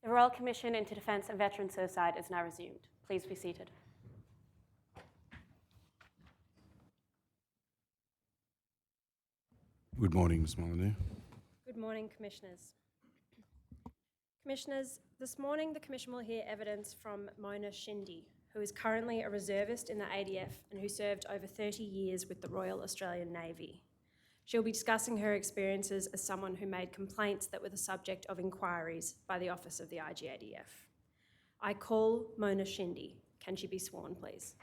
The Royal Commission into Defence and Veterans Suicide is now resumed. Please be seated. Good morning, Ms Molyneux. Good morning, Commissioners. Commissioners, this morning the Commission will hear evidence from Mona Shindy, who is currently a reservist in the ADF and who served over 30 years with the Royal Australian Navy. She'll be discussing her experiences as someone who made complaints that were the subject of inquiries by the Office of the IGADF. I call Mona Shindy. Can she be sworn, please?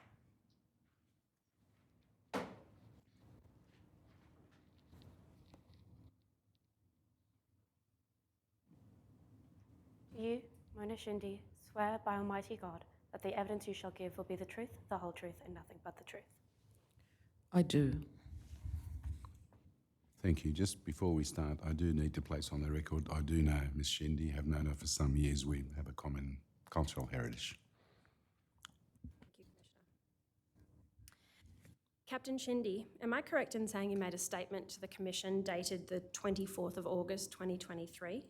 You, Mona Shindy, swear by Almighty God that the evidence you shall give will be the truth, the whole truth, and nothing but the truth. I do. Thank you. Just before we start, I do need to place on the record, I do know Ms Shindy, have known her for some years. We have a common cultural heritage. Thank you, Commissioner. Captain Shindy, am I correct in saying you made a statement to the Commission dated the 24th of August 2023?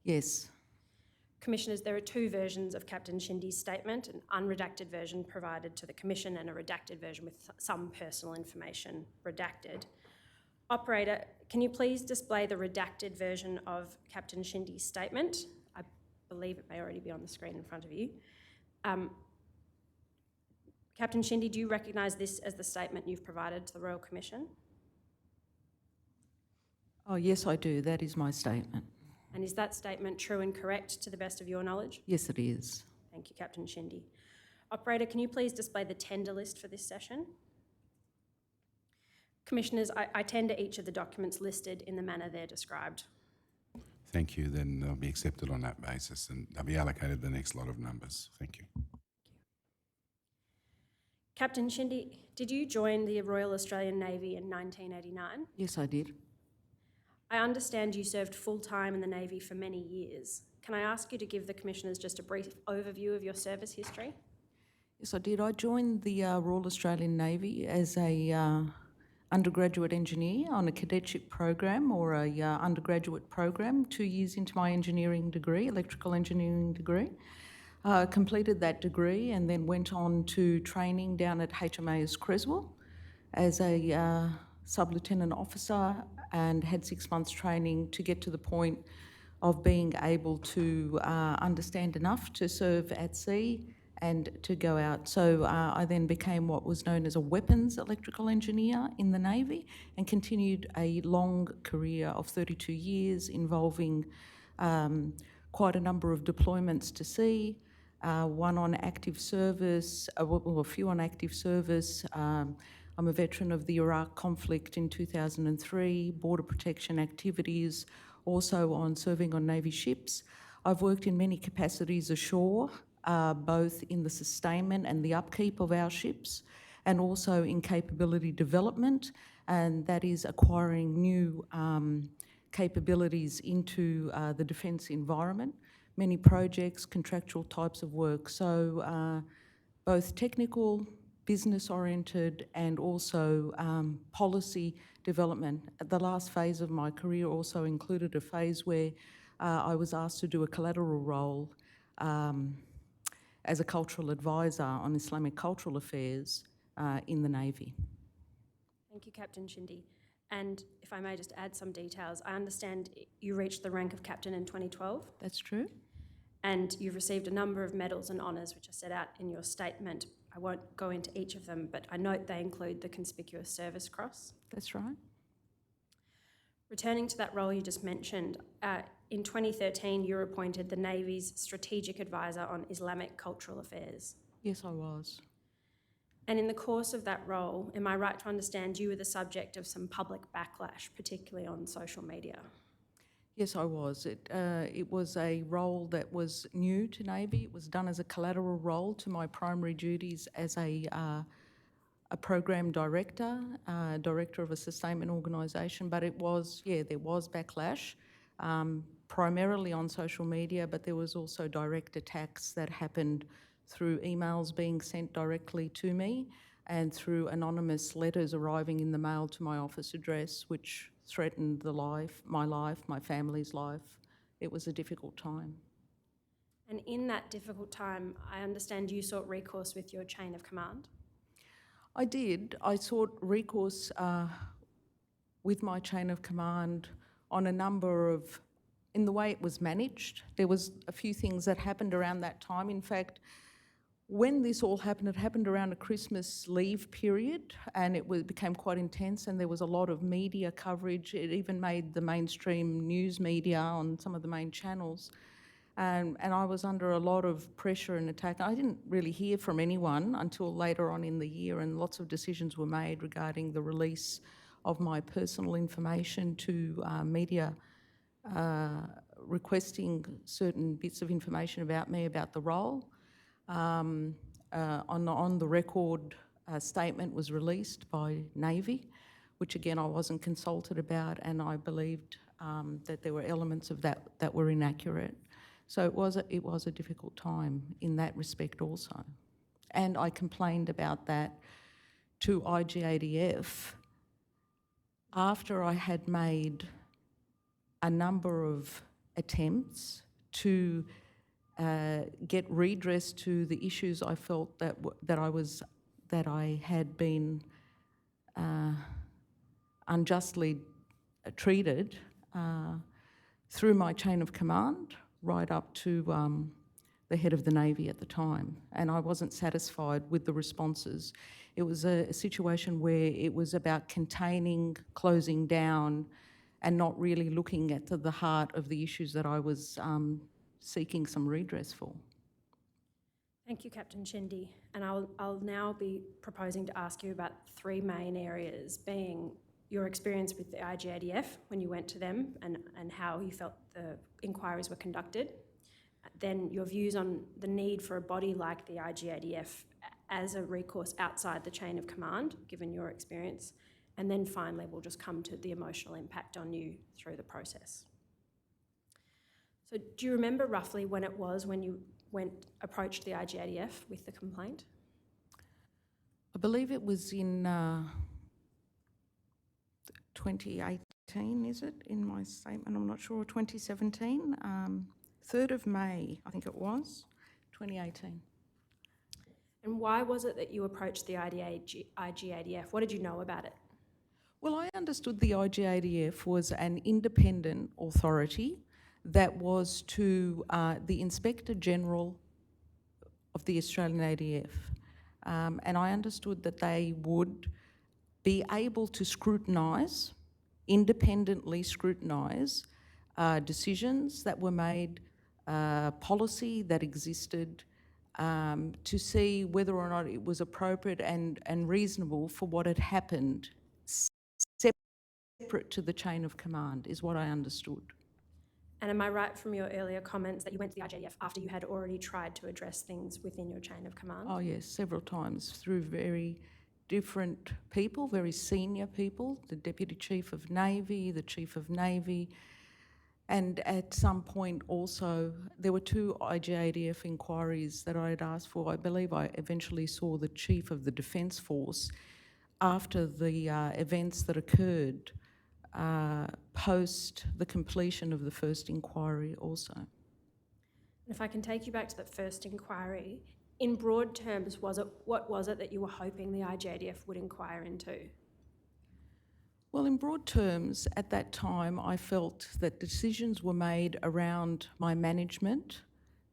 Yes. Commissioners, there are two versions of Captain Shindy's statement, an unredacted version provided to the Commission and a redacted version with some personal information redacted. Operator, can you please display the redacted version of Captain Shindy's statement? I believe it may already be on the screen in front of you. Captain Shindy, do you recognise this as the statement you've provided to the Royal Commission? Oh, yes, I do. That is my statement. And is that statement true and correct to the best of your knowledge? Yes, it is. Thank you, Captain Shindy. Operator, can you please display the tender list for this session? Commissioners, I tender each of the documents listed in the manner they're described. Thank you. Then they'll be accepted on that basis and they'll be allocated the next lot of numbers. Thank you. Captain Shindy, did you join the Royal Australian Navy in 1989? Yes, I did. I understand you served full-time in the Navy for many years. Can I ask you to give the Commissioners just a brief overview of your service history? Yes, I did. I joined the Royal Australian Navy as a undergraduate engineer on a cadetship program or a undergraduate program 2 years into my engineering degree, electrical engineering degree. Completed that degree and then went on to training down at HMAS Creswell as a sub-lieutenant officer and had 6 months training to get to the point of being able to understand enough to serve at sea and to go out. So I then became what was known as a weapons electrical engineer in the Navy and continued a long career of 32 years involving quite a number of deployments to sea, one on active service, well, a few on active service. I'm a veteran of the Iraq conflict in 2003, border protection activities, also on serving on Navy ships. I've worked in many capacities ashore, both in the sustainment and the upkeep of our ships, and also in capability development, and that is acquiring new capabilities into the defence environment, many projects, contractual types of work. So both technical, business-oriented and also policy development. The last phase of my career also included a phase where I was asked to do a collateral role as a cultural advisor on Islamic cultural affairs in the Navy. Thank you, Captain Shindy. And if I may just add some details, I understand you reached the rank of captain in 2012. That's true. And you've received a number of medals and honours, which are set out in your statement. I won't go into each of them, but I note they include the Conspicuous Service Cross. That's right. Returning to that role you just mentioned, in 2013 you were appointed the Navy's Strategic Advisor on Islamic Cultural Affairs. Yes, I was. And in the course of that role, am I right to understand you were the subject of some public backlash, particularly on social media? Yes, I was. It was a role that was new to Navy. It was done as a collateral role to my primary duties as a program director, director of a sustainment organisation. But it was, there was backlash, primarily on social media, but there was also direct attacks that happened through emails being sent directly to me and through anonymous letters arriving in the mail to my office address, which threatened my life, my family's life. It was a difficult time. And in that difficult time, I understand you sought recourse with your chain of command. I did. I sought recourse with my chain of command on a number of, in the way it was managed. There was a few things that happened around that time. In fact, when this all happened, it happened around a Christmas leave period, and became quite intense, and there was a lot of media coverage. It even made the mainstream news media on some of the main channels. And I was under a lot of pressure and attack. I didn't really hear from anyone until later on in the year, and lots of decisions were made regarding the release of my personal information to media, requesting certain bits of information about me, about the role. On the record, a statement was released by Navy, which again I wasn't consulted about, and I believed that there were elements of that were inaccurate. So it was a difficult time in that respect also. And I complained about that to IGADF after I had made a number of attempts to get redress to the issues I felt that I had been unjustly treated through my chain of command, right up to the head of the Navy at the time, and I wasn't satisfied with the responses. It was a situation where it was about containing, closing down, and not really looking at the heart of the issues that I was seeking some redress for. Thank you, Captain Shindy. And I'll now be proposing to ask you about three main areas, being your experience with the IGADF when you went to them and how you felt the inquiries were conducted. Then your views on the need for a body like the IGADF as a recourse outside the chain of command, given your experience. And then finally, we'll just come to the emotional impact on you through the process. So do you remember roughly when it was when you approached the IGADF with the complaint? I believe it was in 2018, is it, in my statement? I'm not sure, 2017, 3rd of May, I think it was, 2018. And why was it that you approached the IGADF? What did you know about it? Well, I understood the IGADF was an independent authority that was to the Inspector General of the Australian ADF. And I understood that they would be able to scrutinise, independently scrutinise decisions that were made, policy that existed, to see whether or not it was appropriate and reasonable for what had happened, separate to the chain of command, is what I understood. And am I right from your earlier comments that you went to the IGADF after you had already tried to address things within your chain of command? Oh yes, several times through very different people, very senior people, the Deputy Chief of Navy, the Chief of Navy, and at some point also there were 2 IGADF inquiries that I had asked for. I believe I eventually saw the Chief of the Defence Force after the events that occurred post the completion of the first inquiry also. And if I can take you back to that first inquiry, in broad terms, what was it that you were hoping the IGADF would inquire into? Well, in broad terms, at that time, I felt that decisions were made around my management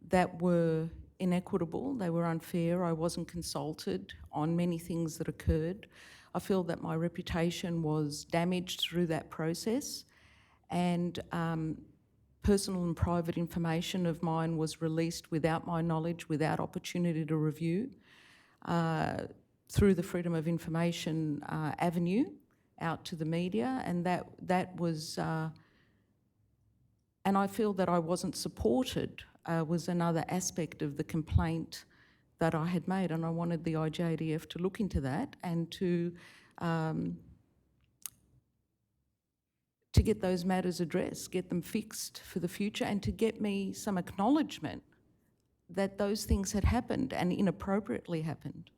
that were inequitable, they were unfair, I wasn't consulted on many things that occurred. I feel that my reputation was damaged through that process, and personal and private information of mine was released without my knowledge, without opportunity to review, through the Freedom of Information avenue out to the media, and that was, and I feel that I wasn't supported, was another aspect of the complaint that I had made, and I wanted the IGADF to look into that and to get those matters addressed, get them fixed for the future, and to get me some acknowledgement that those things had happened and inappropriately happened.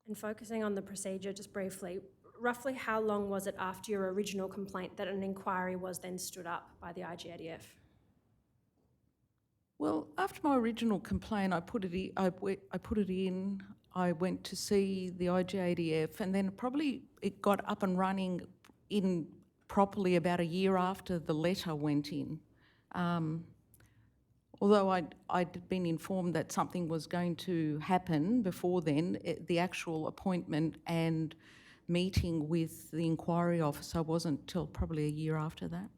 And focusing on the procedure just briefly, roughly how long was it after your original complaint that an inquiry was then stood up by the IGADF? Well, after my original complaint, I put it in. I went to see the IGADF, and then probably it got up and running in properly about a year after the letter went in. Although I'd been informed that something was going to happen before then, the actual appointment and meeting with the inquiry officer wasn't till probably a year after that.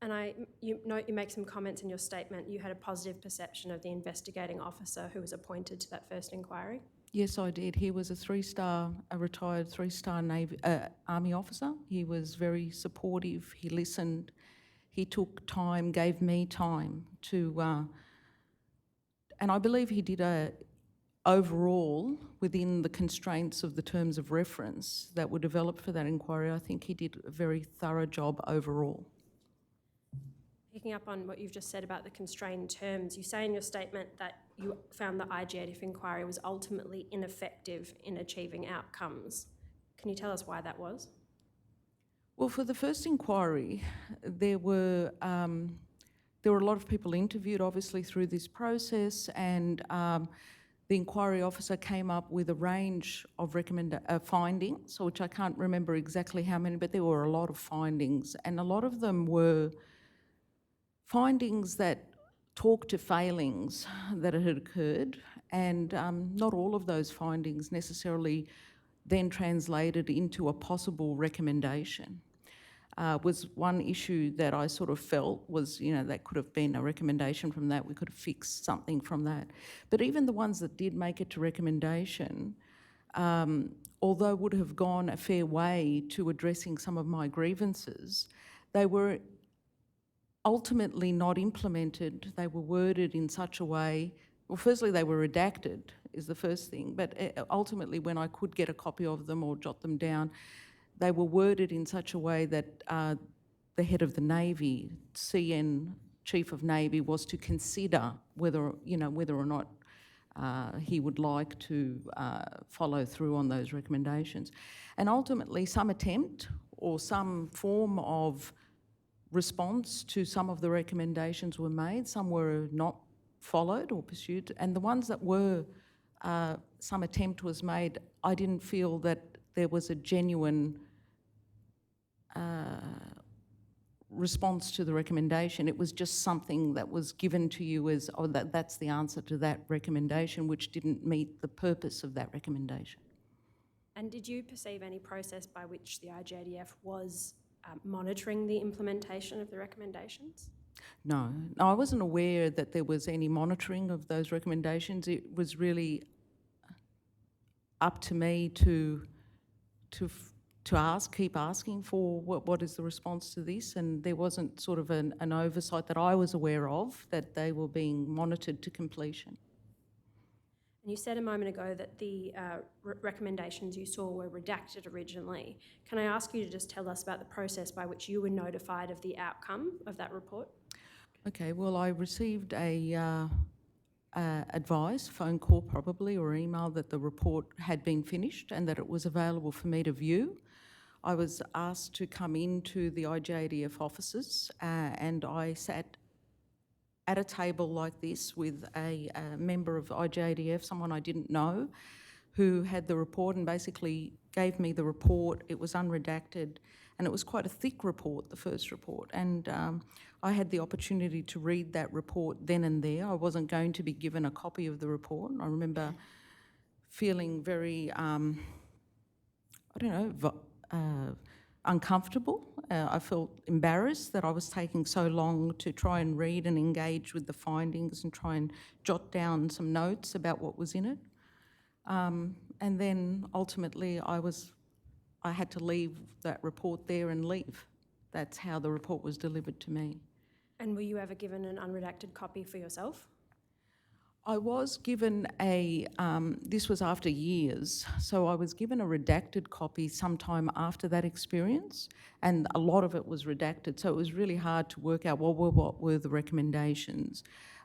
And you note you make some comments in your statement. You had a positive perception of the investigating officer who was appointed to that first inquiry. Yes, I did. He was a retired three-star Navy Army officer. He was very supportive. He listened. He took time, gave me time to, and I believe he did overall, within the constraints of the terms of reference that were developed for that inquiry, I think he did a very thorough job overall. Picking up on what you've just said about the constrained terms, you say in your statement that you found the IGADF inquiry was ultimately ineffective in achieving outcomes. Can you tell us why that was? Well, for the first inquiry, there were a lot of people interviewed, obviously, through this process, and the inquiry officer came up with a range of findings, which I can't remember exactly how many, but there were a lot of findings, and a lot of them were findings that talk to failings that had occurred, and not all of those findings necessarily then translated into a possible recommendation. Was one issue that I sort of felt was, that could have been a recommendation from that, we could have fixed something from that. But even the ones that did make it to recommendation, although would have gone a fair way to addressing some of my grievances, they were ultimately not implemented. They were worded in such a way, well, firstly they were redacted is the first thing, but ultimately when I could get a copy of them or jot them down, they were worded in such a way that the head of the Navy, CN Chief of Navy, was to consider whether or not he would like to follow through on those recommendations. And ultimately some attempt or some form of response to some of the recommendations were made, some were not followed or pursued, and the ones that were, some attempt was made, I didn't feel that there was a genuine response to the recommendation. It was just something that was given to you as, oh, that's the answer to that recommendation, which didn't meet the purpose of that recommendation. And did you perceive any process by which the IGADF was monitoring the implementation of the recommendations? No, I wasn't aware that there was any monitoring of those recommendations. It was really up to me to keep asking for what is the response to this, and there wasn't sort of an oversight that I was aware of that they were being monitored to completion. And you said a moment ago that the recommendations you saw were redacted originally. Can I ask you to just tell us about the process by which you were notified of the outcome of that report? Okay, well, I received a advice, phone call probably, or email that the report had been finished and that it was available for me to view. I was asked to come into the IGADF offices and I sat at a table like this with a member of IGADF, someone I didn't know, who had the report and basically gave me the report. It was unredacted and it was quite a thick report, the first report, and I had the opportunity to read that report then and there. I wasn't going to be given a copy of the report. I remember feeling very, uncomfortable. I felt embarrassed that I was taking so long to try and read and engage with the findings and try and jot down some notes about what was in it. And then ultimately I had to leave that report there and leave. That's how the report was delivered to me. And were you ever given an unredacted copy for yourself? I was given this was after years, so I was given a redacted copy sometime after that experience, and a lot of it was redacted, so it was really hard to work out what were the recommendations,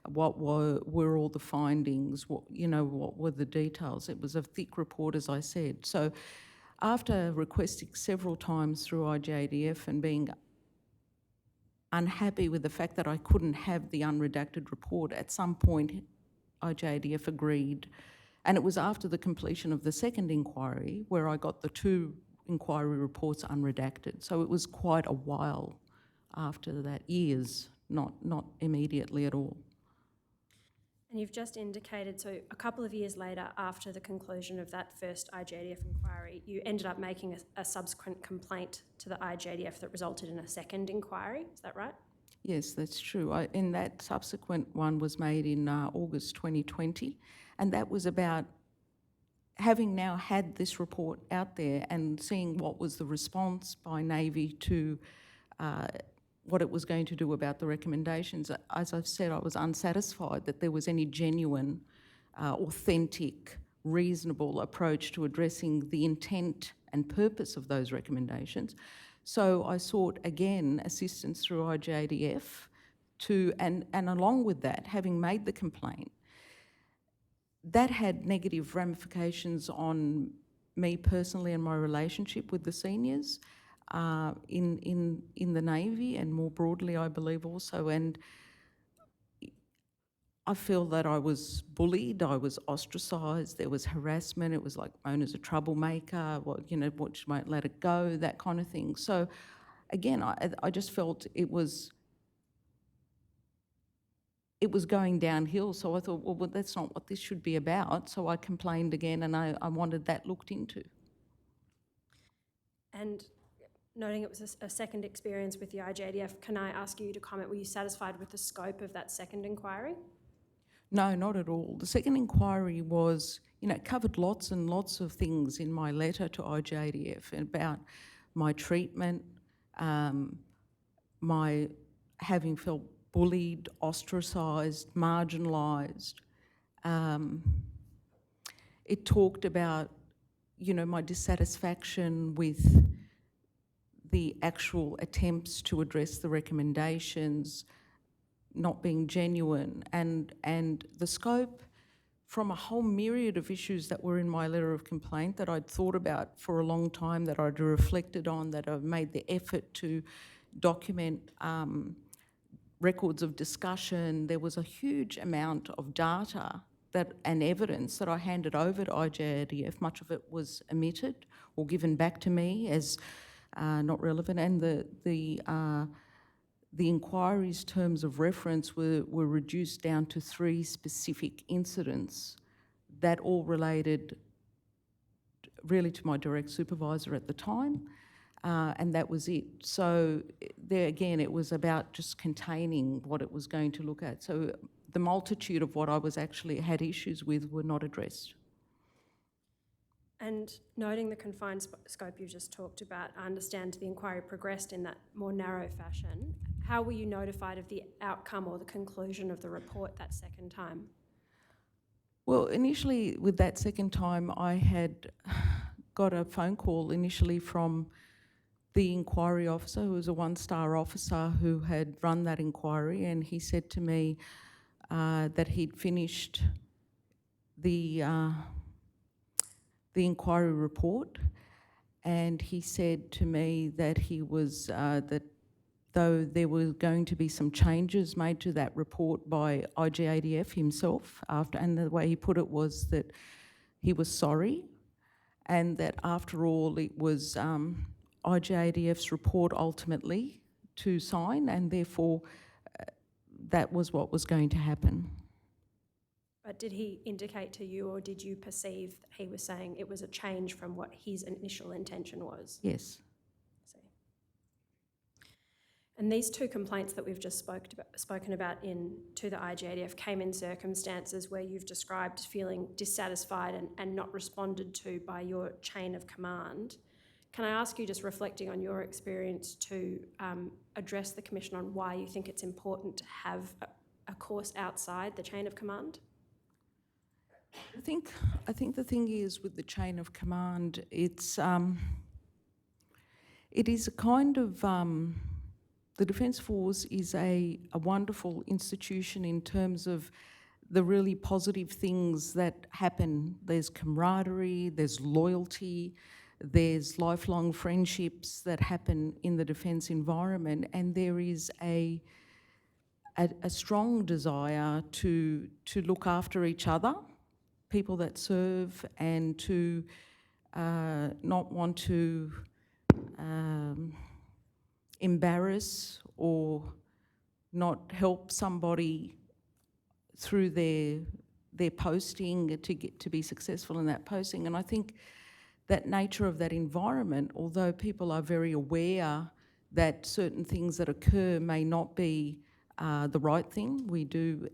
what were all the findings, what were the details. It was a thick report, as I said. So after requesting several times through IGADF and being unhappy with the fact that I couldn't have the unredacted report. At some point, IJDF agreed, and it was after the completion of the second inquiry where I got the 2 inquiry reports unredacted. So it was quite a while after that, years, not immediately at all. And you've just indicated, so a couple of years later, after the conclusion of that first IJDF inquiry, you ended up making a subsequent complaint to the IJDF that resulted in a second inquiry. Is that right? Yes, that's true. And that subsequent one was made in August 2020, and that was about having now had this report out there and seeing what was the response by Navy to what it was going to do about the recommendations. As I've said, I was unsatisfied that there was any genuine, authentic, reasonable approach to addressing the intent and purpose of those recommendations. So I sought, again, assistance through IJDF and along with that, having made the complaint, that had negative ramifications on me personally and my relationship with the seniors in the Navy, and more broadly, I believe also. And I feel that I was bullied, I was ostracised, there was harassment. It was like Mona's a troublemaker, what you won't let it go, that kind of thing. So again, I just felt it was going downhill. So I thought, well, that's not what this should be about. So I complained again, and I wanted that looked into. And noting it was a second experience with the IJDF, can I ask you to comment, were you satisfied with the scope of that second inquiry? No, not at all. The second inquiry was, it covered lots and lots of things in my letter to IJDF about my treatment, my having felt bullied, ostracised, marginalised. It talked about, my dissatisfaction with the actual attempts to address the recommendations not being genuine, and the scope from a whole myriad of issues that were in my letter of complaint that I'd thought about for a long time, that I'd reflected on, that I've made the effort to document records of discussion. There was a huge amount of data and evidence that I handed over to IJDF. Much of it was omitted or given back to me as not relevant, and the inquiry's terms of reference were reduced down to 3 specific incidents that all related really to my direct supervisor at the time, and that was it. So there again, it was about just containing what it was going to look at. So the multitude of what I was actually had issues with were not addressed. And noting the confined scope you just talked about, I understand the inquiry progressed in that more narrow fashion. How were you notified of the outcome or the conclusion of the report that second time? Well, initially with that second time, I had got a phone call initially from the inquiry officer, who was a 1-star officer who had run that inquiry, and he said to me that he'd finished the inquiry report, and he said to me that he was that though there were going to be some changes made to that report by IJDF himself after, and the way he put it was that he was sorry, and that after all it was IJDF's report ultimately to sign, and therefore that was what was going to happen. But did he indicate to you, or did you perceive that he was saying it was a change from what his initial intention was? Yes. And these 2 complaints that we've just spoken about to the IJDF came in circumstances where you've described feeling dissatisfied and not responded to by your chain of command. Can I ask you, just reflecting on your experience, to address the Commission on why you think it's important to have a course outside the chain of command? I think the thing is with the chain of command, it is a kind of the Defence Force is a wonderful institution in terms of the really positive things that happen. There's camaraderie, there's loyalty, there's lifelong friendships that happen in the defence environment, and there is a strong desire to look after each other, people that serve, and to not want to embarrass or not help somebody through their posting to be successful in that posting. And I think that nature of that environment, although people are very aware that certain things that occur may not be the right thing, we do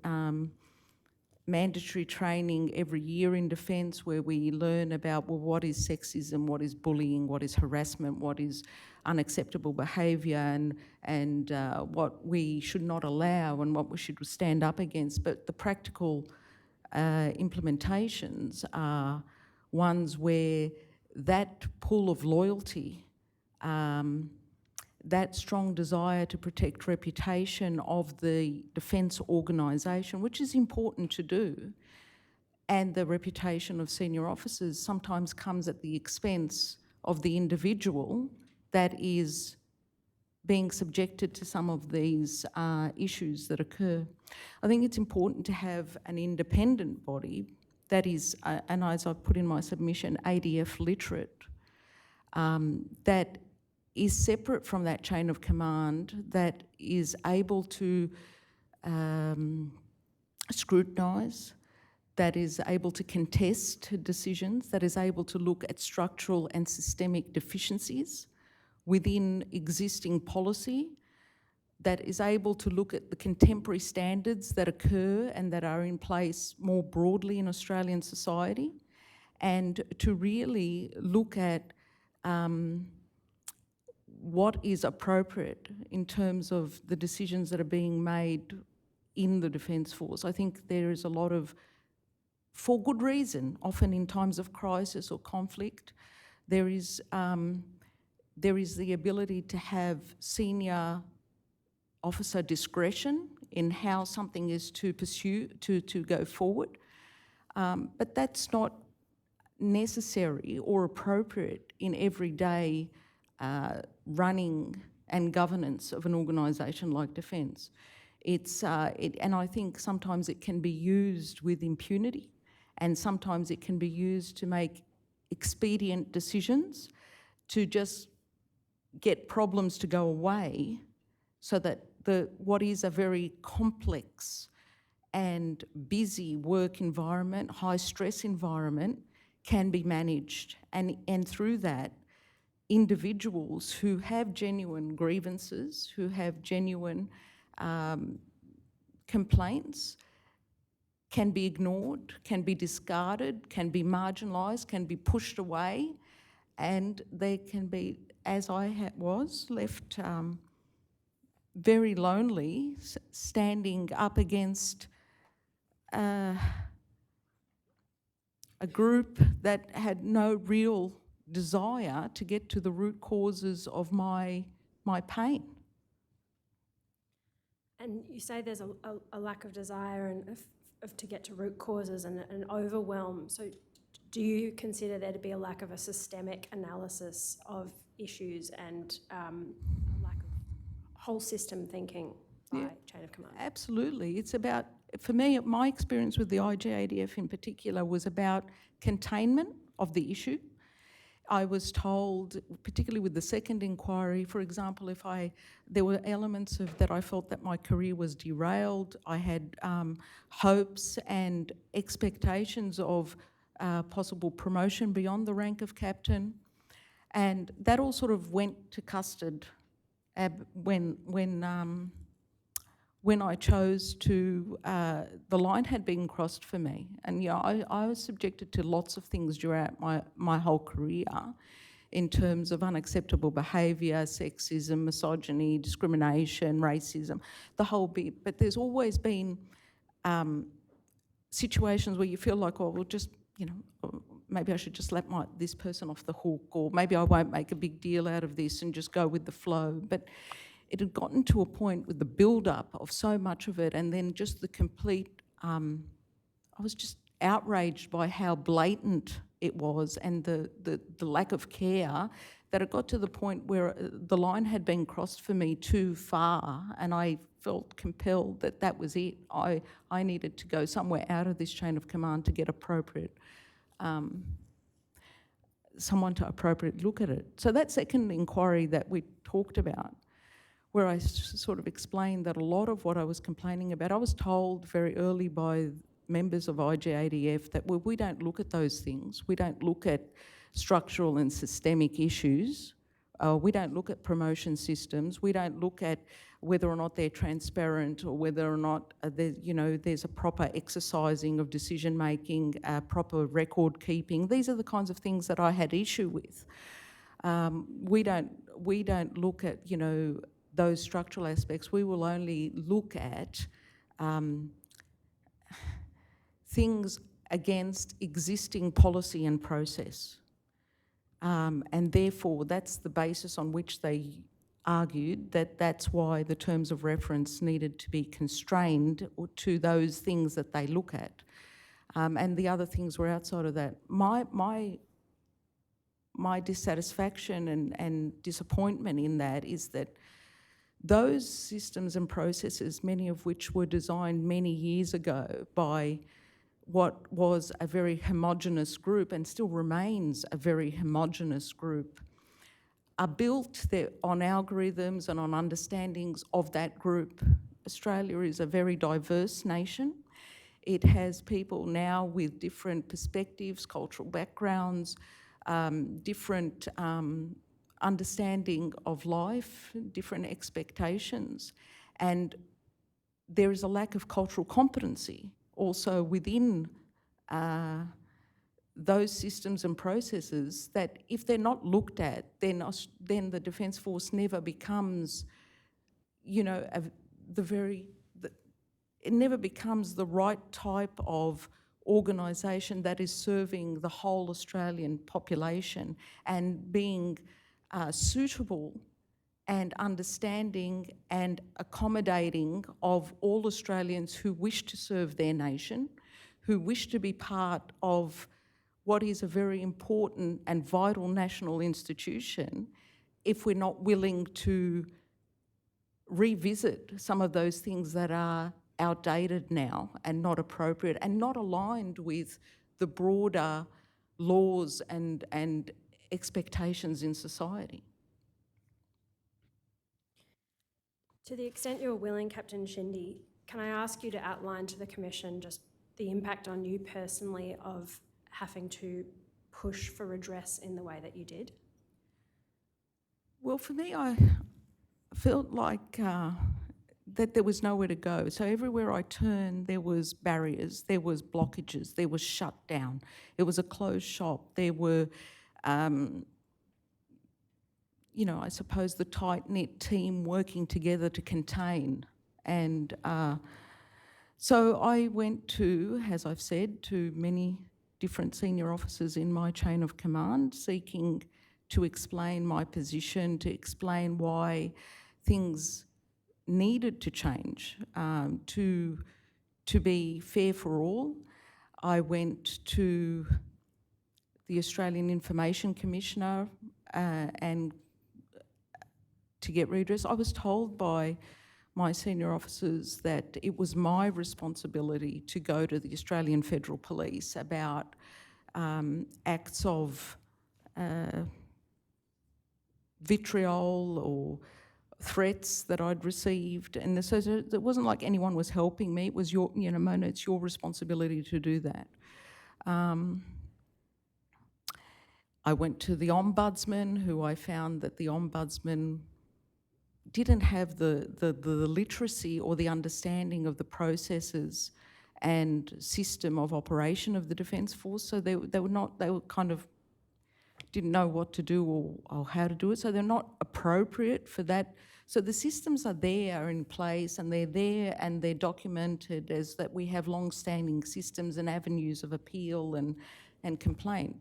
mandatory training every year in defence where we learn about, well, what is sexism, what is bullying, what is harassment, what is unacceptable behaviour, and what we should not allow and what we should stand up against. But the practical implementations are ones where that pool of loyalty, that strong desire to protect reputation of the defence organisation, which is important to do, and the reputation of senior officers sometimes comes at the expense of the individual that is being subjected to some of these issues that occur. I think it's important to have an independent body that is, and as I put in my submission, ADF literate, that is separate from that chain of command, that is able to scrutinise, that is able to contest decisions, that is able to look at structural and systemic deficiencies within existing policy, that is able to look at the contemporary standards that occur and that are in place more broadly in Australian society, and to really look at what is appropriate in terms of the decisions that are being made in the Defence Force. I think there is a lot of, for good reason, often in times of crisis or conflict, there is the ability to have senior officer discretion in how something is to pursue, to go forward. But that's not necessary or appropriate in everyday running and governance of an organisation like Defence. And I think sometimes it can be used with impunity, and sometimes it can be used to make expedient decisions to just get problems to go away, so that what is a very complex and busy work environment, high stress environment, can be managed. And through that, individuals who have genuine grievances, who have genuine complaints, can be ignored, can be discarded, can be marginalised, can be pushed away, and they can be, as I was, left very lonely, standing up against a group that had no real desire to get to the root causes of my pain. And you say there's a lack of desire and to get to root causes and an overwhelm. So do you consider there to be a lack of a systemic analysis of issues and a lack of whole system thinking by chain of command? Absolutely. It's about, for me, my experience with the IGADF in particular was about containment of the issue. I was told, particularly with the second inquiry, for example, there were elements of that I felt that my career was derailed. I had hopes and expectations of possible promotion beyond the rank of captain, and that all sort of went to custard when I chose to, the line had been crossed for me. And I was subjected to lots of things throughout my whole career in terms of unacceptable behaviour, sexism, misogyny, discrimination, racism, the whole bit. But there's always been situations where you feel like, oh, well, just, maybe I should just let this person off the hook, or maybe I won't make a big deal out of this and just go with the flow. But it had gotten to a point with the build-up of so much of it, and then just the complete, I was just outraged by how blatant it was and the lack of care, that it got to the point where the line had been crossed for me too far, and I felt compelled that that was it. I needed to go somewhere out of this chain of command to get someone to appropriately look at it. So that second inquiry that we talked about, where I sort of explained that a lot of what I was complaining about, I was told very early by members of IGADF that, well, we don't look at those things. We don't look at structural and systemic issues. We don't look at promotion systems. We don't look at whether or not they're transparent or whether or not there's a proper exercising of decision making, proper record keeping. These are the kinds of things that I had issue with. We don't look at those structural aspects. We will only look at things against existing policy and process. And therefore, that's the basis on which they argued that that's why the terms of reference needed to be constrained to those things that they look at. And the other things were outside of that. My dissatisfaction and disappointment in that is that those systems and processes, many of which were designed many years ago by what was a very homogenous group and still remains a very homogenous group, are built on algorithms and on understandings of that group. Australia is a very diverse nation. It has people now with different perspectives, cultural backgrounds, different understanding of life, different expectations. And there is a lack of cultural competency also within those systems and processes that if they're not looked at, then the Defence Force never becomes, it never becomes the right type of organisation that is serving the whole Australian population and being suitable and understanding and accommodating of all Australians who wish to serve their nation, who wish to be part of what is a very important and vital national institution, if we're not willing to revisit some of those things that are outdated now and not appropriate and not aligned with the broader laws and expectations in society. To the extent you're willing, Captain Shindy, can I ask you to outline to the Commission just the impact on you personally of having to push for redress in the way that you did? Well, for me, I felt like that there was nowhere to go. So everywhere I turned, there was barriers, there was blockages, there was shut down. It was a closed shop. There were, I suppose the tight-knit team working together to contain. And so I went to, as I've said, to many different senior officers in my chain of command, seeking to explain my position, to explain why things needed to change to be fair for all. I went to the Australian Information Commissioner and to get redress. I was told by my senior officers that it was my responsibility to go to the Australian Federal Police about acts of vitriol or threats that I'd received. And so it wasn't like anyone was helping me. It was Mona, it's your responsibility to do that. I went to the Ombudsman, who I found that the Ombudsman didn't have the literacy or the understanding of the processes and system of operation of the Defence Force. So they were kind of didn't know what to do or how to do it. So they're not appropriate for that. So the systems are there in place and they're documented as that we have long-standing systems and avenues of appeal and complaint.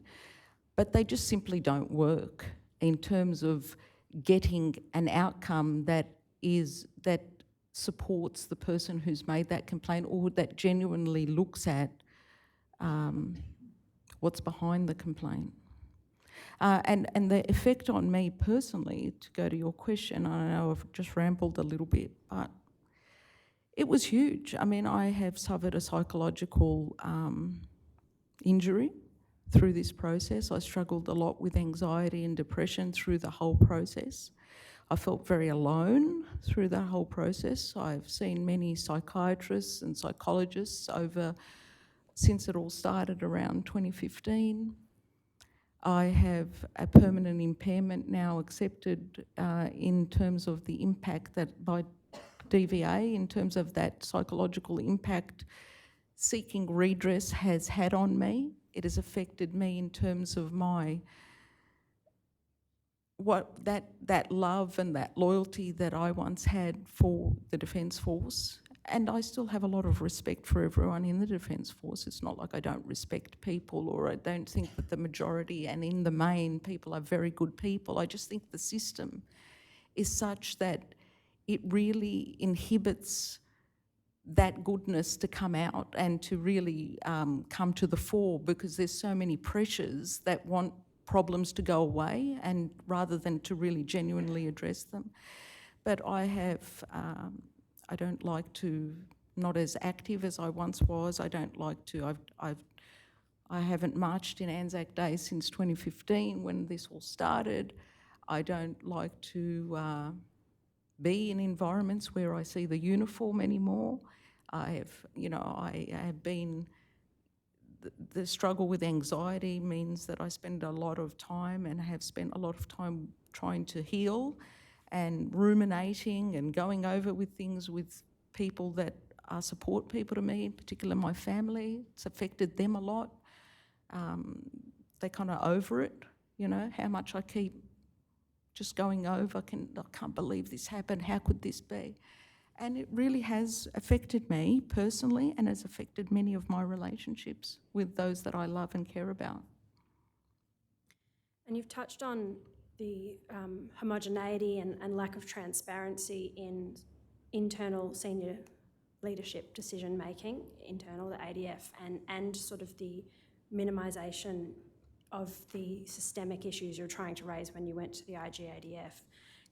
But they just simply don't work in terms of getting an outcome that supports the person who's made that complaint or that genuinely looks at what's behind the complaint. And the effect on me personally, to go to your question, I know I've just rambled a little bit, but it was huge. I mean, I have suffered a psychological injury through this process. I struggled a lot with anxiety and depression through the whole process. I felt very alone through that whole process. I've seen many psychiatrists and psychologists since it all started around 2015. I have a permanent impairment now accepted in terms of the impact that by DVA, in terms of that psychological impact seeking redress has had on me. It has affected me in terms of that love and that loyalty that I once had for the Defence Force. And I still have a lot of respect for everyone in the Defence Force. It's not like I don't respect people, or I don't think that the majority and in the main people are very good people. I just think the system is such that it really inhibits that goodness to come out and to really come to the fore, because there's so many pressures that want problems to go away, and rather than to really genuinely address them. But I don't like to, not as active as I once was. I don't like to, I haven't marched in Anzac Day since 2015 when this all started. I don't like to be in environments where I see the uniform anymore. I have been, the struggle with anxiety means that I spend a lot of time, and have spent a lot of time trying to heal and ruminating and going over with things with people that are support people to me, in particular my family. It's affected them a lot. They're kind of over it, how much I keep just going over, I can't believe this happened, how could this be? And it really has affected me personally, and has affected many of my relationships with those that I love and care about. And you've touched on the homogeneity and lack of transparency in internal senior leadership decision making, internal, the ADF, and sort of the minimisation of the systemic issues you're trying to raise when you went to the IGADF.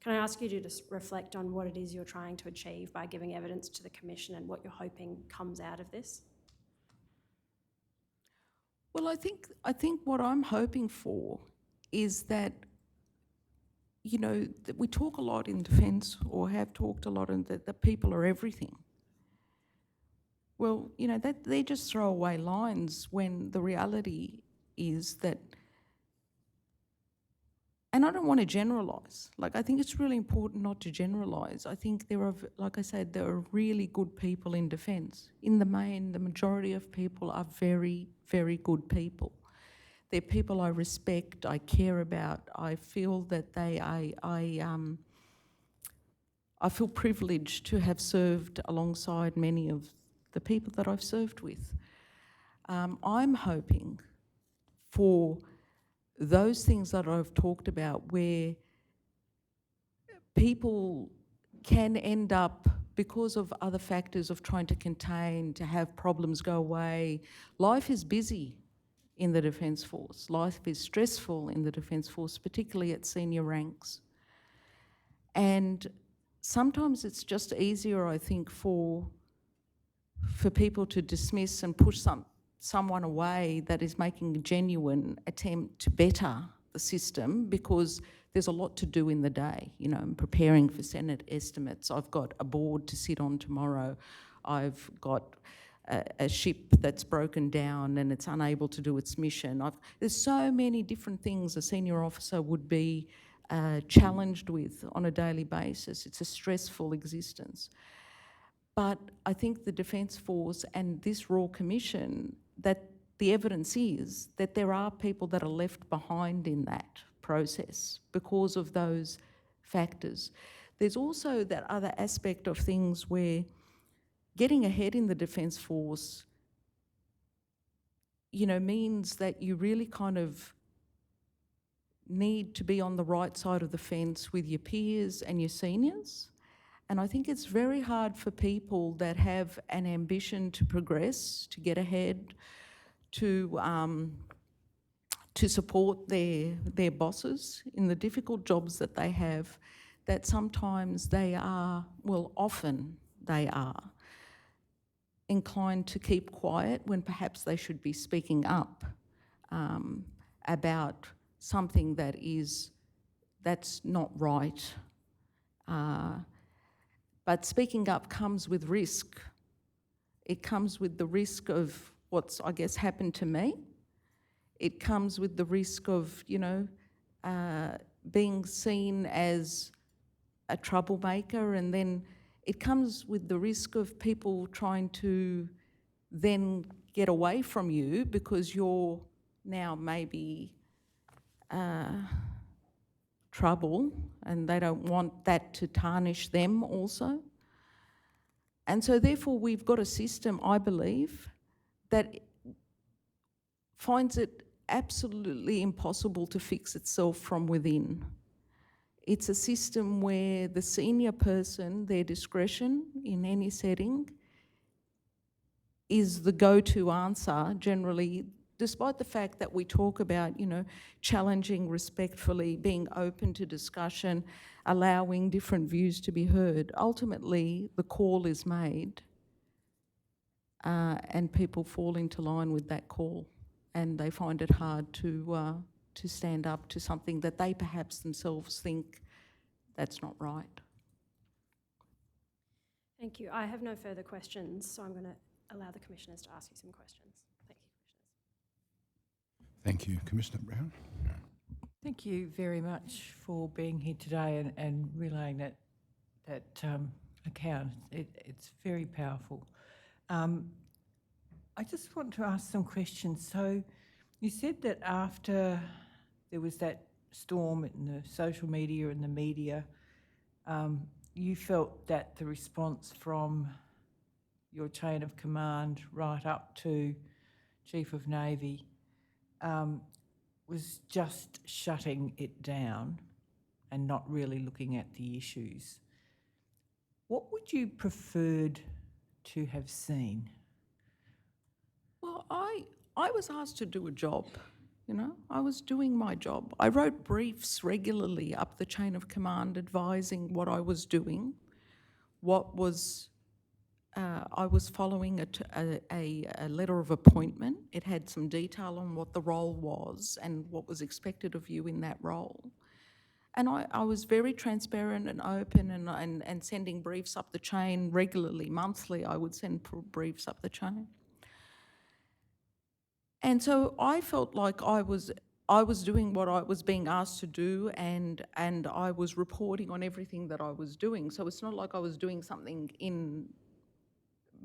Can I ask you to just reflect on what it is you're trying to achieve by giving evidence to the Commission, and what you're hoping comes out of this? Well, I think what I'm hoping for is that, that we talk a lot in defence, or have talked a lot, and that people are everything. Well, that they're just throwaway lines, when the reality is that, and I don't want to generalise. I think it's really important not to generalise. I think there are, like I said, there are really good people in defence. In the main, the majority of people are very, very good people. They're people I respect, I care about. I feel that I feel privileged to have served alongside many of the people that I've served with. I'm hoping for those things that I've talked about, where people can end up, because of other factors of trying to contain, to have problems go away. Life is busy in the Defence Force. Life is stressful in the Defence Force, particularly at senior ranks. And sometimes it's just easier, I think, for people to dismiss and push someone away that is making a genuine attempt to better the system, because there's a lot to do in the day. I'm preparing for Senate estimates. I've got a board to sit on tomorrow. I've got a ship that's broken down and it's unable to do its mission. There's so many different things a senior officer would be challenged with on a daily basis. It's a stressful existence. But I think the Defence Force and this Royal Commission, that the evidence is that there are people that are left behind in that process because of those factors. There's also that other aspect of things where getting ahead in the Defence Force, means that you really kind of need to be on the right side of the fence with your peers and your seniors. And I think it's very hard for people that have an ambition to progress, to get ahead, to support their bosses in the difficult jobs that they have, that sometimes they are, well, often they are, inclined to keep quiet when perhaps they should be speaking up about something that's not right. But speaking up comes with risk. It comes with the risk of what's, I guess, happened to me. It comes with the risk of, being seen as a troublemaker, and then it comes with the risk of people trying to then get away from you because you're now maybe trouble, and they don't want that to tarnish them also. And so therefore we've got a system, I believe, that finds it absolutely impossible to fix itself from within. It's a system where the senior person, their discretion in any setting, is the go-to answer generally, despite the fact that we talk about, challenging respectfully, being open to discussion, allowing different views to be heard. Ultimately, the call is made and people fall into line with that call, and they find it hard to stand up to something that they perhaps themselves think that's not right. Thank you. I have no further questions, so I'm going to allow the Commissioners to ask you some questions. Thank you, Commissioners. Thank you. Commissioner Brown? Thank you very much for being here today and relaying that account. It's very powerful. I just want to ask some questions. So you said that after there was that storm in the social media and the media, you felt that the response from your chain of command right up to Chief of Navy was just shutting it down and not really looking at the issues. What would you preferred to have seen? Well, I was asked to do a job, I was doing my job. I wrote briefs regularly up the chain of command advising what I was doing, what was, I was following a letter of appointment. It had some detail on what the role was and what was expected of you in that role. And I was very transparent and open and sending briefs up the chain regularly, monthly. I would send briefs up the chain. And so I felt like I was doing what I was being asked to do, and I was reporting on everything that I was doing. So it's not like I was doing something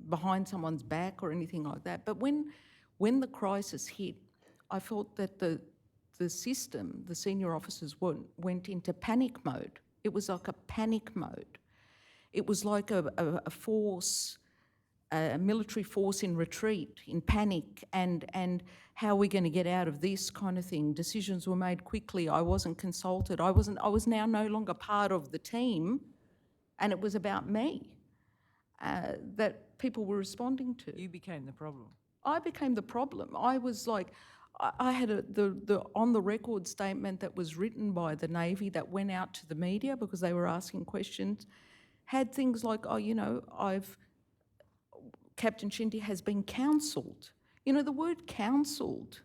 behind someone's back or anything like that. But when the crisis hit, I felt that the system, the senior officers went into panic mode. It was like a panic mode. It was like a force, a military force in retreat, in panic, and how are we going to get out of this kind of thing. Decisions were made quickly. I wasn't consulted. I was now no longer part of the team, and it was about me that people were responding to. You became the problem. I became the problem. I was like, I had the on the record statement that was written by the Navy that went out to the media because they were asking questions, had things like, Captain Shindy has been counselled. The word counselled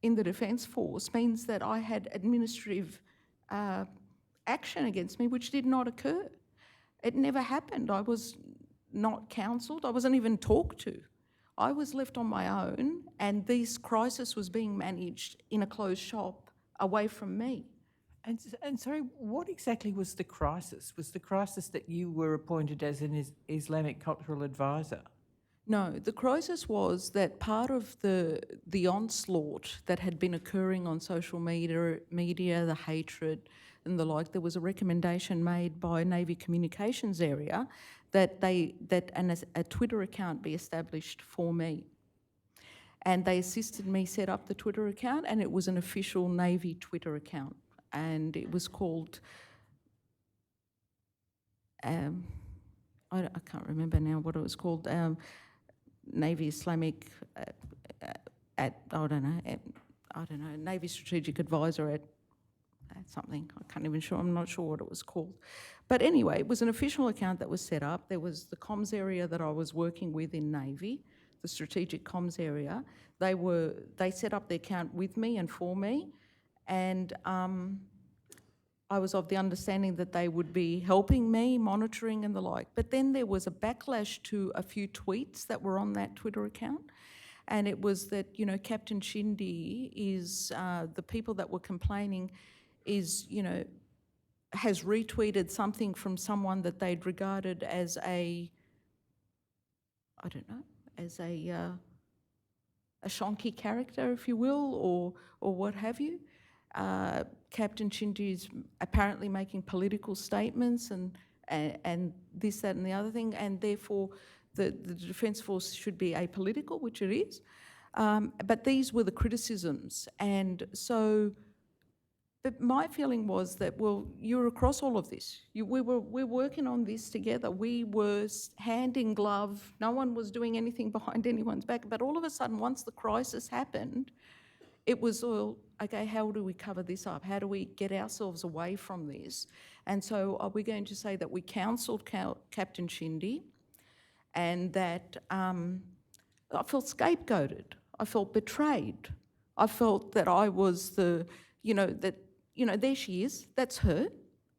in the Defence Force means that I had administrative action against me, which did not occur. It never happened. I was not counselled. I wasn't even talked to. I was left on my own, and this crisis was being managed in a closed shop away from me. And sorry, what exactly was the crisis? Was the crisis that you were appointed as an Islamic cultural advisor? No, the crisis was that part of the onslaught that had been occurring on social media, the hatred and the like, there was a recommendation made by Navy Communications Area that a Twitter account be established for me. And they assisted me set up the Twitter account, and it was an official Navy Twitter account. And it was called, I can't remember now what it was called, Navy Islamic Navy Strategic Advisor at something. I'm not sure what it was called. But anyway, it was an official account that was set up. There was the comms area that I was working with in Navy, the strategic comms area. They set up the account with me and for me, and I was of the understanding that they would be helping me, monitoring and the like. But then there was a backlash to a few tweets that were on that Twitter account. And it was that, Captain Shindy is, the people that were complaining is, has retweeted something from someone that they'd regarded as a shonky character, if you will, or what have you. Captain Shindy is apparently making political statements and this, that and the other thing, and therefore the Defence Force should be apolitical, which it is. But these were the criticisms. And so, but my feeling was that, well, you're across all of this. We're working on this together. We were hand in glove. No one was doing anything behind anyone's back. But all of a sudden, once the crisis happened, it was all, okay, how do we cover this up? How do we get ourselves away from this? And so are we going to say that we counselled Captain Shindy and that I felt scapegoated? I felt betrayed. I felt that I was there she is, that's her.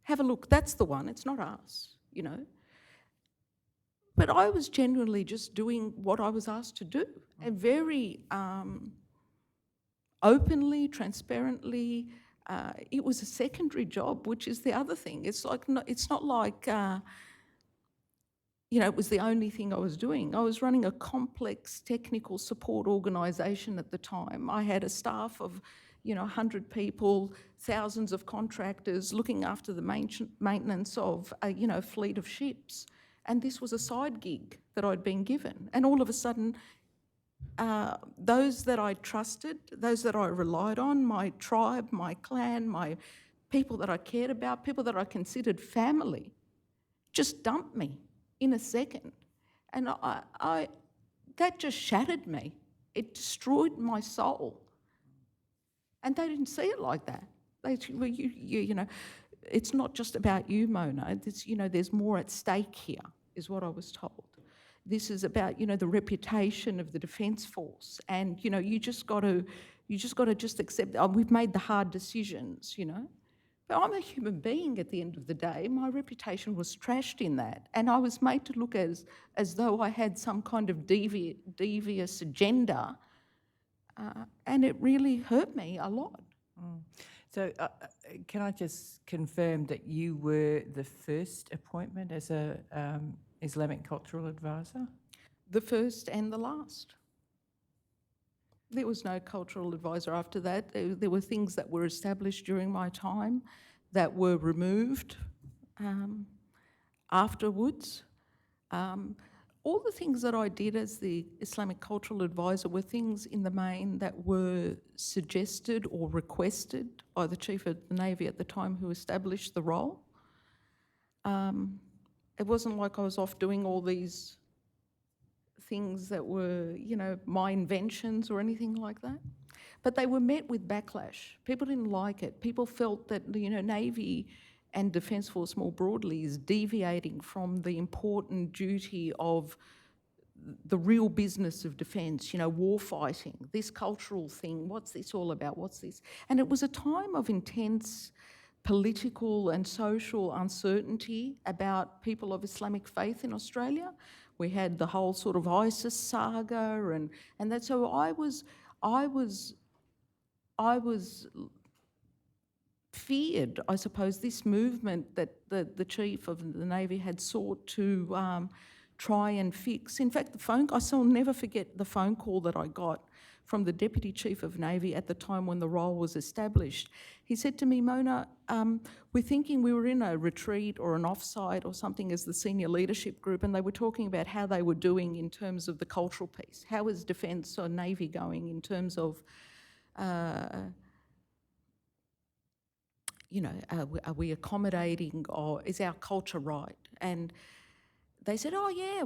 Have a look, that's the one, it's not us, But I was genuinely just doing what I was asked to do, and very openly, transparently. It was a secondary job, which is the other thing. It's not like it was the only thing I was doing. I was running a complex technical support organisation at the time. I had a staff of 100 people, thousands of contractors looking after the maintenance of a fleet of ships. And this was a side gig that I'd been given. And all of a sudden, those that I trusted, those that I relied on, my tribe, my clan, my people that I cared about, people that I considered family, just dumped me in a second. And that just shattered me. It destroyed my soul. And they didn't see it like that. They said, well, it's not just about you, Mona. It's, there's more at stake here, is what I was told. This is about, the reputation of the Defence Force, and you just got to accept. We've made the hard decisions, But I'm a human being at the end of the day. My reputation was trashed in that, and I was made to look as though I had some kind of devious agenda, and it really hurt me a lot. So can I just confirm that you were the first appointment as a Islamic cultural advisor? The first and the last. There was no cultural advisor after that. There were things that were established during my time that were removed afterwards. All the things that I did as the Islamic cultural advisor were things in the main that were suggested or requested by the Chief of the Navy at the time who established the role. It wasn't like I was off doing all these things that were, my inventions or anything like that. But they were met with backlash. People didn't like it. People felt that, Navy and Defence Force more broadly is deviating from the important duty of the real business of defence, war fighting, this cultural thing, what's this all about, what's this? And it was a time of intense political and social uncertainty about people of Islamic faith in Australia. We had the whole sort of ISIS saga and that, so I was feared, I suppose, this movement that the Chief of the Navy had sought to try and fix. In fact, I shall never forget the phone call that I got from the Deputy Chief of Navy at the time when the role was established. He said to me, Mona, we're thinking, we were in a retreat or an offsite or something as the senior leadership group, and they were talking about how they were doing in terms of the cultural piece. How is Defence or Navy going in terms of are we accommodating, or is our culture right? And they said, oh yeah,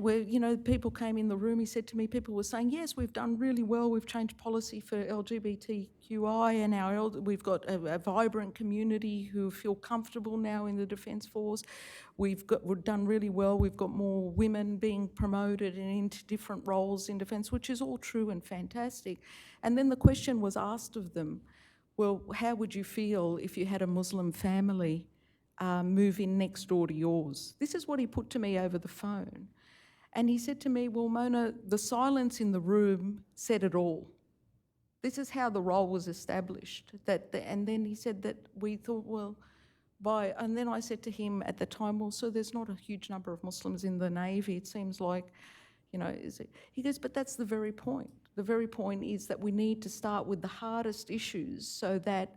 people came in the room, he said to me, people were saying, yes, we've done really well, we've changed policy for LGBTQI and we've got a vibrant community who feel comfortable now in the Defence Force. We've done really well, we've got more women being promoted and into different roles in Defence, which is all true and fantastic. And then the question was asked of them, well, how would you feel if you had a Muslim family move in next door to yours? This is what he put to me over the phone. And he said to me, well, Mona, the silence in the room said it all. This is how the role was established. And then he said that we thought, well, and then I said to him at the time, well, so there's not a huge number of Muslims in the Navy. It seems like, he goes, but that's the very point. The very point is that we need to start with the hardest issues so that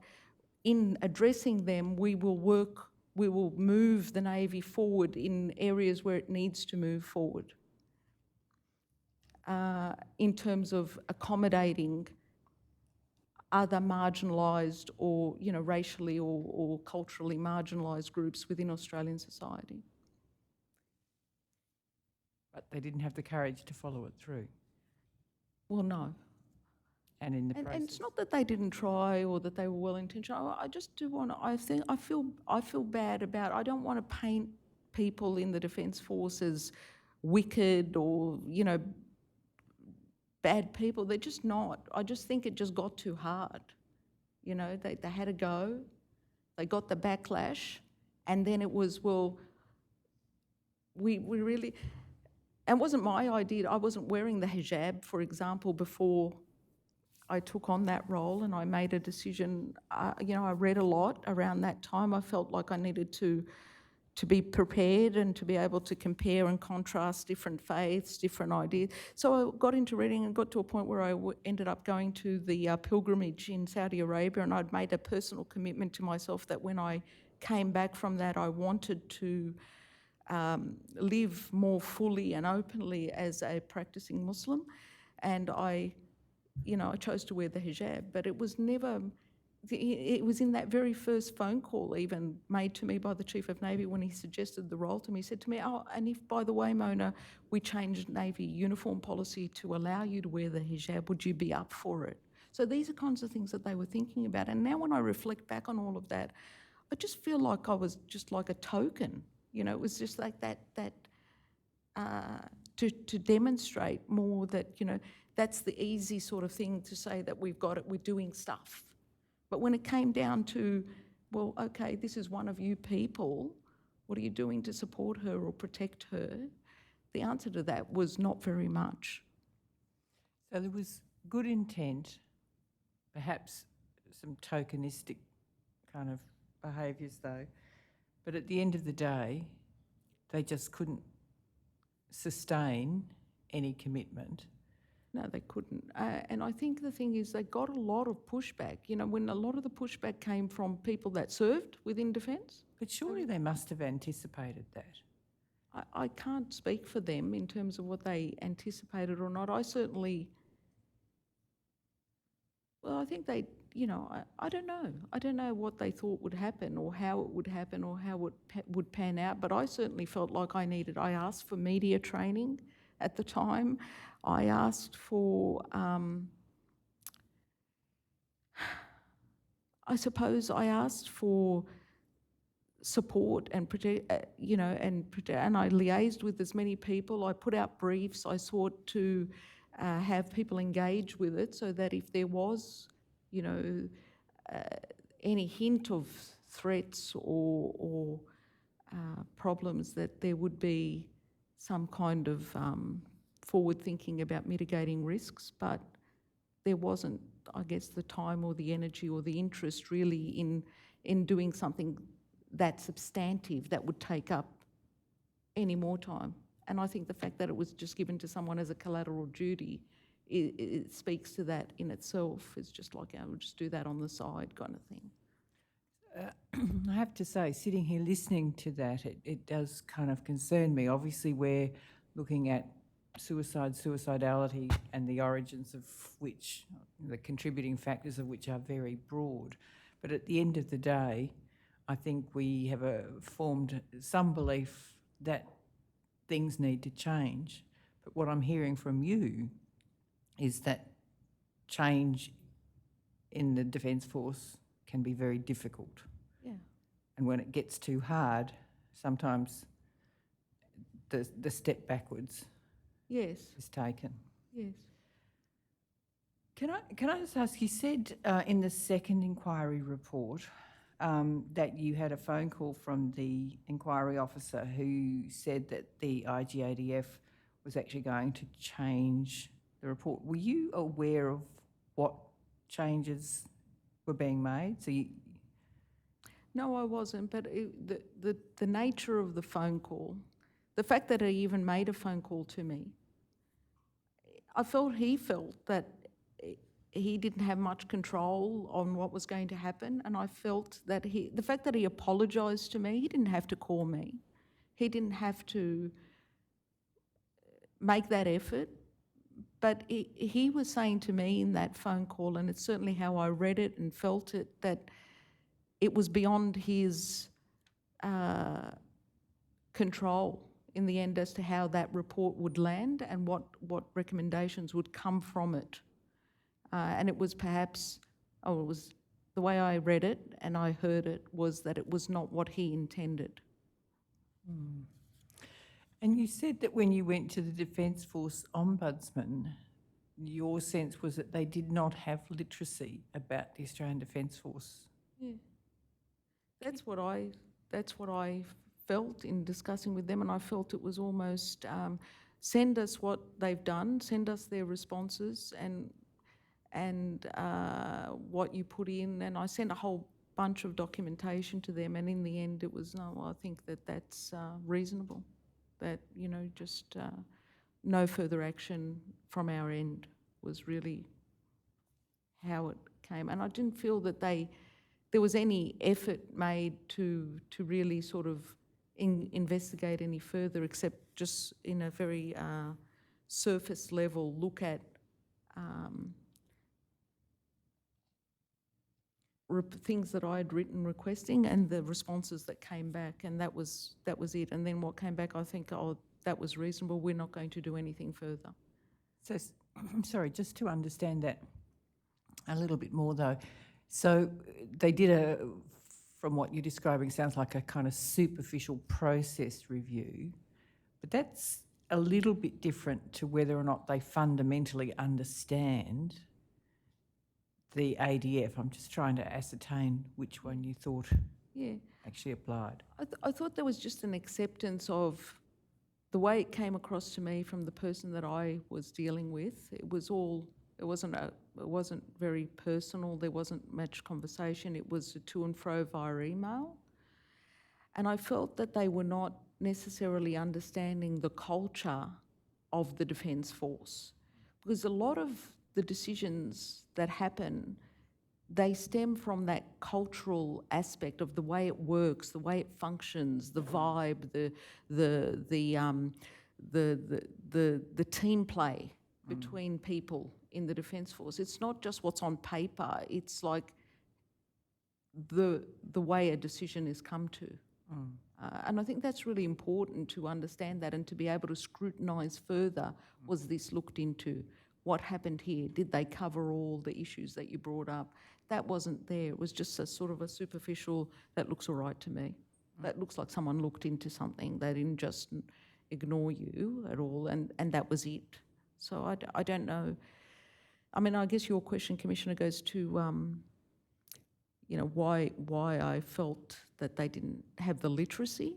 in addressing them, we will move the Navy forward in areas where it needs to move forward in terms of accommodating other marginalised or, racially or culturally marginalised groups within Australian society. But they didn't have the courage to follow it through. Well, no. And in the process. And it's not that they didn't try or that they were well-intentioned. I just do want to, I feel bad about, I don't want to paint people in the Defence Force as wicked or, bad people. They're just not. I just think it just got too hard. They had to go, they got the backlash, and then it was, well, we really, and it wasn't my idea. I wasn't wearing the hijab, for example, before I took on that role, and I made a decision. I read a lot around that time. I felt like I needed to be prepared and to be able to compare and contrast different faiths, different ideas. So I got into reading and got to a point where I ended up going to the pilgrimage in Saudi Arabia, and I'd made a personal commitment to myself that when I came back from that, I wanted to live more fully and openly as a practicing Muslim. And I chose to wear the hijab, but it was never, it was in that very first phone call even made to me by the Chief of Navy when he suggested the role to me. He said to me, oh, and if, by the way, Mona, we changed Navy uniform policy to allow you to wear the hijab, would you be up for it? So these are kinds of things that they were thinking about. And now when I reflect back on all of that, I just feel like I was just like a token. It was just like to demonstrate more that, that's the easy sort of thing to say that we've got it, we're doing stuff. But when it came down to, well, okay, this is one of you people, what are you doing to support her or protect her? The answer to that was not very much. So there was good intent, perhaps some tokenistic kind of behaviours though, but at the end of the day, they just couldn't sustain any commitment. No, they couldn't. And I think the thing is they got a lot of pushback. When a lot of the pushback came from people that served within Defence. But surely they must have anticipated that. I can't speak for them in terms of what they anticipated or not. I certainly, well, I think they, I don't know. I don't know what they thought would happen or how it would happen or how it would pan out, but I certainly felt like I asked for media training at the time. I asked for, I suppose I asked for support and and I liaised with as many people. I put out briefs. I sought to have people engage with it so that if there was, any hint of threats or problems, that there would be some kind of forward thinking about mitigating risks, but there wasn't, I guess, the time or the energy or the interest really in doing something that substantive that would take up any more time. And I think the fact that it was just given to someone as a collateral duty, it speaks to that in itself. It's just like, I would just do that on the side kind of thing. I have to say, sitting here listening to that, it does kind of concern me. Obviously, we're looking at suicidality, and the origins of which, the contributing factors of which are very broad. But at the end of the day, I think we have formed some belief that things need to change. But what I'm hearing from you is that change in the Defence Force can be very difficult. Yeah. And when it gets too hard, sometimes the step backwards Yes. is taken. Yes. Can I just ask, you said in the second inquiry report that you had a phone call from the inquiry officer who said that the IGADF was actually going to change the report. Were you aware of what changes were being made? So you, No, I wasn't, but the nature of the phone call, the fact that he even made a phone call to me, he felt that he didn't have much control on what was going to happen, and I felt that the fact that he apologised to me, he didn't have to call me. He didn't have to make that effort, but he was saying to me in that phone call, and it's certainly how I read it and felt it, that it was beyond his control in the end as to how that report would land and what recommendations would come from it. And it was perhaps, it was the way I read it and I heard it was that it was not what he intended. and you said that when you went to the Defence Force Ombudsman, your sense was that they did not have literacy about the Australian Defence Force. Yeah. That's what I felt in discussing with them, and I felt it was almost send us what they've done, send us their responses and what you put in, and I sent a whole bunch of documentation to them, and in the end it was, no, I think that's reasonable, that, you know, just no further action from our end was really how it came. And I didn't feel that there was any effort made to really sort of investigate any further, except just in a very surface level look at things that I had written requesting and the responses that came back, and that was it. And then what came back, I think, oh, that was reasonable, we're not going to do anything further. So, sorry, just to understand that a little bit more though. So they did from what you're describing, sounds like a kind of superficial process review, but that's a little bit different to whether or not they fundamentally understand the ADF. I'm just trying to ascertain which one you thought actually applied. I thought there was just an acceptance of the way it came across to me from the person that I was dealing with. It wasn't very personal, there wasn't much conversation, it was a to and fro via email. And I felt that they were not necessarily understanding the culture of the Defence Force, because a lot of the decisions that happen, they stem from that cultural aspect of the way it works, the way it functions, the vibe, the team play between people in the Defence Force. It's not just what's on paper, it's like the way a decision is come to. And I think that's really important to understand that and to be able to scrutinise further. Was this looked into? What happened here? Did they cover all the issues that you brought up? That wasn't there. It was just a sort of a superficial, that looks all right to me. That looks like someone looked into something. They didn't just ignore you at all, and that was it. So I don't know. I mean, I guess your question, Commissioner, goes to you know, why I felt that they didn't have the literacy.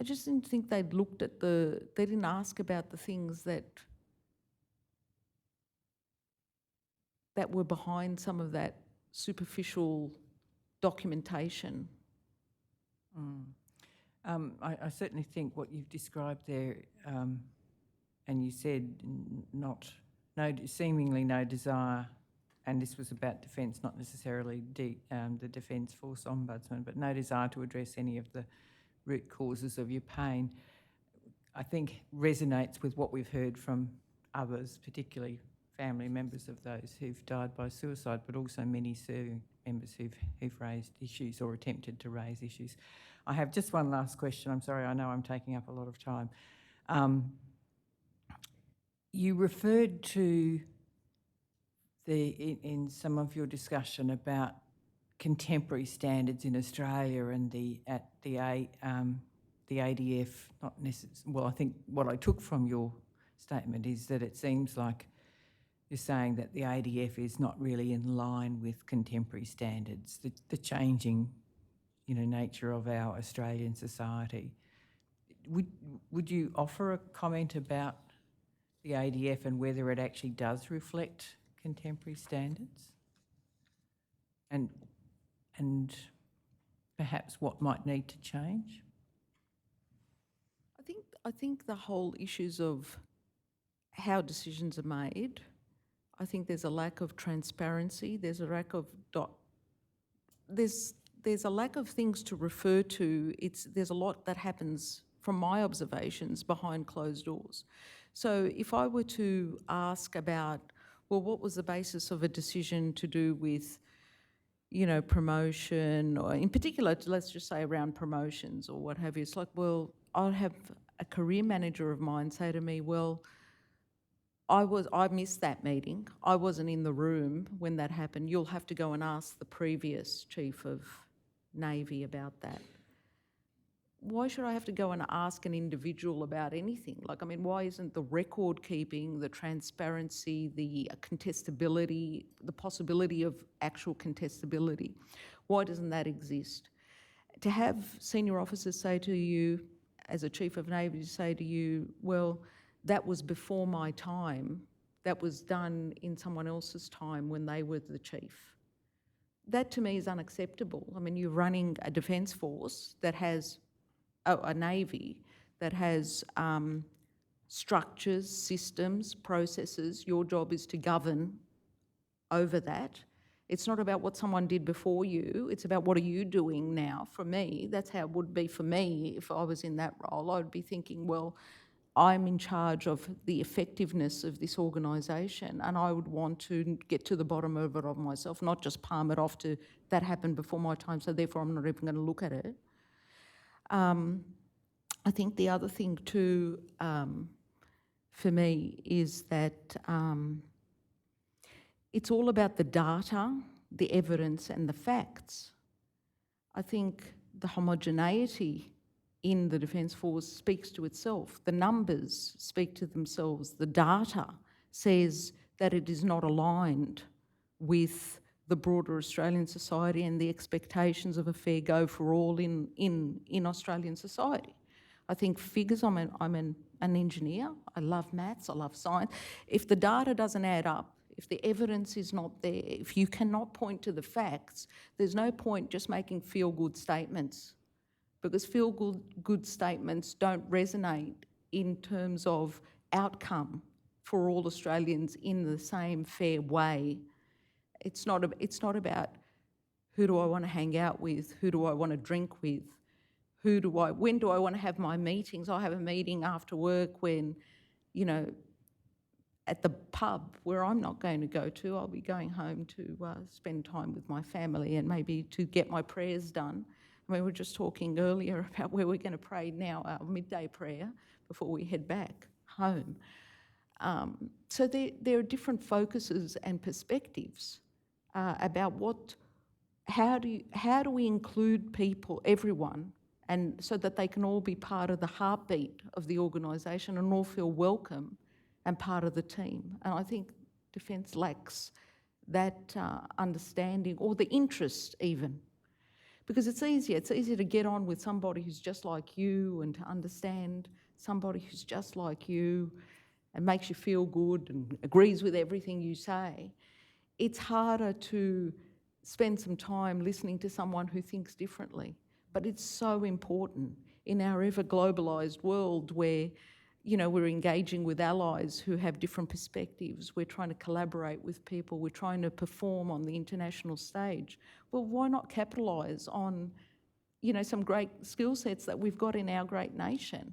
I just didn't think they'd looked at they didn't ask about the things that were behind some of that superficial documentation. I certainly think what you've described there, and you said seemingly no desire, and this was about defence, not necessarily the Defence Force Ombudsman, but no desire to address any of the root causes of your pain, I think resonates with what we've heard from others, particularly family members of those who've died by suicide, but also many serving members who've raised issues or attempted to raise issues. I have just one last question. I'm sorry, I know I'm taking up a lot of time. You referred to in some of your discussion about contemporary standards in Australia and the ADF, not necessarily. Well, I think what I took from your statement is that it seems like you're saying that the ADF is not really in line with contemporary standards, the changing, nature of our Australian society. Would you offer a comment about the ADF and whether it actually does reflect contemporary standards? And perhaps what might need to change? I think the whole issues of how decisions are made, I think there's a lack of transparency. There's a lack of there's a lack of things to refer to. There's a lot that happens from my observations behind closed doors. So if I were to ask about, well, what was the basis of a decision to do with, promotion, or in particular, let's just say around promotions or what have you, it's like, well, I'll have a career manager of mine say to me, well, I missed that meeting. I wasn't in the room when that happened. You'll have to go and ask the previous Chief of Navy about that. Why should I have to go and ask an individual about anything? Why isn't the record keeping, the transparency, the contestability, the possibility of actual contestability, why doesn't that exist? To have senior officers say to you, as a Chief of Navy, say to you, well, that was before my time, that was done in someone else's time when they were the chief. That to me is unacceptable. You're running a defence force that has a Navy that has structures, systems, processes. Your job is to govern over that. It's not about what someone did before you, it's about what are you doing now. For me, that's how it would be for me if I was in that role. I would be thinking, well, I'm in charge of the effectiveness of this organisation, and I would want to get to the bottom of it of myself, not just palm it off to that happened before my time, so therefore I'm not even going to look at it. I think the other thing too, for me, is that it's all about the data, the evidence and the facts. I think the homogeneity in the Defence Force speaks to itself. The numbers speak to themselves. The data says that it is not aligned with the broader Australian society and the expectations of a fair go for all in Australian society. I think figures, I'm an engineer, I love maths, I love science. If the data doesn't add up, if the evidence is not there, if you cannot point to the facts, there's no point just making feel-good statements, because feel-good statements don't resonate in terms of outcome for all Australians in the same fair way. It's not about who do I want to hang out with, who do I want to drink with, when do I want to have my meetings? I have a meeting after work when, at the pub where I'm not going to go to, I'll be going home to spend time with my family and maybe to get my prayers done. We were just talking earlier about where we're going to pray now, our midday prayer, before we head back home. So there are different focuses and perspectives about how do we include people, everyone, and so that they can all be part of the heartbeat of the organisation and all feel welcome and part of the team. And I think Defence lacks that understanding or the interest even. Because it's easier to get on with somebody who's just like you and to understand somebody who's just like you and makes you feel good and agrees with everything you say. It's harder to spend some time listening to someone who thinks differently. But it's so important in our ever globalised world where, we're engaging with allies who have different perspectives. We're trying to collaborate with people. We're trying to perform on the international stage. Well, why not capitalise on, some great skill sets that we've got in our great nation?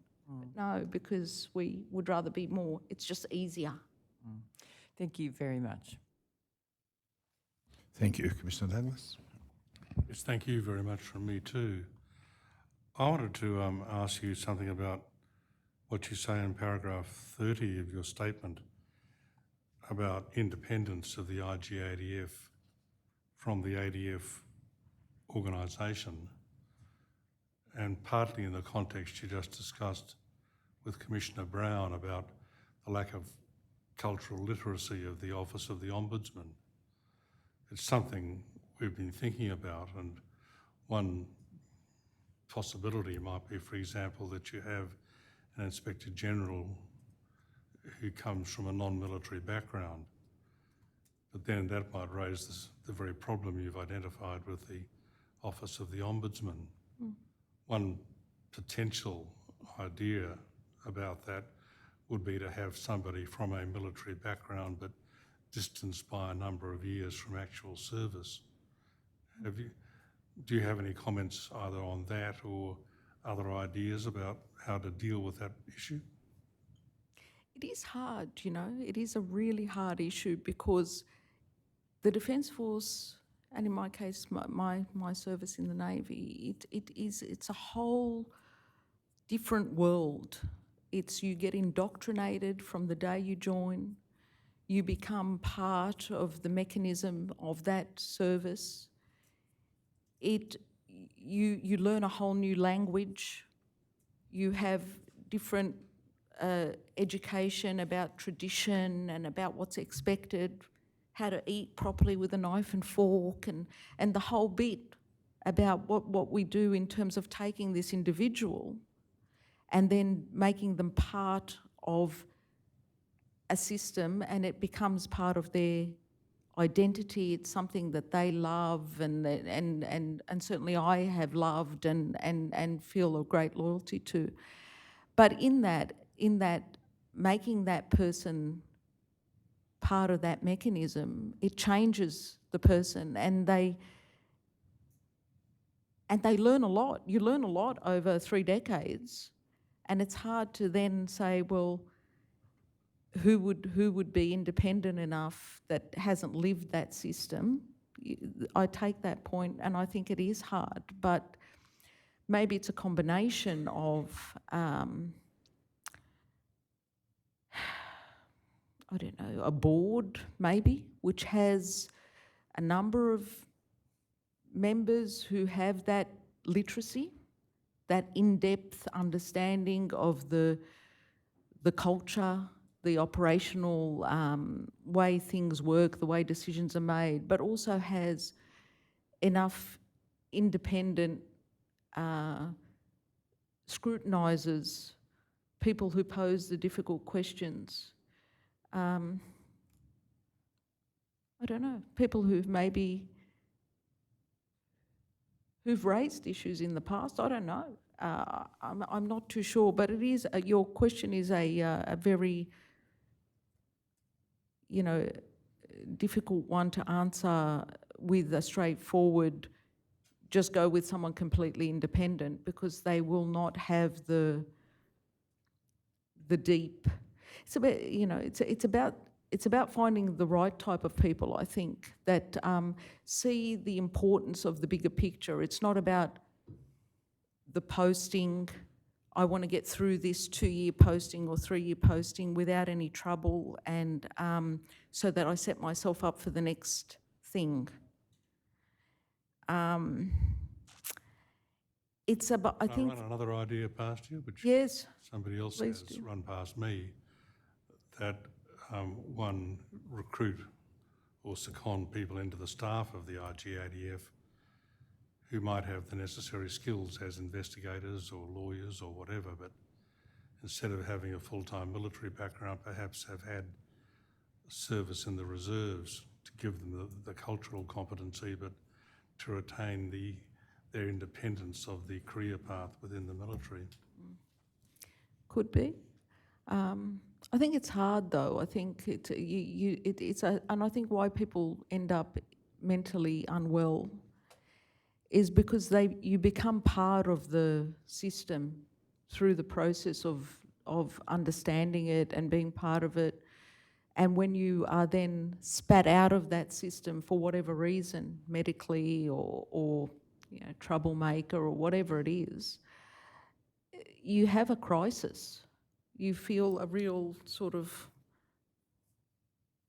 No, because we would rather be more. It's just easier. Thank you very much. Thank you, Commissioner Douglas. Yes, thank you very much from me too. I wanted to ask you something about what you say in paragraph 30 of your statement about independence of the IGADF from the ADF organisation, and partly in the context you just discussed with Commissioner Brown about the lack of cultural literacy of the Office of the Ombudsman. It's something we've been thinking about, and one possibility might be, for example, that you have an Inspector General who comes from a non-military background, but then that might raise the very problem you've identified with the Office of the Ombudsman. One potential idea about that would be to have somebody from a military background but distanced by a number of years from actual service. Do you have any comments either on that or other ideas about how to deal with that issue? It is hard, you know, it is a really hard issue because the Defence Force, and in my case, my service in the Navy, it's a whole different world. It's you get indoctrinated from the day you join, you become part of the mechanism of that service. You learn a whole new language. You have different education about tradition and about what's expected, how to eat properly with a knife and fork, and the whole bit about what we do in terms of taking this individual and then making them part of a system, and it becomes part of their identity. It's something that they love, and certainly I have loved and feel a great loyalty to. But in that making that person part of that mechanism, it changes the person, and they learn a lot. You learn a lot over 3 decades, and it's hard to then say, well, who would be independent enough that hasn't lived that system? I take that point, and I think it is hard, but maybe it's a combination of I don't know, a board maybe, which has a number of members who have that literacy, that in-depth understanding of the culture, the operational way things work, the way decisions are made, but also has enough independent scrutinisers, people who pose the difficult questions. I don't know, people who've raised issues in the past. I don't know. I'm not too sure, but it is your question is a very, you know, difficult one to answer with a straightforward, just go with someone completely independent, because they will not have the deep. It's about, you know, it's about finding the right type of people, I think, that see the importance of the bigger picture. It's not about the posting, I want to get through this 2-year posting or 3-year posting without any trouble, and so that I set myself up for the next thing. It's about, I think... Can I run another idea past you, which yes, somebody else please has do. run past me, that one, recruit or second people into the staff of the IGADF who might have the necessary skills as investigators or lawyers or whatever, but instead of having a full-time military background, perhaps have had service in the reserves to give them the cultural competency, but to retain their independence of the career path within the military. Could be. I think it's hard, though. I think and I think why people end up mentally unwell is because you become part of the system through the process of understanding it and being part of it, And when you are then spat out of that system for whatever reason, medically or you know, troublemaker or whatever it is, you have a crisis. You feel a real sort of,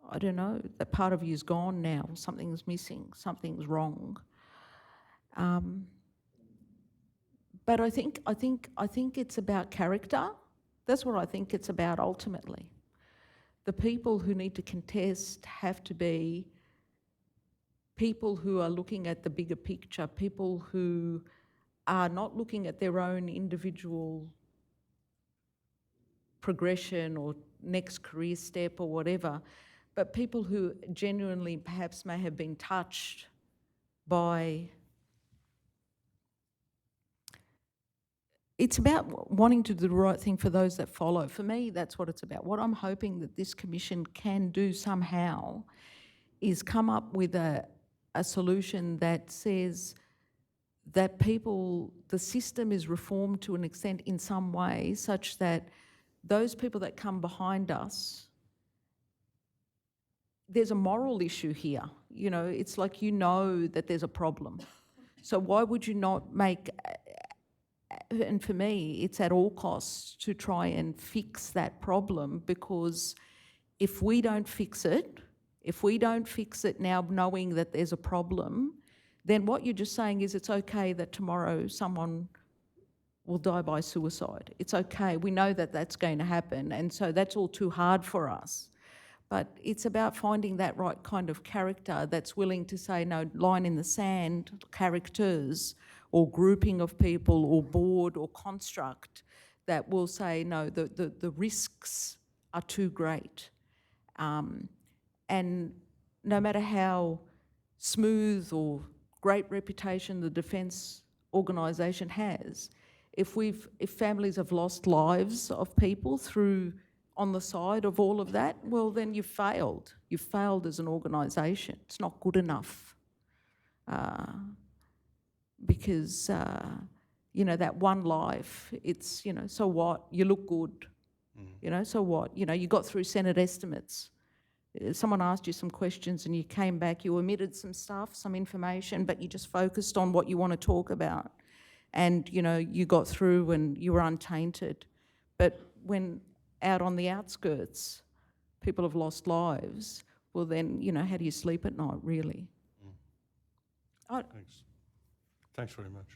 I don't know, that part of you's gone now, something's missing, something's wrong. But I think it's about character. That's what I think it's about ultimately. The people who need to contest have to be people who are looking at the bigger picture, people who are not looking at their own individual progression or next career step or whatever, but people who genuinely perhaps may have been touched by. It's about wanting to do the right thing for those that follow. For me, that's what it's about. What I'm hoping that this commission can do somehow is come up with a solution that says that the system is reformed to an extent in some way such that those people that come behind us, there's a moral issue here. You know, it's like you know that there's a problem. So why would you not make, and for me, it's at all costs to try and fix that problem, because if we don't fix it now knowing that there's a problem, then what you're just saying is it's okay that tomorrow someone will die by suicide. It's okay, we know that that's going to happen, and so that's all too hard for us. But it's about finding that right kind of character that's willing to say, no, line in the sand, characters, or grouping of people, or board, or construct, that will say, no, the risks are too great. And no matter how smooth or great reputation the defence organisation has, if families have lost lives of people through on the side of all of that, well, then you've failed. You've failed as an organisation. It's not good enough. Because, you know, that one life, it's, you know, so what? You look good. You know, so what? You know, you got through Senate estimates. Someone asked you some questions and you came back, you omitted some stuff, some information, but you just focused on what you want to talk about. And, you know, you got through and you were untainted. But when out on the outskirts, people have lost lives, well then, you know, how do you sleep at night, really? Thanks. Thanks very much.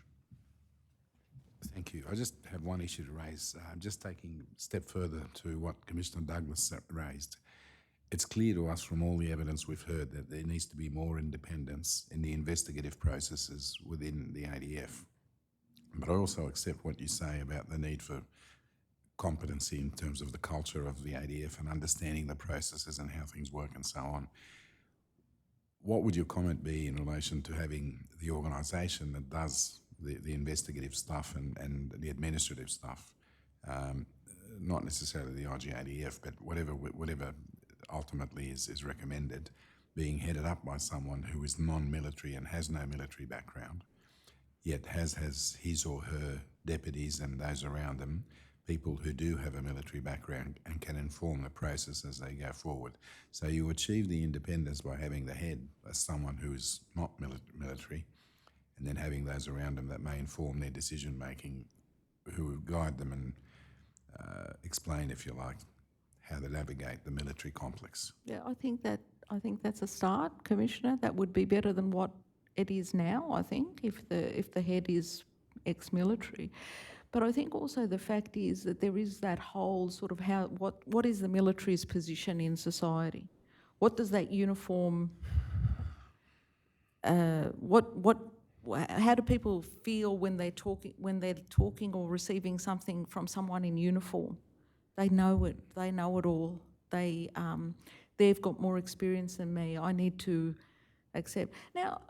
Thank you. I just have one issue to raise. Just taking a step further to what Commissioner Douglas raised. It's clear to us from all the evidence we've heard that there needs to be more independence in the investigative processes within the ADF. But I also accept what you say about the need for competency in terms of the culture of the ADF and understanding the processes and how things work and so on. What would your comment be in relation to having the organisation that does the investigative stuff and the administrative stuff, not necessarily the IGADF, but whatever ultimately is recommended, being headed up by someone who is non-military and has no military background, yet has his or her deputies and those around them, people who do have a military background and can inform the process as they go forward. So you achieve the independence by having the head as someone who is not military, and then having those around them that may inform their decision making, who will guide them and explain, if you like, how to navigate the military complex. Yeah, I think that's a start, Commissioner. That would be better than what it is now, I think, if the head is ex-military. But I think also the fact is that there is that whole sort of what is the military's position in society? What does that uniform, how do people feel when they're talking or receiving something from someone in uniform? They know it all. They've got more experience than me. I need to accept. Now,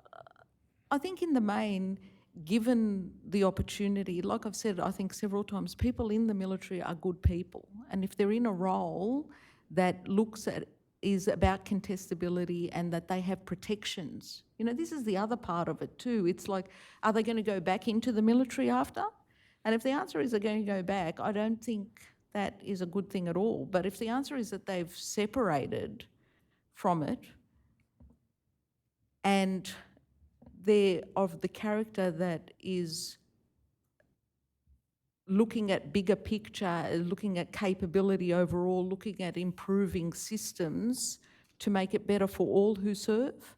I think in the main, given the opportunity, like I've said, I think several times, people in the military are good people. And if they're in a role that is about contestability and that they have protections, you know, this is the other part of it too. It's like, are they going to go back into the military after? And if the answer is they're going to go back, I don't think that is a good thing at all. But if the answer is that they've separated from it and they're of the character that is looking at bigger picture, looking at capability overall, looking at improving systems to make it better for all who serve.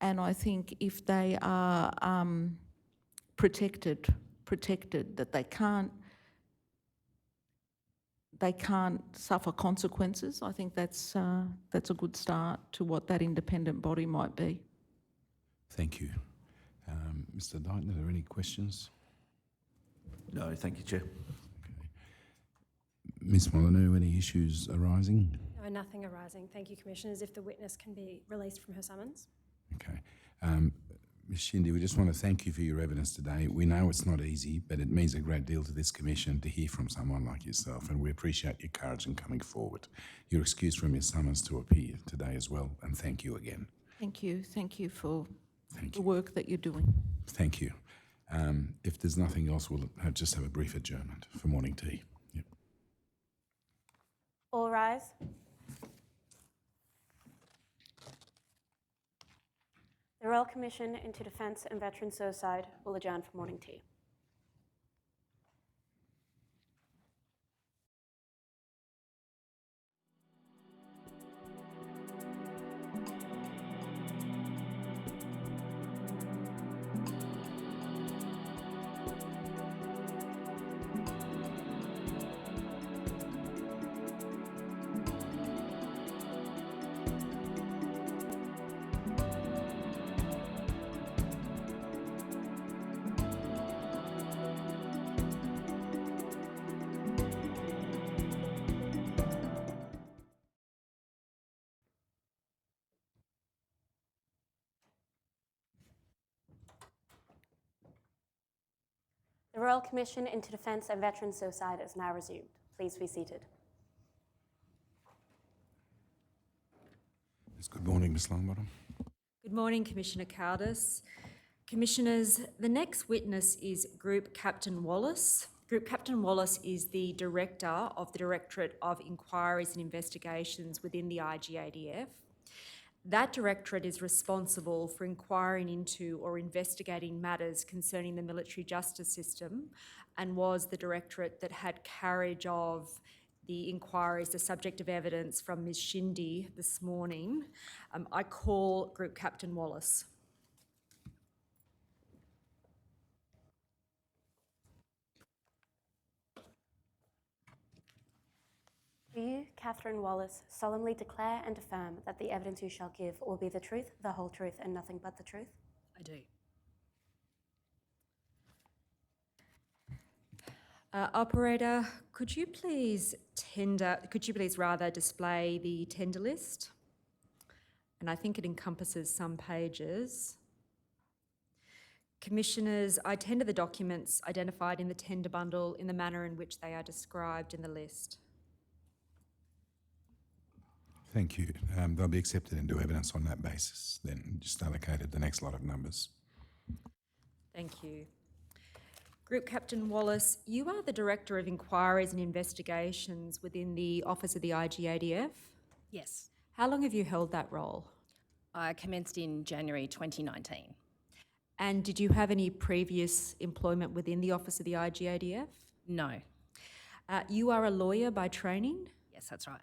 And I think if they are protected, that they can't suffer consequences, I think that's a good start to what that independent body might be. Thank you. Mr. Dighton, are there any questions? No, thank you, Chair. Ms. Molyneux, any issues arising? No, nothing arising. Thank you, Commissioners. If the witness can be released from her summons. Okay. Ms. Shindy, we just want to thank you for your evidence today. We know it's not easy, but it means a great deal to this Commission to hear from someone like yourself, and we appreciate your courage in coming forward. You're excused from your summons to appear today as well, and thank you again. Thank you. Thank you for Thank the you. work that you're doing. Thank you. If there's nothing else, we'll just have a brief adjournment for morning tea. Yep. All rise. The Royal Commission into Defence and Veterans Suicide will adjourn for morning tea. The Royal Commission into Defence and Veterans Suicide is now resumed. Please be seated. Good morning, Ms. Longbottom. Good morning, Commissioner Caldis. Commissioners, the next witness is Group Captain Wallace. Group Captain Wallace is the Director of the Directorate of Inquiries and Investigations within the IGADF. That directorate is responsible for inquiring into or investigating matters concerning the military justice system and was the directorate that had carriage of the inquiries, the subject of evidence from Ms. Shindy this morning. I call Group Captain Wallace. Do you, Catherine Wallace, solemnly declare and affirm that the evidence you shall give will be the truth, the whole truth, and nothing but the truth? I do. Operator, could you please display the tender list? And I think it encompasses some pages. Commissioners, I tender the documents identified in the tender bundle in the manner in which they are described in the list. Thank you. They'll be accepted into evidence on that basis, then just allocated the next lot of numbers. Thank you. Group Captain Wallace, you are the Director of Inquiries and Investigations within the Office of the IGADF. Yes, How long have you held that role? I commenced in January 2019. And did you have any previous employment within the Office of the IGADF? No, You are a lawyer by training? yes, that's right.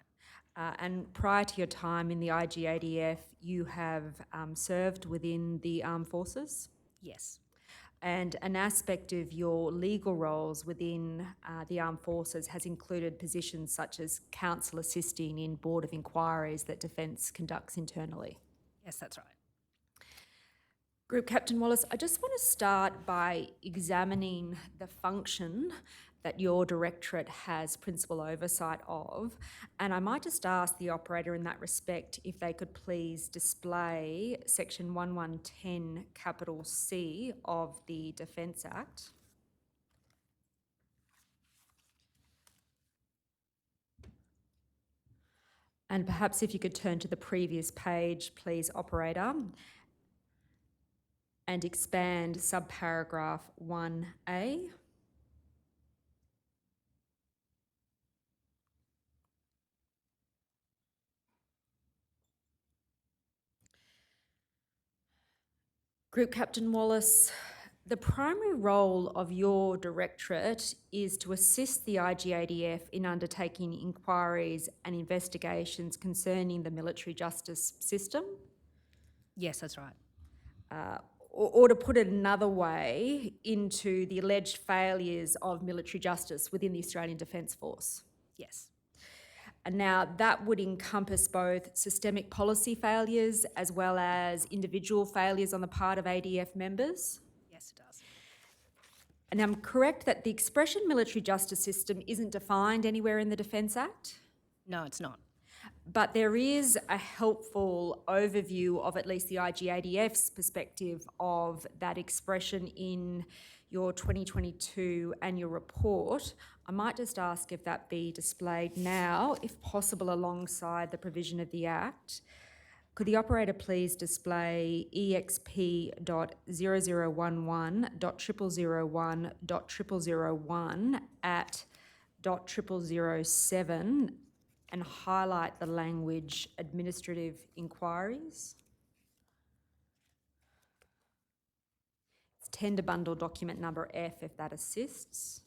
And prior to your time in the IGADF, you have served within the armed forces? Yes, And an aspect of your legal roles within the armed forces has included positions such as counsel assisting in Board of Inquiries that Defence conducts internally. yes, that's right. Group Captain Wallace, I just want to start by examining the function that your directorate has principal oversight of, and I might just ask the operator in that respect if they could please display section 1110 capital C of the Defence Act. And perhaps if you could turn to the previous page, please, operator, and expand subparagraph 1A. Group Captain Wallace, the primary role of your directorate is to assist the IGADF in undertaking inquiries and investigations concerning the military justice system. Yes, that's right. Or to put it another way, into the alleged failures of military justice within the Australian Defence Force. Yes. And now that would encompass both systemic policy failures as well as individual failures on the part of ADF members. Yes, it does. And I'm correct that the expression military justice system isn't defined anywhere in the Defence Act, No, it's not. but there is a helpful overview of at least the IGADF's perspective of that expression in your 2022 annual report. I might just ask if that be displayed now, if possible, alongside the provision of the Act. Could the operator please display exp.0011.0001.001 at .0007 and highlight the language administrative inquiries? It's tender bundle document number F, if that assists.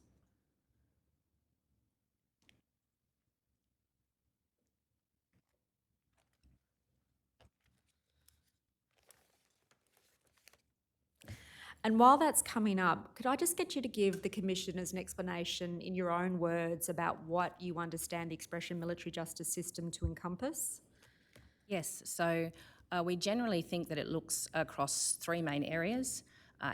And while that's coming up, could I just get you to give the Commissioners an explanation in your own words about what you understand the expression military justice system to encompass? Yes, so we generally think that it looks across three main areas.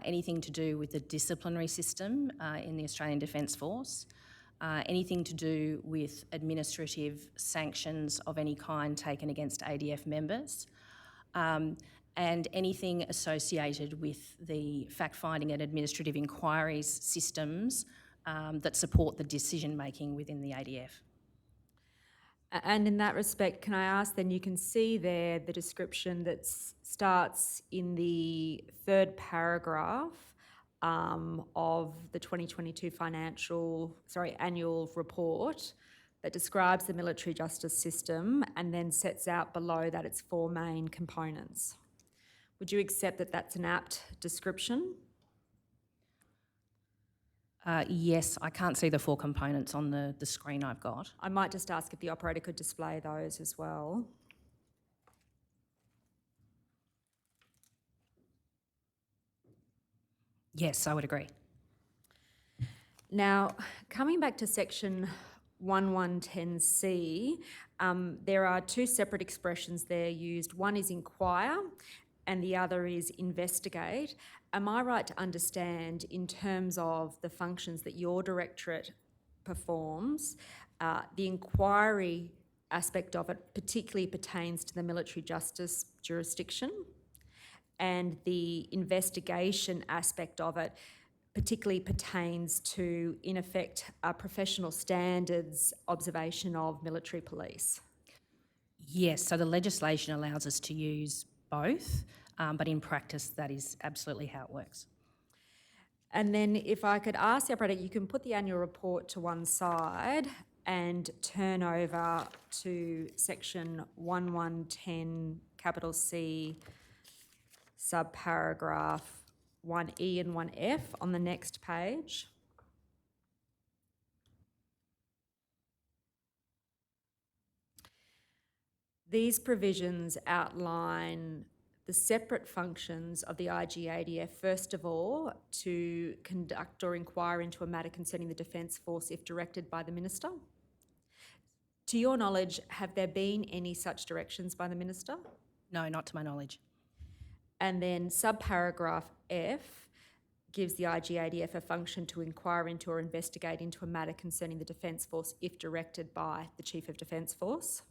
Anything to do with the disciplinary system in the Australian Defence Force, anything to do with administrative sanctions of any kind taken against ADF members, and anything associated with the fact-finding and administrative inquiries systems that support the decision-making within the ADF. And in that respect, can I ask then, you can see there the description that starts in the third paragraph of the 2022 annual report that describes the military justice system and then sets out below that its four main components. Would you accept that that's an apt description? Yes, I can't see the four components on the screen I've got. I might just ask if the operator could display those as well. Yes, I would agree. Now, coming back to section 1110C, there are two separate expressions there used. One is inquire and the other is investigate. Am I right to understand, in terms of the functions that your directorate performs, the inquiry aspect of it particularly pertains to the military justice jurisdiction, and the investigation aspect of it particularly pertains to, in effect, professional standards observation of military police? Yes, so the legislation allows us to use both, but in practice that is absolutely how it works. And then if I could ask the operator, you can put the annual report to one side and turn over to section 1110 capital C subparagraph 1E and 1F on the next page. These provisions outline the separate functions of the IGADF, first of all, to conduct or inquire into a matter concerning the Defence Force if directed by the Minister. To your knowledge, have there been any such directions by the Minister? No, not to my knowledge. And then subparagraph F gives the IGADF a function to inquire into or investigate into a matter concerning the Defence Force if directed by the Chief of Defence Force.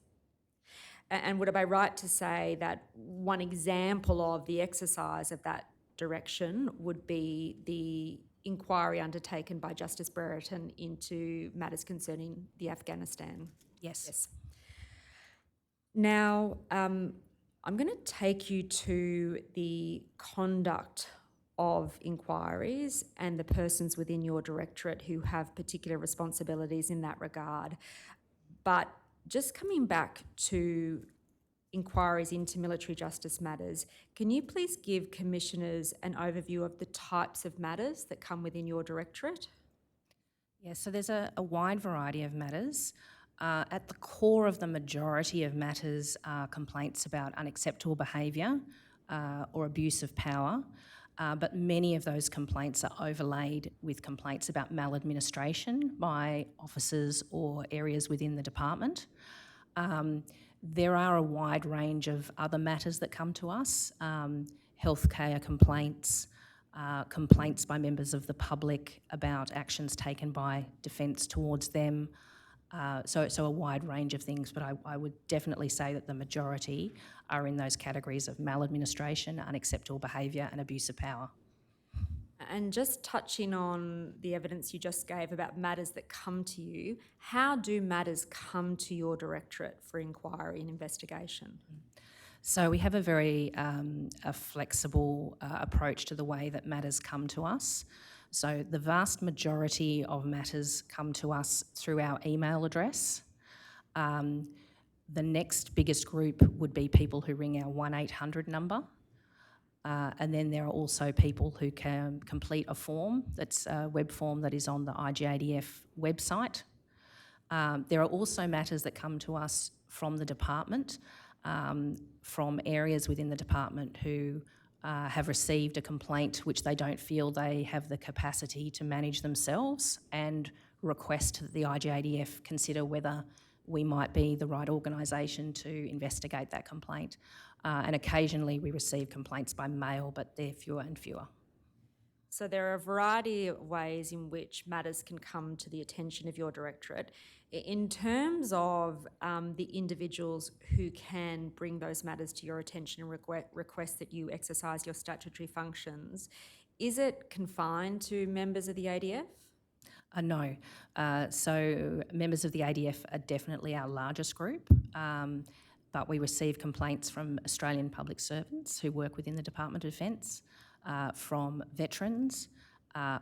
And would I be right to say that one example of the exercise of that direction would be the inquiry undertaken by Justice Brereton into matters concerning the Afghanistan? Yes. Now, I'm going to take you to the conduct of inquiries and the persons within your directorate who have particular responsibilities in that regard. But just coming back to inquiries into military justice matters. Can you please give commissioners an overview of the types of matters that come within your directorate? Yeah, so there's a wide variety of matters. At the core of the majority of matters are complaints about unacceptable behaviour or abuse of power, but many of those complaints are overlaid with complaints about maladministration by officers or areas within the department. There are a wide range of other matters that come to us, healthcare complaints, complaints by members of the public about actions taken by Defence towards them. So a wide range of things, but I would definitely say that the majority are in those categories of maladministration, unacceptable behaviour and abuse of power. And just touching on the evidence you just gave about matters that come to you, how do matters come to your directorate for inquiry and investigation? So we have a very a flexible approach to the way that matters come to us. So the vast majority of matters come to us through our email address. The next biggest group would be people who ring our 1-800 number. And then there are also people who can complete a form, that's a web form that is on the IGADF website. There are also matters that come to us from the department, from areas within the department who have received a complaint which they don't feel they have the capacity to manage themselves and request that the IGADF consider whether we might be the right organisation to investigate that complaint. And occasionally we receive complaints by mail, but they're fewer and fewer. So there are a variety of ways in which matters can come to the attention of your directorate. In terms of the individuals who can bring those matters to your attention and request that you exercise your statutory functions, is it confined to members of the ADF? No. So members of the ADF are definitely our largest group, but we receive complaints from Australian public servants who work within the Department of Defence, from veterans,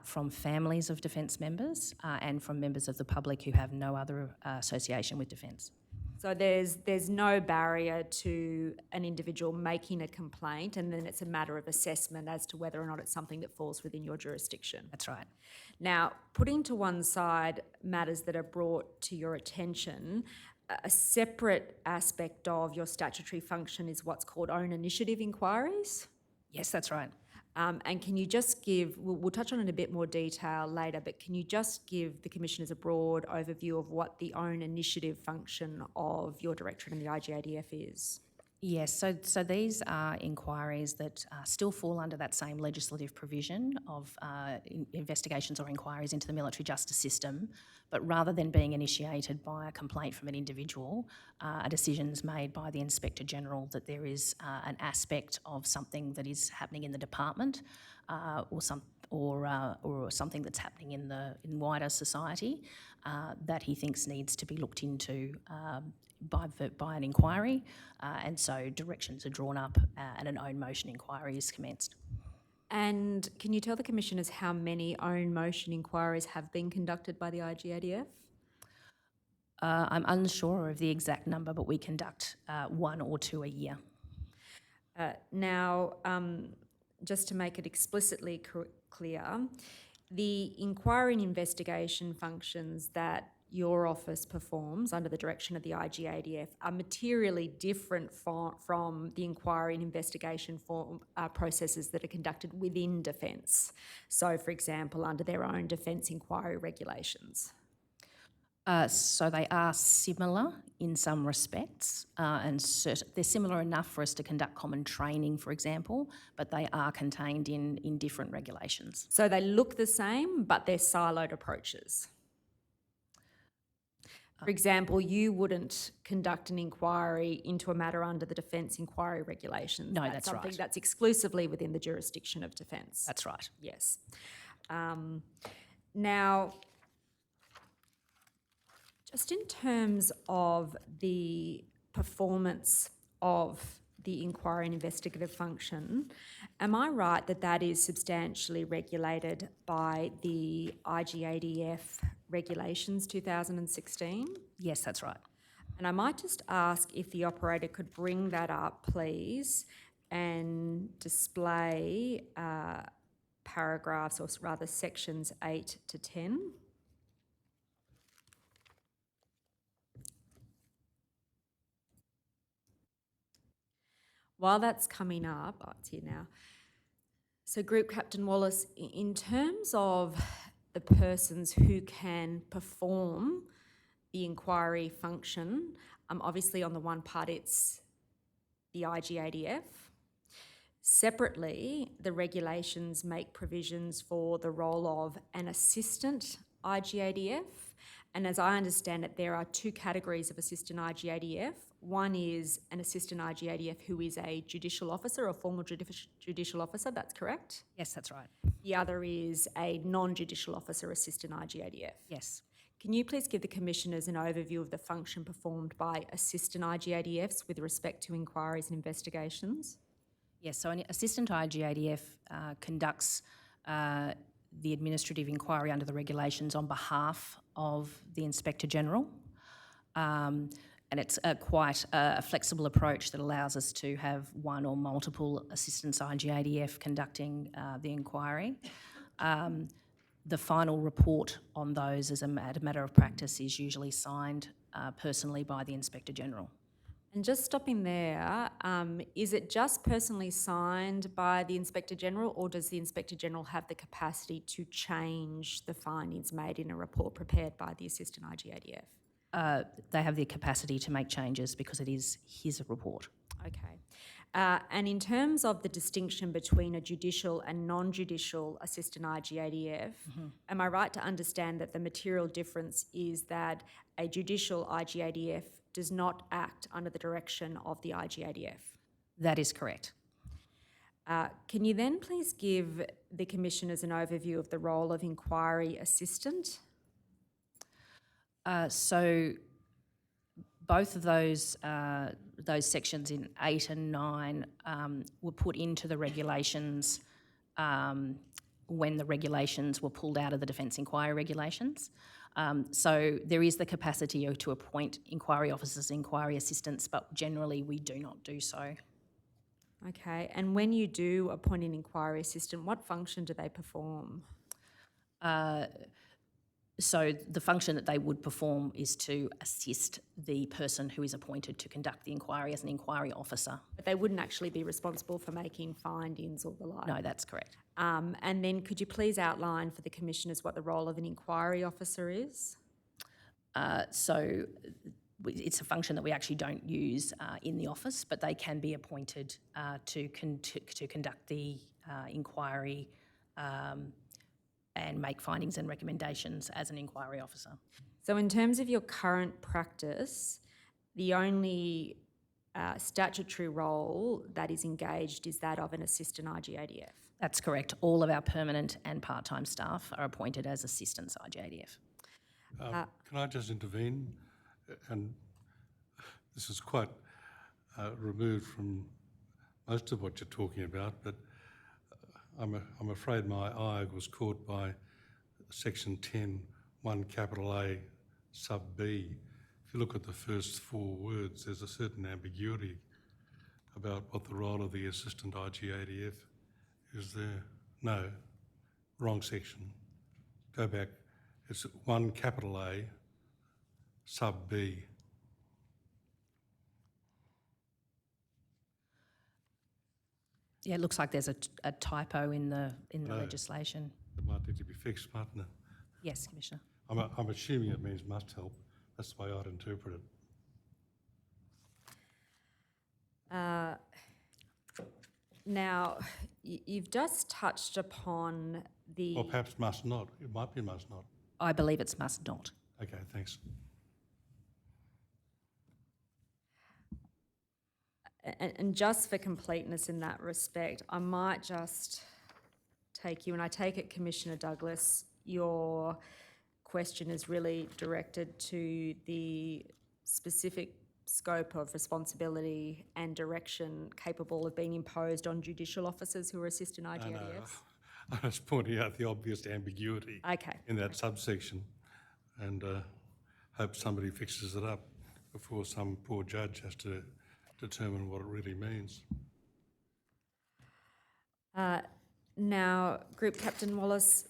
from families of Defence members, and from members of the public who have no other association with Defence. So there's no barrier to an individual making a complaint, and then it's a matter of assessment as to whether or not it's something that falls within your jurisdiction. That's right. Now, putting to one side matters that are brought to your attention, a separate aspect of your statutory function is what's called own initiative inquiries. Yes, that's right. And can you just give, we'll touch on it in a bit more detail later, but can you just give the commissioners a broad overview of what the own initiative function of your directorate and the IGADF is? Yes, so these are inquiries that still fall under that same legislative provision of investigations or inquiries into the military justice system, but rather than being initiated by a complaint from an individual, a decision's made by the Inspector General that there is an aspect of something that is happening in the department or something that's happening in wider society that he thinks needs to be looked into by an inquiry, and so directions are drawn up and an own motion inquiry is commenced. And can you tell the commissioners how many own motion inquiries have been conducted by the IGADF? I'm unsure of the exact number, but we conduct 1 or 2 a year. Now, just to make it explicitly clear, the inquiry and investigation functions that your office performs under the direction of the IGADF are materially different from the inquiry and investigation processes that are conducted within Defence. So, for example, under their own Defence inquiry regulations. So they are similar in some respects, and they're similar enough for us to conduct common training, for example, but they are contained in different regulations. So they look the same, but they're siloed approaches. For example, you wouldn't conduct an inquiry into a matter under the Defence inquiry regulations. No, that's something right. that's exclusively within the jurisdiction of Defence. That's right. Yes. Now, just in terms of the performance of the inquiry and investigative function, am I right that that is substantially regulated by the IGADF regulations 2016? Yes, that's right. And I might just ask if the operator could bring that up, please, and display paragraphs, or rather sections 8 to 10. While that's coming up, oh, it's here now. So Group Captain Wallace, in terms of the persons who can perform the inquiry function, obviously on the one part it's the IGADF. Separately, the regulations make provisions for the role of an assistant IGADF. And as I understand it, there are two categories of assistant IGADF. One is an assistant IGADF who is a judicial officer, a former judicial officer, that's correct? Yes, that's right. The other is a non-judicial officer assistant IGADF. Yes. Can you please give the Commissioners an overview of the function performed by assistant IGADFs with respect to inquiries and investigations? Yes, so an assistant IGADF conducts the administrative inquiry under the regulations on behalf of the Inspector General. And it's quite a flexible approach that allows us to have one or multiple assistants IGADF conducting the inquiry. The final report on those as a matter of practice is usually signed personally by the Inspector General. And just stopping there, is it just personally signed by the Inspector General, or does the Inspector General have the capacity to change the findings made in a report prepared by the Assistant IGADF? They have the capacity to make changes because it is his report. Okay. And in terms of the distinction between a judicial and non-judicial assistant IGADF, am I right to understand that the material difference is that a judicial IGADF does not act under the direction of the IGADF? That is correct. Can you then please give the Commissioners an overview of the role of inquiry assistant? So both of those sections in 8 and 9 were put into the regulations when the regulations were pulled out of the Defence Inquiry Regulations. So there is the capacity to appoint inquiry officers, inquiry assistants, but generally we do not do so. Okay, and when you do appoint an inquiry assistant, what function do they perform? So the function that they would perform is to assist the person who is appointed to conduct the inquiry as an inquiry officer. But they wouldn't actually be responsible for making findings or the like? No, that's correct. And then could you please outline for the Commissioners what the role of an inquiry officer is? So it's a function that we actually don't use in the office, but they can be appointed to conduct the inquiry and make findings and recommendations as an inquiry officer. So in terms of your current practice, the only statutory role that is engaged is that of an assistant IGADF? That's correct. All of our permanent and part-time staff are appointed as assistants IGADF. Can I just intervene? And this is quite removed from most of what you're talking about, but I'm afraid my eye was caught by section 10, 1 capital A, sub B. If you look at the first 4 words, there's a certain ambiguity about what the role of the assistant IGADF is there. No, wrong section. Go back. It's 1 capital A, sub B. Yeah, it looks like there's a typo in the legislation. It might need to be fixed, mightn't it? Yes, Commissioner. I'm assuming it means must help. That's the way I'd interpret it. Now, you've just touched upon the... Or perhaps must not. It might be must not. I believe it's must not. Okay, thanks. And just for completeness in that respect, I might just take you, and I take it, Commissioner Douglas, your question is really directed to the specific scope of responsibility and direction capable of being imposed on judicial officers who are assistant IGADFs? No, I was pointing out the obvious ambiguity Okay. in that subsection, and hope somebody fixes it up. before some poor judge has to determine what it really means. Now, Group Captain Wallace,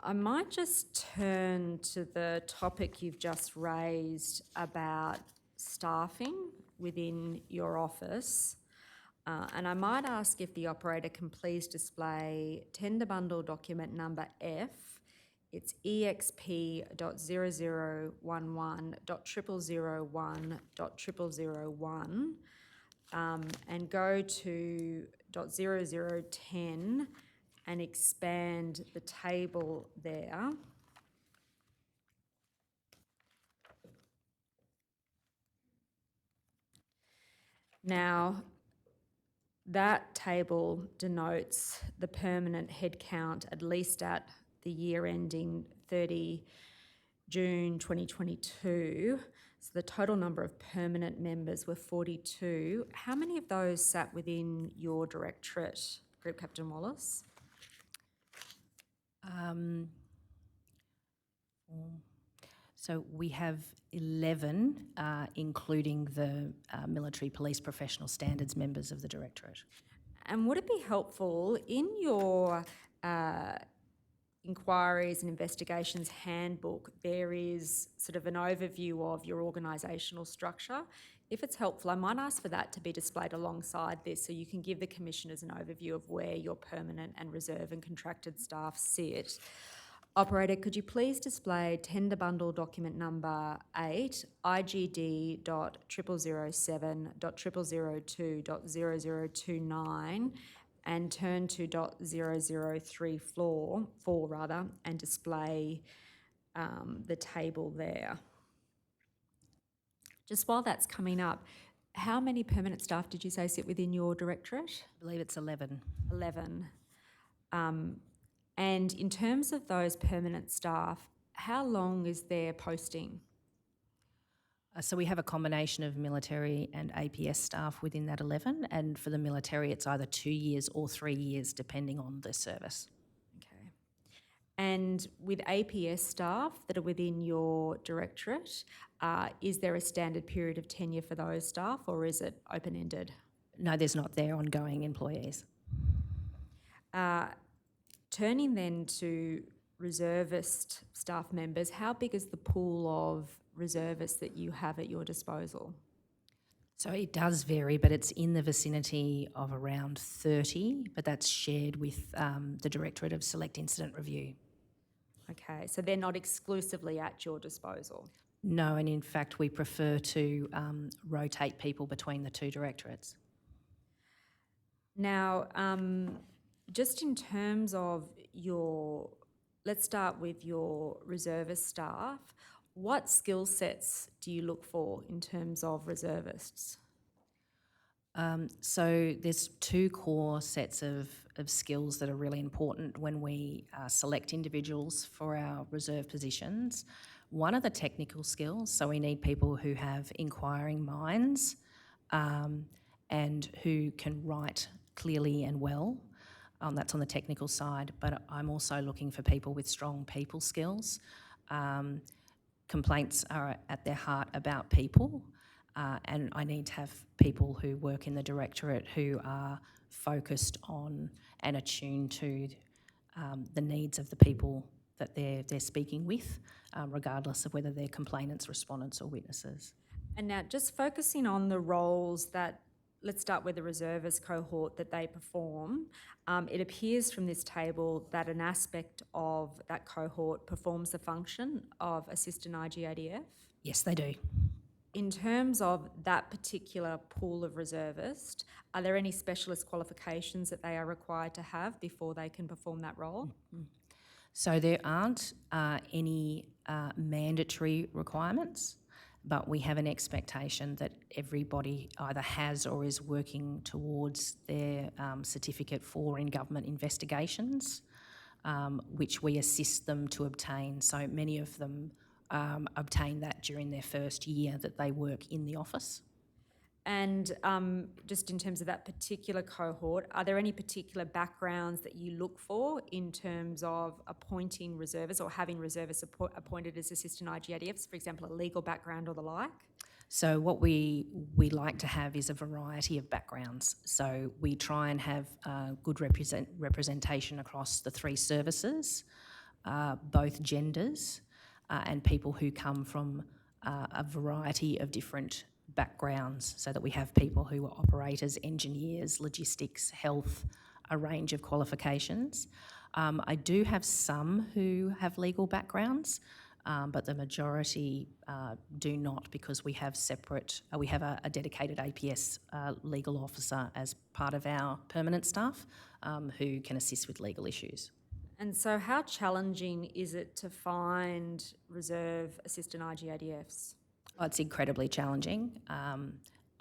I might just turn to the topic you've just raised about staffing within your office. And I might ask if the operator can please display tender bundle document number F. It's exp.0011.0001.0001 and go to .0010 and expand the table there. Now, that table denotes the permanent headcount at least at the year ending 30 June 2022. So the total number of permanent members were 42. How many of those sat within your directorate, Group Captain Wallace? So we have 11, including the military police professional standards members of the Directorate. And would it be helpful in your inquiries and investigations handbook, there is sort of an overview of your organisational structure. If it's helpful, I might ask for that to be displayed alongside this so you can give the commissioners an overview of where your permanent and reserve and contracted staff sit. Operator, could you please display tender bundle document number 8, IGD.0007.0002.0029 and turn to .0034 and display the table there. Just while that's coming up, how many permanent staff did you say sit within your directorate? I believe it's 11. 11. And in terms of those permanent staff, how long is their posting? So we have a combination of military and APS staff within that 11, and for the military it's either 2 years or 3 years depending on the service. Okay. And with APS staff that are within your directorate, is there a standard period of tenure for those staff or is it open-ended? No, there's not. They're ongoing employees. Turning then to reservist staff members, how big is the pool of reservists that you have at your disposal? So it does vary, but it's in the vicinity of around 30, but that's shared with the Directorate of Select Incident Review. Okay, so they're not exclusively at your disposal? No, and in fact we prefer to rotate people between the two directorates. Now, just in terms of let's start with your reservist staff. What skill sets do you look for in terms of reservists? So there's two core sets of skills that are really important when we select individuals for our reserve positions. One are the technical skills, so we need people who have inquiring minds and who can write clearly and well. That's on the technical side, but I'm also looking for people with strong people skills. Complaints are at their heart about people, and I need to have people who work in the directorate who are focused on and attuned to the needs of the people that they're speaking with, regardless of whether they're complainants, respondents or witnesses. And now just focusing on the roles that, let's start with the reservist cohort that they perform. It appears from this table that an aspect of that cohort performs the function of assistant IGADF. Yes, they do. In terms of that particular pool of reservists, are there any specialist qualifications that they are required to have before they can perform that role? Mm-hmm. So there aren't any mandatory requirements, but we have an expectation that everybody either has or is working towards their certificate for in-government investigations, which we assist them to obtain. So many of them obtain that during their first year that they work in the office. And just in terms of that particular cohort, are there any particular backgrounds that you look for in terms of appointing reservists or having reservists appointed as assistant IGADFs, for example, a legal background or the like? So what we like to have is a variety of backgrounds. So we try and have good representation across the three services, both genders, and people who come from a variety of different backgrounds, so that we have people who are operators, engineers, logistics, health, a range of qualifications. I do have some who have legal backgrounds, but the majority do not, because we have a dedicated APS legal officer as part of our permanent staff who can assist with legal issues. And so how challenging is it to find reserve assistant IGADFs? Oh, it's incredibly challenging.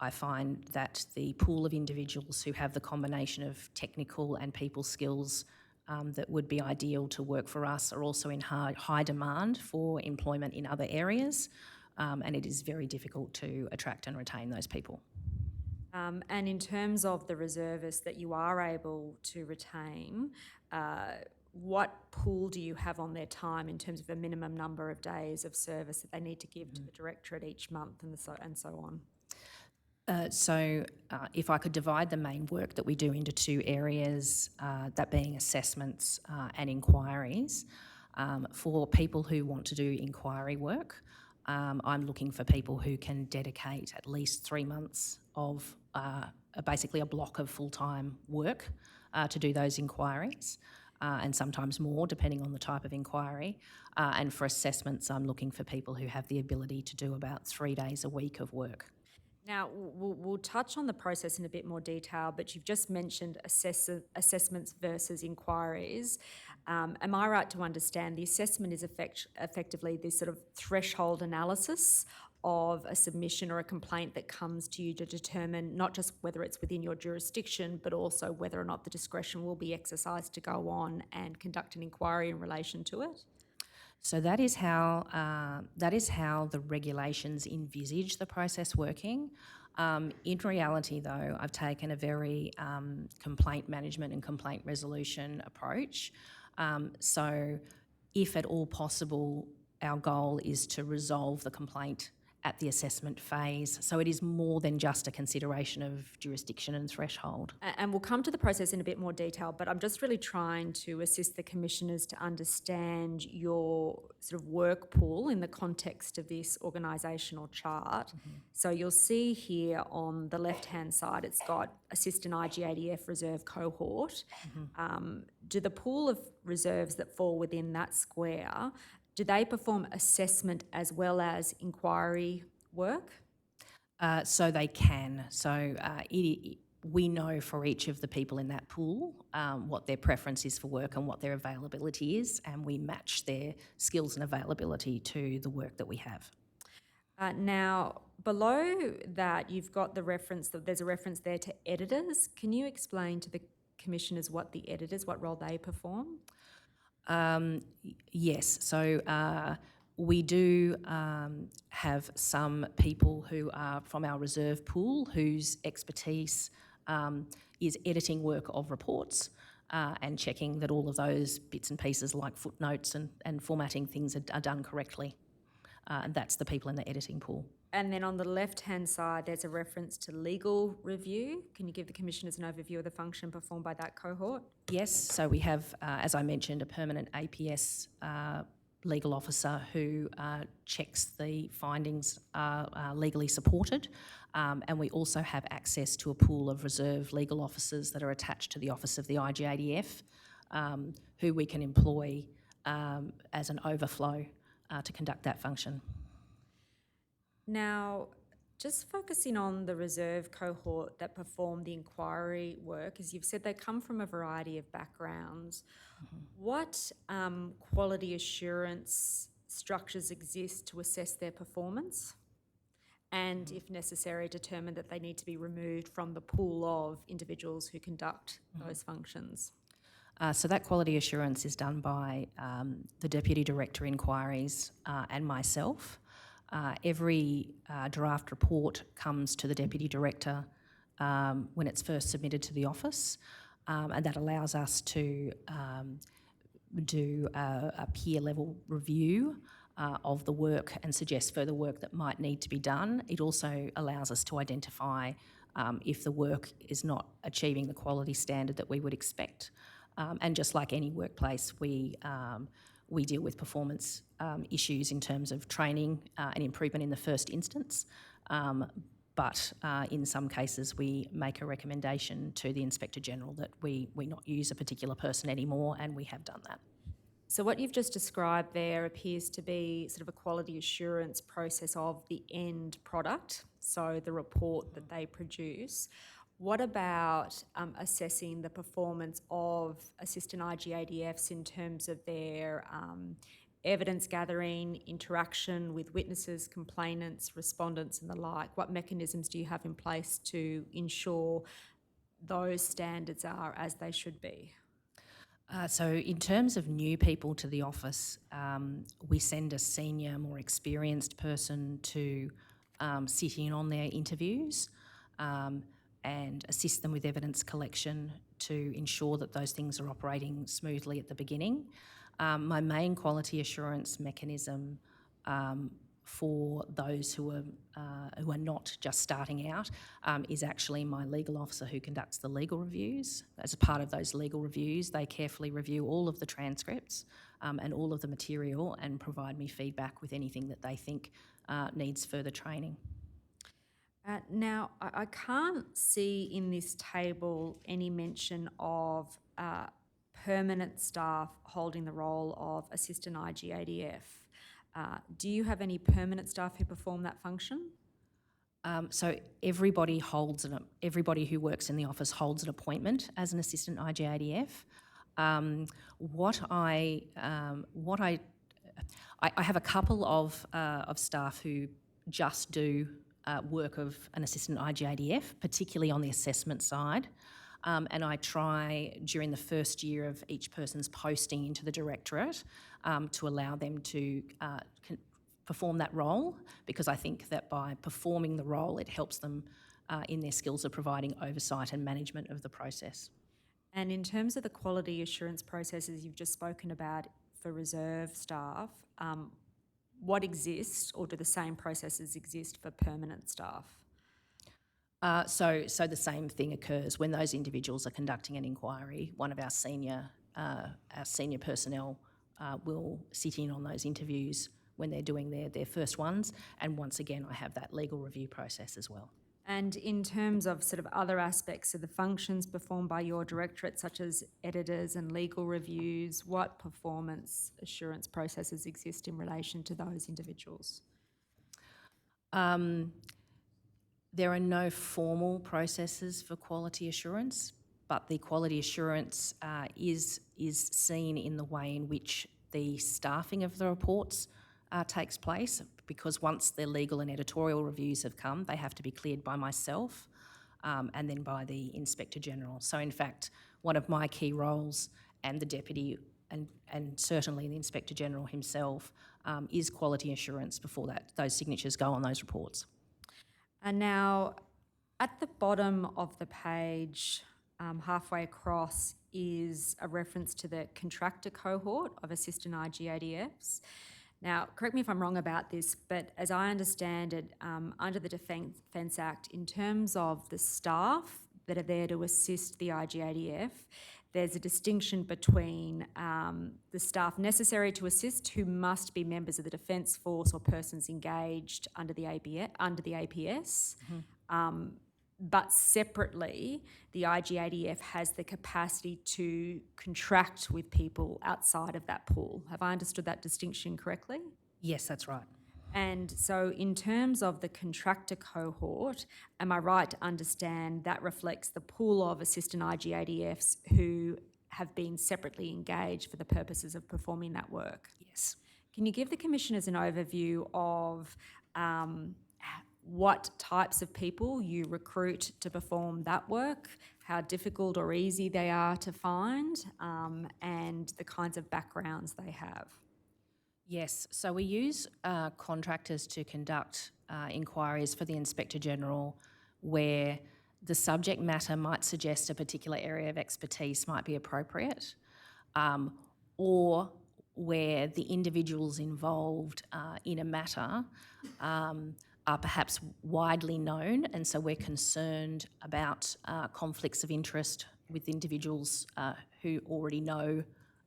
I find that the pool of individuals who have the combination of technical and people skills that would be ideal to work for us are also in high demand for employment in other areas, and it is very difficult to attract and retain those people. And in terms of the reservists that you are able to retain, what pool do you have on their time in terms of a minimum number of days of service that they need to give to the Directorate each month and so on? If I could divide the main work that we do into two areas, that being assessments and inquiries, for people who want to do inquiry work, I'm looking for people who can dedicate at least 3 months of basically a block of full-time work to do those inquiries, and sometimes more depending on the type of inquiry. And for assessments, I'm looking for people who have the ability to do about 3 days a week of work. Now, we'll touch on the process in a bit more detail, but you've just mentioned assessments versus inquiries. Am I right to understand the assessment is effectively this sort of threshold analysis of a submission or a complaint that comes to you to determine not just whether it's within your jurisdiction, but also whether or not the discretion will be exercised to go on and conduct an inquiry in relation to it? So that is how the regulations envisage the process working. In reality, though, I've taken a very complaint management and complaint resolution approach. So if at all possible, our goal is to resolve the complaint at the assessment phase. So it is more than just a consideration of jurisdiction and threshold. And we'll come to the process in a bit more detail, but I'm just really trying to assist the commissioners to understand your sort of work pool in the context of this organisational chart. Mm-hmm. So you'll see here on the left-hand side, it's got Assistant IGADF Reserve Cohort. Mm-hmm. Do the pool of reserves that fall within that square, do they perform assessment as well as inquiry work? So they can. So we know for each of the people in that pool what their preference is for work and what their availability is, and we match their skills and availability to the work that we have. Now, below that, you've got the reference, there's a reference there to editors. Can you explain to the commissioners what role they perform? Yes, so we do have some people who are from our reserve pool whose expertise is editing work of reports and checking that all of those bits and pieces like footnotes and formatting things are done correctly. And that's the people in the editing pool. And then on the left-hand side, there's a reference to legal review. Can you give the commissioners an overview of the function performed by that cohort? Yes, so we have, as I mentioned, a permanent APS legal officer who checks the findings are legally supported, and we also have access to a pool of reserve legal officers that are attached to the Office of the IGADF, who we can employ as an overflow to conduct that function. Now, just focusing on the reserve cohort that perform the inquiry work, as you've said, they come from a variety of backgrounds. Mm-hmm. What quality assurance structures exist to assess their performance and, if necessary, determine that they need to be removed from the pool of individuals who conduct those functions? So that quality assurance is done by the Deputy Director Inquiries and myself. Every draft report comes to the Deputy Director when it's first submitted to the office, and that allows us to do a peer level review of the work and suggest further work that might need to be done. It also allows us to identify if the work is not achieving the quality standard that we would expect. And just like any workplace, we deal with performance issues in terms of training and improvement in the first instance. But in some cases, we make a recommendation to the Inspector General that we not use a particular person anymore, and we have done that. So what you've just described there appears to be sort of a quality assurance process of the end product, so the report that they produce. What about assessing the performance of assistant IGADFs in terms of their evidence gathering, interaction with witnesses, complainants, respondents and the like? What mechanisms do you have in place to ensure those standards are as they should be? So in terms of new people to the office, we send a senior, more experienced person to sit in on their interviews and assist them with evidence collection to ensure that those things are operating smoothly at the beginning. My main quality assurance mechanism for those who are not just starting out is actually my legal officer who conducts the legal reviews. As a part of those legal reviews, they carefully review all of the transcripts and all of the material and provide me feedback with anything that they think needs further training. Now, I can't see in this table any mention of permanent staff holding the role of assistant IGADF. Do you have any permanent staff who perform that function? So everybody who works in the office holds an appointment as an assistant IGADF. I have a couple of staff who just do work of an assistant IGADF, particularly on the assessment side. And I try during the first year of each person's posting into the directorate to allow them to perform that role, because I think that by performing the role it helps them in their skills of providing oversight and management of the process. And in terms of the quality assurance processes you've just spoken about for reserve staff, what exists, or do the same processes exist for permanent staff? So the same thing occurs when those individuals are conducting an inquiry. One of our senior personnel will sit in on those interviews when they're doing their first ones, and once again I have that legal review process as well. And in terms of sort of other aspects of the functions performed by your directorate, such as editors and legal reviews, what performance assurance processes exist in relation to those individuals? There are no formal processes for quality assurance, but the quality assurance is seen in the way in which the staffing of the reports takes place, because once their legal and editorial reviews have come, they have to be cleared by myself and then by the Inspector General. So in fact, one of my key roles, and the Deputy and certainly the Inspector General himself, is quality assurance before those signatures go on those reports. And now, at the bottom of the page, halfway across, is a reference to the contractor cohort of assistant IGADFs. Now, correct me if I'm wrong about this, but as I understand it, under the Defence Act, in terms of the staff that are there to assist the IGADF, there's a distinction between the staff necessary to assist, who must be members of the Defence Force or persons engaged under the APS. But separately, the IGADF has the capacity to contract with people outside of that pool. Have I understood that distinction correctly? Yes, that's right. And so in terms of the contractor cohort, am I right to understand that reflects the pool of assistant IGADFs who have been separately engaged for the purposes of performing that work? Yes. Can you give the Commissioners an overview of what types of people you recruit to perform that work, how difficult or easy they are to find, and the kinds of backgrounds they have? Yes, so we use contractors to conduct inquiries for the Inspector General where the subject matter might suggest a particular area of expertise might be appropriate, or where the individuals involved in a matter are perhaps widely known, and so we're concerned about conflicts of interest with individuals who already know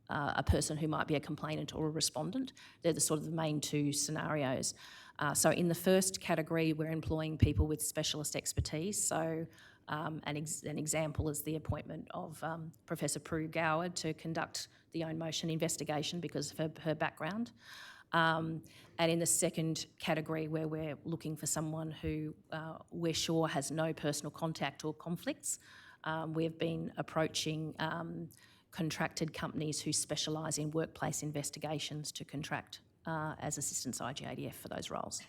a person who might be a complainant or a respondent. They're the sort of the main two scenarios. So in the first category, we're employing people with specialist expertise. So an example is the appointment of Professor Prue Goward to conduct the own motion investigation because of her background. And in the second category, where we're looking for someone who we're sure has no personal contact or conflicts, we've been approaching contracted companies who specialise in workplace investigations to contract as assistants IGADF for those roles.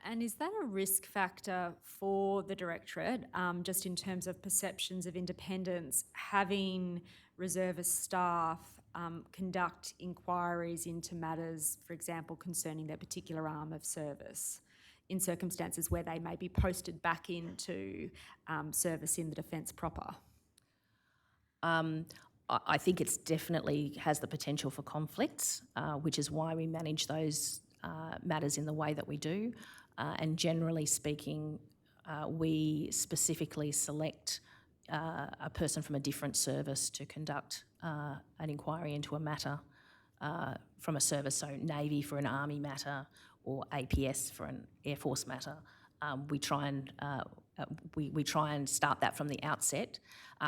And is that a risk factor for the Directorate, just in terms of perceptions of independence, having reservist staff conduct inquiries into matters, for example, concerning their particular arm of service, in circumstances where they may be posted back into service in the defence proper? I think it's definitely has the potential for conflicts, which is why we manage those matters in the way that we do. And generally speaking, we specifically select a person from a different service to conduct an inquiry into a matter from a service, so Navy for an Army matter or APS for an Air Force matter. We try and start that from the outset,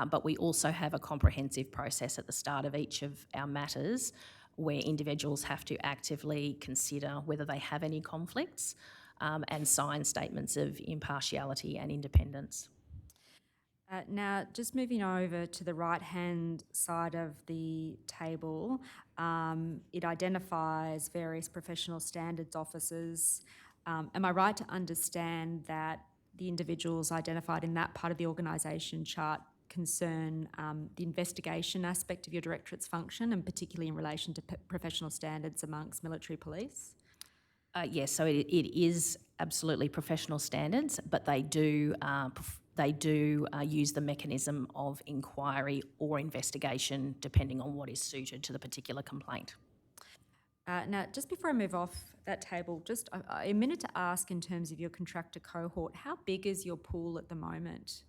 but we also have a comprehensive process at the start of each of our matters where individuals have to actively consider whether they have any conflicts and sign statements of impartiality and independence. Now, just moving over to the right-hand side of the table, it identifies various professional standards officers. Am I right to understand that the individuals identified in that part of the organisation chart concern the investigation aspect of your Directorate's function, and particularly in relation to professional standards amongst military police? Yes, so it is absolutely professional standards, but they do use the mechanism of inquiry or investigation depending on what is suited to the particular complaint. Now, just before I move off that table, just a minute to ask in terms of your contractor cohort, how big is your pool at the moment?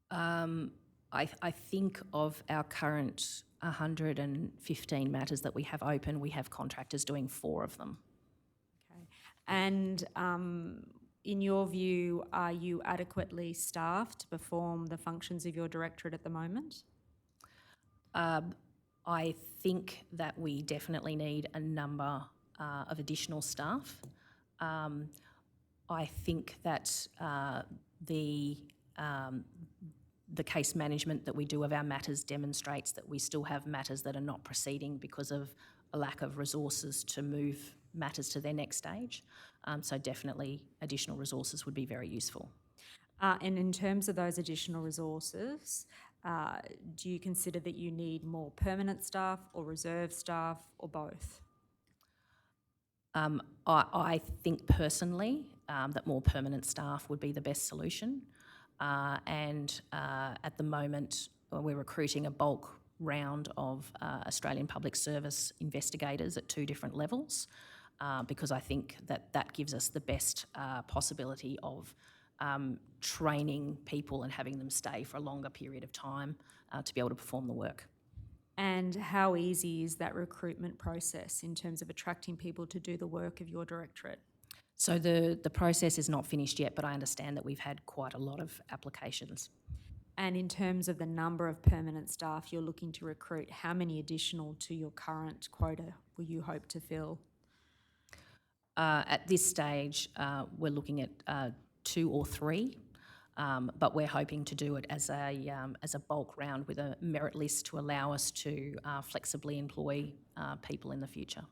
I think of our current 115 matters that we have open, we have contractors doing 4 of them. Okay. And in your view, are you adequately staffed to perform the functions of your Directorate at the moment? I think that we definitely need a number of additional staff. I think that the case management that we do of our matters demonstrates that we still have matters that are not proceeding because of a lack of resources to move matters to their next stage. So definitely additional resources would be very useful. And in terms of those additional resources, do you consider that you need more permanent staff or reserve staff or both? I think personally that more permanent staff would be the best solution. And at the moment, we're recruiting a bulk round of Australian Public Service investigators at 2 different levels because I think that gives us the best possibility of training people and having them stay for a longer period of time to be able to perform the work. And how easy is that recruitment process in terms of attracting people to do the work of your Directorate? So the process is not finished yet, but I understand that we've had quite a lot of applications. And in terms of the number of permanent staff you're looking to recruit, how many additional to your current quota will you hope to fill? At this stage, we're looking at 2 or 3, but we're hoping to do it as a bulk round with a merit list to allow us to flexibly employ people in the future.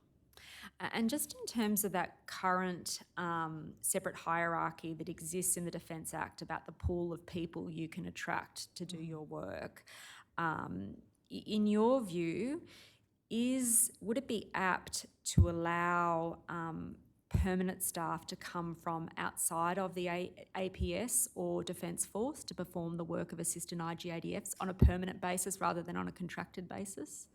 And just in terms of that current separate hierarchy that exists in the Defence Act about the pool of people you can attract to do your work, in your view, would it be apt to allow permanent staff to come from outside of the APS or Defence Force to perform the work of assistant IGADFs on a permanent basis rather than on a contracted basis?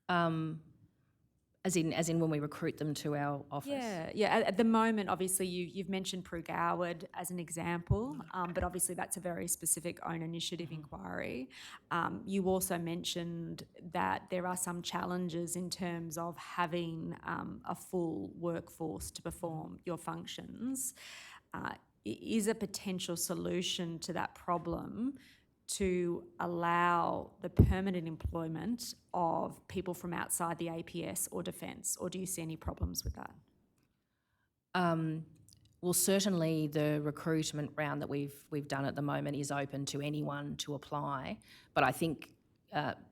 As in when we recruit them to our office? Yeah. At the moment, obviously, you've mentioned Prue Goward as an example, but obviously that's a very specific own initiative inquiry. You also mentioned that there are some challenges in terms of having a full workforce to perform your functions. Is a potential solution to that problem to allow the permanent employment of people from outside the APS or Defence, or do you see any problems with that? Well, certainly the recruitment round that we've done at the moment is open to anyone to apply, but I think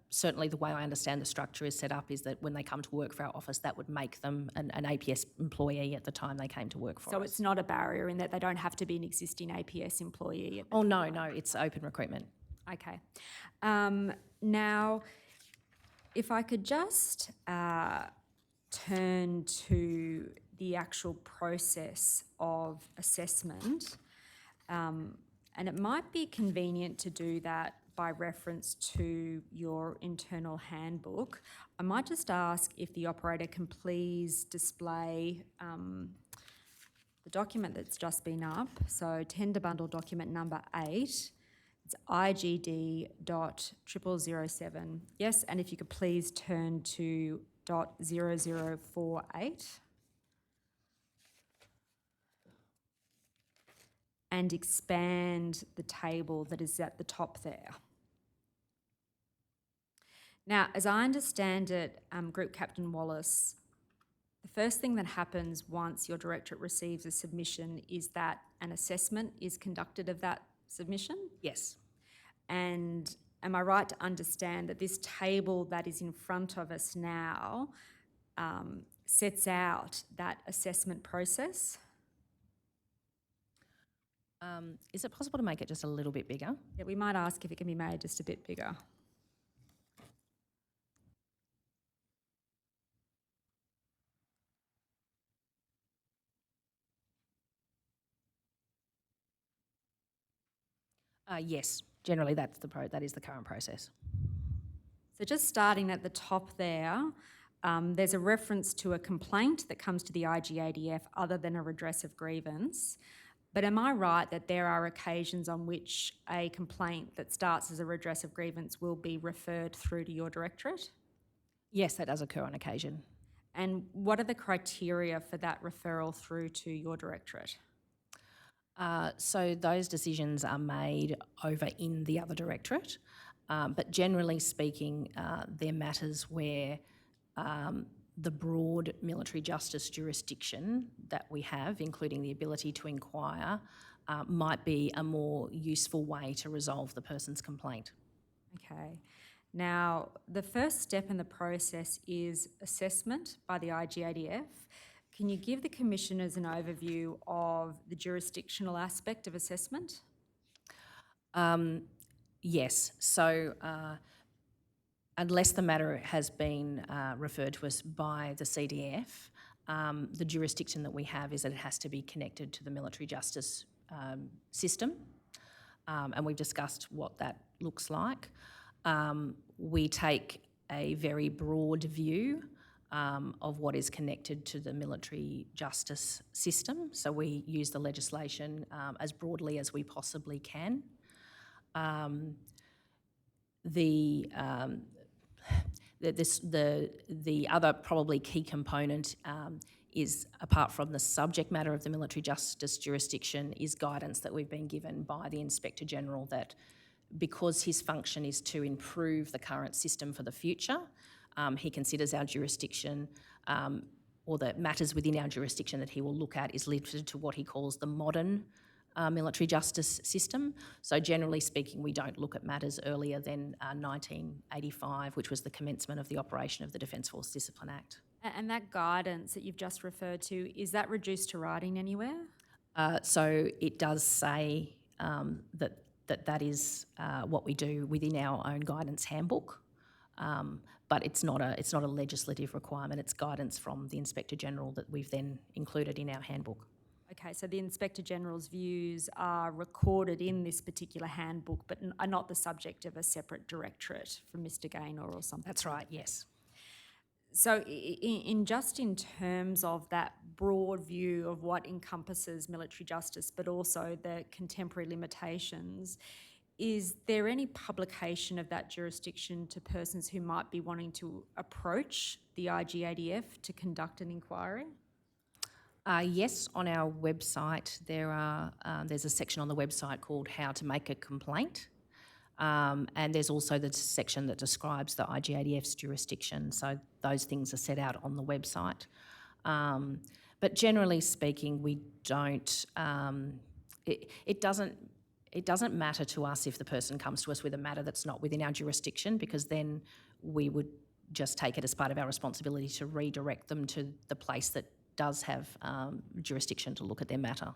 certainly the way I understand the structure is set up is that when they come to work for our office, that would make them an APS employee at the time they came to work for us. So it's not a barrier in that they don't have to be an existing APS employee? Oh, no, it's open recruitment. Okay. Now, if I could just turn to the actual process of assessment, and it might be convenient to do that by reference to your internal handbook. I might just ask if the operator can please display the document that's just been up, so tender bundle document number 8. It's IGD.0007. Yes, and if you could please turn to .0048 and expand the table that is at the top there. Now, as I understand it, Group Captain Wallace, the first thing that happens once your directorate receives a submission is that an assessment is conducted of that submission? Yes. And am I right to understand that this table that is in front of us now sets out that assessment process? Is it possible to make it just a little bit bigger? Yeah, we might ask if it can be made just a bit bigger. Yes, generally that is the current process. So just starting at the top there, there's a reference to a complaint that comes to the IGADF other than a redress of grievance. But am I right that there are occasions on which a complaint that starts as a redress of grievance will be referred through to your directorate? Yes, that does occur on occasion. And what are the criteria for that referral through to your directorate? So those decisions are made over in the other directorate, but generally speaking, they're matters where the broad military justice jurisdiction that we have, including the ability to inquire, might be a more useful way to resolve the person's complaint. Okay. Now, the first step in the process is assessment by the IGADF. Can you give the commissioners an overview of the jurisdictional aspect of assessment? Yes. So unless the matter has been referred to us by the CDF, the jurisdiction that we have is that it has to be connected to the military justice system, and we've discussed what that looks like. We take a very broad view of what is connected to the military justice system, so we use the legislation as broadly as we possibly can. The other probably key component is, apart from the subject matter of the military justice jurisdiction, is guidance that we've been given by the Inspector General that because his function is to improve the current system for the future, he considers our jurisdiction or the matters within our jurisdiction that he will look at is limited to what he calls the modern military justice system. So generally speaking, we don't look at matters earlier than 1985, which was the commencement of the operation of the Defence Force Discipline Act. And that guidance that you've just referred to, is that reduced to writing anywhere? So it does say that is what we do within our own guidance handbook, but it's not a legislative requirement. It's guidance from the Inspector General that we've then included in our handbook. Okay, so the Inspector General's views are recorded in this particular handbook but are not the subject of a separate directorate from Mr Gaynor or something? That's right, yes. So in terms of that broad view of what encompasses military justice, but also the contemporary limitations, is there any publication of that jurisdiction to persons who might be wanting to approach the IGADF to conduct an inquiry? Yes, on our website there's a section on the website called How to Make a Complaint. And there's also the section that describes the IGADF's jurisdiction. So those things are set out on the website. But generally speaking, we don't. It doesn't matter to us if the person comes to us with a matter that's not within our jurisdiction, because then we would just take it as part of our responsibility to redirect them to the place that does have jurisdiction to look at their matter.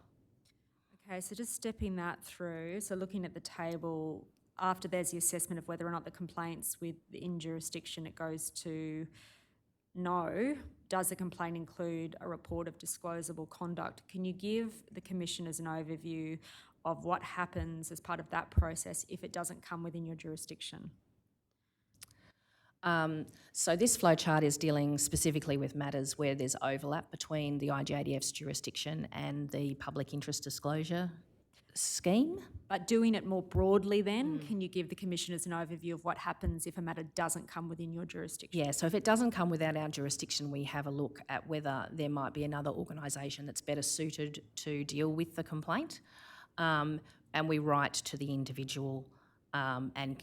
Okay, so just stepping that through, so looking at the table, after there's the assessment of whether or not the complaint's within jurisdiction, it goes to no. Does the complaint include a report of disclosable conduct? Can you give the commissioners an overview of what happens as part of that process if it doesn't come within your jurisdiction? So this flowchart is dealing specifically with matters where there's overlap between the IGADF's jurisdiction and the public interest disclosure scheme. But doing it more broadly then, can you give the commissioners an overview of what happens if a matter doesn't come within your jurisdiction? Yeah, so if it doesn't come within our jurisdiction, we have a look at whether there might be another organisation that's better suited to deal with the complaint. And we write to the individual and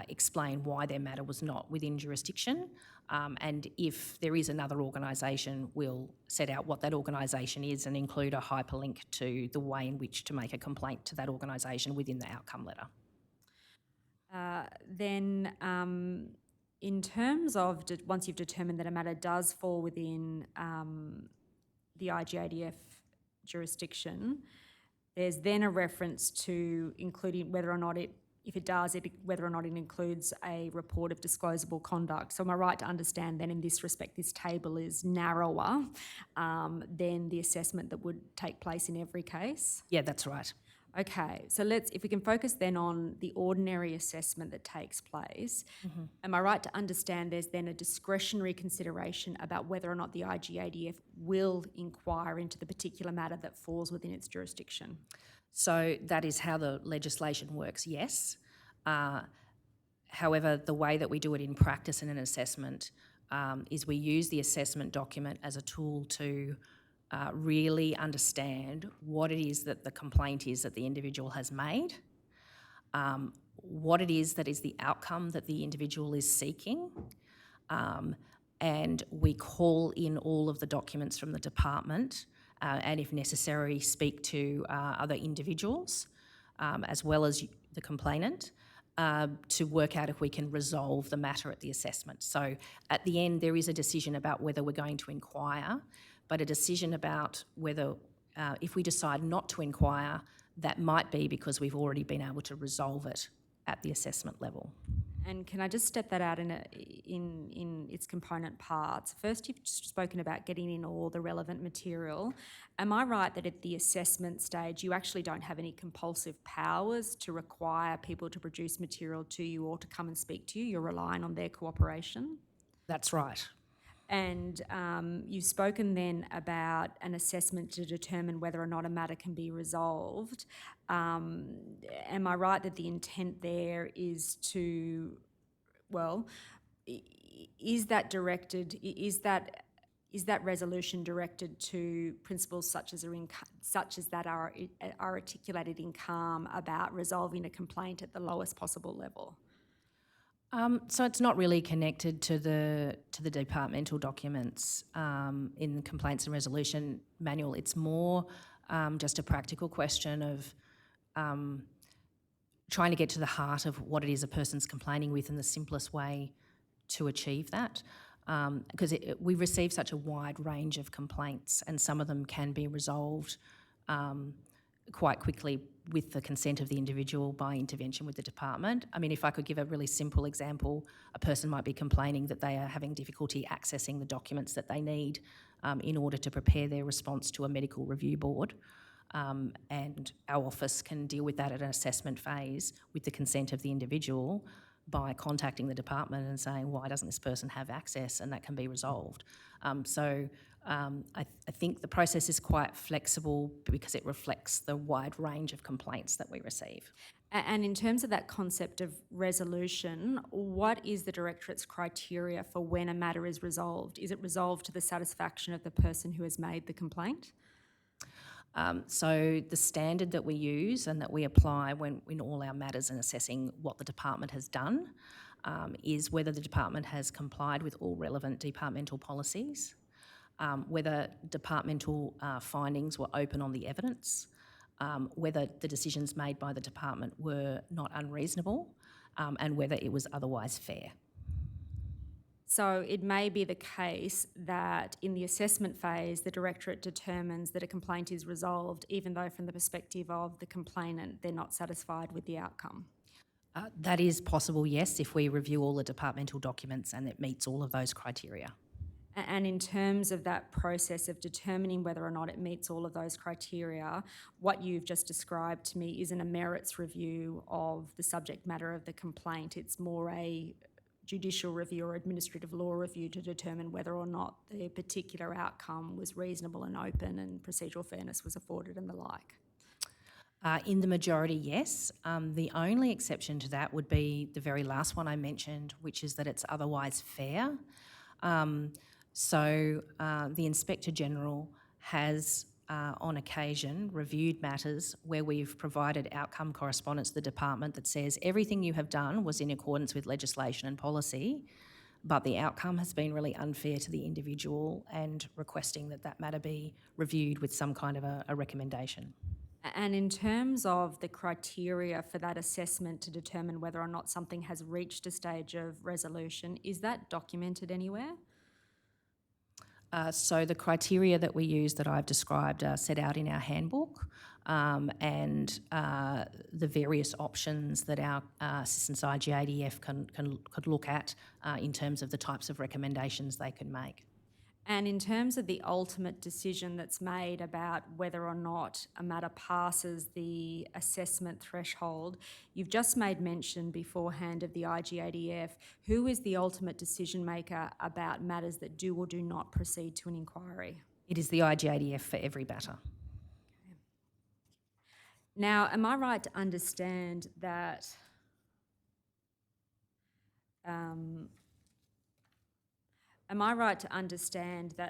explain why their matter was not within jurisdiction. And if there is another organisation, we'll set out what that organisation is and include a hyperlink to the way in which to make a complaint to that organisation within the outcome letter. Then in terms of once you've determined that a matter does fall within the IGADF jurisdiction, there's then a reference to including whether or not whether or not it includes a report of disclosable conduct. So am I right to understand then in this respect this table is narrower than the assessment that would take place in every case? Yeah, that's right. Okay, so if we can focus then on the ordinary assessment that takes place, am I right to understand there's then a discretionary consideration about whether or not the IGADF will inquire into the particular matter that falls within its jurisdiction? So that is how the legislation works, yes. However, the way that we do it in practice in an assessment is we use the assessment document as a tool to really understand what it is that the complaint is that the individual has made, what it is that is the outcome that the individual is seeking, and we call in all of the documents from the department and, if necessary, speak to other individuals as well as the complainant to work out if we can resolve the matter at the assessment. So at the end, there is a decision about whether we're going to inquire, but a decision about whether, if we decide not to inquire, that might be because we've already been able to resolve it at the assessment level. And can I just step that out in its component parts? First, you've spoken about getting in all the relevant material. Am I right that at the assessment stage, you actually don't have any compulsive powers to require people to produce material to you or to come and speak to you? You're relying on their cooperation? That's right. And you've spoken then about an assessment to determine whether or not a matter can be resolved. Am I right that the intent there is to, well, is that resolution directed to principles such as that are articulated in CALM about resolving a complaint at the lowest possible level? So it's not really connected to the departmental documents in the complaints and resolution manual. It's more just a practical question of trying to get to the heart of what it is a person's complaining with and the simplest way to achieve that. Because we receive such a wide range of complaints, and some of them can be resolved quite quickly with the consent of the individual by intervention with the department. I mean, if I could give a really simple example, a person might be complaining that they are having difficulty accessing the documents that they need in order to prepare their response to a medical review board. And our office can deal with that at an assessment phase with the consent of the individual. by contacting the department and saying, why doesn't this person have access? And that can be resolved. I think the process is quite flexible because it reflects the wide range of complaints that we receive. And in terms of that concept of resolution, what is the Directorate's criteria for when a matter is resolved? Is it resolved to the satisfaction of the person who has made the complaint? So the standard that we use and that we apply when in all our matters and assessing what the department has done is whether the department has complied with all relevant departmental policies, whether departmental findings were open on the evidence, whether the decisions made by the department were not unreasonable, and whether it was otherwise fair. So it may be the case that in the assessment phase, the Directorate determines that a complaint is resolved, even though from the perspective of the complainant, they're not satisfied with the outcome. That is possible, yes, if we review all the departmental documents and it meets all of those criteria. And in terms of that process of determining whether or not it meets all of those criteria, what you've just described to me isn't a merits review of the subject matter of the complaint. It's more a judicial review or administrative law review to determine whether or not the particular outcome was reasonable and open and procedural fairness was afforded and the like. In the majority, yes. The only exception to that would be the very last one I mentioned, which is that it's otherwise fair. So the Inspector General has, on occasion, reviewed matters where we've provided outcome correspondence to the department that says everything you have done was in accordance with legislation and policy, but the outcome has been really unfair to the individual, and requesting that that matter be reviewed with some kind of a recommendation. And in terms of the criteria for that assessment to determine whether or not something has reached a stage of resolution, is that documented anywhere? So the criteria that we use that I've described are set out in our handbook, and the various options that our assistants IGADF could look at in terms of the types of recommendations they can make. And in terms of the ultimate decision that's made about whether or not a matter passes the assessment threshold, you've just made mention beforehand of the IGADF. Who is the ultimate decision maker about matters that do or do not proceed to an inquiry? It is the IGADF for every matter. Now, am I right to understand that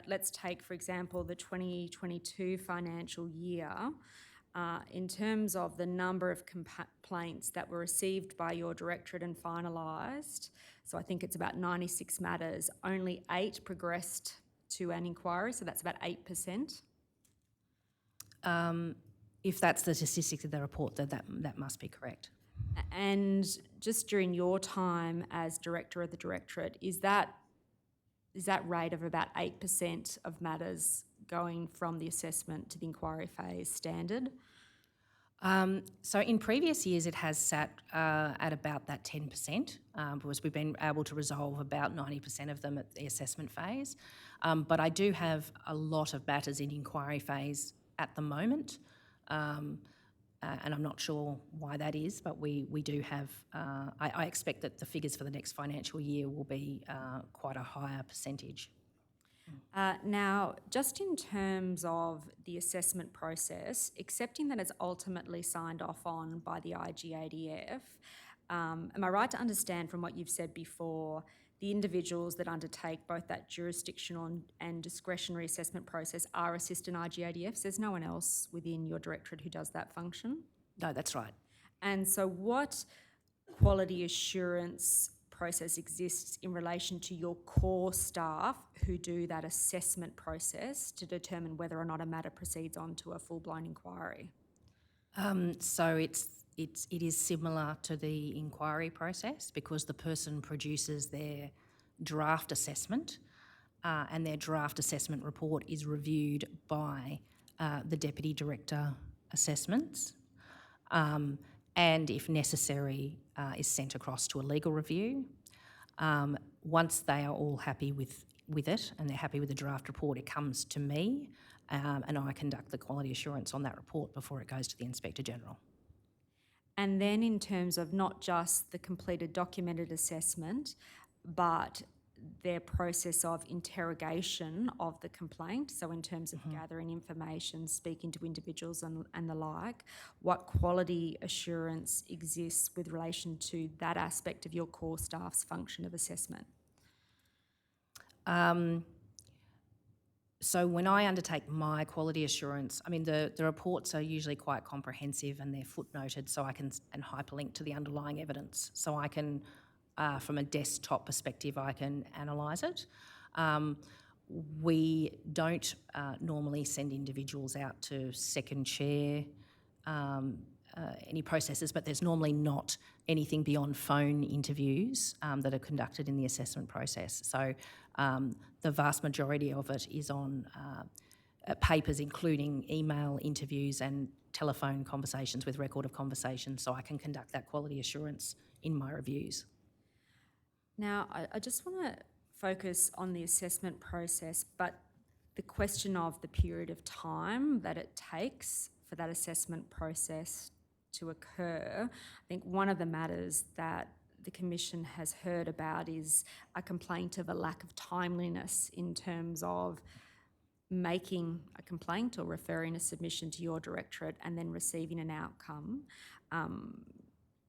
let's take, for example, the 2022 financial year, in terms of the number of complaints that were received by your Directorate and finalised, so I think it's about 96 matters, only 8 progressed to an inquiry, so that's about 8%? If that's the statistics of the report, that must be correct. And just during your time as Director of the Directorate, is that rate of about 8% of matters going from the assessment to the inquiry phase standard? So in previous years it has sat at about that 10%, because we've been able to resolve about 90% of them at the assessment phase. But I do have a lot of matters in inquiry phase at the moment, and I'm not sure why that is, but we do have, I expect that the figures for the next financial year will be quite a higher percentage. Now, just in terms of the assessment process, accepting that it's ultimately signed off on by the IGADF, am I right to understand from what you've said before, the individuals that undertake both that jurisdictional and discretionary assessment process are assistant IGADFs? There's no one else within your Directorate who does that function? No, that's right. And so what quality assurance process exists in relation to your core staff who do that assessment process to determine whether or not a matter proceeds on to a full-blown inquiry? So it is similar to the inquiry process, because the person produces their draft assessment, and their draft assessment report is reviewed by the Deputy Director Assessments, and if necessary is sent across to a legal review. Once they are all happy with it and they're happy with the draft report, it comes to me, and I conduct the quality assurance on that report before it goes to the Inspector General. And then in terms of not just the completed documented assessment, but their process of interrogation of the complaint, so in terms of gathering information, speaking to individuals and the like, what quality assurance exists with relation to that aspect of your core staff's function of assessment? So when I undertake my quality assurance, I mean, the reports are usually quite comprehensive and they're footnoted, so I can, and hyperlink to the underlying evidence. So I can, from a desktop perspective, I can analyse it. We don't normally send individuals out to second chair any processes, but there's normally not anything beyond phone interviews that are conducted in the assessment process. So the vast majority of it is on papers, including email interviews and telephone conversations with record of conversations, so I can conduct that quality assurance in my reviews. Now, I just want to focus on the assessment process, but the question of the period of time that it takes for that assessment process to occur. I think one of the matters that the Commission has heard about is a complaint of a lack of timeliness in terms of making a complaint or referring a submission to your directorate and then receiving an outcome.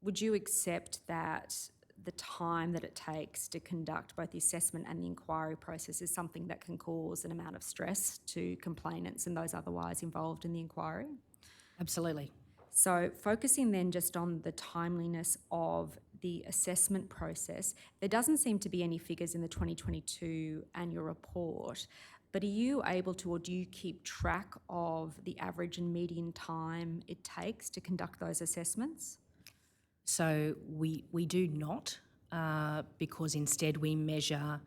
Would you accept that the time that it takes to conduct both the assessment and the inquiry process is something that can cause an amount of stress to complainants and those otherwise involved in the inquiry? Absolutely. So focusing then just on the timeliness of the assessment process, there doesn't seem to be any figures in the 2022 annual report, but are you able to, or do you keep track of the average and median time it takes to conduct those assessments? So we do not, because instead we measure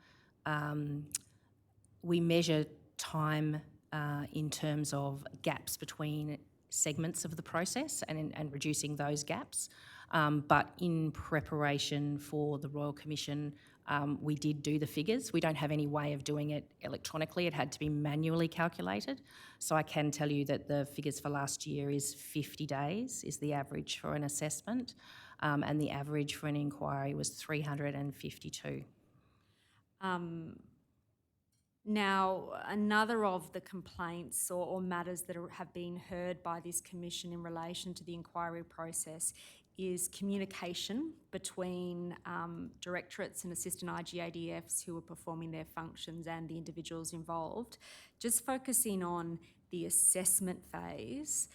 time in terms of gaps between segments of the process and reducing those gaps. But in preparation for the Royal Commission, we did do the figures. We don't have any way of doing it electronically. It had to be manually calculated. So I can tell you that the figures for last year is 50 days is the average for an assessment, and the average for an inquiry was 352. Now, another of the complaints or matters that have been heard by this Commission in relation to the inquiry process is communication between directorates and assistant IGADFs who are performing their functions and the individuals involved. Just focusing on the assessment phase,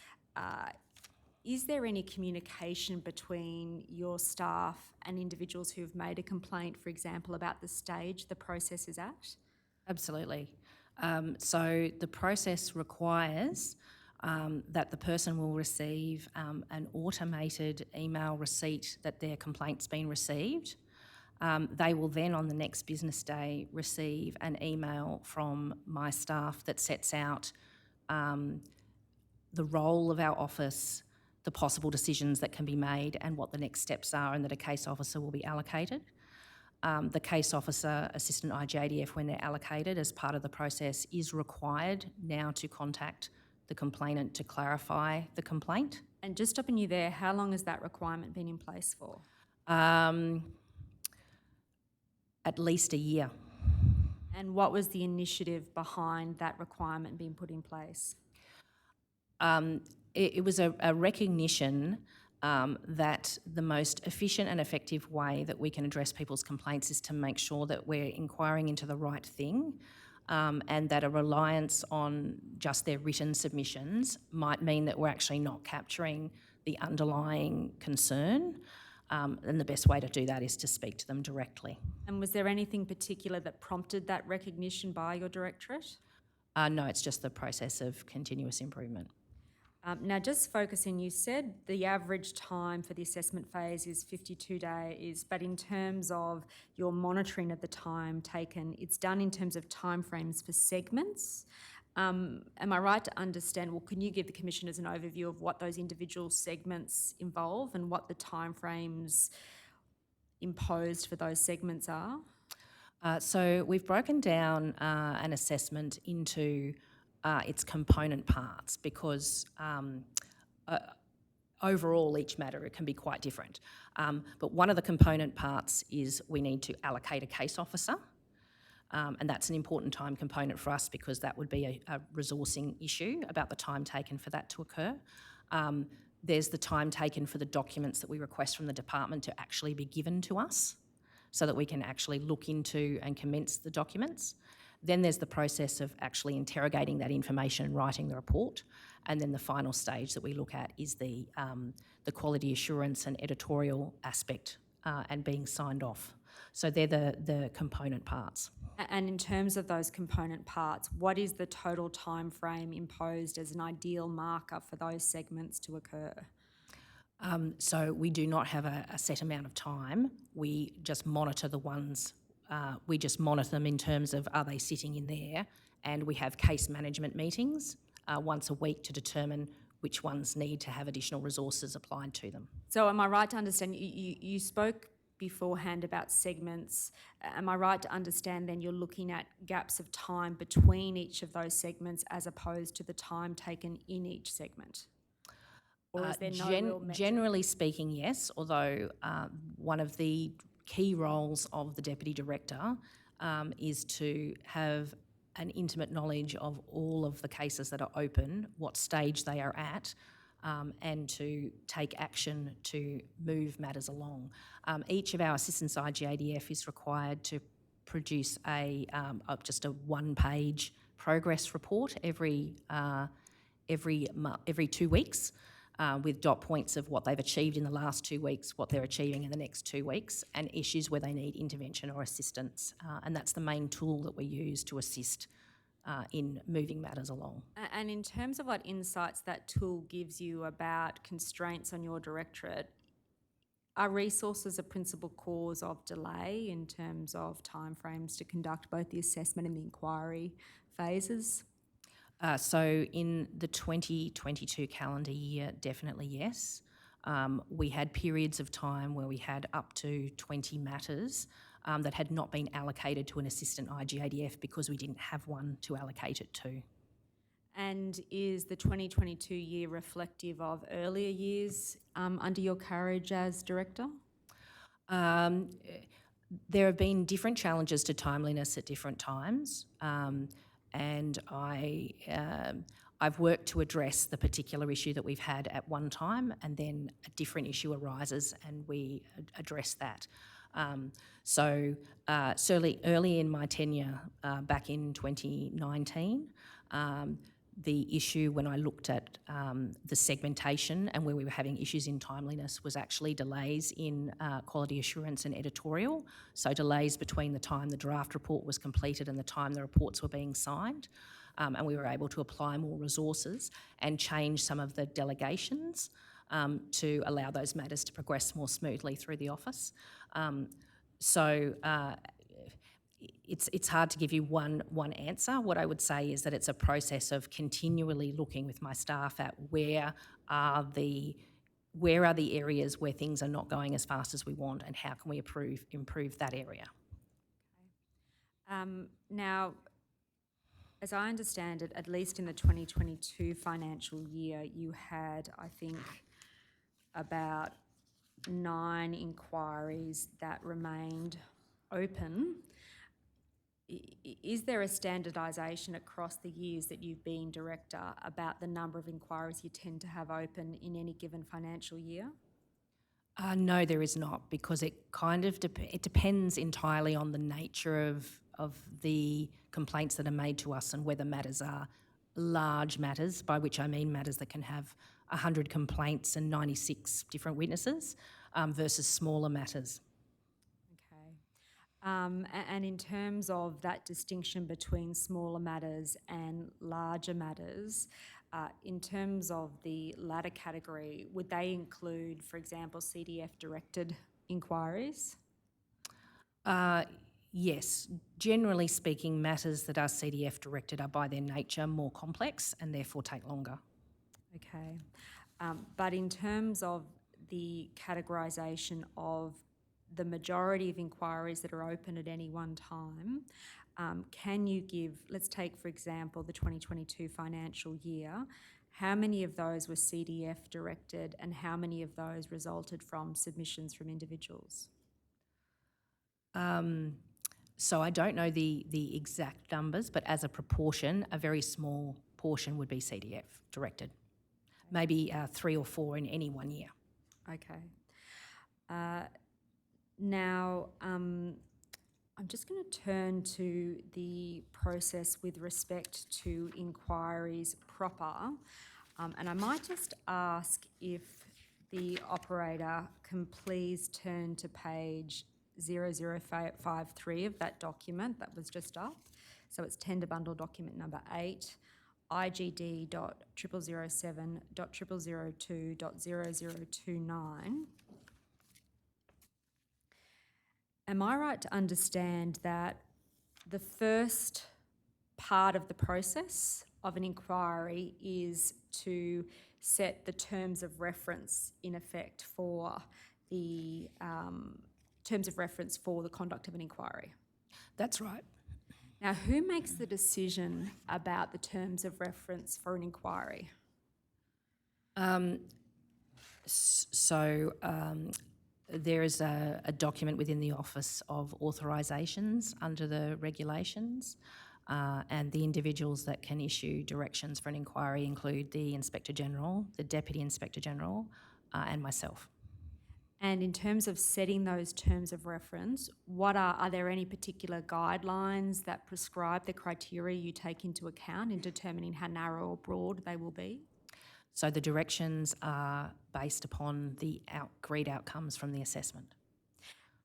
is there any communication between your staff and individuals who have made a complaint, for example, about the stage the process is at? Absolutely. So the process requires that the person will receive an automated email receipt that their complaint's been received. They will then, on the next business day, receive an email from my staff that sets out the role of our office, the possible decisions that can be made and what the next steps are, and that a case officer will be allocated. The case officer, assistant IGADF, when they're allocated as part of the process, is required now to contact the complainant to clarify the complaint. And just stopping you there, how long has that requirement been in place for? At least a year. And what was the initiative behind that requirement being put in place? It was a recognition that the most efficient and effective way that we can address people's complaints is to make sure that we're inquiring into the right thing, and that a reliance on just their written submissions might mean that we're actually not capturing the underlying concern. And the best way to do that is to speak to them directly. And was there anything particular that prompted that recognition by your directorate? No, it's just the process of continuous improvement. Now, just focusing, you said the average time for the assessment phase is 52 days, but in terms of your monitoring of the time taken, it's done in terms of timeframes for segments. Am I right to understand, well, can you give the Commissioners an overview of what those individual segments involve and what the timeframes imposed for those segments are? So we've broken down an assessment into its component parts, because overall, each matter, it can be quite different. But one of the component parts is we need to allocate a case officer. And that's an important time component for us because that would be a resourcing issue about the time taken for that to occur. There's the time taken for the documents that we request from the department to actually be given to us so that we can actually look into and commence the documents. Then there's the process of actually interrogating that information and writing the report. And then the final stage that we look at is the quality assurance and editorial aspect and being signed off. So they're the component parts. And in terms of those component parts, what is the total time frame imposed as an ideal marker for those segments to occur? So we do not have a set amount of time. We just monitor the ones, we just monitor them in terms of are they sitting in there, and we have case management meetings once a week to determine which ones need to have additional resources applied to them. So am I right to understand, you spoke beforehand about segments. Am I right to understand then you're looking at gaps of time between each of those segments as opposed to the time taken in each segment? Or is there no real metric? Generally speaking, yes, although one of the key roles of the Deputy Director is to have an intimate knowledge of all of the cases that are open, what stage they are at, and to take action to move matters along. Each of our assistants IGADF is required to produce just a one-page progress report every 2 weeks with dot points of what they've achieved in the last 2 weeks, what they're achieving in the next 2 weeks, and issues where they need intervention or assistance. And that's the main tool that we use to assist in moving matters along. And in terms of what insights that tool gives you about constraints on your directorate, are resources a principal cause of delay in terms of timeframes to conduct both the assessment and the inquiry phases? So in the 2022 calendar year, definitely yes. We had periods of time where we had up to 20 matters that had not been allocated to an assistant IGADF because we didn't have one to allocate it to. And is the 2022 year reflective of earlier years under your carriage as director? There have been different challenges to timeliness at different times, and I've worked to address the particular issue that we've had at one time, and then a different issue arises and we address that. Certainly early in my tenure back in 2019, the issue when I looked at the segmentation and where we were having issues in timeliness was actually delays in quality assurance and editorial, so delays between the time the draft report was completed and the time the reports were being signed. And we were able to apply more resources and change some of the delegations to allow those matters to progress more smoothly through the office. It's hard to give you one answer. What I would say is that it's a process of continually looking with my staff at where are the areas where things are not going as fast as we want, and how can we improve that area. Now, as I understand it, at least in the 2022 financial year, you had, I think, about 9 inquiries that remained open. Is there a standardisation across the years that you've been director about the number of inquiries you tend to have open in any given financial year? No, there is not, because it kind of it depends entirely on the nature of the complaints that are made to us and whether matters are large matters, by which I mean matters that can have 100 complaints and 96 different witnesses, versus smaller matters. Okay. And in terms of that distinction between smaller matters and larger matters, in terms of the latter category, would they include, for example, CDF-directed inquiries? Yes. Generally speaking, matters that are CDF-directed are by their nature more complex and therefore take longer. Okay. But in terms of the categorisation of the majority of inquiries that are open at any one time, can you give, let's take for example the 2022 financial year, how many of those were CDF directed and how many of those resulted from submissions from individuals? So I don't know the exact numbers, but as a proportion, a very small portion would be CDF directed. Maybe 3 or 4 in any one year. Okay. Now, I'm just going to turn to the process with respect to inquiries proper. And I might just ask if the operator can please turn to page 0053 of that document that was just up. So it's tender bundle document number 8, IGD.0007.002.0029. Am I right to understand that the first part of the process of an inquiry is to set the terms of reference in effect for the terms of reference for the conduct of an inquiry? That's right. Now, who makes the decision about the terms of reference for an inquiry? There is a document within the Office of Authorisations under the regulations, and the individuals that can issue directions for an inquiry include the Inspector General, the Deputy Inspector General, and myself. And in terms of setting those terms of reference, are there any particular guidelines that prescribe the criteria you take into account in determining how narrow or broad they will be? So the directions are based upon the agreed outcomes from the assessment.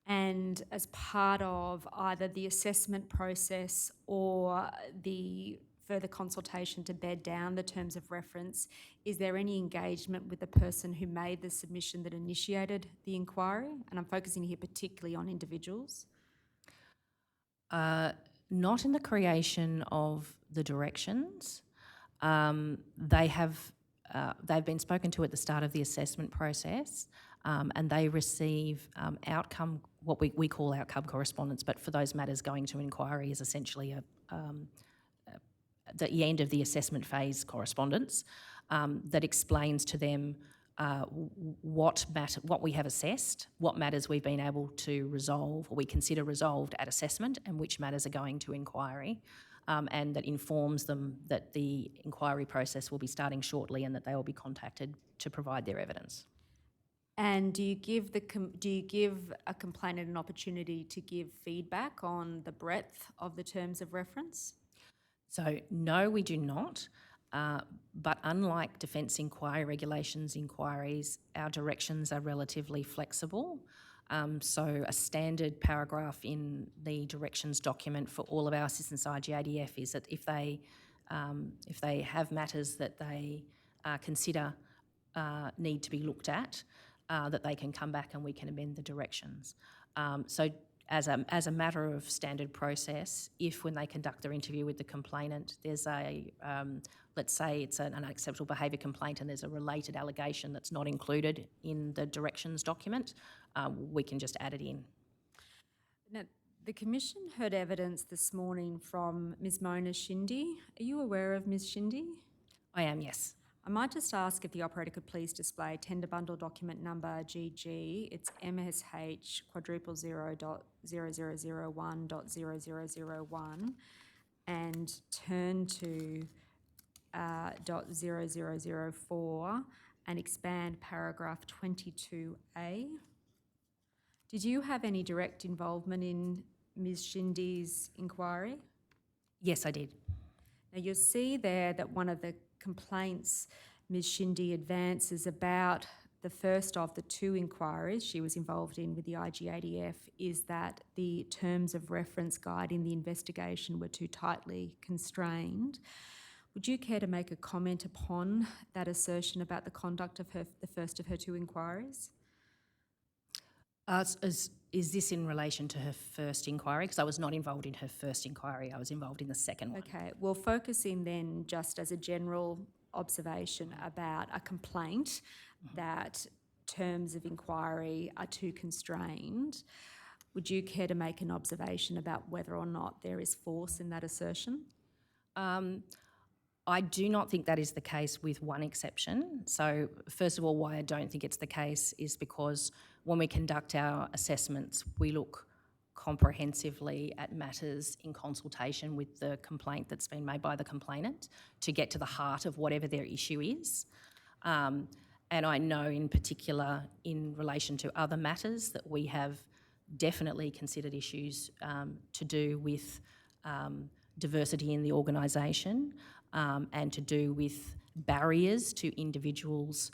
And as part of either the assessment process or the further consultation to bed down the terms of reference, is there any engagement with the person who made the submission that initiated the inquiry? And I'm focusing here particularly on individuals. Not in the creation of the directions. They've been spoken to at the start of the assessment process, and they receive what we call outcome correspondence, but for those matters going to inquiry is essentially the end of the assessment phase correspondence that explains to them what we have assessed, what matters we've been able to resolve or we consider resolved at assessment, and which matters are going to inquiry. And that informs them that the inquiry process will be starting shortly and that they will be contacted to provide their evidence. And do you give a complainant an opportunity to give feedback on the breadth of the terms of reference? So no, we do not. But unlike defence inquiry regulations inquiries, our directions are relatively flexible. So a standard paragraph in the directions document for all of our assistants IGADF is that if they have matters that they consider need to be looked at, that they can come back and we can amend the directions. So as a matter of standard process, if when they conduct their interview with the complainant, there's let's say it's an unacceptable behaviour complaint and there's a related allegation that's not included in the directions document, we can just add it in. Now, the Commission heard evidence this morning from Ms Mona Shindy. Are you aware of Ms Shindy? I am, yes. I might just ask if the operator could please display tender bundle document number GG. It's MSH:0001.0001 and turn to .0004 and expand paragraph 22A. Did you have any direct involvement in Ms Shindy's inquiry? Yes, I did. Now you'll see there that one of the complaints Ms Shindy advances about the first of the 2 inquiries she was involved in with the IGADF is that the terms of reference guide in the investigation were too tightly constrained. Would you care to make a comment upon that assertion about the conduct of the first of her 2 inquiries? Is this in relation to her first inquiry? Because I was not involved in her first inquiry, I was involved in the second one. Okay, well focusing then just as a general observation about a complaint that terms of inquiry are too constrained, would you care to make an observation about whether or not there is force in that assertion? I do not think that is the case with one exception. So first of all, why I don't think it's the case is because when we conduct our assessments, we look comprehensively at matters in consultation with the complaint that's been made by the complainant to get to the heart of whatever their issue is. And I know in particular in relation to other matters that we have definitely considered issues to do with diversity in the organisation and to do with barriers to individuals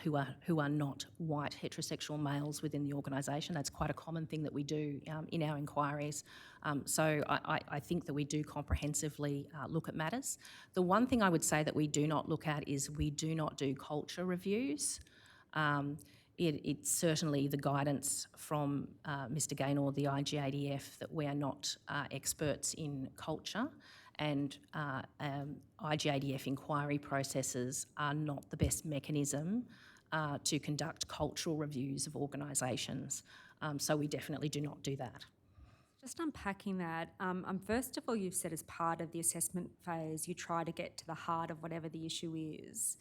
who are not white heterosexual males within the organisation. That's quite a common thing that we do in our inquiries. So I think that we do comprehensively look at matters. The one thing I would say that we do not look at is we do not do culture reviews. It's certainly the guidance from Mr Gaynor, the IGADF, that we are not experts in culture, and IGADF inquiry processes are not the best mechanism to conduct cultural reviews of organisations. So we definitely do not do that. Just unpacking that, first of all, you've said as part of the assessment phase, you try to get to the heart of whatever the issue is.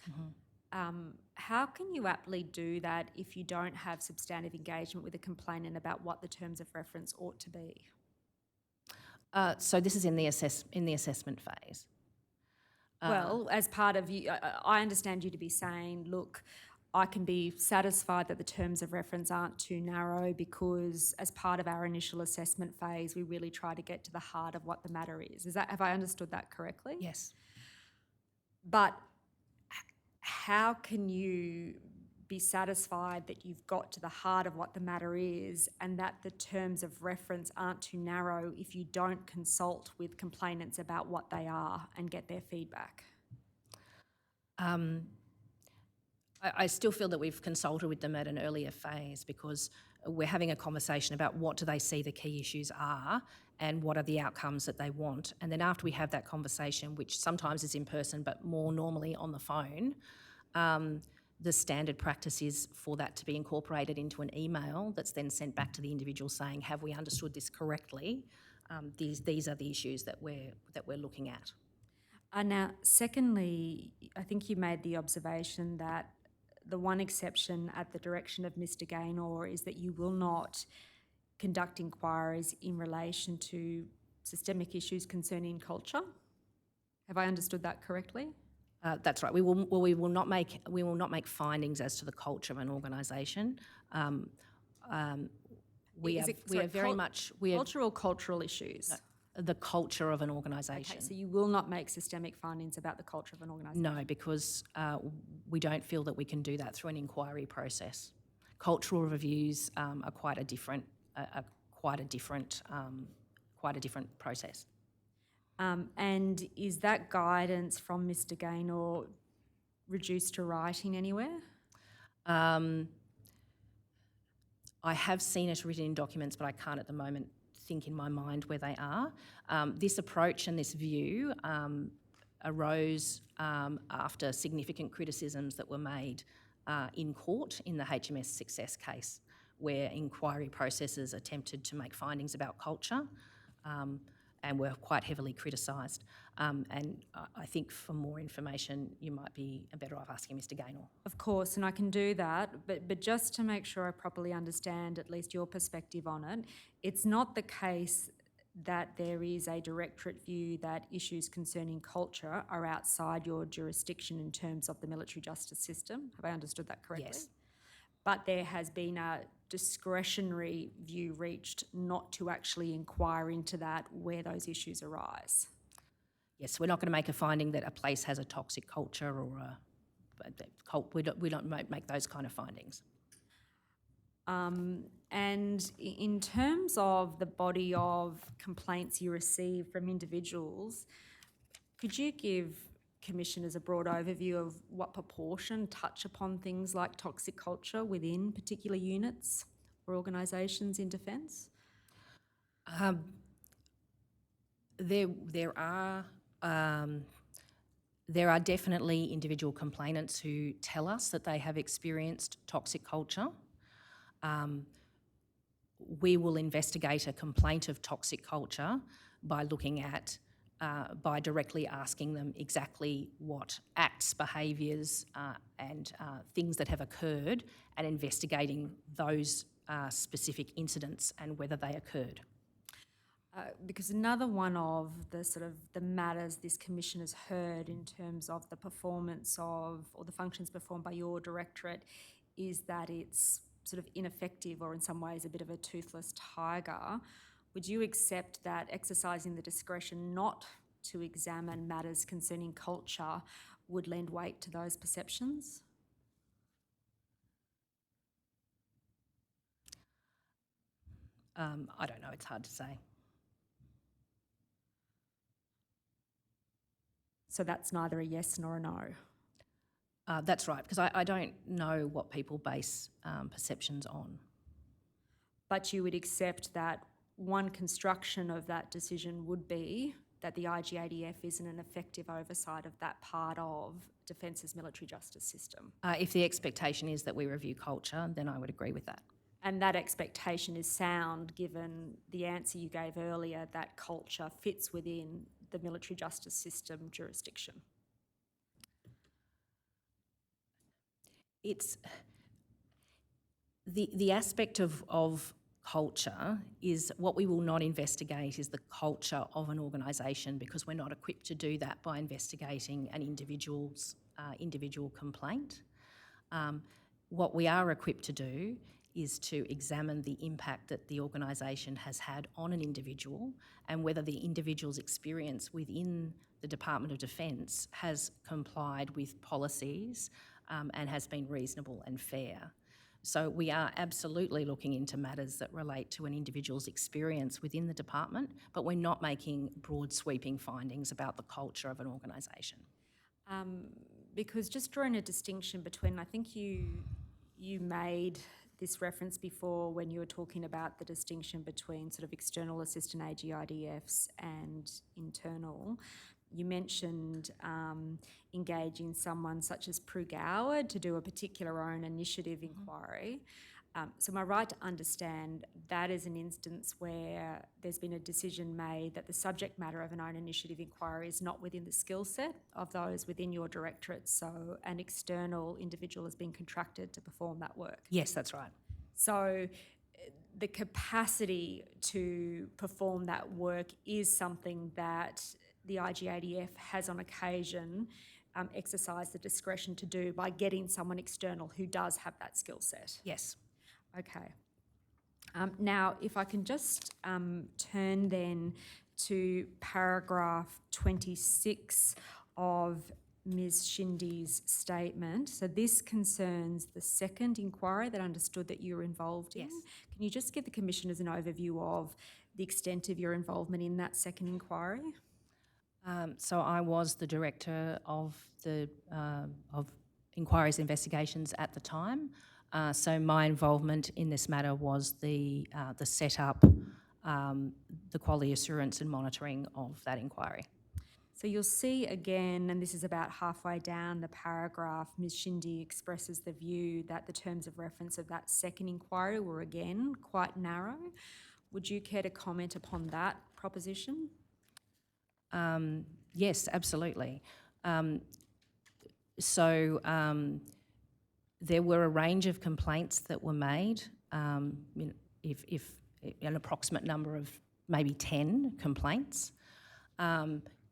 How can you aptly do that if you don't have substantive engagement with a complainant about what the terms of reference ought to be? So this is in the assessment phase. Well, as part of you, I understand you to be saying, look, I can be satisfied that the terms of reference aren't too narrow because as part of our initial assessment phase, we really try to get to the heart of what the matter is. Have I understood that correctly? Yes. But how can you be satisfied that you've got to the heart of what the matter is and that the terms of reference aren't too narrow if you don't consult with complainants about what they are and get their feedback? I still feel that we've consulted with them at an earlier phase because we're having a conversation about what do they see the key issues are and what are the outcomes that they want. And then after we have that conversation, which sometimes is in person but more normally on the phone, the standard practice is for that to be incorporated into an email that's then sent back to the individual saying, have we understood this correctly? These are the issues that we're looking at. Now, secondly, I think you made the observation that the one exception at the direction of Mr Gaynor is that you will not conduct inquiries in relation to systemic issues concerning culture. Have I understood that correctly? That's right. We will not make findings as to the culture of an organisation. Cultural or cultural issues? No, the culture of an organisation. Okay, so you will not make systemic findings about the culture of an organisation? No, because we don't feel that we can do that through an inquiry process. Cultural reviews are quite a different process. And is that guidance from Mr Gaynor reduced to writing anywhere? I have seen it written in documents, but I can't at the moment think in my mind where they are. This approach and this view arose after significant criticisms that were made in court in the HMS Success case, where inquiry processes attempted to make findings about culture and were quite heavily criticised. And I think for more information, you might be better off asking Mr Gaynor. Of course, and I can do that, but just to make sure I properly understand at least your perspective on it, it's not the case that there is a directorate view that issues concerning culture are outside your jurisdiction in terms of the military justice system. Have I understood that correctly? Yes. But there has been a discretionary view reached not to actually inquire into that where those issues arise. Yes, we're not going to make a finding that a place has a toxic culture or we don't make those kind of findings. And in terms of the body of complaints you receive from individuals, could you give Commissioners a broad overview of what proportion touch upon things like toxic culture within particular units or organisations in defence? There are definitely individual complainants who tell us that they have experienced toxic culture. We will investigate a complaint of toxic culture by looking at by directly asking them exactly what acts, behaviours and things that have occurred and investigating those specific incidents and whether they occurred. Because another one of the sort of the matters this commission has heard in terms of the performance of or the functions performed by your directorate is that it's sort of ineffective or in some ways a bit of a toothless tiger. Would you accept that exercising the discretion not to examine matters concerning culture would lend weight to those perceptions? I don't know, it's hard to say. So that's neither a yes nor a no. That's right, because I don't know what people base perceptions on. But you would accept that one construction of that decision would be that the IGADF isn't an effective oversight of that part of Defence's military justice system. If the expectation is that we review culture, then I would agree with that. And that expectation is sound given the answer you gave earlier that culture fits within the military justice system jurisdiction. It's the aspect of culture is what we will not investigate is the culture of an organisation, because we're not equipped to do that by investigating an individual's individual complaint. What we are equipped to do is to examine the impact that the organisation has had on an individual and whether the individual's experience within the Department of Defence has complied with policies and has been reasonable and fair. So we are absolutely looking into matters that relate to an individual's experience within the department, but we're not making broad sweeping findings about the culture of an organisation. Because just drawing a distinction between, I think you made this reference before when you were talking about the distinction between sort of external assistant AGIDFs and internal. You mentioned engaging someone such as Prue Goward to do a particular own initiative inquiry. So am I right to understand that is an instance where there's been a decision made that the subject matter of an own initiative inquiry is not within the skill set of those within your directorate, so an external individual has been contracted to perform that work? Yes, that's right. So the capacity to perform that work is something that the IGADF has on occasion exercised the discretion to do by getting someone external who does have that skill set. Yes. Okay. Now, if I can just turn then to paragraph 26 of Ms. Shindy's statement. So this concerns the second inquiry that I understood that you were involved in. Yes. Can you just give the commissioners an overview of the extent of your involvement in that second inquiry? So I was the director of the of inquiries investigations at the time. So my involvement in this matter was the setup, the quality assurance and monitoring of that inquiry. So you'll see again, and this is about halfway down the paragraph, Ms. Shindy expresses the view that the terms of reference of that second inquiry were again quite narrow. Would you care to comment upon that proposition? Yes, absolutely. There were a range of complaints that were made, if an approximate number of maybe 10 complaints.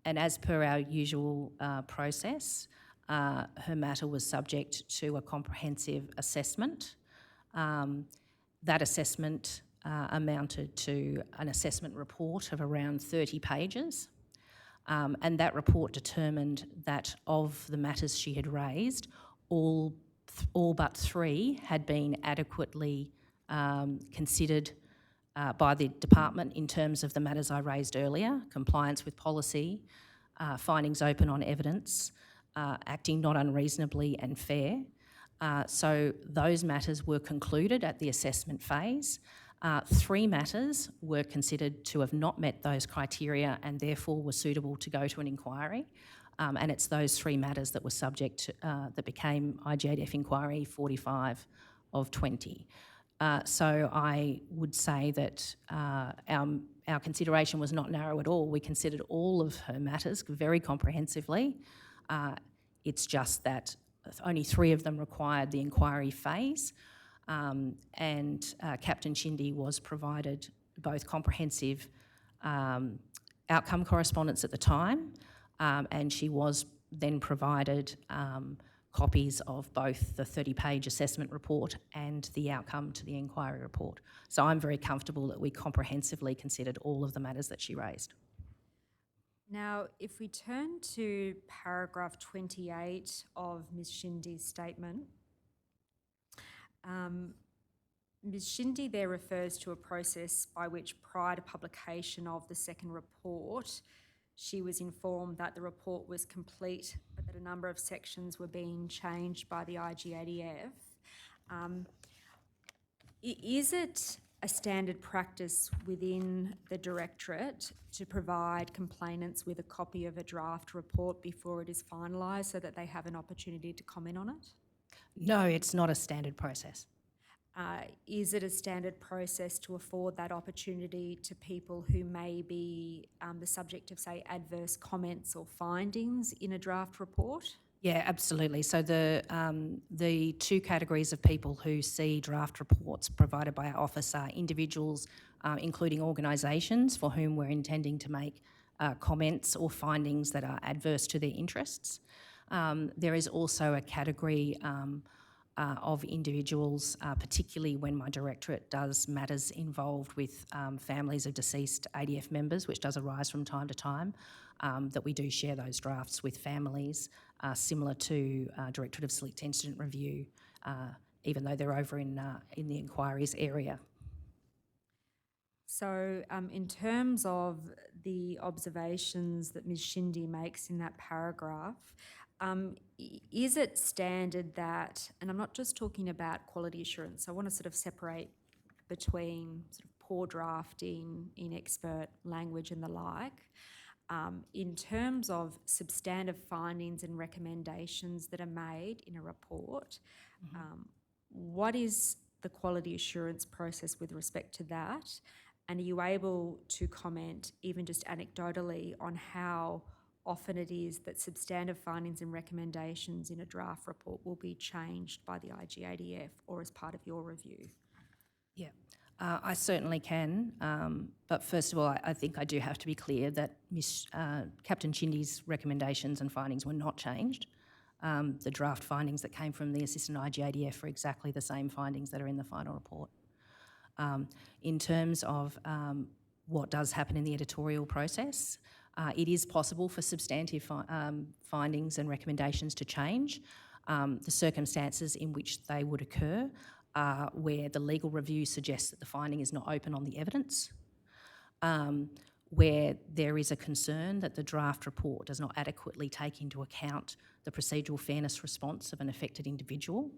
And as per our usual process, her matter was subject to a comprehensive assessment. That assessment amounted to an assessment report of around 30 pages. And that report determined that of the matters she had raised, all but 3 had been adequately considered by the department in terms of the matters I raised earlier: compliance with policy, findings open on evidence, acting not unreasonably and fair. So those matters were concluded at the assessment phase. 3 matters were considered to have not met those criteria and therefore were suitable to go to an inquiry. And it's those 3 matters that were subject to, that became IGADF inquiry 45 of 20. So I would say that our consideration was not narrow at all. We considered all of her matters very comprehensively. It's just that only 3 of them required the inquiry phase, and Captain Shindy was provided both comprehensive outcome correspondence at the time, and she was then provided copies of both the 30-page assessment report and the outcome to the inquiry report. So I'm very comfortable that we comprehensively considered all of the matters that she raised. Now, if we turn to paragraph 28 of Ms Shindy's statement, Ms Shindy there refers to a process by which prior to publication of the second report, she was informed that the report was complete, but that a number of sections were being changed by the IGADF. Is it a standard practice within the Directorate to provide complainants with a copy of a draft report before it is finalised so that they have an opportunity to comment on it? No, it's not a standard process. Is it a standard process to afford that opportunity to people who may be the subject of, say, adverse comments or findings in a draft report? Yeah, absolutely. So the 2 categories of people who see draft reports provided by our office are individuals, including organisations for whom we're intending to make comments or findings that are adverse to their interests. There is also a category of individuals, particularly when my directorate does matters involved with families of deceased ADF members, which does arise from time to time, that we do share those drafts with families, similar to Directorate of Select Incident Review, even though they're over in the inquiries area. So in terms of the observations that Ms Shindy makes in that paragraph, is it standard that, and I'm not just talking about quality assurance, I want to sort of separate between sort of poor drafting, inexpert language and the like, in terms of substantive findings and recommendations that are made in a report, what is the quality assurance process with respect to that? And are you able to comment, even just anecdotally, on how often it is that substantive findings and recommendations in a draft report will be changed by the IGADF or as part of your review? Yeah, I certainly can. But first of all, I think I do have to be clear that Captain Shindy's recommendations and findings were not changed. The draft findings that came from the Assistant IGADF are exactly the same findings that are in the final report. In terms of what does happen in the editorial process, it is possible for substantive findings and recommendations to change. The circumstances in which they would occur are where the legal review suggests that the finding is not open on the evidence, where there is a concern that the draft report does not adequately take into account the procedural fairness response of an affected individual.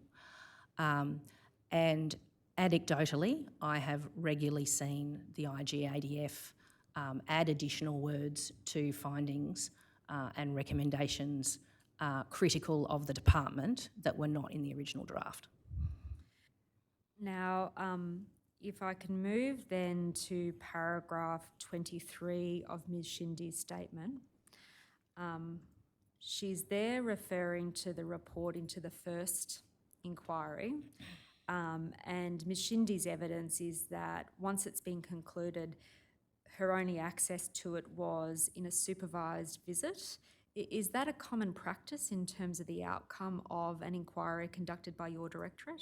And anecdotally, I have regularly seen the IGADF add additional words to findings and recommendations critical of the department that were not in the original draft. Now, if I can move then to paragraph 23 of Ms Shindy's statement. She's there referring to the report into the first inquiry, and Ms Shindy's evidence is that once it's been concluded, her only access to it was in a supervised visit. Is that a common practice in terms of the outcome of an inquiry conducted by your directorate?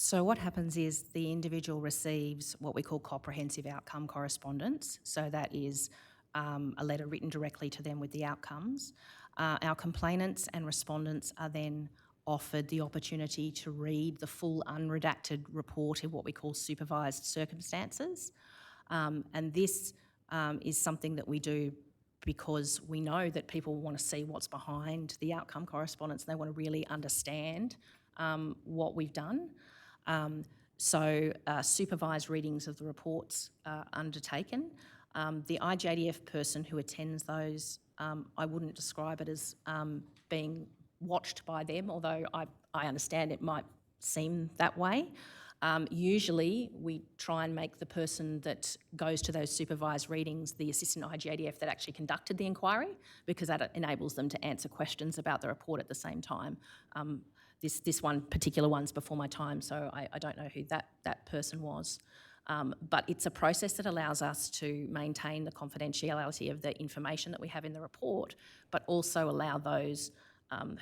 So what happens is the individual receives what we call comprehensive outcome correspondence. So that is a letter written directly to them with the outcomes. Our complainants and respondents are then offered the opportunity to read the full unredacted report in what we call supervised circumstances. And this is something that we do because we know that people want to see what's behind the outcome correspondence. They want to really understand what we've done. So supervised readings of the reports are undertaken. The IGADF person who attends those, I wouldn't describe it as being watched by them, although I understand it might seem that way. Usually, we try and make the person that goes to those supervised readings the assistant IGADF that actually conducted the inquiry, because that enables them to answer questions about the report at the same time. This one particular one's before my time, so I don't know who that person was. But it's a process that allows us to maintain the confidentiality of the information that we have in the report, but also allow those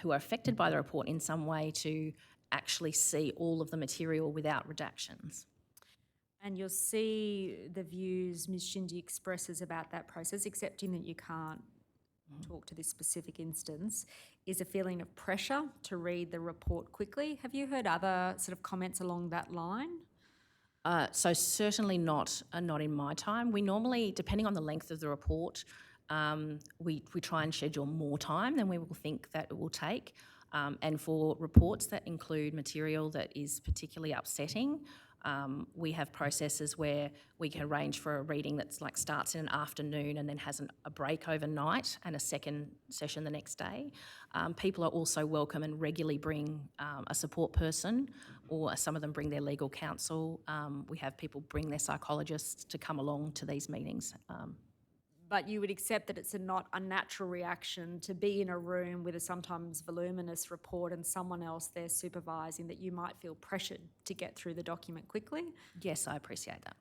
who are affected by the report in some way to actually see all of the material without redactions. And you'll see the views Ms Shindy expresses about that process, accepting that you can't talk to this specific instance, is a feeling of pressure to read the report quickly. Have you heard other sort of comments along that line? So certainly not in my time. We normally, depending on the length of the report, we try and schedule more time than we will think that it will take. And for reports that include material that is particularly upsetting, we have processes where we can arrange for a reading that's like starts in an afternoon and then has a break overnight and a second session the next day. People are also welcome and regularly bring a support person, or some of them bring their legal counsel. We have people bring their psychologists to come along to these meetings. But you would accept that it's not a natural reaction to be in a room with a sometimes voluminous report and someone else there supervising, that you might feel pressured to get through the document quickly. Yes, I appreciate that.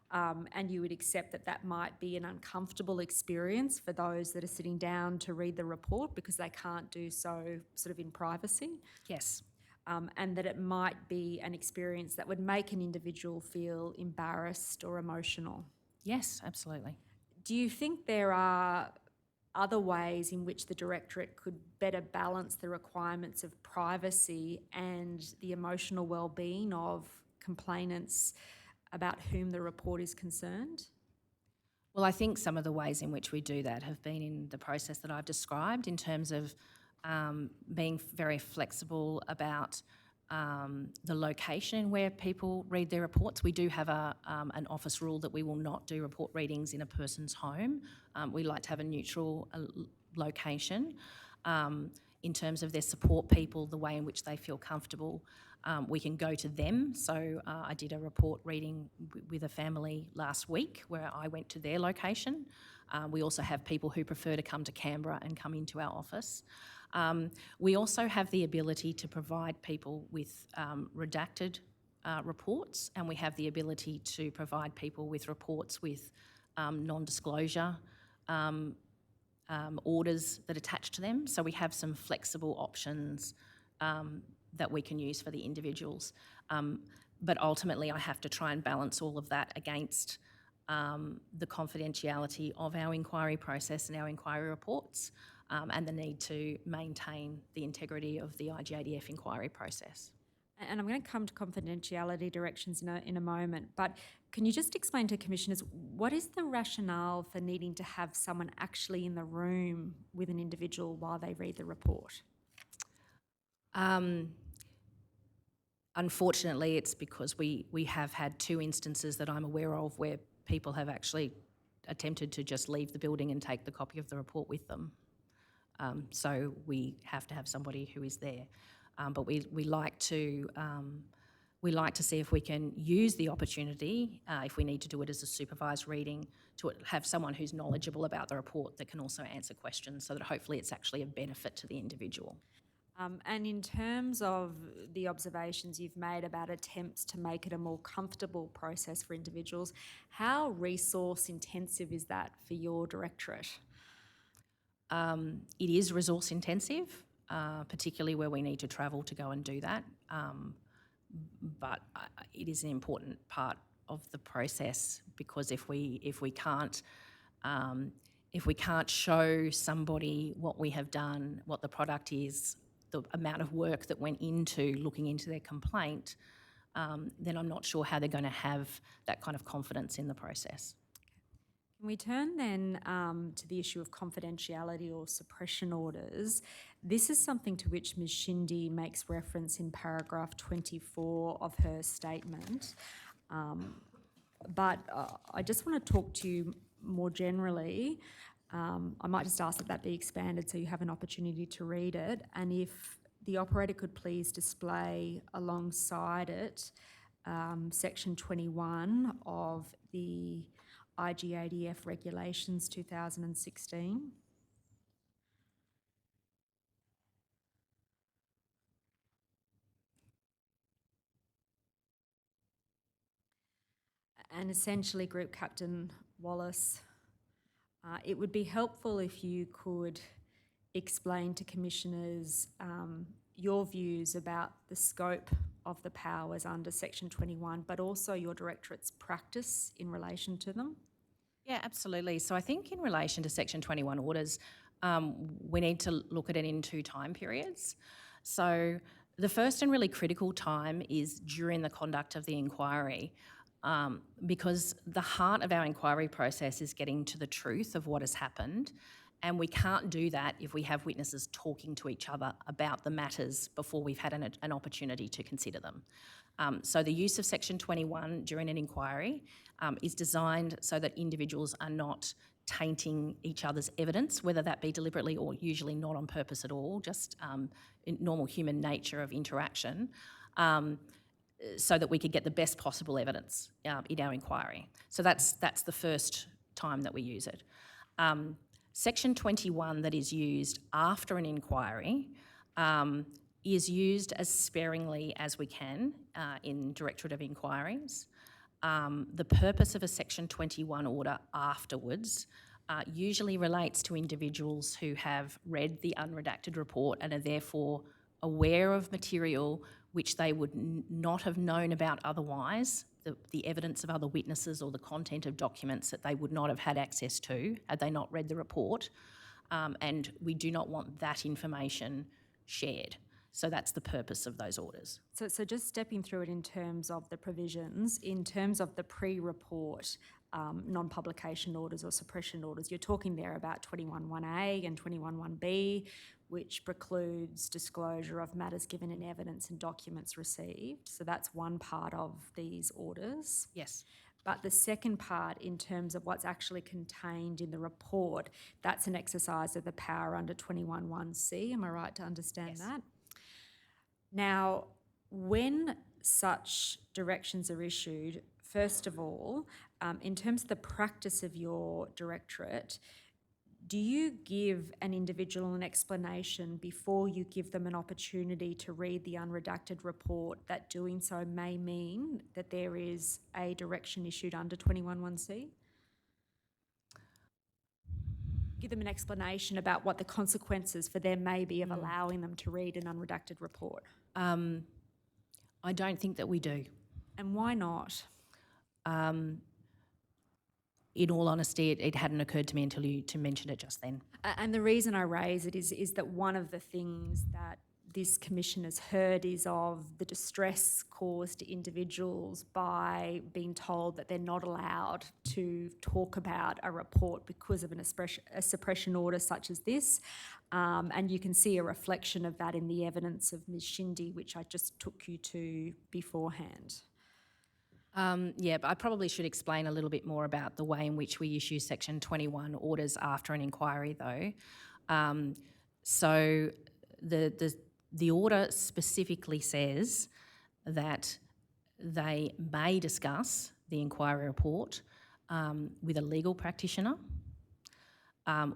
And you would accept that that might be an uncomfortable experience for those that are sitting down to read the report because they can't do so sort of in privacy. Yes. And that it might be an experience that would make an individual feel embarrassed or emotional. Yes, absolutely. Do you think there are other ways in which the Directorate could better balance the requirements of privacy and the emotional well-being of complainants about whom the report is concerned? Well, I think some of the ways in which we do that have been in the process that I've described, in terms of being very flexible about the location where people read their reports. We do have an office rule that we will not do report readings in a person's home. We like to have a neutral location. In terms of their support people, the way in which they feel comfortable, we can go to them. So I did a report reading with a family last week where I went to their location. We also have people who prefer to come to Canberra and come into our office. We also have the ability to provide people with redacted reports, and we have the ability to provide people with reports with non-disclosure orders that attach to them. So we have some flexible options that we can use for the individuals. But ultimately, I have to try and balance all of that against the confidentiality of our inquiry process and our inquiry reports, and the need to maintain the integrity of the IGADF inquiry process. And I'm going to come to confidentiality directions in a moment, but can you just explain to Commissioners, what is the rationale for needing to have someone actually in the room with an individual while they read the report? Unfortunately, it's because we have had 2 instances that I'm aware of where people have actually attempted to just leave the building and take the copy of the report with them. So we have to have somebody who is there. But we like to see if we can use the opportunity, if we need to do it as a supervised reading, to have someone who's knowledgeable about the report that can also answer questions, so that hopefully it's actually a benefit to the individual. And in terms of the observations you've made about attempts to make it a more comfortable process for individuals, how resource intensive is that for your Directorate? It is resource intensive, particularly where we need to travel to go and do that. But it is an important part of the process, because if we can't show somebody what we have done, what the product is, the amount of work that went into looking into their complaint, then I'm not sure how they're going to have that kind of confidence in the process. Can we turn then to the issue of confidentiality or suppression orders? This is something to which Ms Shindy makes reference in paragraph 24 of her statement. But I just want to talk to you more generally. I might just ask that be expanded so you have an opportunity to read it. And if the operator could please display alongside it Section 21 of the IGADF Regulations 2016. And essentially, Group Captain Wallace, it would be helpful if you could explain to Commissioners your views about the scope of the powers under Section 21, but also your Directorate's practice in relation to them. Yeah, absolutely. So I think in relation to Section 21 orders, we need to look at it in two time periods. So the first and really critical time is during the conduct of the inquiry, because the heart of our inquiry process is getting to the truth of what has happened, and we can't do that if we have witnesses talking to each other about the matters before we've had an opportunity to consider them. So the use of Section 21 during an inquiry is designed so that individuals are not tainting each other's evidence, whether that be deliberately or usually not on purpose at all, just in normal human nature of interaction, so that we could get the best possible evidence in our inquiry. So that's the first time that we use it. Section 21 that is used after an inquiry is used as sparingly as we can in Directorate of Inquiries. The purpose of a Section 21 order afterwards usually relates to individuals who have read the unredacted report and are therefore aware of material which they would not have known about otherwise, the evidence of other witnesses or the content of documents that they would not have had access to had they not read the report, and we do not want that information shared. So that's the purpose of those orders. So just stepping through it in terms of the provisions, in terms of the pre-report non-publication orders or suppression orders, you're talking there about 21.1a and 21.1b, which precludes disclosure of matters given in evidence and documents received. So that's one part of these orders. Yes. But the second part, in terms of what's actually contained in the report, that's an exercise of the power under 21.1c. Am I right to understand that? Now, when such directions are issued, first of all, in terms of the practice of your directorate, do you give an individual an explanation before you give them an opportunity to read the unredacted report that doing so may mean that there is a direction issued under 21.1c? Give them an explanation about what the consequences for them may be of allowing them to read an unredacted report. I don't think that we do. And why not? In all honesty, it hadn't occurred to me until you mentioned it just then. And the reason I raise it is that one of the things that this commission has heard is of the distress caused to individuals by being told that they're not allowed to talk about a report because of a suppression order such as this. And you can see a reflection of that in the evidence of Ms. Shindy, which I just took you to beforehand. Yeah, but I probably should explain a little bit more about the way in which we issue Section 21 orders after an inquiry, though. So the order specifically says that they may discuss the inquiry report with a legal practitioner,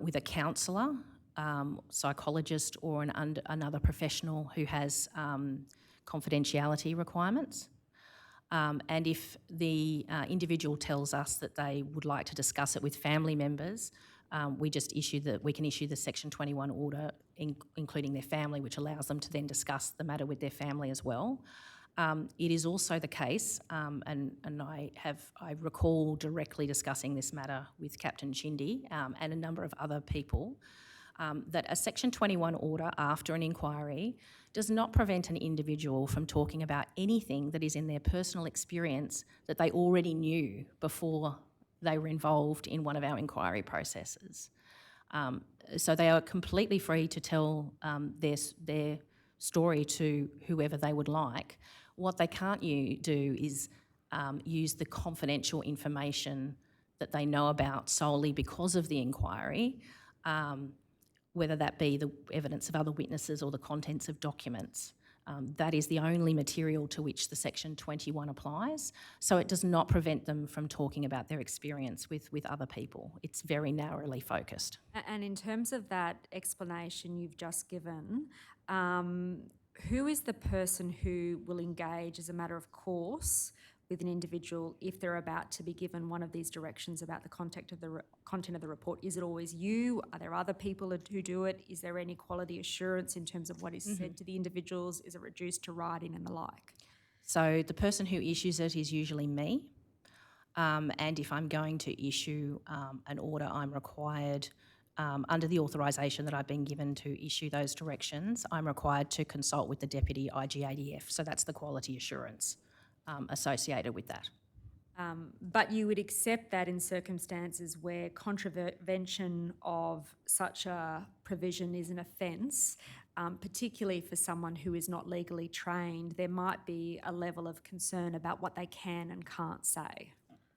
with a counsellor, psychologist, or another professional who has confidentiality requirements. And if the individual tells us that they would like to discuss it with family members, we can issue the Section 21 order, including their family, which allows them to then discuss the matter with their family as well. It is also the case, and I recall directly discussing this matter with Captain Shindy and a number of other people, that a Section 21 order after an inquiry does not prevent an individual from talking about anything that is in their personal experience that they already knew before they were involved in one of our inquiry processes. So they are completely free to tell their story to whoever they would like. What they can't do is use the confidential information that they know about solely because of the inquiry, whether that be the evidence of other witnesses or the contents of documents. That is the only material to which the Section 21 applies, so it does not prevent them from talking about their experience with other people. It's very narrowly focused. And in terms of that explanation you've just given, who is the person who will engage as a matter of course with an individual if they're about to be given one of these directions about the content of the report? Is it always you? Are there other people who do it? Is there any quality assurance in terms of what is said to the individuals? Is it reduced to writing and the like? So the person who issues it is usually me, and if I'm going to issue an order, I'm required, under the authorisation that I've been given to issue those directions, I'm required to consult with the Deputy IGADF, so that's the quality assurance associated with that. But you would accept that in circumstances where contravention of such a provision is an offence, particularly for someone who is not legally trained, there might be a level of concern about what they can and can't say.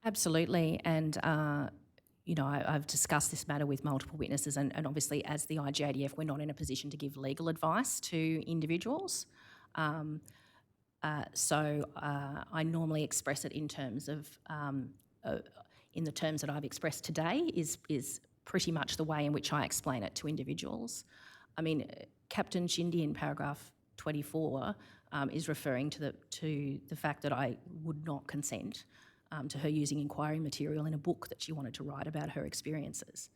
Absolutely, and I've discussed this matter with multiple witnesses, and obviously as the IGADF, we're not in a position to give legal advice to individuals. So I normally express it in terms of, in the terms that I've expressed today is pretty much the way in which I explain it to individuals. I mean, Captain Shindy in paragraph 24 is referring to the fact that I would not consent to her using inquiry material in a book that she wanted to write about her experiences.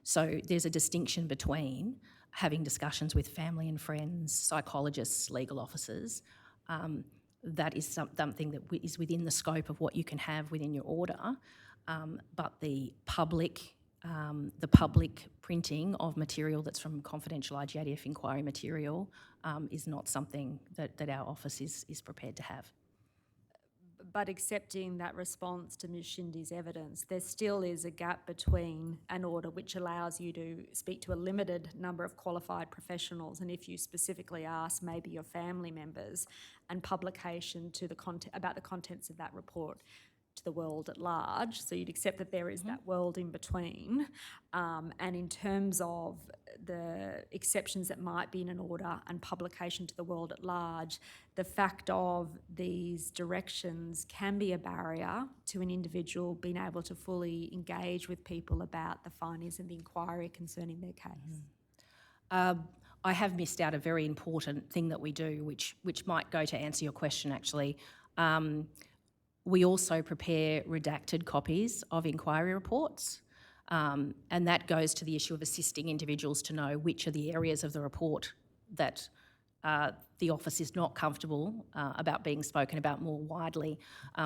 So there's a distinction between having discussions with family and friends, psychologists, legal officers. That is something that is within the scope of what you can have within your order, but the public printing of material that's from confidential IGADF inquiry material is not something that our office is prepared to have. But accepting that response to Ms Shindy's evidence, there still is a gap between an order which allows you to speak to a limited number of qualified professionals, and if you specifically ask maybe your family members, and publication to about the contents of that report to the world at large. So you'd accept that there is that world in between. And in terms of the exceptions that might be in an order and publication to the world at large, the fact of these directions can be a barrier to an individual being able to fully engage with people about the findings of the inquiry concerning their case. I have missed out a very important thing that we do, which might go to answer your question actually. We also prepare redacted copies of inquiry reports, and that goes to the issue of assisting individuals to know which are the areas of the report that the office is not comfortable about being spoken about more widely.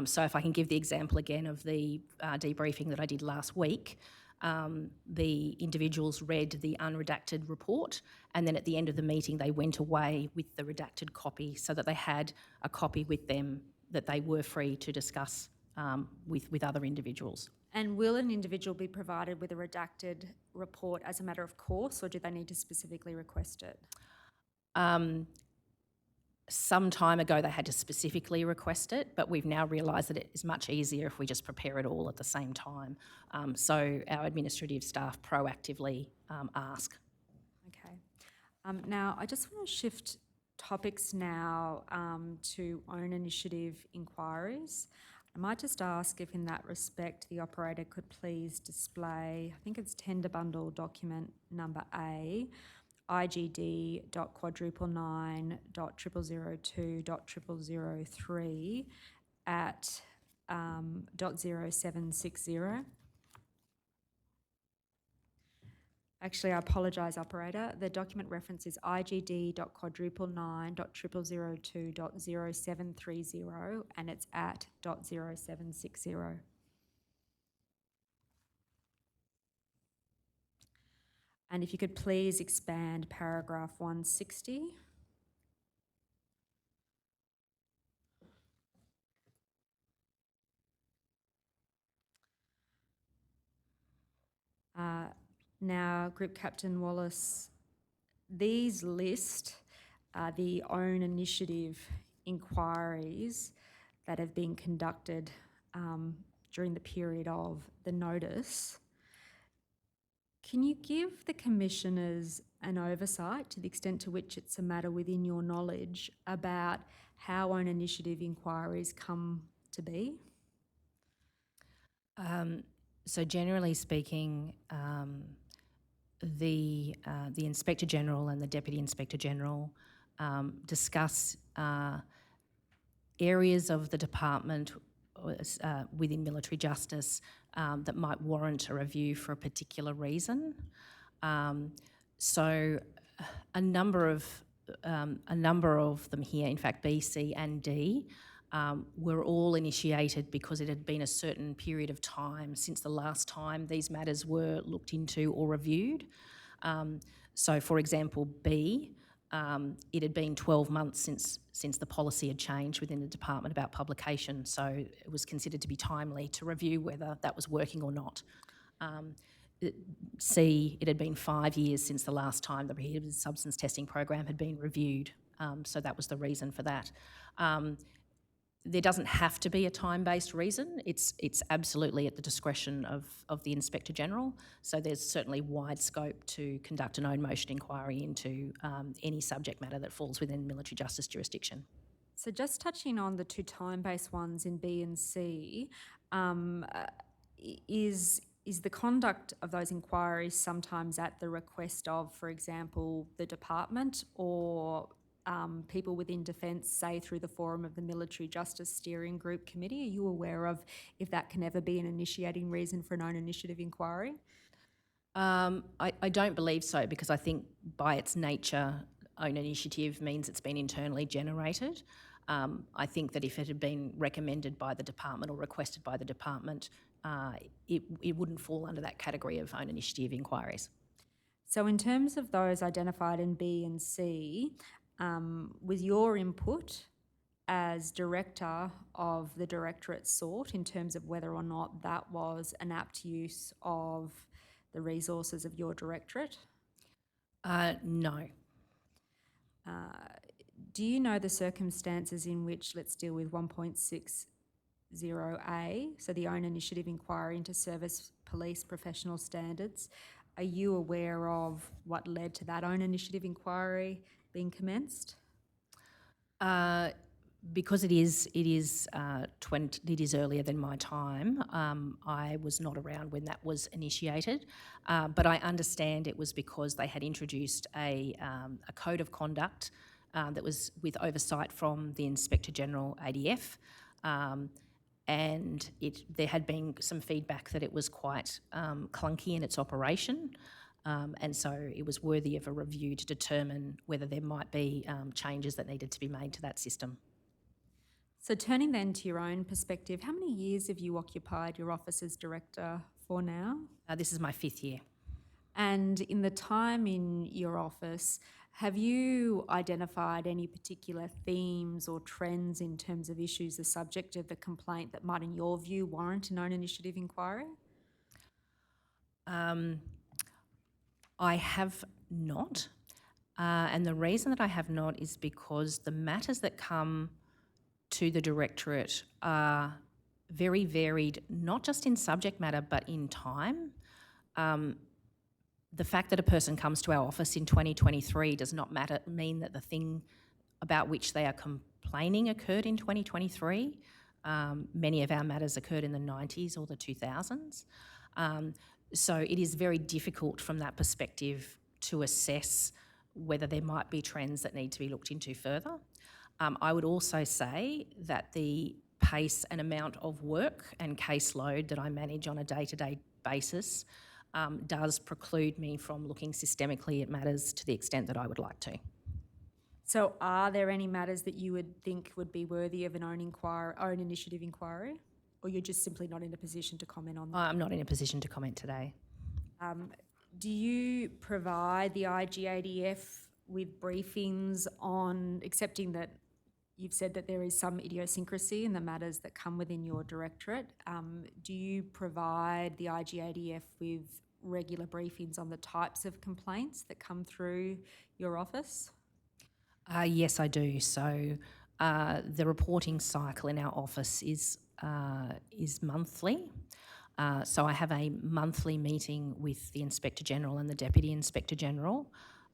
So if I can give the example again of the debriefing that I did last week, the individuals read the unredacted report, and then at the end of the meeting they went away with the redacted copy so that they had a copy with them that they were free to discuss with other individuals. And will an individual be provided with a redacted report as a matter of course, or do they need to specifically request it? Some time ago they had to specifically request it, but we've now realised that it is much easier if we just prepare it all at the same time. So our administrative staff proactively ask. Okay. Now, I just want to shift topics now to own initiative inquiries. I might just ask if in that respect the operator could please display, I think it's tender bundle document number A, IGD.quadruple9.0002.0003 at .0760. Actually, I apologise, operator. The document reference is IGD.quadruple9.0002.0730 and it's at .0760. And if you could please expand paragraph 160. Now, Group Captain Wallace, these list the own initiative inquiries that have been conducted during the period of the notice. Can you give the commissioners an oversight, to the extent to which it's a matter within your knowledge, about how own initiative inquiries come to be? So generally speaking, the Inspector General and the Deputy Inspector General discuss areas of the department within military justice that might warrant a review for a particular reason. So a number of them here, in fact B, C and D, were all initiated because it had been a certain period of time since the last time these matters were looked into or reviewed. So for example, B, it had been 12 months since the policy had changed within the department about publication, so it was considered to be timely to review whether that was working or not. C, it had been 5 years since the last time the prohibited substance testing program had been reviewed, so that was the reason for that. There doesn't have to be a time-based reason. It's absolutely at the discretion of the Inspector General. So there's certainly wide scope to conduct an own motion inquiry into any subject matter that falls within military justice jurisdiction. So just touching on the two time-based ones in B and C, is the conduct of those inquiries sometimes at the request of, for example, the department, or people within Defence, say through the forum of the Military Justice Steering Group Committee? Are you aware of if that can ever be an initiating reason for an own initiative inquiry? I don't believe so, because I think by its nature, own initiative means it's been internally generated. I think that if it had been recommended by the department or requested by the department, it wouldn't fall under that category of own initiative inquiries. So in terms of those identified in B and C, with your input as director of the directorate sought in terms of whether or not that was an apt use of the resources of your directorate? No. Do you know the circumstances in which, let's deal with 1.60A, so the own initiative inquiry into service police professional standards, are you aware of what led to that own initiative inquiry being commenced? Because it is earlier than my time, I was not around when that was initiated, but I understand it was because they had introduced a code of conduct that was with oversight from the Inspector General ADF, and there had been some feedback that it was quite clunky in its operation. And so it was worthy of a review to determine whether there might be changes that needed to be made to that system. So turning then to your own perspective, how many years have you occupied your office as director for now? This is my 5th year. And in the time in your office, have you identified any particular themes or trends in terms of issues the subject of the complaint that might, in your view, warrant an own initiative inquiry? I have not, and the reason that I have not is because the matters that come to the directorate are very varied, not just in subject matter but in time. The fact that a person comes to our office in 2023 does not mean that the thing about which they are complaining occurred in 2023. Many of our matters occurred in the 90s or the 2000s. So it is very difficult from that perspective to assess whether there might be trends that need to be looked into further. I would also say that the pace and amount of work and caseload that I manage on a day-to-day basis does preclude me from looking systemically at matters to the extent that I would like to. So are there any matters that you would think would be worthy of an own initiative inquiry? Or you're just simply not in a position to comment on that? I'm not in a position to comment today. Do you provide the IGADF with briefings on, accepting that you've said that there is some idiosyncrasy in the matters that come within your directorate, do you provide the IGADF with regular briefings on the types of complaints that come through your office? Yes, I do. So the reporting cycle in our office is monthly. So I have a monthly meeting with the Inspector General and the Deputy Inspector General,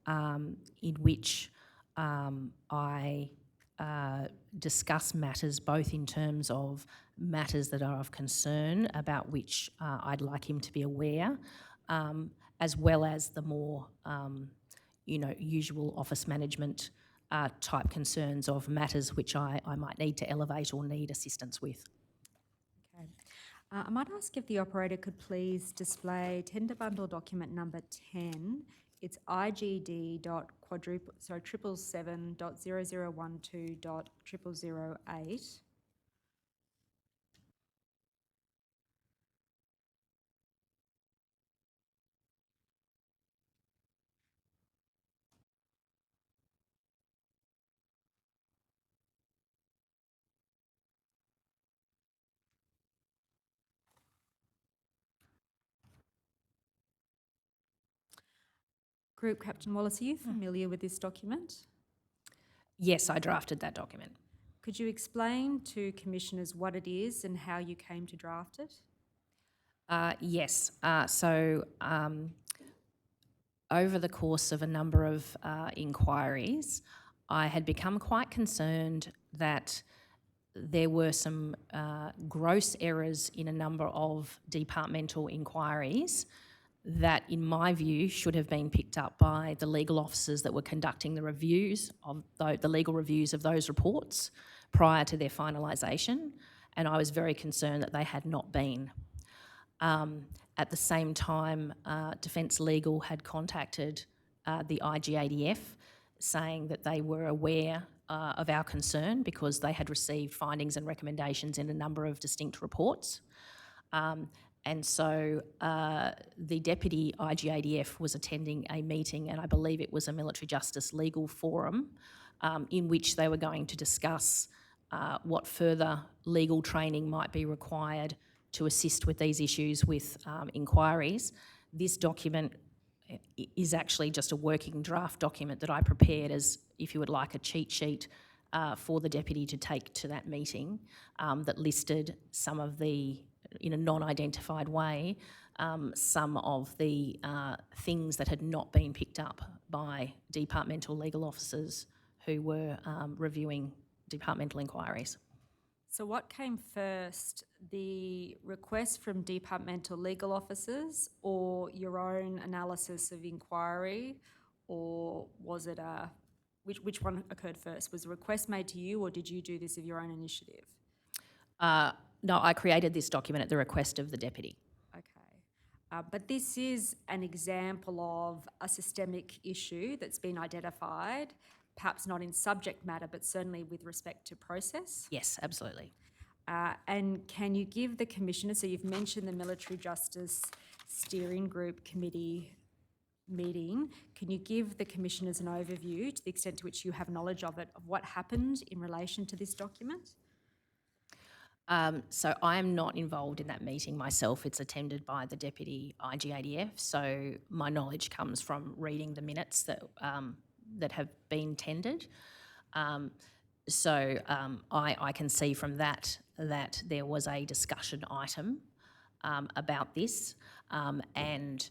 in which I discuss matters both in terms of matters that are of concern about which I'd like him to be aware, as well as the more usual office management type concerns of matters which I might need to elevate or need assistance with. Okay. I might ask if the operator could please display tender bundle document number 10. It's IGD dot quadruple, sorry, 777.0012.0008. Group Captain Wallace, are you familiar with this document? Yes, I drafted that document. Could you explain to commissioners what it is and how you came to draft it? Yes. Over the course of a number of inquiries, I had become quite concerned that there were some gross errors in a number of departmental inquiries that, in my view, should have been picked up by the legal officers that were conducting the reviews of the legal reviews of those reports prior to their finalisation, and I was very concerned that they had not been. At the same time, Defence Legal had contacted the IGADF saying that they were aware of our concern because they had received findings and recommendations in a number of distinct reports. And so the Deputy IGADF was attending a meeting, and I believe it was a military justice legal forum, in which they were going to discuss what further legal training might be required to assist with these issues with inquiries. This document is actually just a working draft document that I prepared as, if you would like, a cheat sheet for the Deputy to take to that meeting, that listed some of the, in a non-identified way, some of the things that had not been picked up by departmental legal officers who were reviewing departmental inquiries. So what came first, the request from departmental legal officers or your own analysis of inquiry, or was it which one occurred first? Was the request made to you, or did you do this of your own initiative? No, I created this document at the request of the Deputy. Okay. But this is an example of a systemic issue that's been identified, perhaps not in subject matter, but certainly with respect to process. Yes, absolutely. And can you give the Commissioner, so you've mentioned the Military Justice Steering Group Committee meeting, can you give the Commissioners an overview, to the extent to which you have knowledge of it, of what happened in relation to this document? So I am not involved in that meeting myself. It's attended by the Deputy IGADF, so my knowledge comes from reading the minutes that that have been tendered. I can see from that there was a discussion item about this, and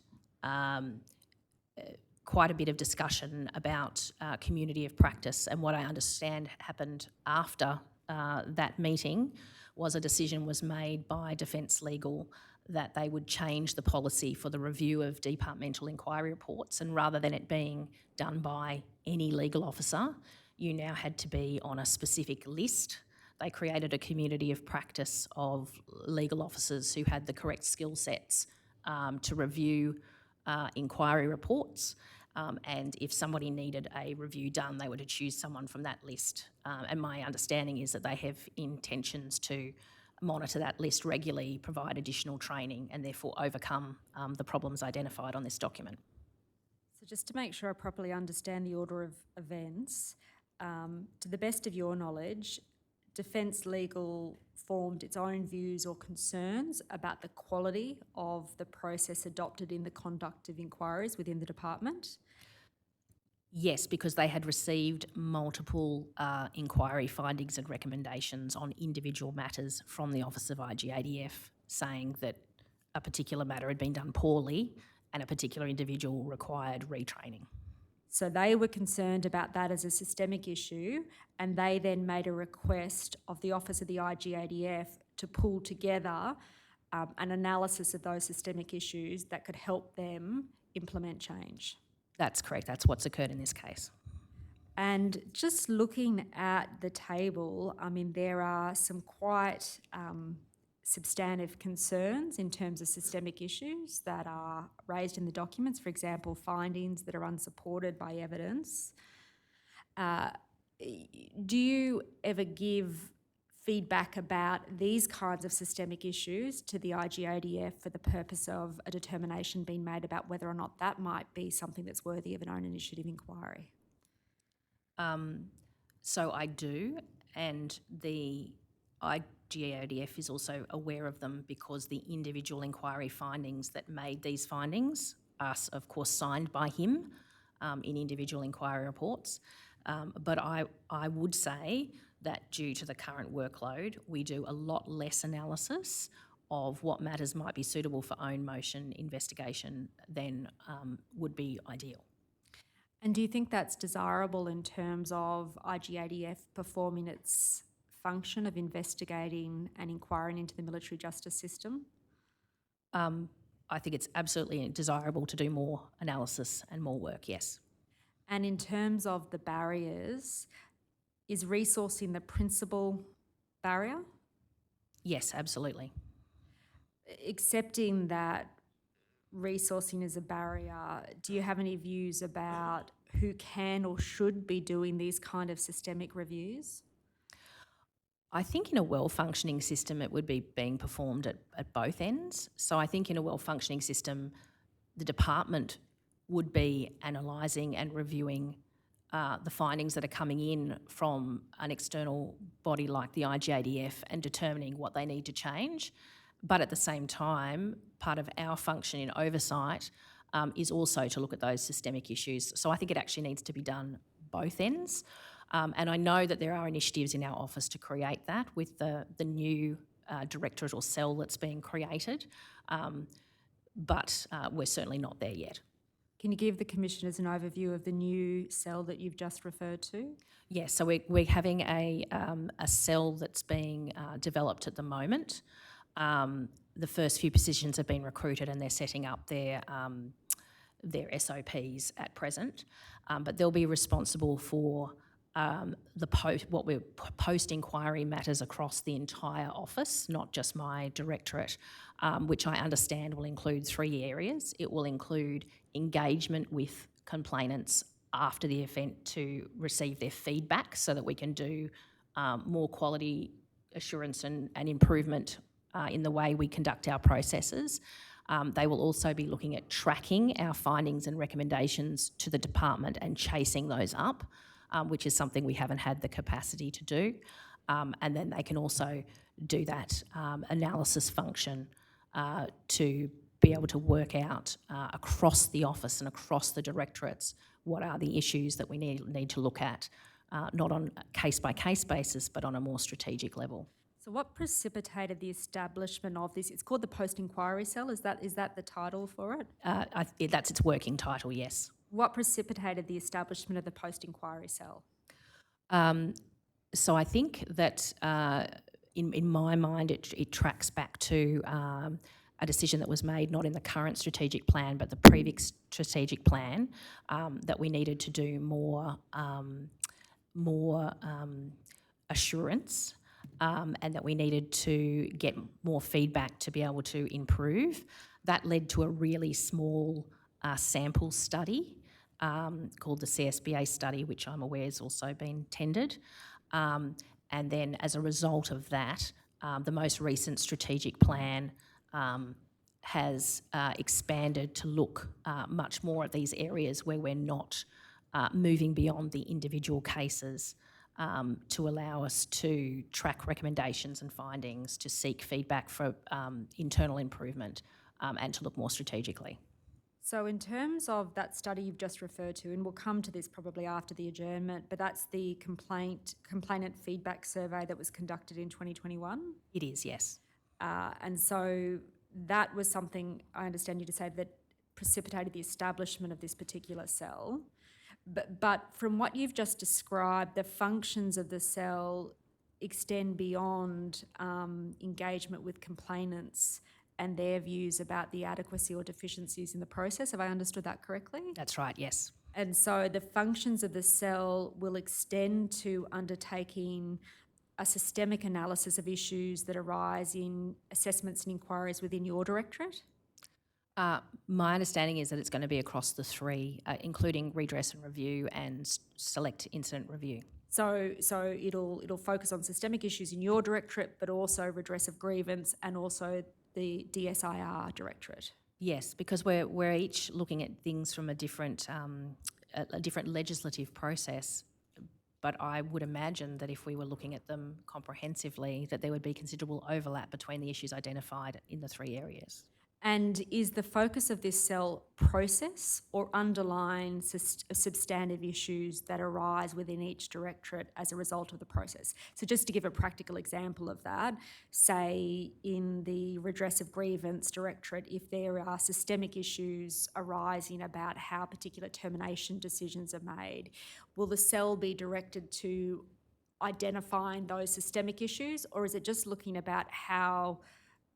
quite a bit of discussion about community of practice. And what I understand happened after that meeting was a decision was made by Defence Legal that they would change the policy for the review of departmental inquiry reports, and rather than it being done by any legal officer, you now had to be on a specific list. They created a community of practice of legal officers who had the correct skill sets to review inquiry reports, and if somebody needed a review done, they were to choose someone from that list. And my understanding is that they have intentions to monitor that list regularly, provide additional training, and therefore overcome the problems identified on this document. So just to make sure I properly understand the order of events, to the best of your knowledge, Defence Legal formed its own views or concerns about the quality of the process adopted in the conduct of inquiries within the department? Yes, because they had received multiple inquiry findings and recommendations on individual matters from the Office of IGADF, saying that a particular matter had been done poorly and a particular individual required retraining. So they were concerned about that as a systemic issue, and they then made a request of the Office of the IGADF to pull together an analysis of those systemic issues that could help them implement change. That's correct. That's what's occurred in this case. And just looking at the table, I mean, there are some quite substantive concerns in terms of systemic issues that are raised in the documents. For example, findings that are unsupported by evidence. Do you ever give feedback about these kinds of systemic issues to the IGADF for the purpose of a determination being made about whether or not that might be something that's worthy of an own initiative inquiry? So I do, and the IGADF is also aware of them because the individual inquiry findings that made these findings are, of course, signed by him in individual inquiry reports. But I would say that due to the current workload, we do a lot less analysis of what matters might be suitable for own motion investigation than would be ideal. And do you think that's desirable in terms of IGADF performing its function of investigating and inquiring into the military justice system? I think it's absolutely desirable to do more analysis and more work, yes. And in terms of the barriers, is resourcing the principal barrier? Yes, absolutely. Accepting that resourcing is a barrier, do you have any views about who can or should be doing these kind of systemic reviews? I think in a well-functioning system it would be being performed at both ends. So I think in a well-functioning system the department would be analysing and reviewing the findings that are coming in from an external body like the IGADF and determining what they need to change. But at the same time, part of our function in oversight is also to look at those systemic issues. So I think it actually needs to be done both ends. And I know that there are initiatives in our office to create that with the new directorate or cell that's being created, but we're certainly not there yet. Can you give the Commissioners an overview of the new cell that you've just referred to? Yes, so we're having a cell that's being developed at the moment. The first few positions have been recruited and they're setting up their SOPs at present, but they'll be responsible for what we're post-inquiry matters across the entire office, not just my directorate, which I understand will include 3 areas. It will include engagement with complainants after the event to receive their feedback so that we can do more quality assurance and improvement in the way we conduct our processes. They will also be looking at tracking our findings and recommendations to the department and chasing those up, which is something we haven't had the capacity to do. And then they can also do that analysis function to be able to work out across the office and across the directorates what are the issues that we need to look at, not on a case-by-case basis, but on a more strategic level. So what precipitated the establishment of this? It's called the Post-Inquiry Cell. Is that the title for it? That's its working title, yes. What precipitated the establishment of the Post-Inquiry Cell? So I think that in my mind it tracks back to a decision that was made not in the current strategic plan but the previous strategic plan, that we needed to do more assurance and that we needed to get more feedback to be able to improve. That led to a really small sample study called the CSBA study, which I'm aware has also been tendered. And then as a result of that, the most recent strategic plan has expanded to look much more at these areas where we're not moving beyond the individual cases, to allow us to track recommendations and findings, to seek feedback for internal improvement, and to look more strategically. So in terms of that study you've just referred to, and we'll come to this probably after the adjournment, but that's the complainant feedback survey that was conducted in 2021? It is, yes. And so that was something, I understand you to say, that precipitated the establishment of this particular cell. But from what you've just described, the functions of the cell extend beyond engagement with complainants and their views about the adequacy or deficiencies in the process. Have I understood that correctly? That's right, yes. And so the functions of the cell will extend to undertaking a systemic analysis of issues that arise in assessments and inquiries within your directorate? My understanding is that it's going to be across the three, including redress and review and select incident review. So it'll focus on systemic issues in your directorate, but also redress of grievance and also the DSIR directorate. Yes, because we're each looking at things from a different legislative process. But I would imagine that if we were looking at them comprehensively, that there would be considerable overlap between the issues identified in the three areas. And is the focus of this cell process or underlying substantive issues that arise within each directorate as a result of the process? So just to give a practical example of that, say in the redress of grievance directorate, if there are systemic issues arising about how particular termination decisions are made, will the cell be directed to identifying those systemic issues, or is it just looking about how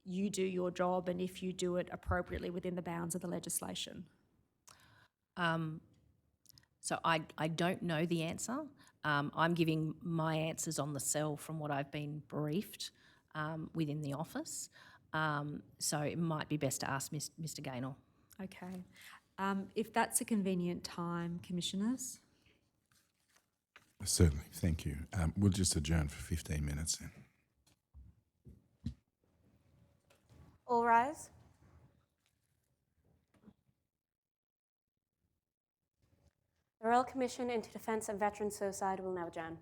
you do your job and if you do it appropriately within the bounds of the legislation? So I don't know the answer. I'm giving my answers on the cell from what I've been briefed within the office. So it might be best to ask Mr. Gaynor. Okay. If that's a convenient time, Commissioners. Certainly, thank you. We'll just adjourn for 15 minutes then. All rise. The Royal Commission into Defence of Veterans Suicide will now adjourn.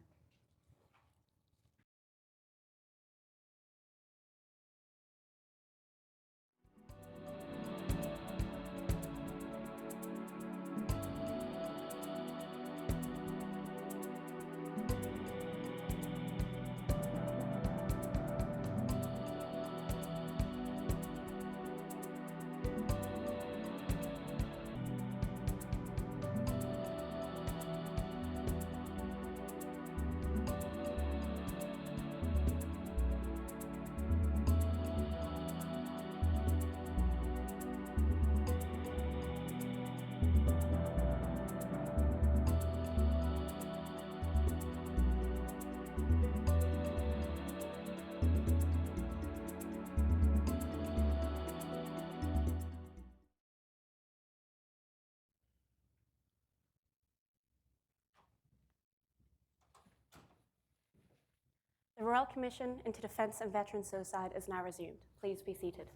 The Royal Commission into Defence of Veterans Suicide is now resumed. Please be seated.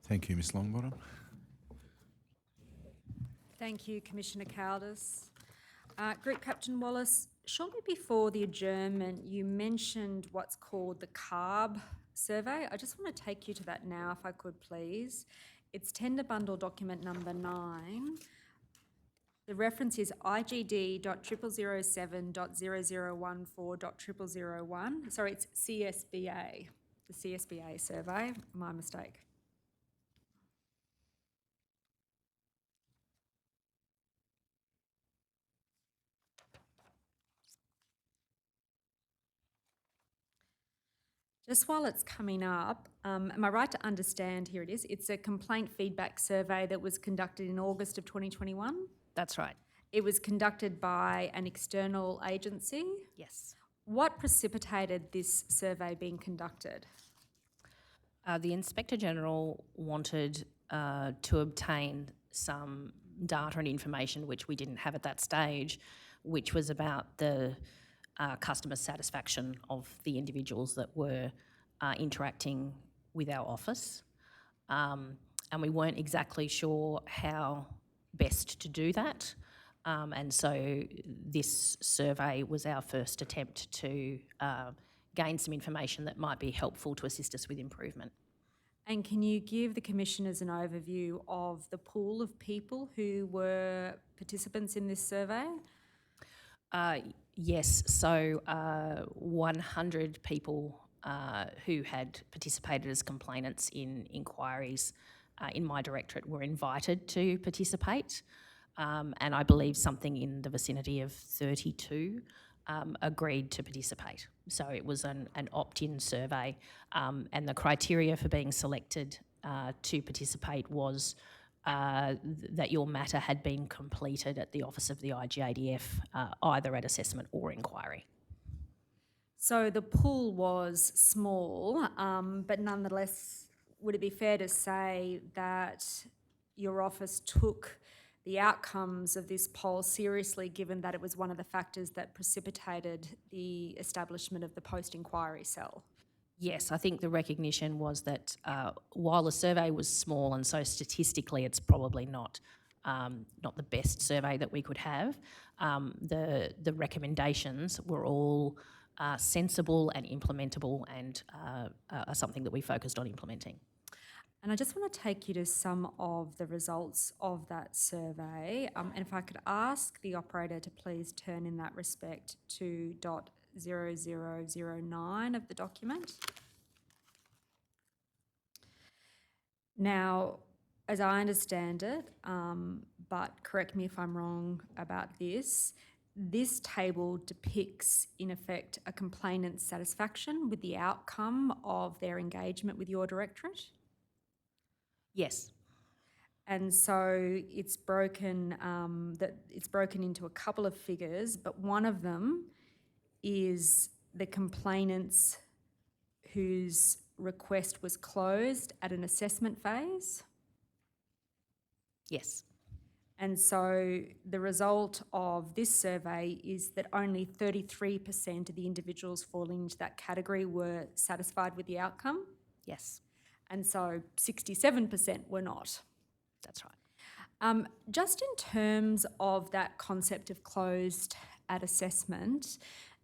Thank you, Ms. Longbottom. Thank you, Commissioner Calders. Group Captain Wallace, shortly before the adjournment, you mentioned what's called the CARB survey. I just want to take you to that now, if I could, please. It's tender bundle document number 9. The reference is IGD.0007.0014.0001. Sorry, it's CSBA, the CSBA survey. My mistake. Just while it's coming up, am I right to understand, here it is, it's a complaint feedback survey that was conducted in August of 2021? That's right. It was conducted by an external agency. Yes. What precipitated this survey being conducted? The Inspector General wanted to obtain some data and information which we didn't have at that stage, which was about the customer satisfaction of the individuals that were interacting with our office. And we weren't exactly sure how best to do that. And so this survey was our first attempt to gain some information that might be helpful to assist us with improvement. And can you give the Commissioners an overview of the pool of people who were participants in this survey? Yes, so 100 people who had participated as complainants in inquiries in my directorate were invited to participate, and I believe something in the vicinity of 32 agreed to participate. So it was an opt-in survey, and the criteria for being selected to participate was that your matter had been completed at the office of the IGADF, either at assessment or inquiry. So the pool was small, but nonetheless, would it be fair to say that your office took the outcomes of this poll seriously, given that it was one of the factors that precipitated the establishment of the post-inquiry cell? Yes, I think the recognition was that while the survey was small, and so statistically it's probably not the best survey that we could have, the recommendations were all sensible and implementable, and are something that we focused on implementing. And I just want to take you to some of the results of that survey. And if I could ask the operator to please turn in that respect to .0009 of the document. Now, as I understand it, but correct me if I'm wrong about this table depicts, in effect, a complainant's satisfaction with the outcome of their engagement with your directorate. Yes. And so it's broken into a couple of figures, but one of them is the complainants whose request was closed at an assessment phase. Yes. And so the result of this survey is that only 33% of the individuals falling into that category were satisfied with the outcome. Yes. And so 67% were not. That's right. Just in terms of that concept of closed at assessment,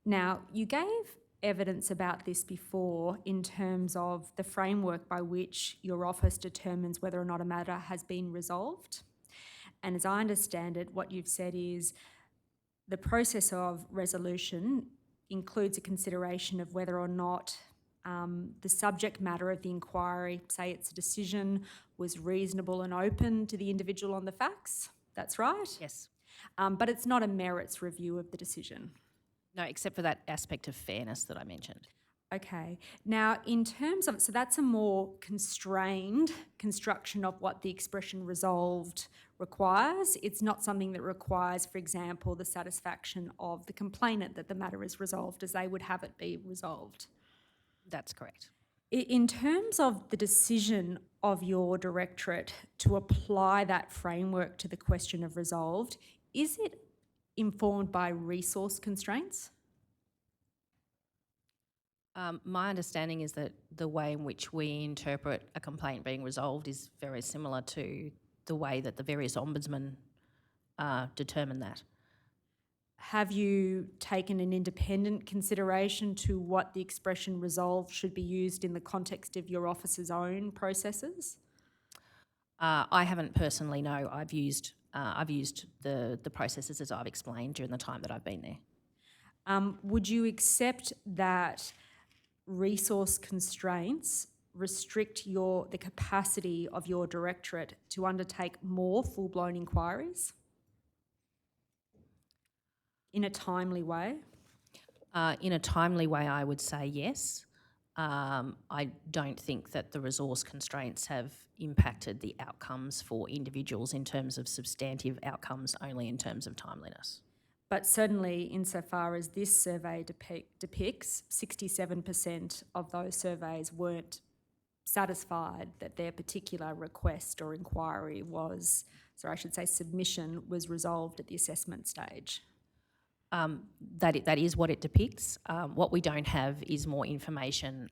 now you gave evidence about this before in terms of the framework by which your office determines whether or not a matter has been resolved. And as I understand it, what you've said is the process of resolution includes a consideration of whether or not the subject matter of the inquiry, say it's a decision, was reasonable and open to the individual on the facts. That's right? Yes. But it's not a merits review of the decision. No, except for that aspect of fairness that I mentioned. Okay. Now, in terms of, so that's a more constrained construction of what the expression resolved requires. It's not something that requires, for example, the satisfaction of the complainant that the matter is resolved as they would have it be resolved. That's correct. In terms of the decision of your directorate to apply that framework to the question of resolved, is it informed by resource constraints? My understanding is that the way in which we interpret a complaint being resolved is very similar to the way that the various ombudsmen determine that. Have you taken an independent consideration to what the expression resolved should be used in the context of your office's own processes? I haven't personally, no. I've used the processes as I've explained during the time that I've been there. Would you accept that resource constraints restrict the capacity of your directorate to undertake more full-blown inquiries in a timely way? In a timely way, I would say yes. I don't think that the resource constraints have impacted the outcomes for individuals in terms of substantive outcomes, only in terms of timeliness. But certainly insofar as this survey depicts, 67% of those surveys weren't satisfied that their particular request or inquiry was, so I should say submission, was resolved at the assessment stage. That is what it depicts. What we don't have is more information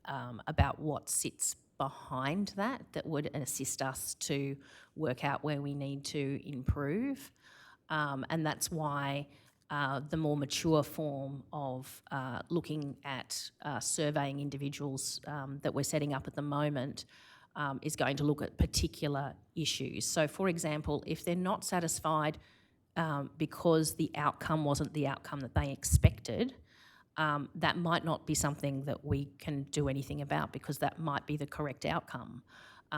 about what sits behind that would assist us to work out where we need to improve. And that's why the more mature form of looking at surveying individuals that we're setting up at the moment is going to look at particular issues. So, for example, if they're not satisfied because the outcome wasn't the outcome that they expected, that might not be something that we can do anything about because that might be the correct outcome.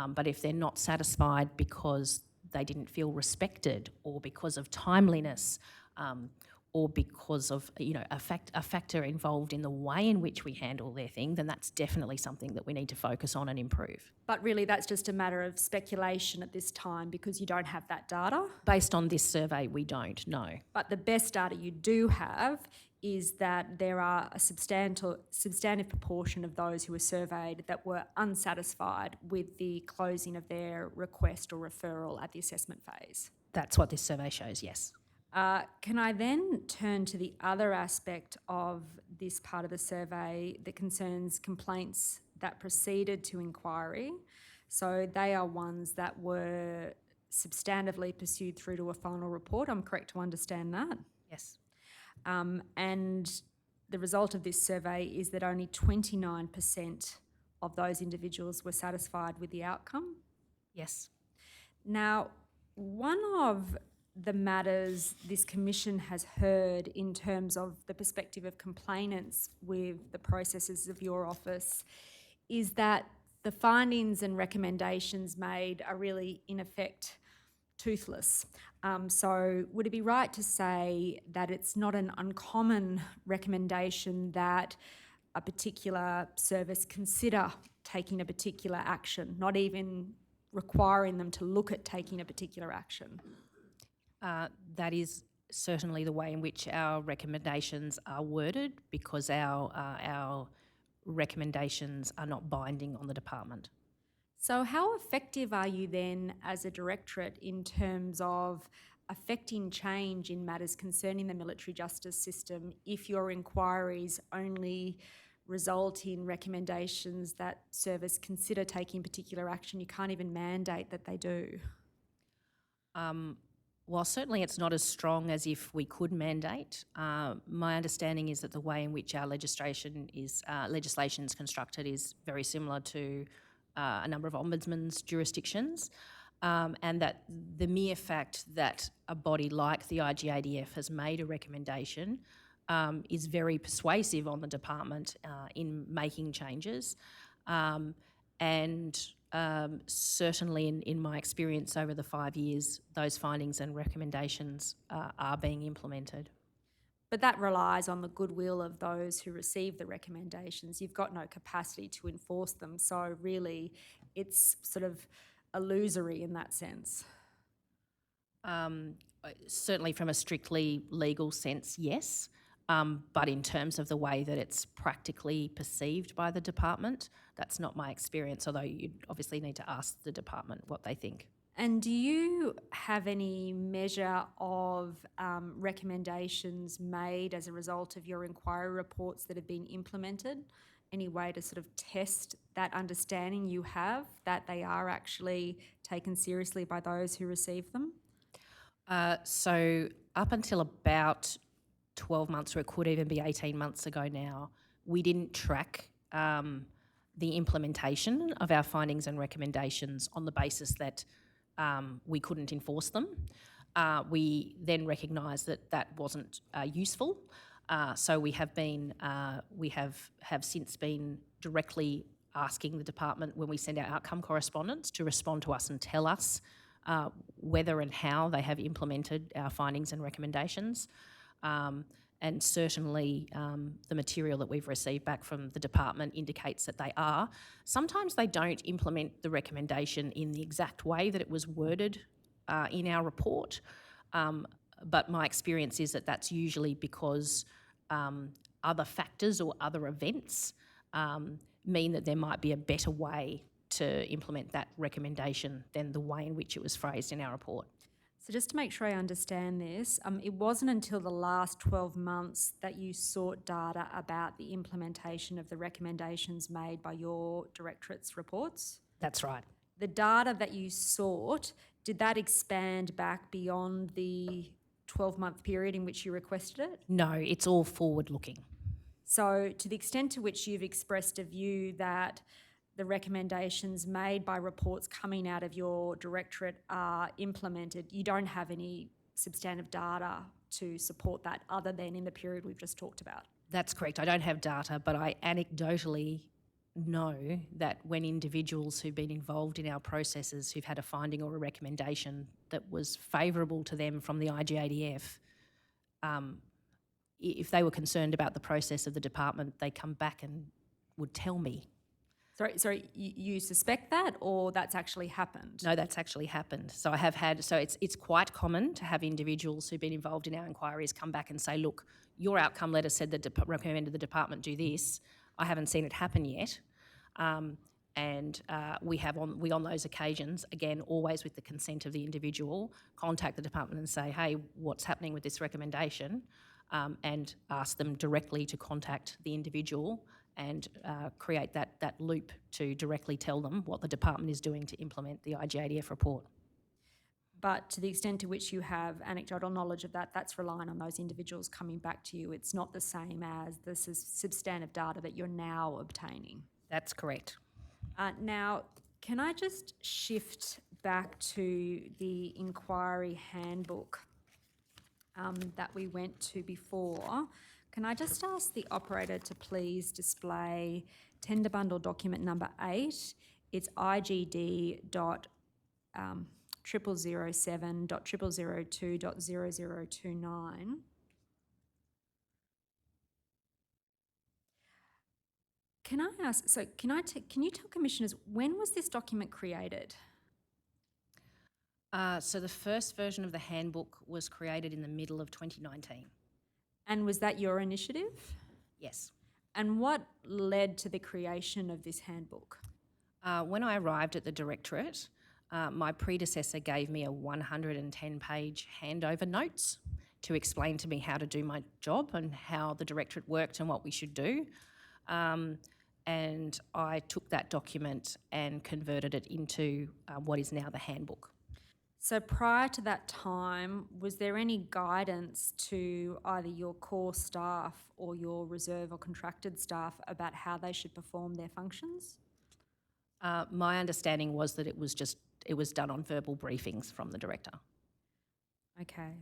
But if they're not satisfied because they didn't feel respected or because of timeliness, or because of a factor involved in the way in which we handle their thing, then that's definitely something that we need to focus on and improve. But really, that's just a matter of speculation at this time because you don't have that data. Based on this survey, we don't know. But the best data you do have is that there are a substantive proportion of those who were surveyed that were unsatisfied with the closing of their request or referral at the assessment phase. That's what this survey shows, yes. Can I then turn to the other aspect of this part of the survey that concerns complaints that proceeded to inquiry? So they are ones that were substantively pursued through to a final report. I'm correct to understand that? Yes. And the result of this survey is that only 29% of those individuals were satisfied with the outcome. Yes. Now, one of the matters this commission has heard in terms of the perspective of complainants with the processes of your office is that the findings and recommendations made are really, in effect, toothless. So would it be right to say that it's not an uncommon recommendation that a particular service consider taking a particular action, not even requiring them to look at taking a particular action? That is certainly the way in which our recommendations are worded because our recommendations are not binding on the department. So how effective are you then as a directorate in terms of affecting change in matters concerning the military justice system if your inquiries only result in recommendations that service consider taking particular action? You can't even mandate that they do. While certainly it's not as strong as if we could mandate, my understanding is that the way in which our legislation is constructed is very similar to a number of ombudsman's jurisdictions, and that the mere fact that a body like the IGADF has made a recommendation is very persuasive on the department in making changes, and certainly in my experience over the 5 years, those findings and recommendations are being implemented. But that relies on the goodwill of those who receive the recommendations. You've got no capacity to enforce them, so really it's sort of illusory in that sense. Certainly from a strictly legal sense, yes. But in terms of the way that it's practically perceived by the department, that's not my experience, although you obviously need to ask the department what they think. And do you have any measure of recommendations made as a result of your inquiry reports that have been implemented? Any way to sort of test that understanding you have that they are actually taken seriously by those who receive them? So up until about 12 months, or it could even be 18 months ago now, we didn't track the implementation of our findings and recommendations on the basis that we couldn't enforce them. We then recognised that that wasn't useful, so we have since been directly asking the department when we send our outcome correspondence to respond to us and tell us whether and how they have implemented our findings and recommendations. And certainly the material that we've received back from the department indicates that they are. Sometimes they don't implement the recommendation in the exact way that it was worded in our report, but my experience is that that's usually because other factors or other events mean that there might be a better way to implement that recommendation than the way in which it was phrased in our report. So just to make sure I understand this, it wasn't until the last 12 months that you sought data about the implementation of the recommendations made by your directorate's reports? That's right. The data that you sought, did that expand back beyond the 12-month period in which you requested it? No, it's all forward-looking. So to the extent to which you've expressed a view that the recommendations made by reports coming out of your directorate are implemented, you don't have any substantive data to support that other than in the period we've just talked about? That's correct. I don't have data, but I anecdotally know that when individuals who've been involved in our processes, who've had a finding or a recommendation that was favourable to them from the IGADF, if they were concerned about the process of the department, they come back and would tell me. Sorry, you suspect that, or that's actually happened? No, that's actually happened. So I have had, so it's quite common to have individuals who've been involved in our inquiries come back and say, look, your outcome letter said that recommended the department do this. I haven't seen it happen yet. We on those occasions, again, always with the consent of the individual, contact the department and say, hey, what's happening with this recommendation? And ask them directly to contact the individual and create that loop to directly tell them what the department is doing to implement the IGADF report. But to the extent to which you have anecdotal knowledge of that, that's relying on those individuals coming back to you. It's not the same as the substantive data that you're now obtaining. That's correct. Now, can I just shift back to the inquiry handbook that we went to before? Can I just ask the operator to please display tender bundle document number 8? It's IGD.0007.0002.0029. Can I ask, so can you tell Commissioners, when was this document created? So the first version of the handbook was created in the middle of 2019. And was that your initiative? Yes. And what led to the creation of this handbook? When I arrived at the Directorate, my predecessor gave me a 110-page handover notes to explain to me how to do my job and how the Directorate worked and what we should do. And I took that document and converted it into what is now the handbook. So prior to that time, was there any guidance to either your core staff or your reserve or contracted staff about how they should perform their functions? My understanding was that it was done on verbal briefings from the Director. Okay.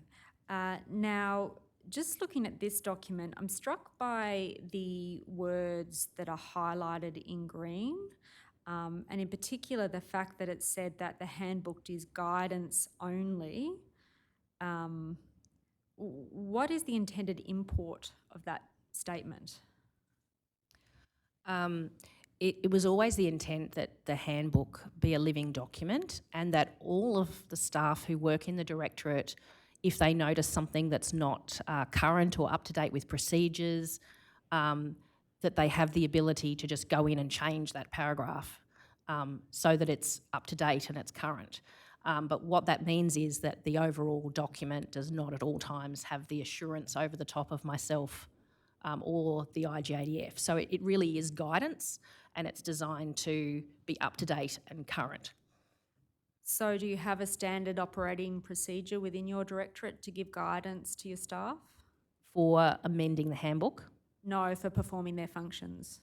Now, just looking at this document, I'm struck by the words that are highlighted in green. And in particular, the fact that it said that the handbook is guidance only. What is the intended import of that statement? It was always the intent that the handbook be a living document and that all of the staff who work in the Directorate, if they notice something that's not current or up to date with procedures, that they have the ability to just go in and change that paragraph so that it's up to date and it's current. But what that means is that the overall document does not at all times have the assurance over the top of myself or the IGADF. So it really is guidance and it's designed to be up to date and current. So do you have a standard operating procedure within your Directorate to give guidance to your staff? For amending the handbook? No, for performing their functions.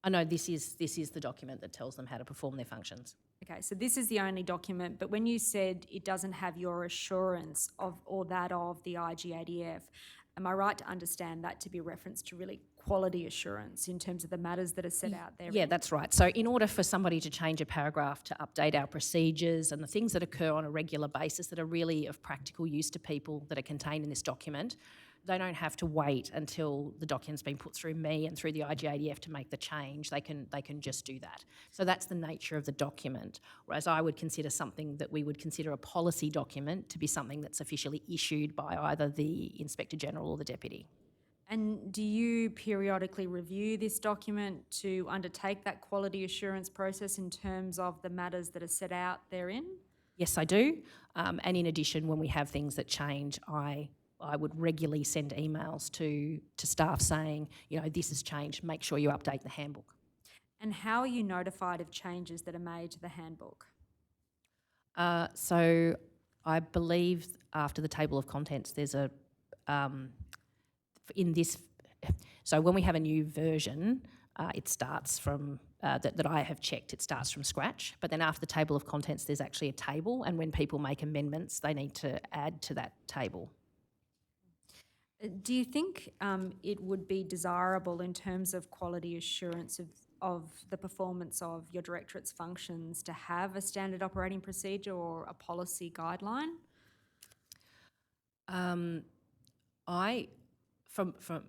No, this is the document that tells them how to perform their functions. Okay, so this is the only document, but when you said it doesn't have your assurance of or that of the IGADF, am I right to understand that to be a reference to really quality assurance in terms of the matters that are set out there? Yeah, that's right. So in order for somebody to change a paragraph to update our procedures and the things that occur on a regular basis that are really of practical use to people that are contained in this document, they don't have to wait until the document's been put through me and through the IGADF to make the change. They can just do that. So that's the nature of the document, whereas I would consider something that we would consider a policy document to be something that's officially issued by either the Inspector General or the Deputy. And do you periodically review this document to undertake that quality assurance process in terms of the matters that are set out therein? Yes, I do. And in addition, when we have things that change, I would regularly send emails to staff saying, this has changed, make sure you update the handbook. And how are you notified of changes that are made to the handbook? So I believe after the table of contents, there's so when we have a new version, it starts from that I have checked, it starts from scratch. But then after the table of contents, there's actually a table, and when people make amendments, they need to add to that table. Do you think it would be desirable in terms of quality assurance of the performance of your directorate's functions to have a standard operating procedure or a policy guideline? From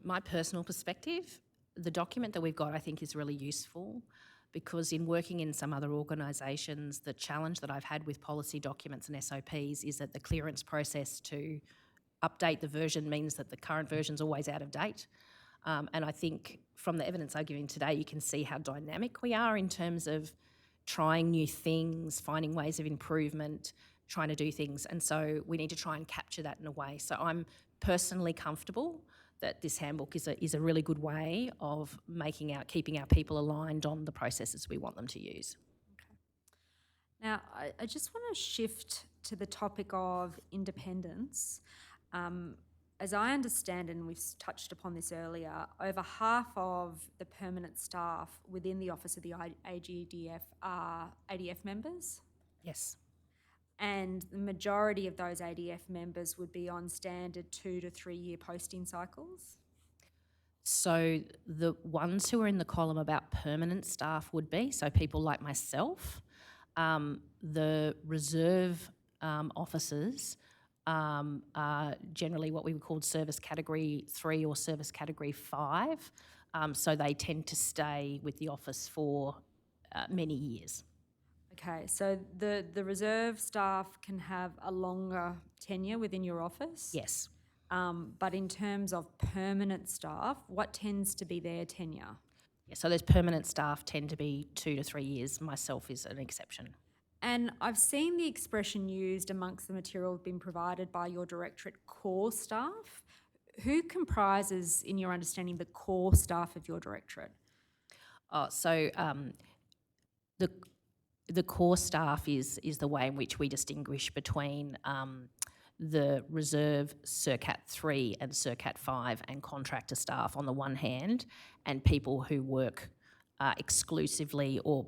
my personal perspective, the document that we've got I think is really useful, because in working in some other organisations, the challenge that I've had with policy documents and SOPs is that the clearance process to update the version means that the current version's always out of date. And I think from the evidence I've given today, you can see how dynamic we are in terms of trying new things, finding ways of improvement, trying to do things. And so we need to try and capture that in a way. So I'm personally comfortable that this handbook is a really good way of keeping our people aligned on the processes we want them to use. Now, I just want to shift to the topic of independence. As I understand, and we've touched upon this earlier, over half of the permanent staff within the Office of the AGDF are ADF members, Yes. and the majority of those ADF members would be on standard 2 to 3 year posting cycles. So the ones who are in the column about permanent staff would be, so people like myself. The reserve officers are generally what we would call service category 3 or service category 5. So they tend to stay with the office for many years. Okay, so the reserve staff can have a longer tenure within your office? Yes. But in terms of permanent staff, what tends to be their tenure? Yeah, so those permanent staff tend to be 2 to 3 years. Myself is an exception. And I've seen the expression used amongst the material being provided by your directorate, core staff. Who comprises, in your understanding, the core staff of your directorate? The core staff is the way in which we distinguish between the reserve CERCAT 3 and CERCAT 5 and contractor staff on the one hand, and people who work exclusively or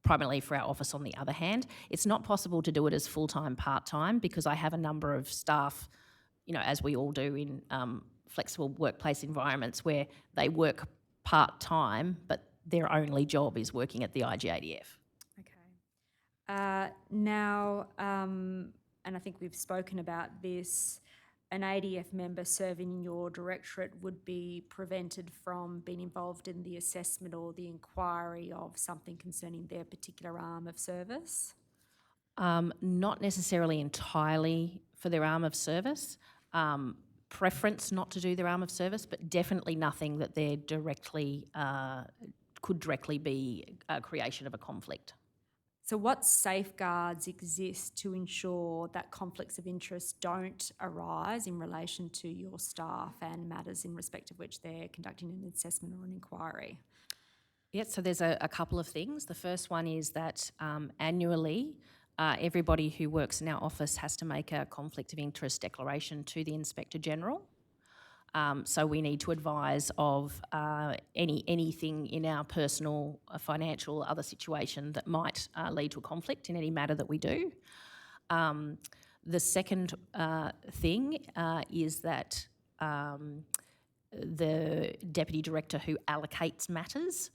primarily for our office on the other hand. It's not possible to do it as full-time, part-time, because I have a number of staff, as we all do in flexible workplace environments, where they work part-time, but their only job is working at the IGADF. Okay. Now, and I think we've spoken about this, an ADF member serving in your directorate would be prevented from being involved in the assessment or the inquiry of something concerning their particular arm of service? Not necessarily entirely for their arm of service. Preference not to do their arm of service, but definitely nothing that they're could directly be a creation of a conflict. So what safeguards exist to ensure that conflicts of interest don't arise in relation to your staff and matters in respect of which they're conducting an assessment or an inquiry? Yeah, so there's a couple of things. The first one is that annually, everybody who works in our office has to make a conflict of interest declaration to the Inspector General. So we need to advise of anything in our personal, financial, other situation that might lead to a conflict in any matter that we do. The second thing is that the Deputy Director who allocates matters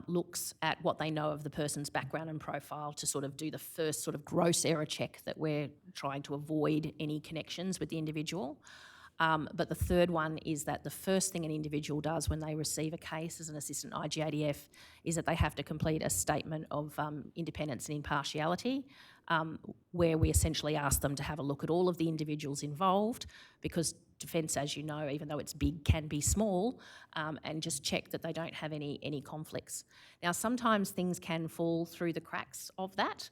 looks at what they know of the person's background and profile to sort of do the first sort of gross error check that we're trying to avoid any connections with the individual. But the third one is that the first thing an individual does when they receive a case as an assistant IGADF is that they have to complete a statement of independence and impartiality, where we essentially ask them to have a look at all of the individuals involved, because defence, as you know, even though it's big, can be small, and just check that they don't have any conflicts. Now, sometimes things can fall through the cracks of that.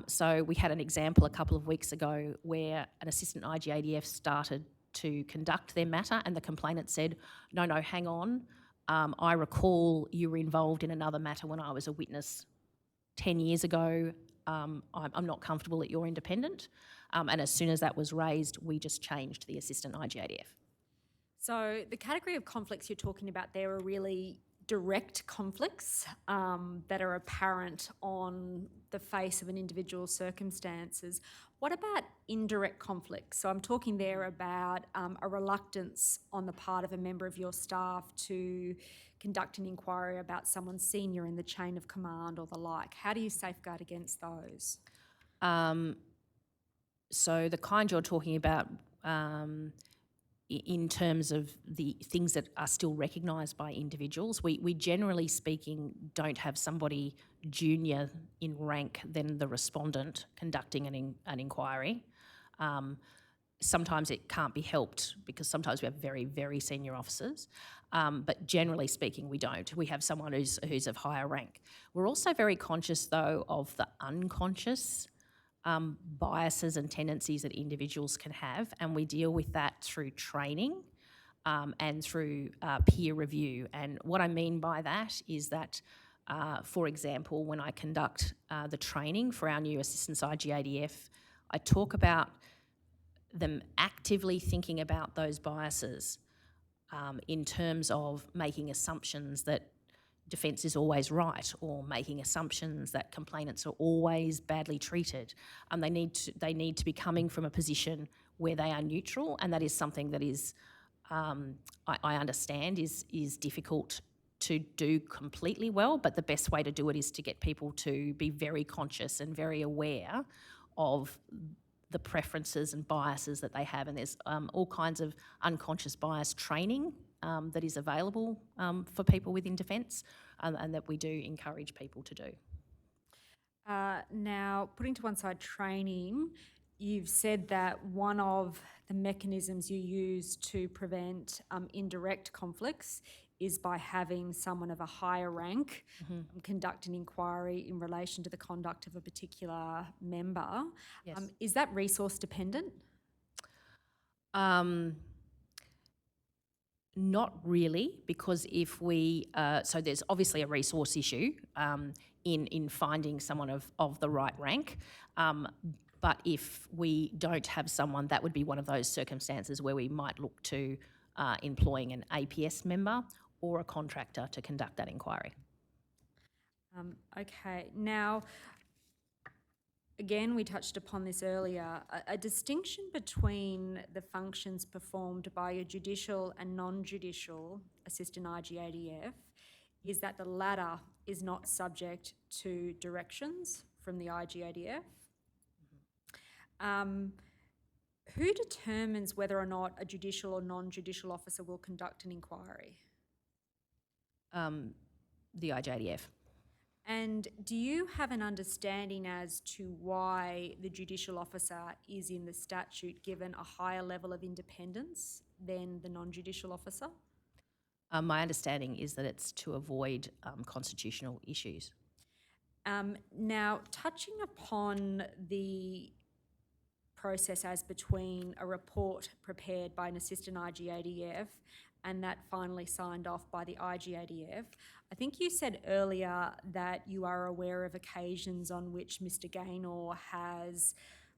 So we had an example a couple of weeks ago where an assistant IGADF started to conduct their matter and the complainant said, no, hang on, I recall you were involved in another matter when I was a witness 10 years ago. I'm not comfortable that you're independent. And as soon as that was raised, we just changed the assistant IGADF. So the category of conflicts you're talking about there are really direct conflicts that are apparent on the face of an individual's circumstances. What about indirect conflicts? So I'm talking there about a reluctance on the part of a member of your staff to conduct an inquiry about someone senior in the chain of command or the like. How do you safeguard against those? So the kind you're talking about in terms of the things that are still recognised by individuals, we generally speaking don't have somebody junior in rank than the respondent conducting an inquiry. Sometimes it can't be helped because sometimes we have very, very senior officers, but generally speaking we don't. We have someone who's of higher rank. We're also very conscious though of the unconscious biases and tendencies that individuals can have, and we deal with that through training and through peer review. And what I mean by that is that, for example, when I conduct the training for our new assistants IGADF, I talk about them actively thinking about those biases in terms of making assumptions that defence is always right, or making assumptions that complainants are always badly treated. They need to be coming from a position where they are neutral, and that is something that is, I understand, is difficult to do completely well, but the best way to do it is to get people to be very conscious and very aware of the preferences and biases that they have. And there's all kinds of unconscious bias training that is available for people within defence, and that we do encourage people to do. Now, putting to one side training, you've said that one of the mechanisms you use to prevent indirect conflicts is by having someone of a higher rank conduct an inquiry in relation to the conduct of a particular member. Yes. Is that resource dependent? Not really, because if we, so there's obviously a resource issue in finding someone of the right rank, but if we don't have someone, that would be one of those circumstances where we might look to employing an APS member or a contractor to conduct that inquiry. Okay, now, again, we touched upon this earlier, a distinction between the functions performed by a judicial and non-judicial assistant IGADF is that the latter is not subject to directions from the IGADF. Who determines whether or not a judicial or non-judicial officer will conduct an inquiry? The IGADF. And do you have an understanding as to why the judicial officer is in the statute given a higher level of independence than the non-judicial officer? My understanding is that it's to avoid constitutional issues. Now, touching upon the process as between a report prepared by an assistant IGADF and that finally signed off by the IGADF, I think you said earlier that you are aware of occasions on which Mr. Gaynor has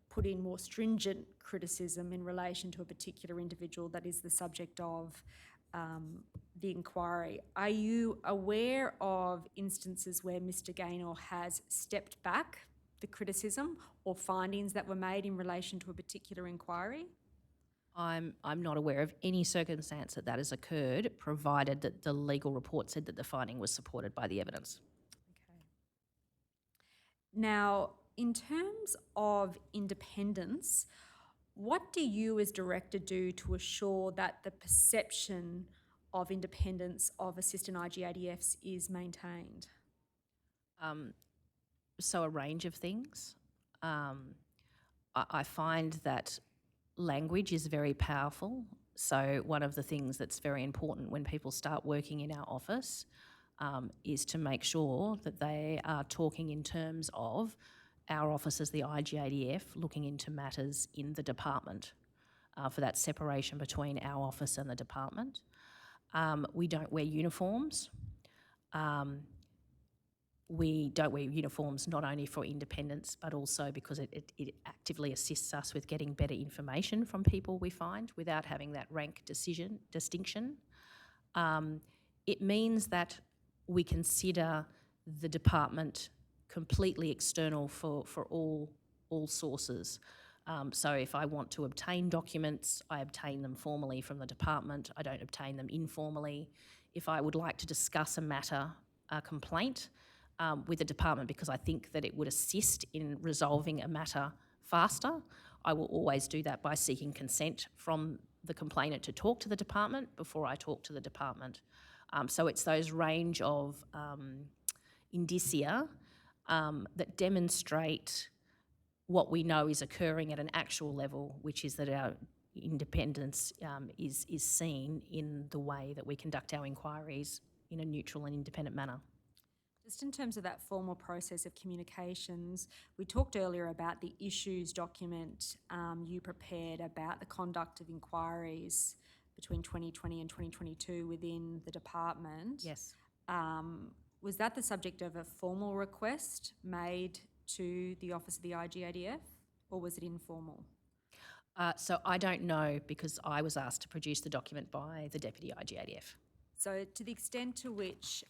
put in more stringent criticism in relation to a particular individual that is the subject of the inquiry. Are you aware of instances where Mr. Gaynor has stepped back the criticism or findings that were made in relation to a particular inquiry? I'm not aware of any circumstance that has occurred, provided that the legal report said that the finding was supported by the evidence. Okay. Now, in terms of independence, what do you as director do to assure that the perception of independence of assistant IGADFs is maintained? So a range of things. I find that language is very powerful. So one of the things that's very important when people start working in our office is to make sure that they are talking in terms of our office as the IGADF looking into matters in the department for that separation between our office and the department. We don't wear uniforms. We don't wear uniforms not only for independence but also because it actively assists us with getting better information from people we find without having that rank distinction. It means that we consider the department completely external for all sources. So if I want to obtain documents, I obtain them formally from the department. I don't obtain them informally. If I would like to discuss a matter, a complaint, with the department because I think that it would assist in resolving a matter faster, I will always do that by seeking consent from the complainant to talk to the department before I talk to the department. So it's those range of indicia that demonstrate what we know is occurring at an actual level, which is that our independence is seen in the way that we conduct our inquiries in a neutral and independent manner. Just in terms of that formal process of communications, we talked earlier about the issues document you prepared about the conduct of inquiries between 2020 and 2022 within the department. Yes. Was that the subject of a formal request made to the Office of the IGADF, or was it informal? So I don't know because I was asked to produce the document by the Deputy IGADF. So to the extent to which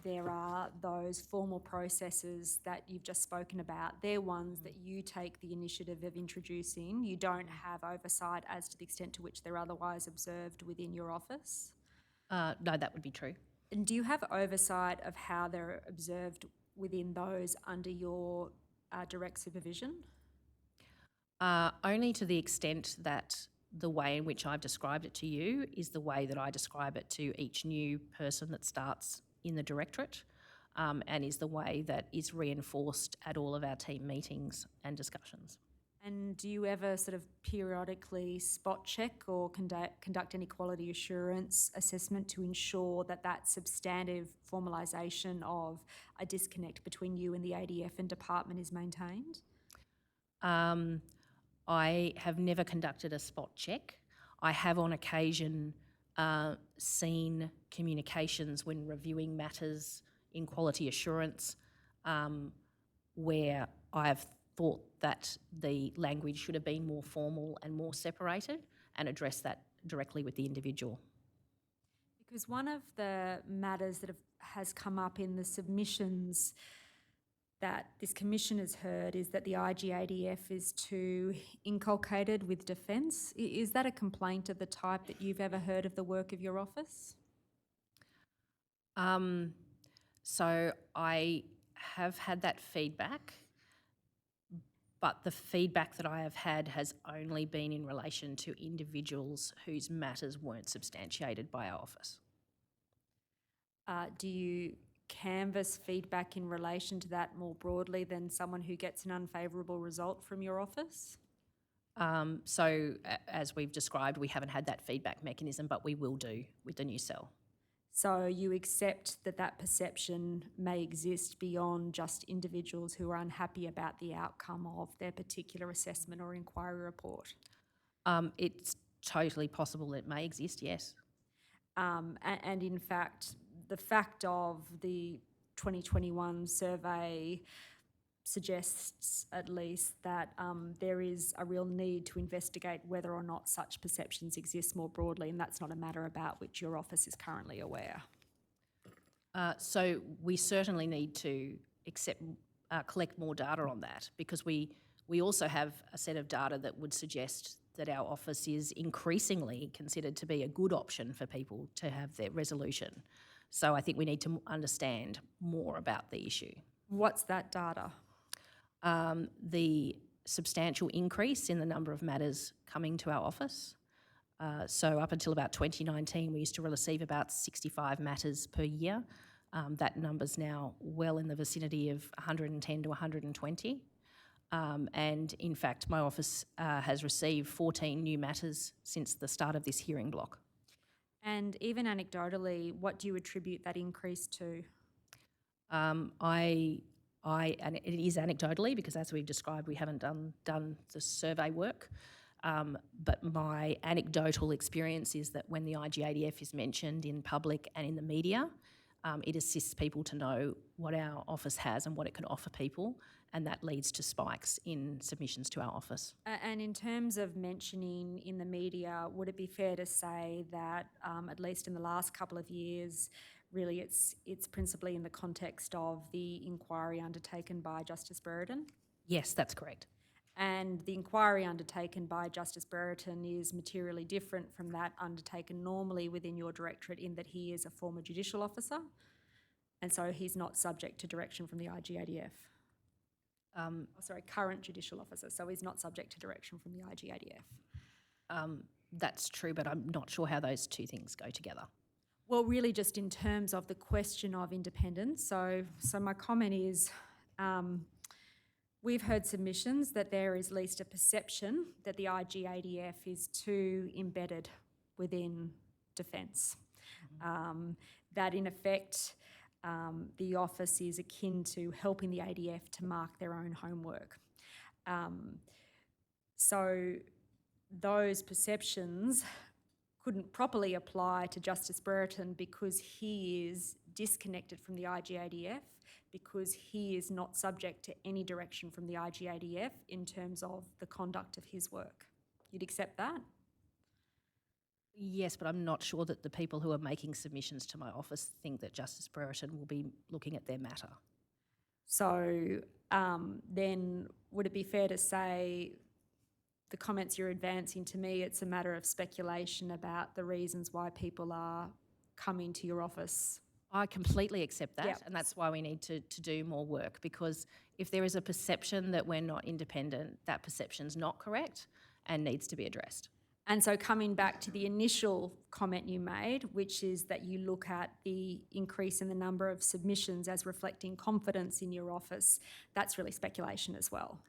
there are those formal processes that you've just spoken about, they're ones that you take the initiative of introducing. You don't have oversight as to the extent to which they're otherwise observed within your office? No, that would be true. And do you have oversight of how they're observed within those under your direct supervision? Only to the extent that the way in which I've described it to you is the way that I describe it to each new person that starts in the directorate, and is the way that is reinforced at all of our team meetings and discussions. And do you ever sort of periodically spot check or conduct any quality assurance assessment to ensure that that substantive formalisation of a disconnect between you and the ADF and department is maintained? I have never conducted a spot check. I have on occasion seen communications when reviewing matters in quality assurance where I have thought that the language should have been more formal and more separated and address that directly with the individual. Because one of the matters that has come up in the submissions that this commission has heard is that the IGADF is too inculcated with defence. Is that a complaint of the type that you've ever heard of the work of your office? So I have had that feedback, but the feedback that I have had has only been in relation to individuals whose matters weren't substantiated by our office. Do you canvass feedback in relation to that more broadly than someone who gets an unfavourable result from your office? So as we've described, we haven't had that feedback mechanism, but we will do with the new cell. So you accept that that perception may exist beyond just individuals who are unhappy about the outcome of their particular assessment or inquiry report? It's totally possible it may exist, yes. And in fact, the fact of the 2021 survey suggests at least that there is a real need to investigate whether or not such perceptions exist more broadly, and that's not a matter about which your office is currently aware. So we certainly need to collect more data on that because we also have a set of data that would suggest that our office is increasingly considered to be a good option for people to have their resolution. So I think we need to understand more about the issue. What's that data? The substantial increase in the number of matters coming to our office. So up until about 2019, we used to receive about 65 matters per year. That number's now well in the vicinity of 110 to 120. And in fact, my office has received 14 new matters since the start of this hearing block. And even anecdotally, what do you attribute that increase to? And it is anecdotally because, as we've described, we haven't done the survey work. But my anecdotal experience is that when the IGADF is mentioned in public and in the media, it assists people to know what our office has and what it can offer people, and that leads to spikes in submissions to our office. And in terms of mentioning in the media, would it be fair to say that, at least in the last couple of years, really it's principally in the context of the inquiry undertaken by Justice Brereton. Yes, that's correct. And the inquiry undertaken by Justice Brereton is materially different from that undertaken normally within your directorate in that he is a former judicial officer, and so he's not subject to direction from the IGADF. Current judicial officer, so he's not subject to direction from the IGADF. That's true, but I'm not sure how those two things go together. Well, really just in terms of the question of independence. So my comment is, we've heard submissions that there is at least a perception that the IGADF is too embedded within defence. That in effect, the office is akin to helping the ADF to mark their own homework. So those perceptions couldn't properly apply to Justice Brereton because he is disconnected from the IGADF, because he is not subject to any direction from the IGADF in terms of the conduct of his work. You'd accept that? Yes, but I'm not sure that the people who are making submissions to my office think that Justice Brereton will be looking at their matter. So then would it be fair to say the comments you're advancing to me, it's a matter of speculation about the reasons why people are coming to your office? I completely accept that, Yep. and that's why we need to do more work, because if there is a perception that we're not independent, that perception's not correct and needs to be addressed. And so coming back to the initial comment you made, which is that you look at the increase in the number of submissions as reflecting confidence in your office, that's really speculation as well.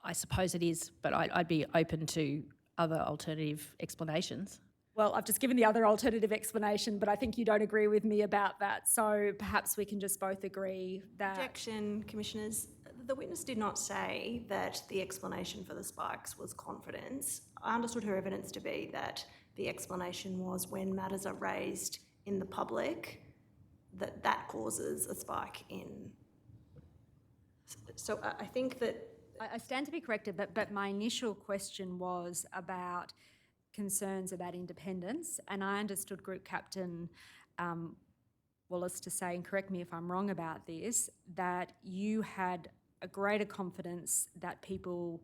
I suppose it is, but I'd be open to other alternative explanations. Well, I've just given the other alternative explanation, but I think you don't agree with me about that. So perhaps we can just both agree that... Objection, Commissioners. The witness did not say that the explanation for the spikes was confidence. I understood her evidence to be that the explanation was when matters are raised in the public, that causes a spike in... So I think that... I stand to be corrected, but my initial question was about concerns about independence, and I understood Group Captain Wallace to say, and correct me if I'm wrong about this, that you had a greater confidence that people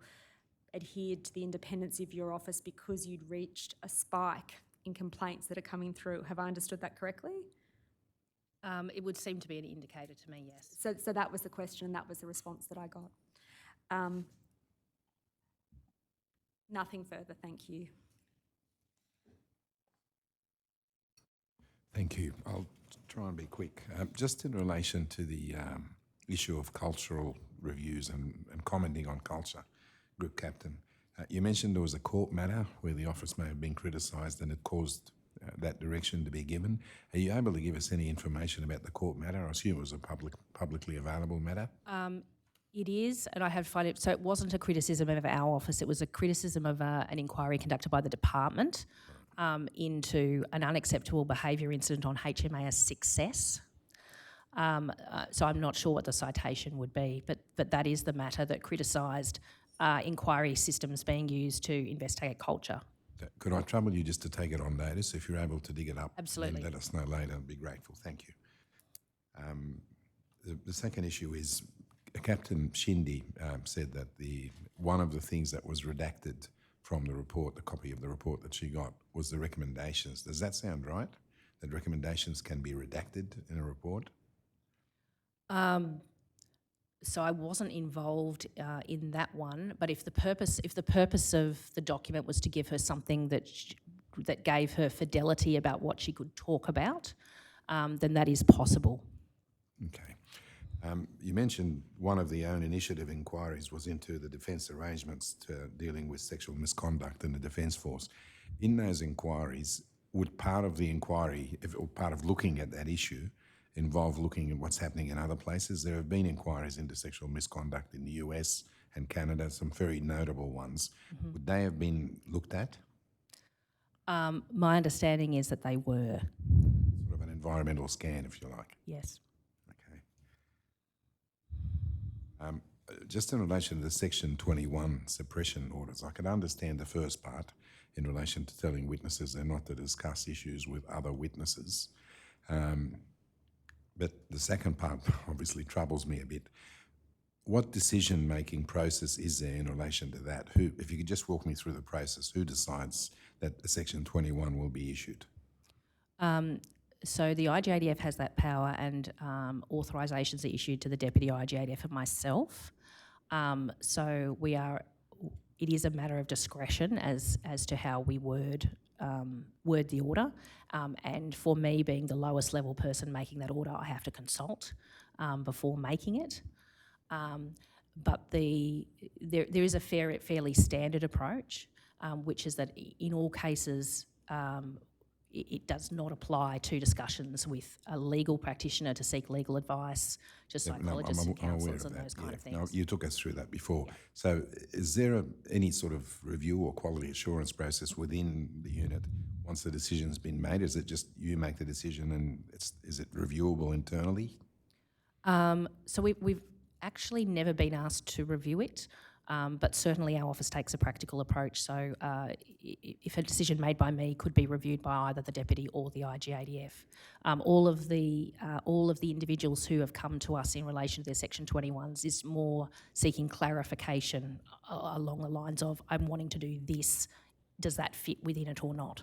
adhered to the independence of your office because you'd reached a spike in complaints that are coming through. Have I understood that correctly? It would seem to be an indicator to me, yes. So that was the question, and that was the response that I got. Nothing further, thank you. Thank you. I'll try and be quick. Just in relation to the issue of cultural reviews and commenting on culture, Group Captain, you mentioned there was a court matter where the office may have been criticised and it caused that direction to be given. Are you able to give us any information about the court matter? I assume it was a publicly available matter. It is, and I have found it, so it wasn't a criticism of our office, it was a criticism of an inquiry conducted by the department into an unacceptable behaviour incident on HMAS success. So I'm not sure what the citation would be, but that is the matter that criticised inquiry systems being used to investigate culture. Could I trouble you just to take it on notice? If you're able to dig it up, Absolutely. then let us know later. I'd be grateful. Thank you. The second issue is Captain Shindy said that one of the things that was redacted from the report, the copy of the report that she got, was the recommendations. Does that sound right? That recommendations can be redacted in a report? So I wasn't involved in that one, but if the purpose of the document was to give her something that gave her fidelity about what she could talk about, then that is possible. Okay. You mentioned one of the own initiative inquiries was into the defence arrangements to dealing with sexual misconduct in the Defence Force. In those inquiries, would part of the inquiry, or part of looking at that issue, involve looking at what's happening in other places? There have been inquiries into sexual misconduct in the US and Canada, some very notable ones. Mm-hmm. Would they have been looked at? My understanding is that they were. Sort of an environmental scan, if you like. Yes. Okay. Just in relation to the Section 21 suppression orders, I can understand the first part in relation to telling witnesses they're not to discuss issues with other witnesses. But the second part obviously troubles me a bit. What decision-making process is there in relation to that? Who, if you could just walk me through the process, who decides that a Section 21 will be issued? So the IGADF has that power, and authorisations are issued to the Deputy IGADF and myself. So it is a matter of discretion as to how we word the order. And for me, being the lowest level person making that order, I have to consult before making it. But there is a fairly standard approach, which is that in all cases it does not apply to discussions with a legal practitioner to seek legal advice, to psychologists and counsellors and those kind of things. No, you took us through that before. So is there any sort of review or quality assurance process within the unit once the decision's been made? Is it just you make the decision and is it reviewable internally? So we've actually never been asked to review it, but certainly our office takes a practical approach. So if a decision made by me could be reviewed by either the deputy or the IGADF. All of the individuals who have come to us in relation to their Section 21s is more seeking clarification along the lines of, I'm wanting to do this, does that fit within it or not?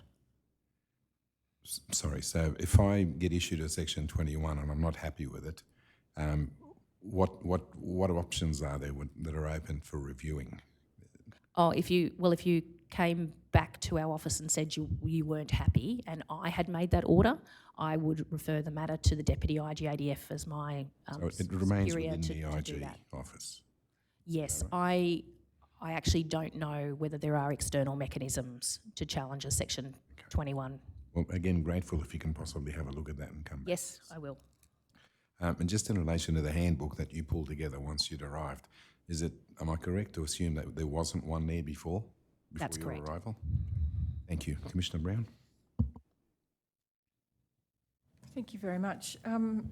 Sorry, so if I get issued a Section 21 and I'm not happy with it, what options are there that are open for reviewing? Oh, if you came back to our office and said you weren't happy and I had made that order, I would refer the matter to the Deputy IGADF as my so it remains superior within the to do IG that. office? Yes, I actually don't know whether there are external mechanisms to challenge a Section 21. Well, again, grateful if you can possibly have a look at that and come back. Yes, I will. And just in relation to the handbook that you pulled together once you'd arrived, am I correct to assume that there wasn't one there before That's your correct. arrival? Thank you. Commissioner Brown? Thank you very much. Can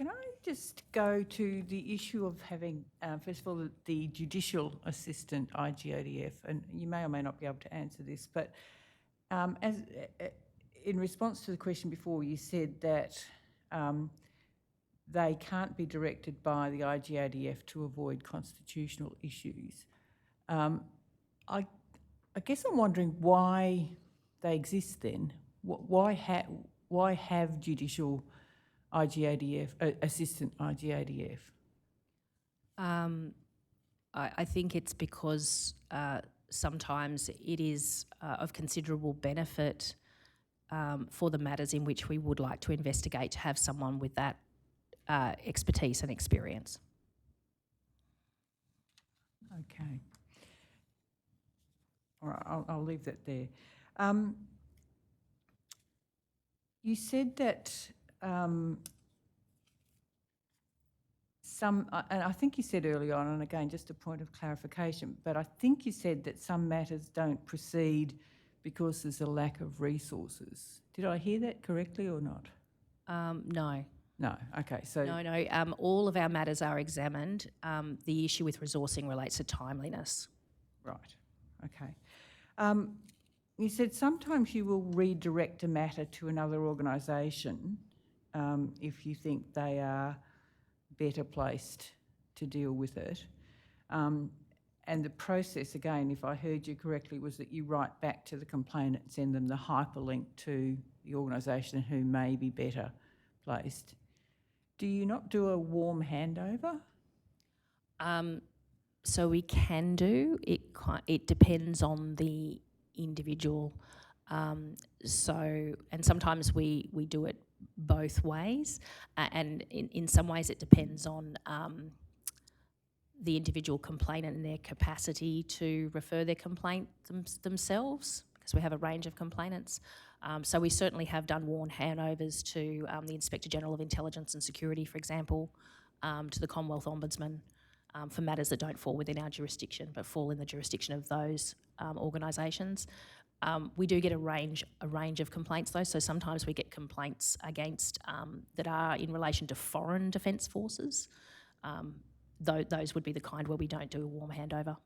I just go to the issue of having, first of all, the judicial assistant IGADF, and you may or may not be able to answer this, but in response to the question before, you said that they can't be directed by the IGADF to avoid constitutional issues. I guess I'm wondering why they exist then. Why have judicial IGADF, assistant IGADF? I think it's because sometimes it is of considerable benefit for the matters in which we would like to investigate to have someone with that expertise and experience. Okay. All right, I'll leave that there. You said that and I think you said early on, and again, just a point of clarification, but I think you said that some matters don't proceed because there's a lack of resources. Did I hear that correctly or not? No. No, okay, so... No, all of our matters are examined. The issue with resourcing relates to timeliness. Right, okay. You said sometimes you will redirect a matter to another organisation if you think they are better placed to deal with it. And the process, again, if I heard you correctly, was that you write back to the complainant and send them the hyperlink to the organisation who may be better placed. Do you not do a warm handover? So we can do. It depends on the individual. And sometimes we do it both ways. And in some ways it depends on the individual complainant and their capacity to refer their complaint themselves, because we have a range of complainants. So we certainly have done warm handovers to the Inspector General of Intelligence and Security, for example, to the Commonwealth Ombudsman, for matters that don't fall within our jurisdiction but fall in the jurisdiction of those organisations. We do get a range of complaints though, so sometimes we get complaints against that are in relation to foreign defence forces. those would be the kind where we don't do a warm handover.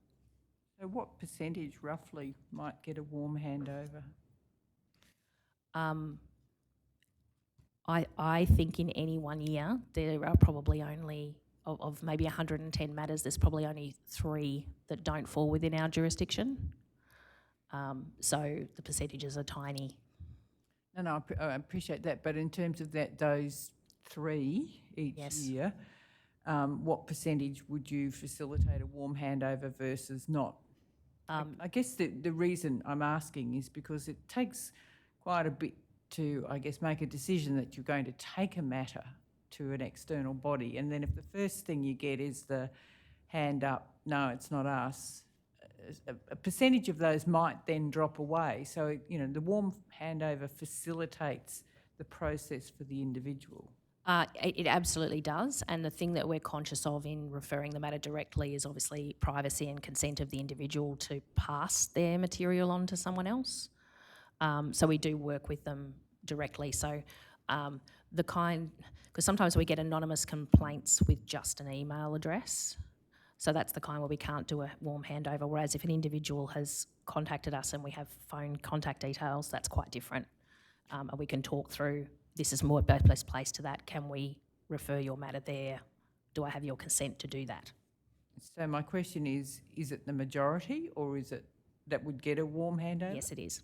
So what percentage roughly might get a warm handover? I think in any 1 year there are probably only, of maybe 110 matters, there's probably only 3 that don't fall within our jurisdiction. So the percentages are tiny. No, I appreciate that, but in terms of those 3 each Yes. year, what percentage would you facilitate a warm handover versus not? I guess the reason I'm asking is because it takes quite a bit to, I guess, make a decision that you're going to take a matter to an external body, and then if the first thing you get is the hand up, no, it's not us, a percentage of those might then drop away. So, the warm handover facilitates the process for the individual. It absolutely does, and the thing that we're conscious of in referring the matter directly is obviously privacy and consent of the individual to pass their material on to someone else. So we do work with them directly. So because sometimes we get anonymous complaints with just an email address. So that's the kind where we can't do a warm handover, whereas if an individual has contacted us and we have phone contact details, that's quite different. And we can talk through, this is more best place to that. Can we refer your matter there? Do I have your consent to do that? So my question is it the majority, or is it that would get a warm handover? Yes, it is.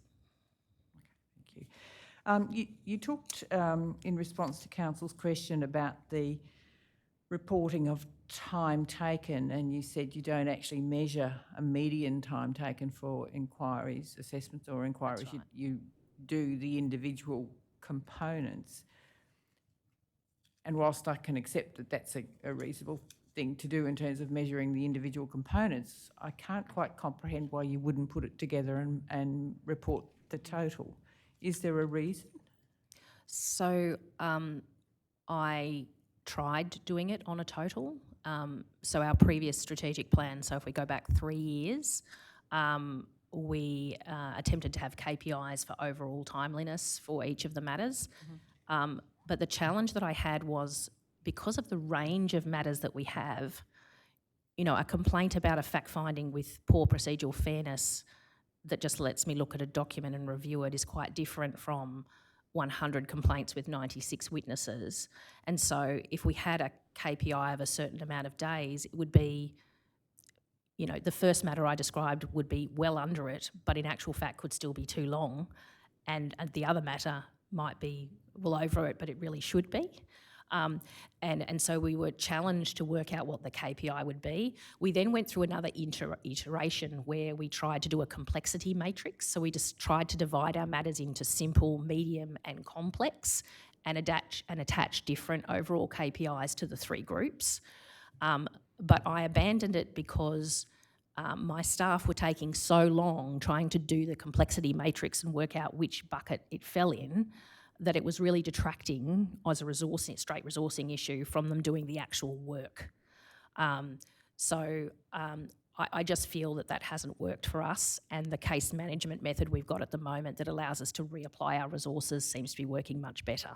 Thank you. You talked in response to Council's question about the reporting of time taken, and you said you don't actually measure a median time taken for inquiries, assessments or inquiries. That's right. You do the individual components. And whilst I can accept that that's a reasonable thing to do in terms of measuring the individual components, I can't quite comprehend why you wouldn't put it together and report the total. Is there a reason? So I tried doing it on a total. So our previous strategic plan, so if we go back 3 years, we attempted to have KPIs for overall timeliness for each of the matters. But the challenge that I had was, because of the range of matters that we have, a complaint about a fact finding with poor procedural fairness that just lets me look at a document and review it is quite different from 100 complaints with 96 witnesses. And so if we had a KPI of a certain amount of days, it would be, the first matter I described would be well under it, but in actual fact could still be too long. And the other matter might be well over it, but it really should be. And so we were challenged to work out what the KPI would be. We then went through another iteration where we tried to do a complexity matrix. So we just tried to divide our matters into simple, medium and complex and attach different overall KPIs to the 3 groups. But I abandoned it because my staff were taking so long trying to do the complexity matrix and work out which bucket it fell in, that it was really detracting as a straight resourcing issue from them doing the actual work. So I just feel that hasn't worked for us, and the case management method we've got at the moment that allows us to reapply our resources seems to be working much better.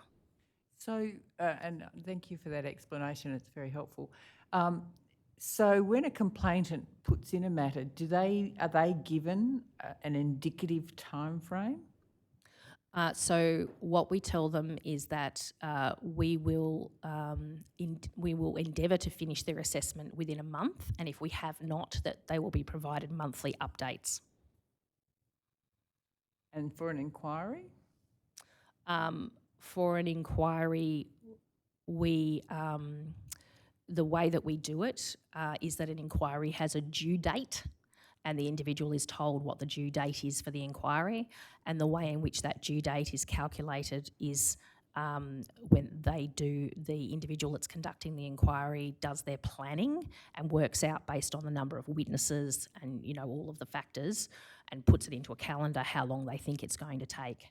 So, and thank you for that explanation, it's very helpful. So when a complainant puts in a matter, are they given an indicative time frame? So what we tell them is that we will endeavour to finish their assessment within a month, and if we have not, that they will be provided monthly updates. And for an inquiry? For an inquiry, the way that we do it is that an inquiry has a due date, and the individual is told what the due date is for the inquiry, and the way in which that due date is calculated is when the individual that's conducting the inquiry does their planning and works out based on the number of witnesses and all of the factors, and puts it into a calendar how long they think it's going to take.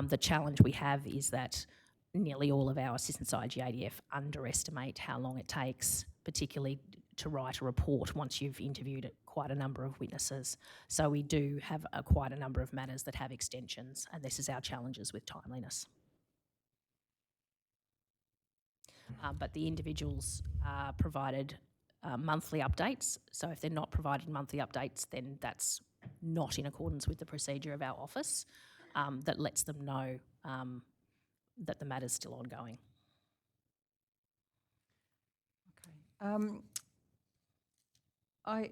The challenge we have is that nearly all of our assistants IGADF underestimate how long it takes, particularly to write a report once you've interviewed quite a number of witnesses. So we do have quite a number of matters that have extensions, and this is our challenges with timeliness. But the individuals are provided monthly updates. So if they're not provided monthly updates, then that's not in accordance with the procedure of our office that lets them know that the matter's still ongoing. I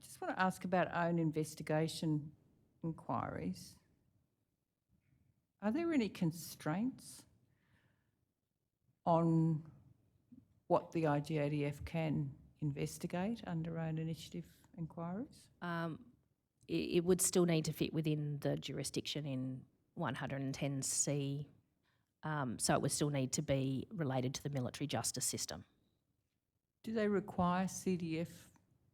just want to ask about own investigation inquiries. Are there any constraints on what the IGADF can investigate under own initiative inquiries? It would still need to fit within the jurisdiction in 110C, so it would still need to be related to the military justice system. Do they require CDF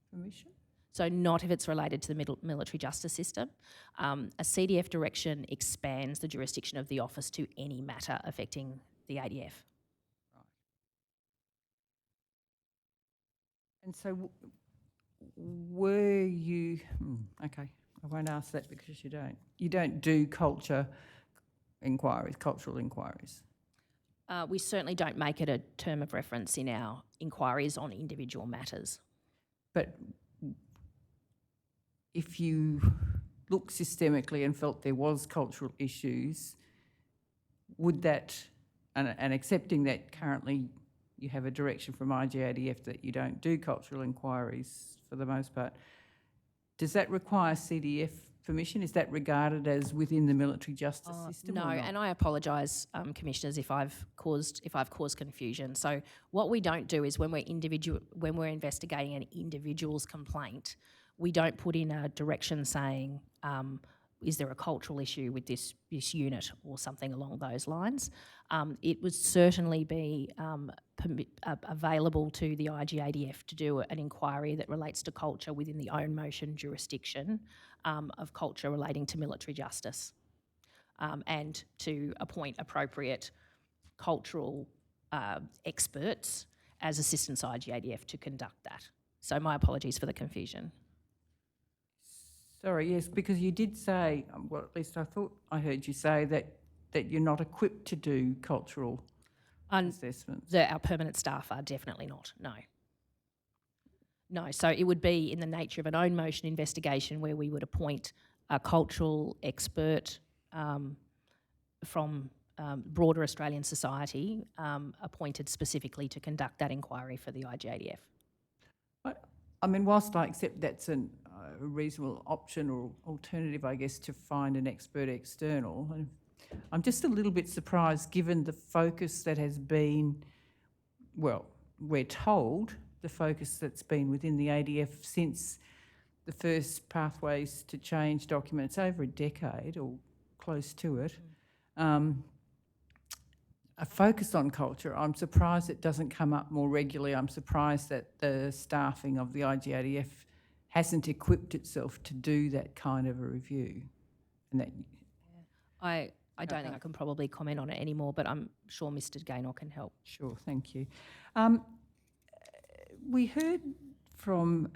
permission? So not if it's related to the military justice system. A CDF direction expands the jurisdiction of the office to any matter affecting the ADF. And so were you, okay, I won't ask that because you don't do cultural inquiries. We certainly don't make it a term of reference in our inquiries on individual matters. But if you looked systemically and felt there was cultural issues, would that, and accepting that currently you have a direction from IGADF that you don't do cultural inquiries for the most part, does that require CDF permission? Is that regarded as within the military justice system? No, or not? and I apologise, commissioners, if I've caused confusion. So what we don't do is when we're investigating an individual's complaint, we don't put in a direction saying, is there a cultural issue with this unit or something along those lines. It would certainly be available to the IGADF to do an inquiry that relates to culture within the own motion jurisdiction of culture relating to military justice, and to appoint appropriate cultural experts as assistants IGADF to conduct that. So my apologies for the confusion. Sorry, yes, because you did say, well, at least I thought I heard you say that you're not equipped to do cultural assessments. Our permanent staff are definitely not, no. No, so it would be in the nature of an own motion investigation where we would appoint a cultural expert from broader Australian society appointed specifically to conduct that inquiry for the IGADF. I mean, whilst I accept that's a reasonable option or alternative, I guess, to find an expert external, and I'm just a little bit surprised given the focus that has been, well, we're told the focus that's been within the ADF since the first Pathways to Change document. It's over a decade or close to it. A focus on culture. I'm surprised it doesn't come up more regularly. I'm surprised that the staffing of the IGADF hasn't equipped itself to do that kind of a review. And that I don't think I can probably comment on it anymore, but I'm sure Mr. Gaynor can help. Sure, thank you. We heard from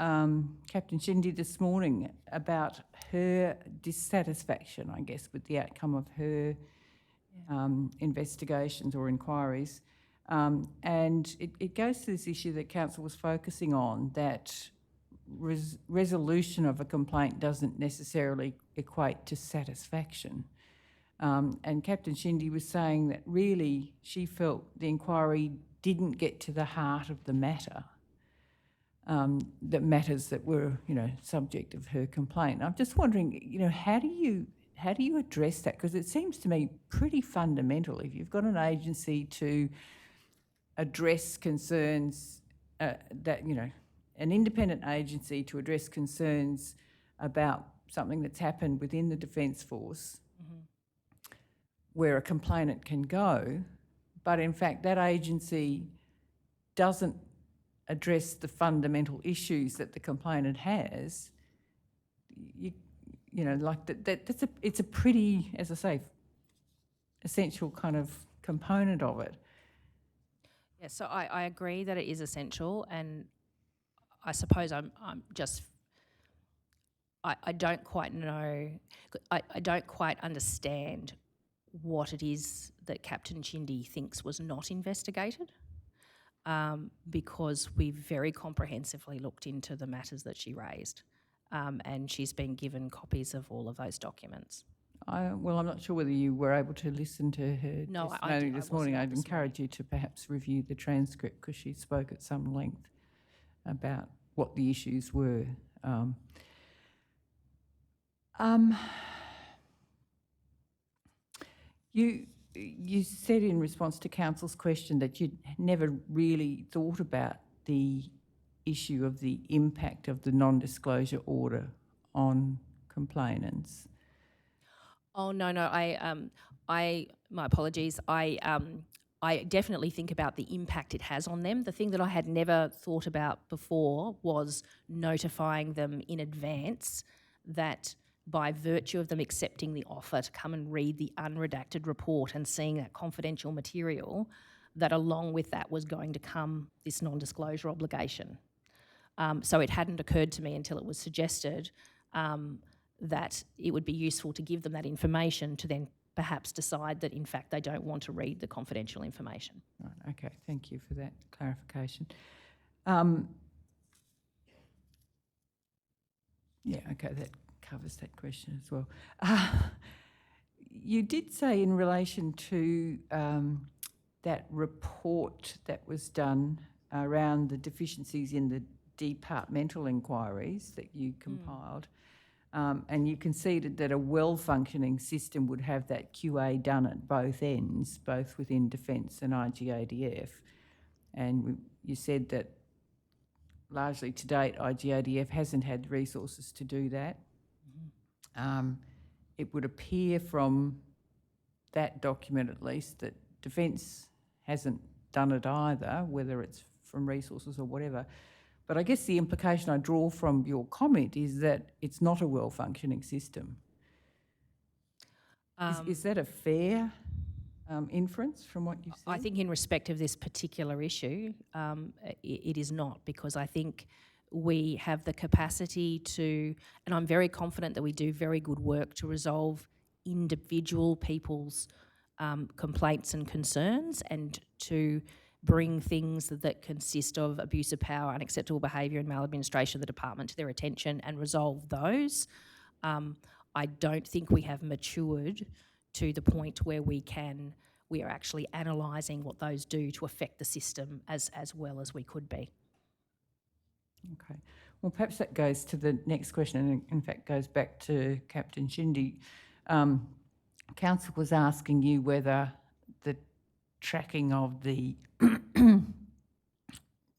Captain Shindy this morning about her dissatisfaction, I guess, with the outcome of her investigations or inquiries. And it goes to this issue that Council was focusing on, that resolution of a complaint doesn't necessarily equate to satisfaction. And Captain Shindy was saying that really she felt the inquiry didn't get to the heart of the matter, the matters that were, subject of her complaint. I'm just wondering, how do you address that? Because it seems to me pretty fundamental. If you've got an agency to address concerns an independent agency to address concerns about something that's happened within the Defence Force, where a complainant can go, but in fact that agency doesn't address the fundamental issues that the complainant has, it's a pretty, as I say, essential kind of component of it. Yeah, so I agree that it is essential, and I suppose I don't quite know, I don't quite understand what it is that Captain Shindy thinks was not investigated. because we very comprehensively looked into the matters that she raised, and she's been given copies of all of those documents. Well, I'm not sure whether you were able to listen to her No, I testimony did- I this was morning. not I'd this encourage you to perhaps review the transcript because she spoke at some length about what the issues were. You said in response to Council's question that you'd never really thought about the issue of the impact of the non-disclosure order on complainants. Oh no, my apologies. I definitely think about the impact it has on them. The thing that I had never thought about before was notifying them in advance that by virtue of them accepting the offer to come and read the unredacted report and seeing that confidential material, that along with that was going to come this non-disclosure obligation. So it hadn't occurred to me until it was suggested that it would be useful to give them that information to then perhaps decide that in fact they don't want to read the confidential information. Right, okay, thank you for that clarification. Yeah, okay, that covers that question as well. You did say in relation to that report that was done around the deficiencies in the departmental inquiries that you compiled, and you conceded that a well-functioning system would have that QA done at both ends, both within Defence and IGADF. And you said that largely to date, IGADF hasn't had resources to do that. It would appear from that document at least that Defence hasn't done it either, whether it's from resources or whatever. But I guess the implication I draw from your comment is that it's not a well-functioning system. Is that a fair inference from what you've said? I think in respect of this particular issue, it is not, because I think we have the capacity to, and I'm very confident that we do very good work to resolve individual people's complaints and concerns, and to bring things that consist of abuse of power, unacceptable behaviour and maladministration of the department to their attention and resolve those. I don't think we have matured to the point where we are actually analysing what those do to affect the system as well as we could be. Okay. Well, perhaps that goes to the next question, and in fact goes back to Captain Shindy. Council was asking you whether the tracking of the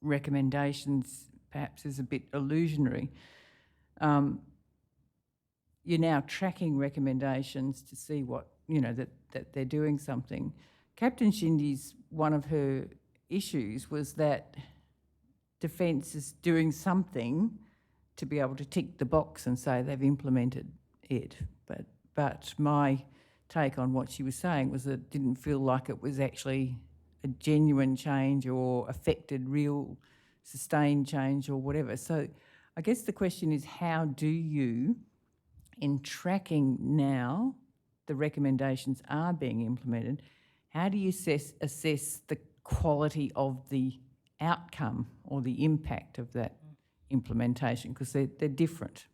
recommendations perhaps is a bit illusionary. You're now tracking recommendations to see what, that they're doing something. Captain Shindy's, one of her issues was that Defence is doing something to be able to tick the box and say they've implemented it. But my take on what she was saying was that it didn't feel like it was actually a genuine change or affected real sustained change or whatever. So I guess the question is, how do you, in tracking now the recommendations are being implemented, how do you assess the quality of the outcome or the impact of that implementation? Because they're different.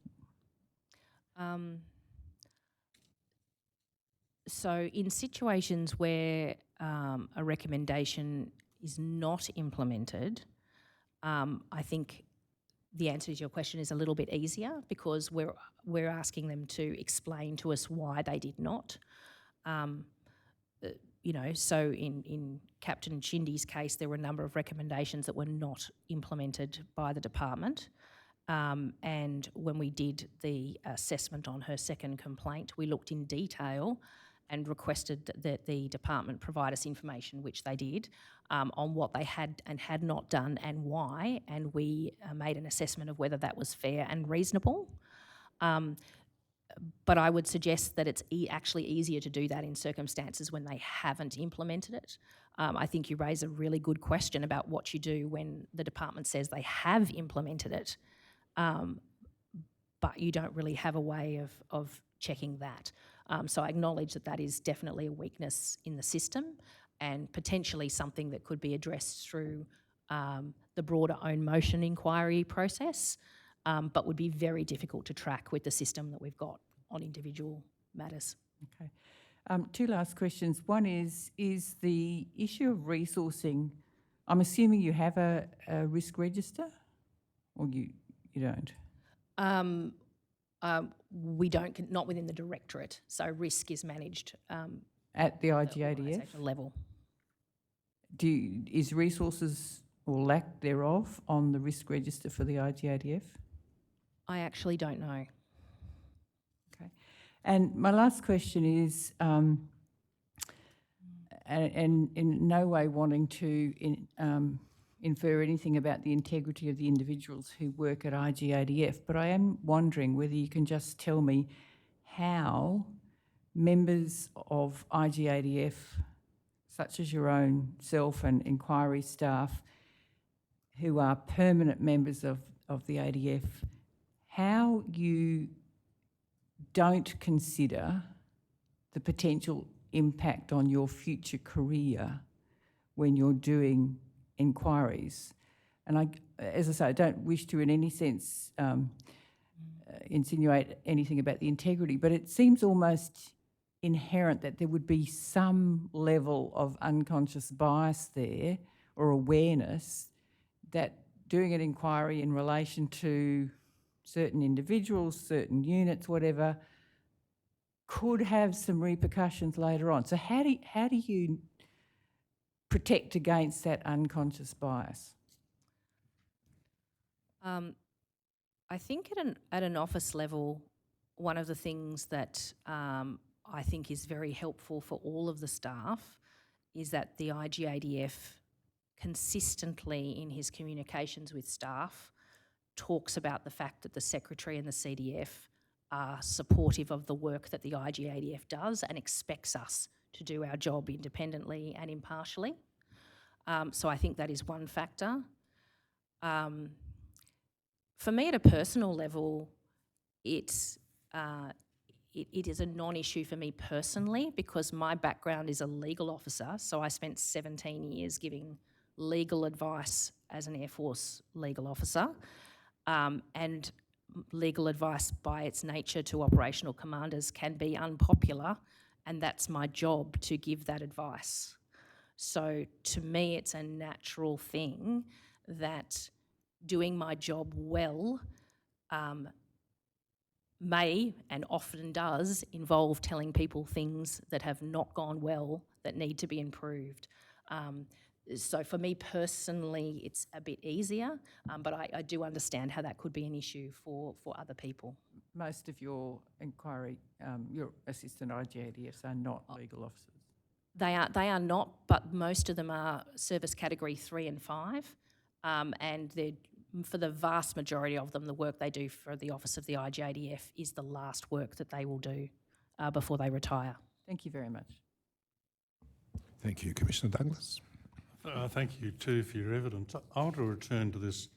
So in situations where a recommendation is not implemented, I think the answer to your question is a little bit easier, because we're asking them to explain to us why they did not. So in Captain Shindy's case, there were a number of recommendations that were not implemented by the department. And when we did the assessment on her second complaint, we looked in detail and requested that the department provide us information, which they did, on what they had and had not done and why, and we made an assessment of whether that was fair and reasonable. But I would suggest that it's actually easier to do that in circumstances when they haven't implemented it. I think you raise a really good question about what you do when the department says they have implemented it, but you don't really have a way of checking that. So I acknowledge that is definitely a weakness in the system, and potentially something that could be addressed through the broader own motion inquiry process, but would be very difficult to track with the system that we've got on individual matters. Okay. Two last questions. One is the issue of resourcing, I'm assuming you have a risk register, or you don't? We don't, not within the directorate, so risk is managed At the at the IGADF? organisational level. Is resources or lack thereof on the risk register for the IGADF? I actually don't know. Okay. And my last question is, and in no way wanting to infer anything about the integrity of the individuals who work at IGADF, but I am wondering whether you can just tell me how members of IGADF, such as your own self and inquiry staff, who are permanent members of the ADF, how you don't consider the potential impact on your future career when you're doing inquiries. And as I say, I don't wish to in any sense insinuate anything about the integrity, but it seems almost inherent that there would be some level of unconscious bias there or awareness that doing an inquiry in relation to certain individuals, certain units, whatever, could have some repercussions later on. So how do you protect against that unconscious bias? I think at an office level, one of the things that I think is very helpful for all of the staff is that the IGADF consistently in his communications with staff talks about the fact that the Secretary and the CDF are supportive of the work that the IGADF does and expects us to do our job independently and impartially. So I think that is one factor. For me, at a personal level, it is a non-issue for me personally because my background is a legal officer, so I spent 17 years giving legal advice as an Air Force legal officer, and legal advice by its nature to operational commanders can be unpopular, and that's my job to give that advice. So to me, it's a natural thing that doing my job well may and often does involve telling people things that have not gone well that need to be improved. So for me personally, it's a bit easier, but I do understand how that could be an issue for other people. Most of your inquiry, your assistant IGADFs are not legal officers. They are not, but most of them are service category 3 and 5, and they're, for the vast majority of them, the work they do for the Office of the IGADF is the last work that they will do before they retire. Thank you very much. Thank you. Commissioner Douglas. Thank you too for your evidence. I want to return to this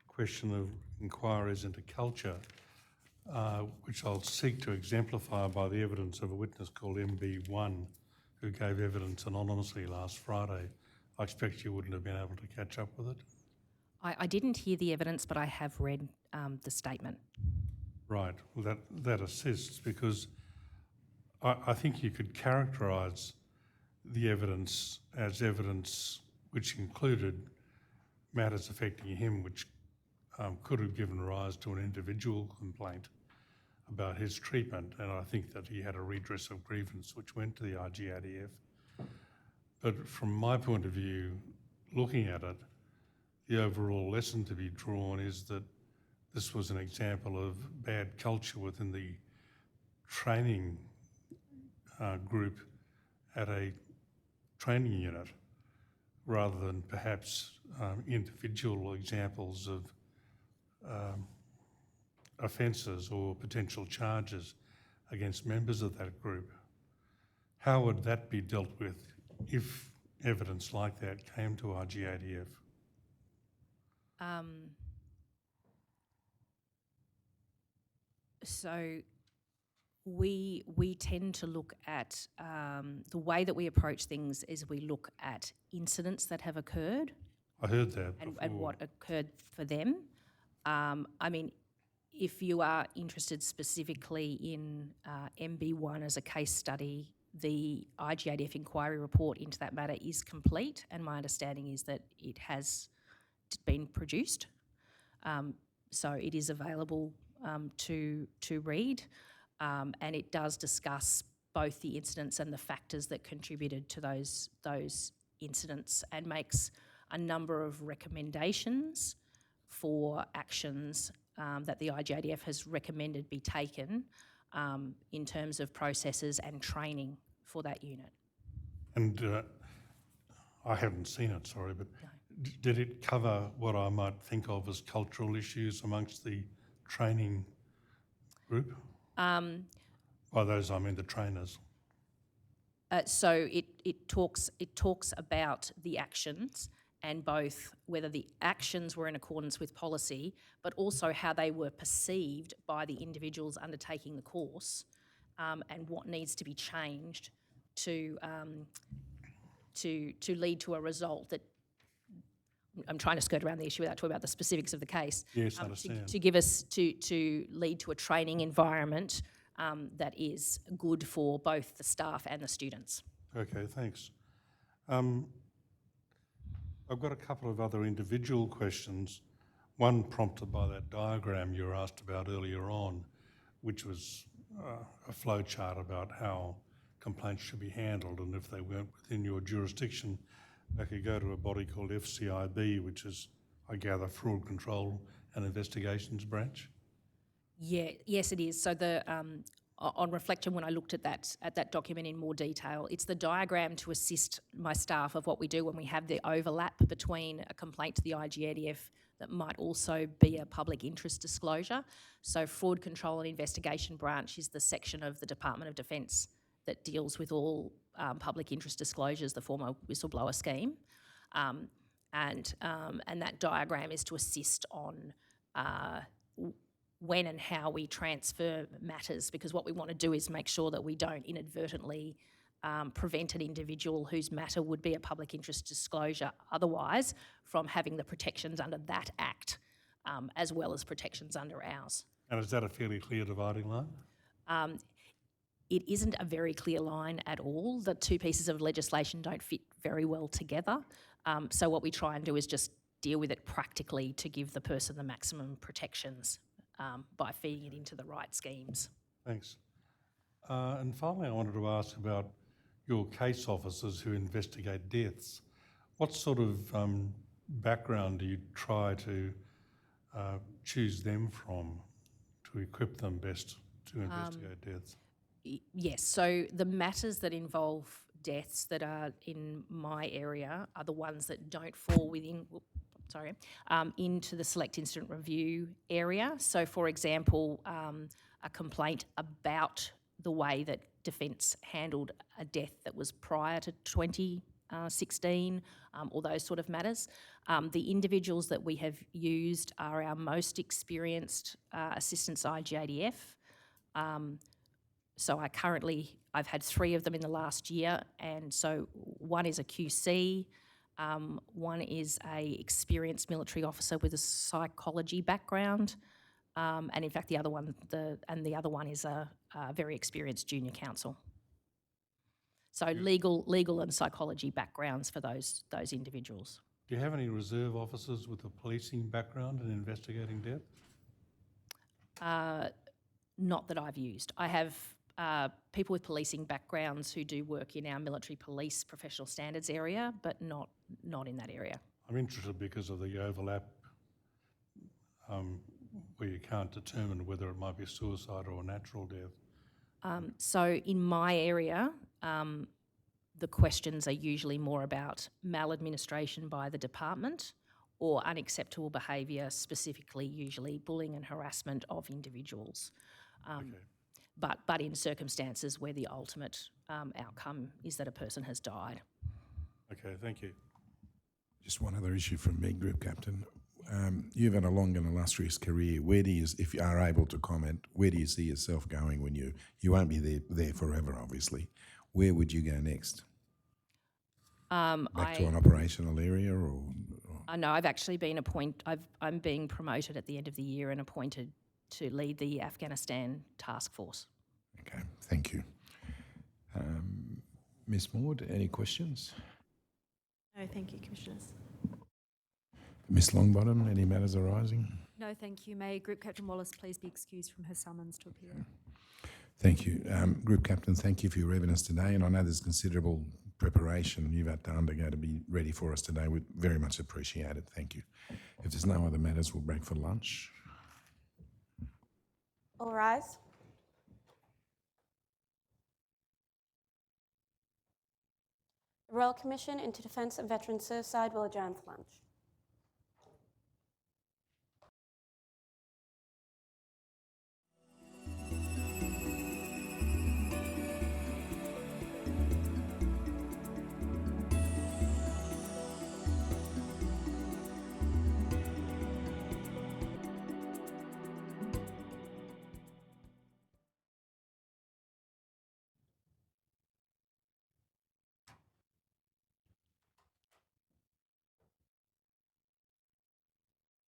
question of inquiries into culture, which I'll seek to exemplify by the evidence of a witness called MB1 who gave evidence anonymously last Friday. I expect you wouldn't have been able to catch up with it. I didn't hear the evidence, but I have read the statement. Right, well that assists because I think you could characterise the evidence as evidence which included matters affecting him which could have given rise to an individual complaint about his treatment, and I think that he had a redress of grievance which went to the IGADF. But from my point of view, looking at it, the overall lesson to be drawn is that this was an example of bad culture within the training group at a training unit, rather than perhaps individual examples of offences or potential charges against members of that group. How would that be dealt with if evidence like that came to IGADF? So we tend to look at the way that we approach things is we look at incidents that have occurred I heard that and before. what occurred for them. I mean, if you are interested specifically in MB1 as a case study, the IGADF inquiry report into that matter is complete, and my understanding is that it has been produced. So it is available to read, and it does discuss both the incidents and the factors that contributed to those incidents, and makes a number of recommendations for actions that the IGADF has recommended be taken in terms of processes and training for that unit. And I haven't seen it, sorry, but did it cover what I might think of as cultural issues amongst the training group? By those I mean the trainers. So it talks about the actions, and both whether the actions were in accordance with policy, but also how they were perceived by the individuals undertaking the course, and what needs to be changed to lead to a result that. I'm trying to skirt around the issue without talking about the specifics of the case. Yes, I understand. To give us to lead to a training environment that is good for both the staff and the students. Okay, thanks. I've got a couple of other individual questions. One prompted by that diagram you were asked about earlier on, which was a flow chart about how complaints should be handled, and if they weren't within your jurisdiction, they could go to a body called FCIB, which is, I gather, Fraud Control and Investigations Branch. Yeah, yes, it is. So the on reflection, when I looked at that document in more detail, it's the diagram to assist my staff of what we do when we have the overlap between a complaint to the IGADF that might also be a public interest disclosure. So Fraud Control and Investigation Branch is the section of the Department of Defence that deals with all public interest disclosures, the former whistleblower scheme. And that diagram is to assist on when and how we transfer matters, because what we want to do is make sure that we don't inadvertently prevent an individual whose matter would be a public interest disclosure otherwise from having the protections under that Act, as well as protections under ours. And is that a fairly clear dividing line? It isn't a very clear line at all. The two pieces of legislation don't fit very well together. So what we try and do is just deal with it practically to give the person the maximum protections by feeding it into the right schemes. Thanks. And finally, I wanted to ask about your case officers who investigate deaths. What sort of background do you try to choose them from to equip them best to investigate deaths? Yes, so the matters that involve deaths that are in my area are the ones that don't fall within, into the select incident review area. So for example, a complaint about the way that Defence handled a death that was prior to 2016, or those sort of matters. The individuals that we have used are our most experienced assistants IGADF. So I've had 3 of them in the last year, and so one is a QC, one is a experienced military officer with a psychology background, and in fact the other one is a very experienced junior counsel. So legal and psychology backgrounds for those individuals. Do you have any reserve officers with a policing background in investigating death? Not that I've used. I have people with policing backgrounds who do work in our military police professional standards area, but not in that area. I'm interested because of the overlap where you can't determine whether it might be suicide or a natural death. So in my area, the questions are usually more about maladministration by the department or unacceptable behaviour, specifically usually bullying and harassment of individuals. Okay. But in circumstances where the ultimate outcome is that a person has died. Okay, thank you. Just one other issue from me, Group Captain. You've had a long and illustrious career. Where do you, if you are able to comment, where do you see yourself going when you won't be there forever, obviously? Where would you go next? Back to an operational area or No, I've actually been I'm being promoted at the end of the year and appointed to lead the Afghanistan task force. Okay, thank you. Ms Maud, any questions? No, thank you, Commissioners. Ms Longbottom, any matters arising? No, thank you. May Group Captain Wallace please be excused from her summons to appear. Thank you. Group Captain, thank you for your evidence today, and I know there's considerable preparation you've had to undergo to be ready for us today. We very much appreciate it. Thank you. If there's no other matters, we'll break for lunch. All rise. The Royal Commission into Defence of Veteran Suicide will adjourn for lunch.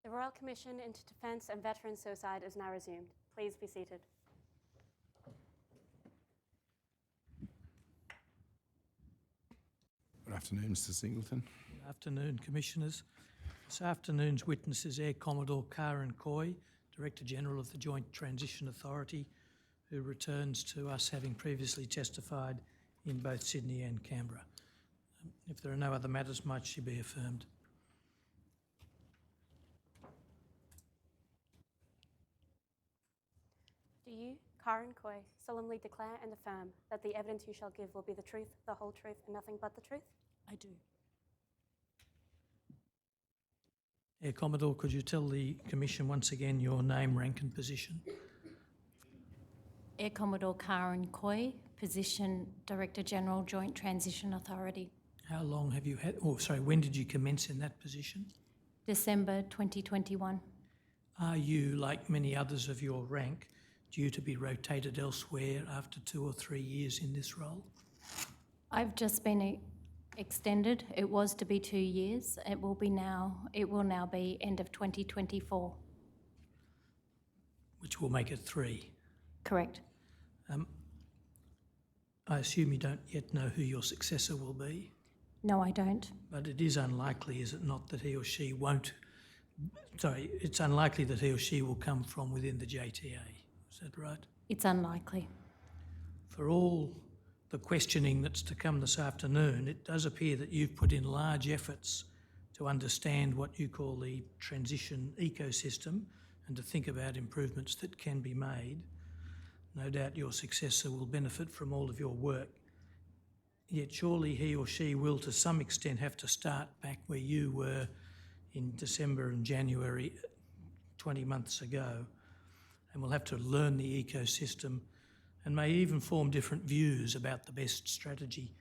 The Royal Commission into Defence and Veteran Suicide is now resumed. Please be seated. Good afternoon, Mr Singleton. Good afternoon, Commissioners. This afternoon's witness is Air Commodore Karen Coy, Director General of the Joint Transition Authority, who returns to us having previously testified in both Sydney and Canberra. If there are no other matters, might she be affirmed? Do you, Karen Coy, solemnly declare and affirm that the evidence you shall give will be the truth, the whole truth, and nothing but the truth? I do. Air Commodore, could you tell the Commission once again your name, rank and position? Air Commodore Karen Coy, position Director General, Joint Transition Authority. How long have you had, when did you commence in that position? December 2021. Are you, like many others of your rank, due to be rotated elsewhere after 2 or 3 years in this role? I've just been extended. It was to be 2 years. It will now be end of 2024. Which will make it 3. Correct. I assume you don't yet know who your successor will be, No, I don't. but it is unlikely, is it not, that he or she it's unlikely that he or she will come from within the JTA. Is that right? It's unlikely. For all the questioning that's to come this afternoon, it does appear that you've put in large efforts to understand what you call the transition ecosystem and to think about improvements that can be made. No doubt your successor will benefit from all of your work, yet surely he or she will to some extent have to start back where you were in December and January 20 months ago, and will have to learn the ecosystem and may even form different views about the best strategy,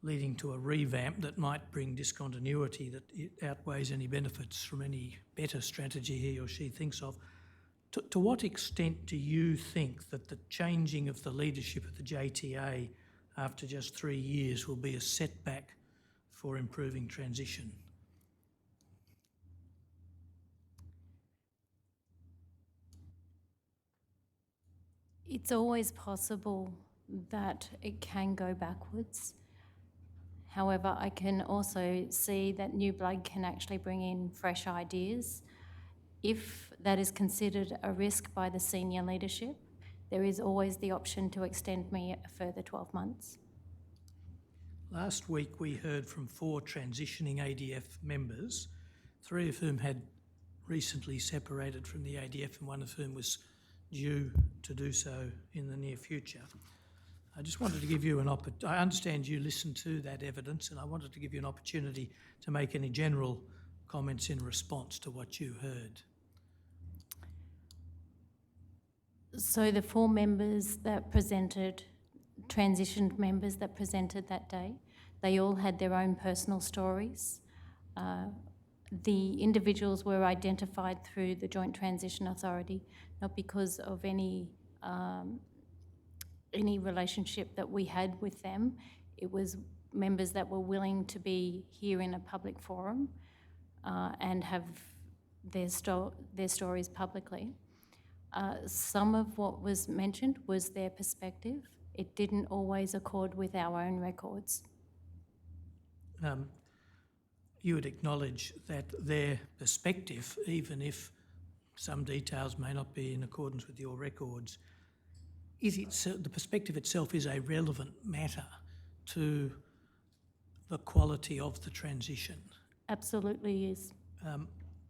leading to a revamp that might bring discontinuity that outweighs any benefits from any better strategy he or she thinks of. To what extent do you think that the changing of the leadership of the JTA after just 3 years will be a setback for improving transition? It's always possible that it can go backwards. However, I can also see that new blood can actually bring in fresh ideas. If that is considered a risk by the senior leadership, there is always the option to extend me a further 12 months. Last week we heard from 4 transitioning ADF members, 3 of whom had recently separated from the ADF and 1 of whom was due to do so in the near future. I just wanted to give you an opportunity. I understand you listened to that evidence, and I wanted to give you an opportunity to make any general comments in response to what you heard. So the 4 members that presented, transitioned members that presented that day, they all had their own personal stories. The individuals were identified through the Joint Transition Authority, not because of any relationship that we had with them. It was members that were willing to be here in a public forum. and have their stories publicly. Some of what was mentioned was their perspective. It didn't always accord with our own records. You would acknowledge that their perspective, even if some details may not be in accordance with your records, the perspective itself is a relevant matter to the quality of the transition. Absolutely is.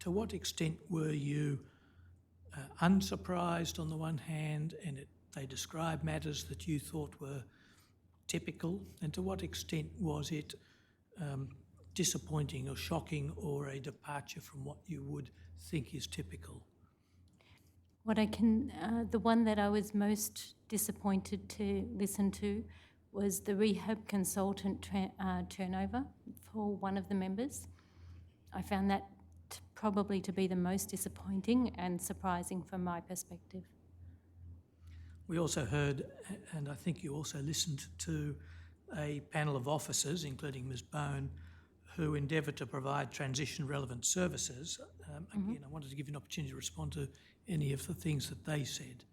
To what extent were you unsurprised on the one hand, and they describe matters that you thought were typical, and to what extent was it disappointing or shocking or a departure from what you would think is typical? The one that I was most disappointed to listen to was the rehab consultant turnover for one of the members. I found that probably to be the most disappointing and surprising from my perspective. We also heard, and I think you also listened to, a panel of officers, including Ms Bone, who endeavoured to provide transition-relevant services. Again, I wanted to give you an opportunity to respond to any of the things that they said.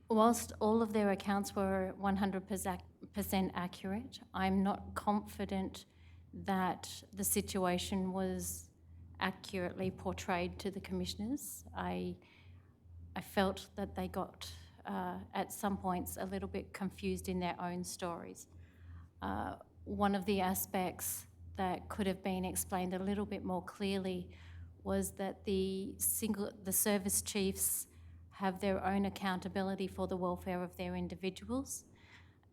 Whilst all of their accounts were 100% accurate, I'm not confident that the situation was accurately portrayed to the commissioners. I felt that they got, at some points, a little bit confused in their own stories. One of the aspects that could have been explained a little bit more clearly was that the service chiefs have their own accountability for the welfare of their individuals,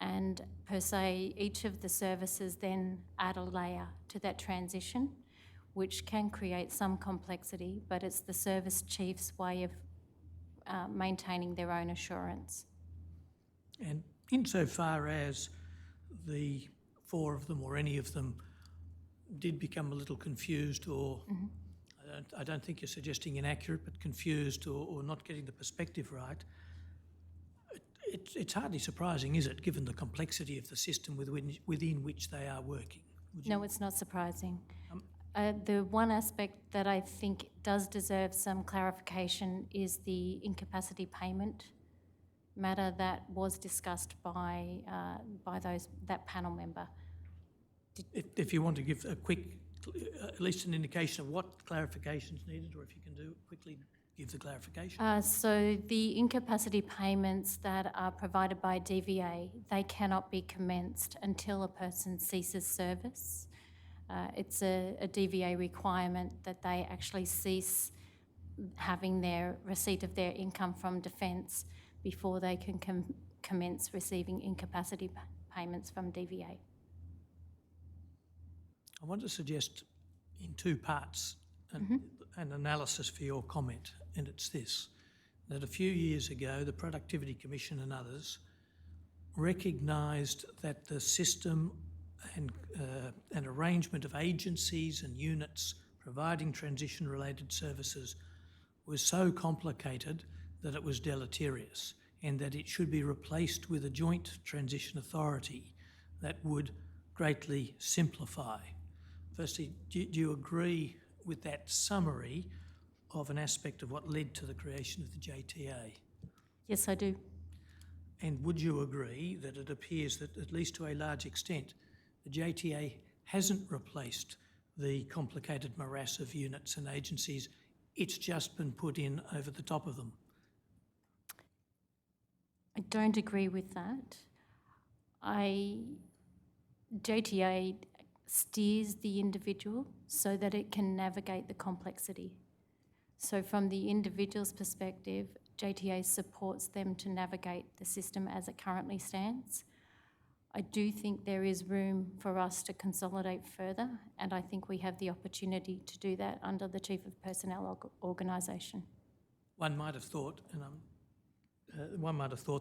and per se each of the services then add a layer to that transition, which can create some complexity, but it's the service chief's way of maintaining their own assurance. And insofar as the four of them or any of them did become a little confused or I don't think you're suggesting inaccurate, but confused or not getting the perspective right, it's hardly surprising, is it, given the complexity of the system within which they are working? No, it's not surprising. The one aspect that I think does deserve some clarification is the incapacity payment matter that was discussed by that panel member. If you want to give a quick, at least an indication of what clarification is needed, or if you can quickly give the clarification. So the incapacity payments that are provided by DVA, they cannot be commenced until a person ceases service. It's a DVA requirement that they actually cease having their receipt of their income from defence before they can commence receiving incapacity payments from DVA. I want to suggest in two parts an analysis for your comment, and it's this, that a few years ago the Productivity Commission and others recognised that the system and an arrangement of agencies and units providing transition-related services was so complicated that it was deleterious, and that it should be replaced with a joint transition authority that would greatly simplify. Firstly, do you agree with that summary of an aspect of what led to the creation of the JTA? Yes, I do. And would you agree that it appears that, at least to a large extent, the JTA hasn't replaced the complicated morass of units and agencies, it's just been put in over the top of them? I don't agree with that. JTA steers the individual so that it can navigate the complexity. So from the individual's perspective, JTA supports them to navigate the system as it currently stands. I do think there is room for us to consolidate further, and I think we have the opportunity to do that under the Chief of Personnel organisation. One might have thought,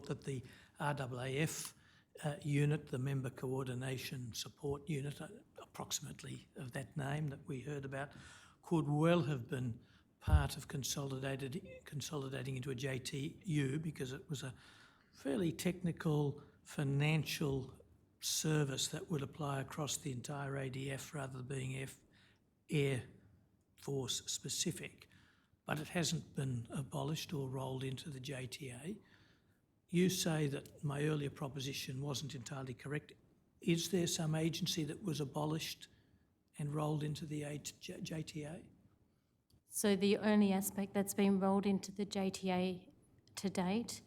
that the RAAF unit, the Member Coordination Support Unit, approximately of that name that we heard about, could well have been part of consolidating into a JTU, because it was a fairly technical, financial service that would apply across the entire ADF rather than being Air Force specific, but it hasn't been abolished or rolled into the JTA. You say that my earlier proposition wasn't entirely correct. Is there some agency that was abolished and rolled into the JTA? So the only aspect that's been rolled into the JTA to date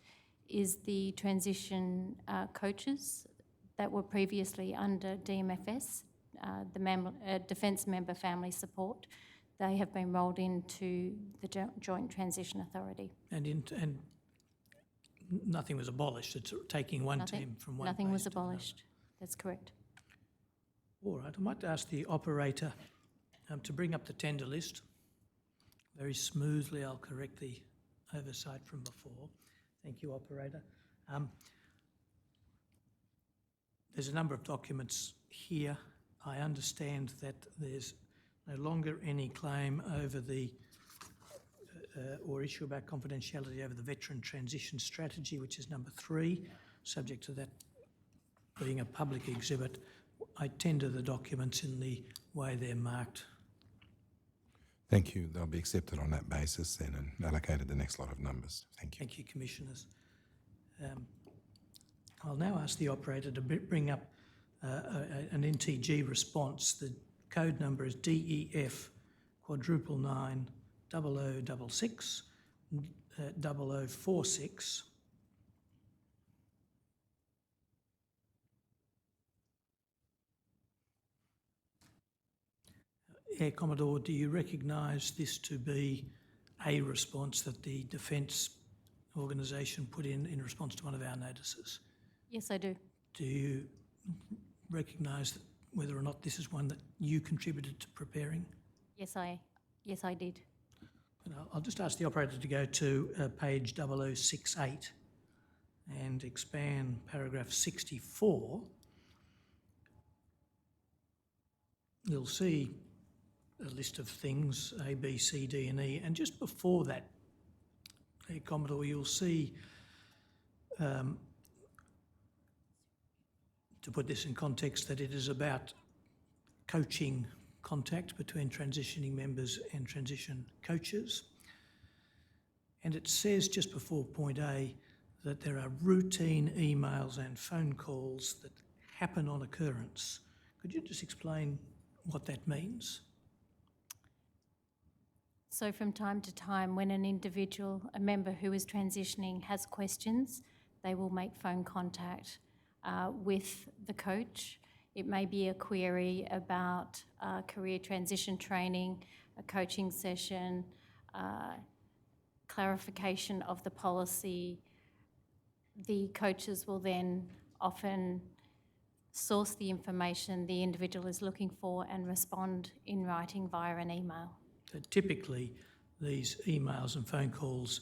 is the transition coaches that were previously under DMFS, the Defence Member Family Support. They have been rolled into the Joint Transition Authority. And nothing was abolished. It's taking one team from one Nothing base was to another. abolished. That's correct. All right, I might ask the operator to bring up the tender list. Very smoothly, I'll correct the oversight from before. Thank you, operator. There's a number of documents here. I understand that there's no longer any claim over the or issue about confidentiality over the Veteran Transition Strategy, which is number 3, subject to that being a public exhibit. I tender the documents in the way they're marked. Thank you. They'll be accepted on that basis then and allocated the next lot of numbers. Thank you. Thank you, Commissioners. I'll now ask the operator to bring up an NTG response. The code number is DEF *999 0066 0046. Air Commodore, do you recognise this to be a response that the Defence Organisation put in response to one of our notices? Yes, I do. Do you recognise whether or not this is one that you contributed to preparing? Yes, I did. And I'll just ask the operator to go to page 0068 and expand paragraph 64. You'll see a list of things, A, B, C, D and E, and just before that, Commodore, you'll see, to put this in context, that it is about coaching contact between transitioning members and transition coaches. And it says just before point A that there are routine emails and phone calls that happen on occurrence. Could you just explain what that means? So from time to time, when an individual, a member who is transitioning has questions, they will make phone contact with the coach. It may be a query about career transition training, a coaching session, clarification of the policy. The coaches will then often source the information the individual is looking for and respond in writing via an email. So typically, these emails and phone calls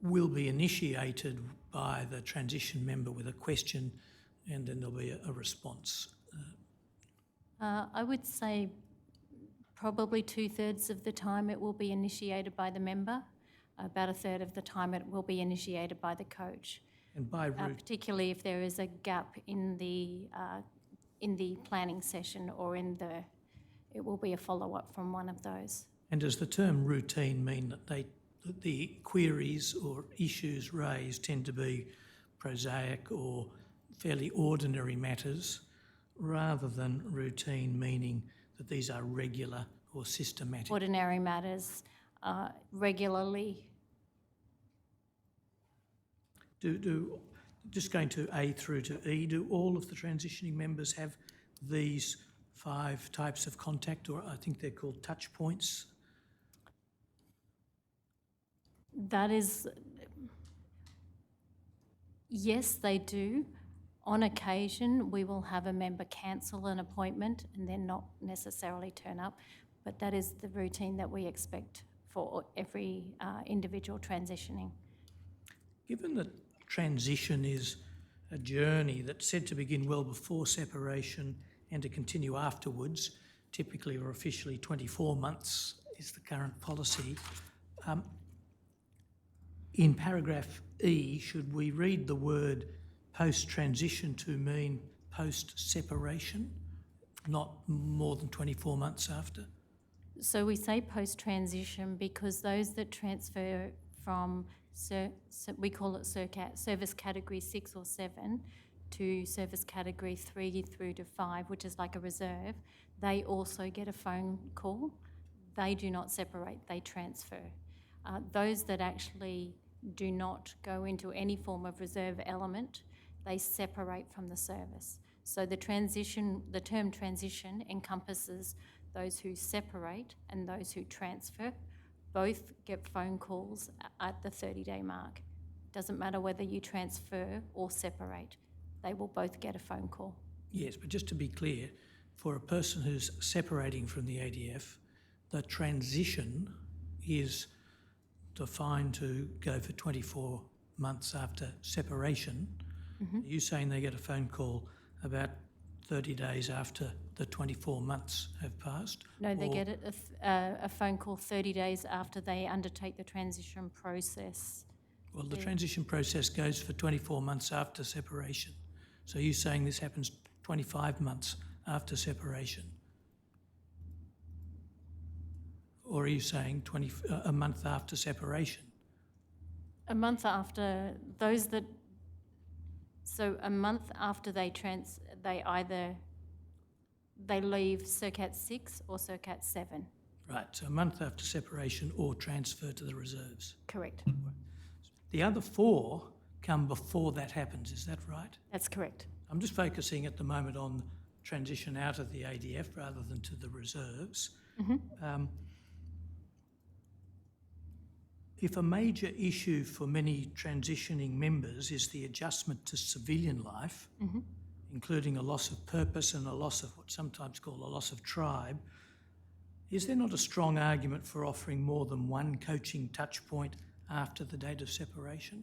will be initiated by the transition member with a question, and then there'll be a response. I would say probably 2/3 of the time it will be initiated by the member. About 1/3 of the time it will be initiated by the coach. And by route, particularly if there is a gap in the planning session or it will be a follow-up from one of those. and does the term routine mean that the queries or issues raised tend to be prosaic or fairly ordinary matters, rather than routine meaning that these are regular or systematic? Ordinary matters regularly. Just going to A through to E, do all of the transitioning members have these 5 types of contact, or I think they're called touch points? That is, yes, they do. On occasion, we will have a member cancel an appointment and then not necessarily turn up, but that is the routine that we expect for every individual transitioning. Given that transition is a journey that's said to begin well before separation and to continue afterwards, typically or officially 24 months is the current policy, in paragraph E, should we read the word post-transition to mean post-separation, not more than 24 months after? So we say post-transition because those that transfer from, we call it service category 6 or 7 to service category 3 through to 5, which is like a reserve, they also get a phone call. They do not separate, they transfer. Those that actually do not go into any form of reserve element, they separate from the service. So the term transition encompasses those who separate and those who transfer. Both get phone calls at the 30-day mark. Doesn't matter whether you transfer or separate, they will both get a phone call. Yes, but just to be clear, for a person who's separating from the ADF, the transition is defined to go for 24 months after separation. Are you saying they get a phone call about 30 days after the 24 months have passed? No, they get a phone call 30 days after they undertake the transition process. Well, the transition process goes for 24 months after separation. So you're saying this happens 25 months after separation? Or are you saying a month after separation? A month after those that, so a month after they leave CERCAT 6 or CERCAT 7. Right, so a month after separation or transfer to the reserves. Correct. The other 4 come before that happens, is that right? That's correct. I'm just focusing at the moment on transition out of the ADF rather than to the reserves. If a major issue for many transitioning members is the adjustment to civilian life, including a loss of purpose and a loss of what's sometimes called a loss of tribe, is there not a strong argument for offering more than one coaching touch point after the date of separation?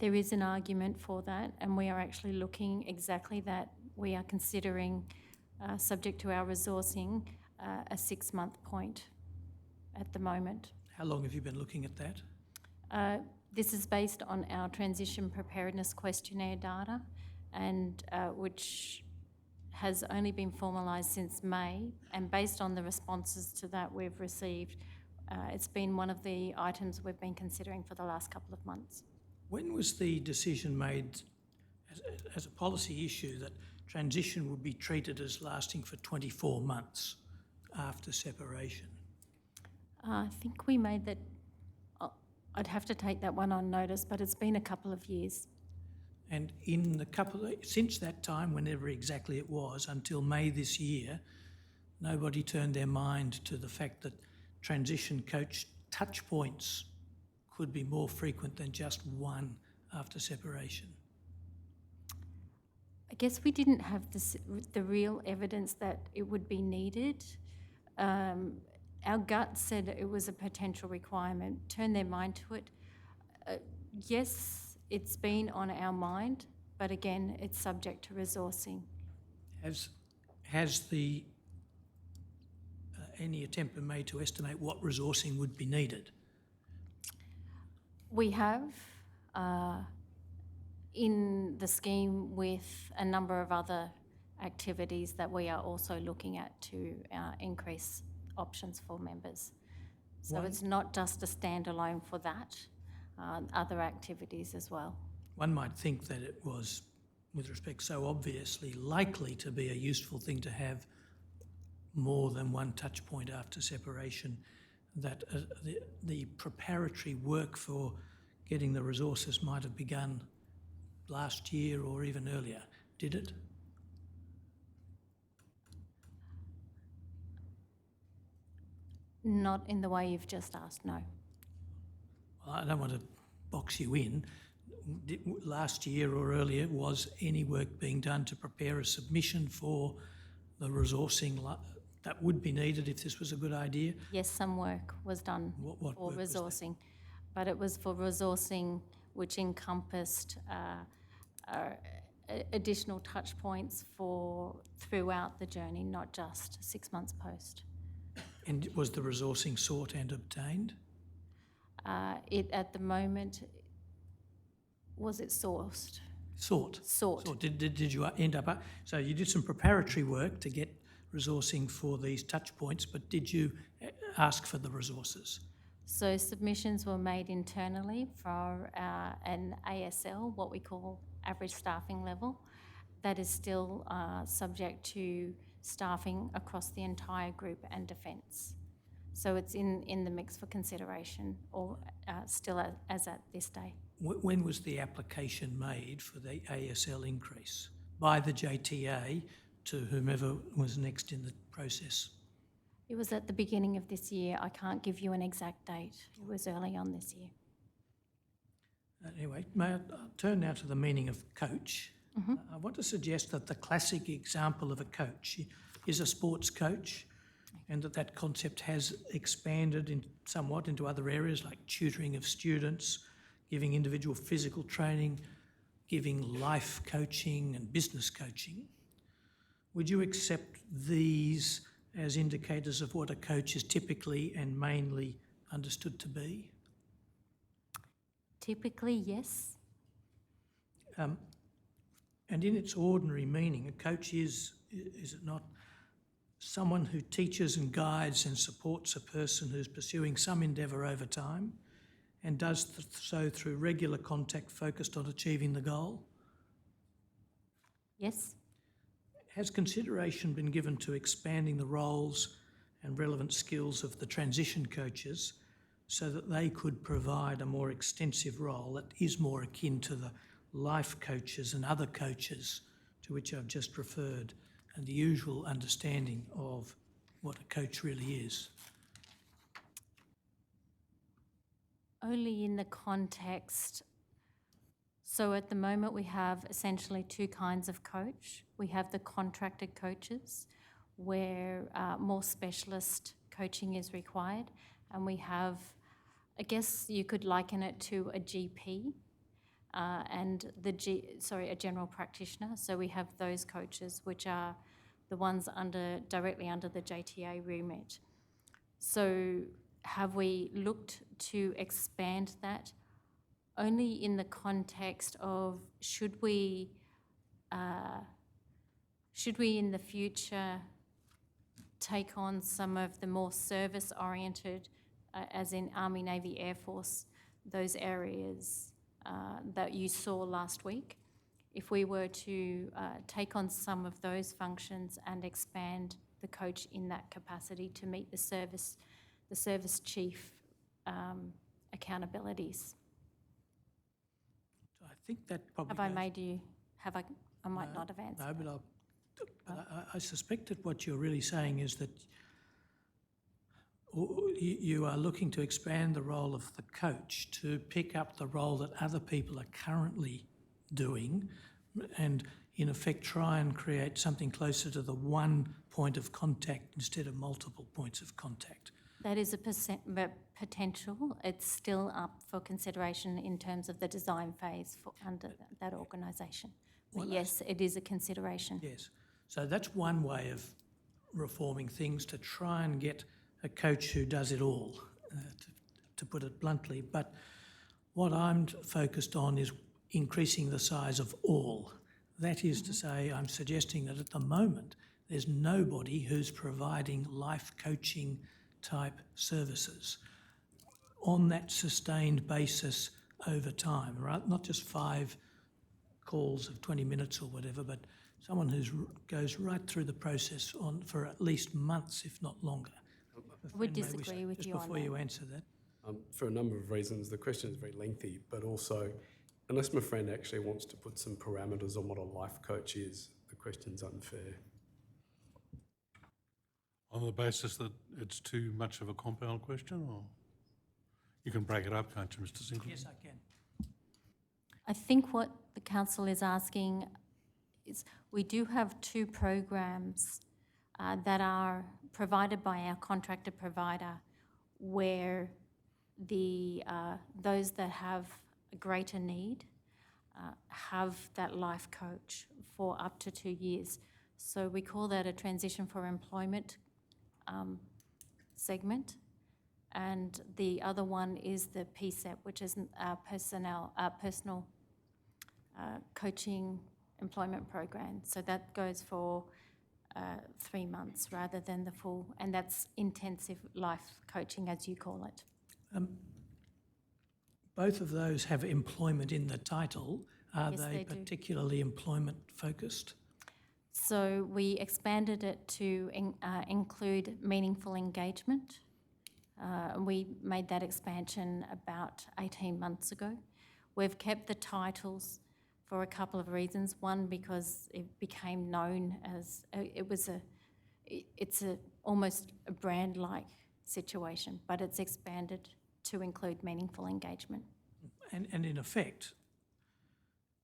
There is an argument for that, and we are actually looking exactly that. We are considering, subject to our resourcing, a 6-month point at the moment. How long have you been looking at that? This is based on our transition preparedness questionnaire data, and which has only been formalised since May, and based on the responses to that we've received, it's been one of the items we've been considering for the last couple of months. When was the decision made as a policy issue that transition would be treated as lasting for 24 months after separation? I think we made that, I'd have to take that one on notice, but it's been a couple of years. And in since that time, whenever exactly it was, until May this year, nobody turned their mind to the fact that transition coach touch points could be more frequent than just one after separation. I guess we didn't have the real evidence that it would be needed. Our gut said it was a potential requirement, turned their mind to it. Yes, it's been on our mind, but again, it's subject to resourcing. Has any attempt been made to estimate what resourcing would be needed? We have, in the scheme with a number of other activities that we are also looking at to increase options for members. So it's not just a standalone for that, other activities as well. One might think that it was, with respect, so obviously likely to be a useful thing to have more than one touch point after separation, that the preparatory work for getting the resources might have begun last year or even earlier. Did it? Not in the way you've just asked, no. Well, I don't want to box you in. Last year or earlier, was any work being done to prepare a submission for the resourcing that would be needed if this was a good idea? Yes, some work was done for resourcing, but it was for resourcing which encompassed additional touch points throughout the journey, not just 6 months post. And was the resourcing sought and obtained? At the moment, was it sourced? Sought. Sought. Did you end up... So you did some preparatory work to get resourcing for these touch points, but did you ask for the resources? So submissions were made internally for an ASL, what we call average staffing level. That is still subject to staffing across the entire group and defence. So it's in the mix for consideration, or still as at this day. When was the application made for the ASL increase? By the JTA to whomever was next in the process? It was at the beginning of this year. I can't give you an exact date. It was early on this year. Anyway, may I turn now to the meaning of coach? I want to suggest that the classic example of a coach is a sports coach, and that concept has expanded somewhat into other areas like tutoring of students, giving individual physical training, giving life coaching and business coaching. Would you accept these as indicators of what a coach is typically and mainly understood to be? Typically, yes. And in its ordinary meaning, a coach is it not, someone who teaches and guides and supports a person who's pursuing some endeavour over time and does so through regular contact focused on achieving the goal? Yes. Has consideration been given to expanding the roles and relevant skills of the transition coaches so that they could provide a more extensive role that is more akin to the life coaches and other coaches to which I've just referred, and the usual understanding of what a coach really is? Only in the context. So at the moment we have essentially two kinds of coach. We have the contracted coaches where more specialist coaching is required, and we have, I guess you could liken it to a GP and a general practitioner. So we have those coaches which are the ones directly under the JTA remit. So have we looked to expand that? Only in the context of should we in the future take on some of the more service-oriented, as in Army, Navy, Air Force, those areas that you saw last week. If we were to take on some of those functions and expand the coach in that capacity to meet the service chief accountabilities. I think that probably Have I made you, I might not have answered. No, but I suspect that what you're really saying is that you are looking to expand the role of the coach to pick up the role that other people are currently doing and in effect try and create something closer to the one point of contact instead of multiple points of contact. That is a potential. It's still up for consideration in terms of the design phase under that organisation. But yes, it is a consideration. Yes. So that's one way of reforming things, to try and get a coach who does it all, to put it bluntly. But what I'm focused on is increasing the size of all. That is to say, I'm suggesting that at the moment there's nobody who's providing life coaching type services on that sustained basis over time, right? Not just 5 calls of 20 minutes or whatever, but someone who goes right through the process for at least months, if not longer. I would disagree with you on that. Just before you answer that. For a number of reasons, the question is very lengthy, but also, unless my friend actually wants to put some parameters on what a life coach is, the question's unfair. On the basis that it's too much of a compound question, or you can break it up, can't you, Mr. Sinclair? Yes, I can. I think what the council is asking is we do have 2 programs that are provided by our contracted provider where those that have a greater need have that life coach for up to 2 years. So we call that a transition for employment segment. And the other one is the PSEP, which is personal coaching employment program. So that goes for 3 months rather than the full, and that's intensive life coaching, as you call it. Both of those have employment in the title. Are Yes, they they do. particularly employment focused? So we expanded it to include meaningful engagement. We made that expansion about 18 months ago. We've kept the titles for a couple of reasons. One, because it became known as, it's almost a brand-like situation, but it's expanded to include meaningful engagement. And in effect,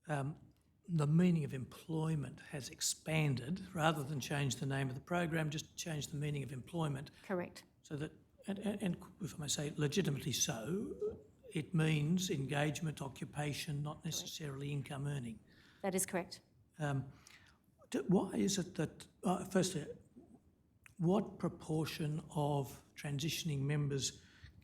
the meaning of employment has expanded rather than change the name of the program, just change the meaning of employment. Correct. So that, and if I may say legitimately so, it means engagement, occupation, not necessarily income earning. That is correct. Why is it that, firstly, what proportion of transitioning members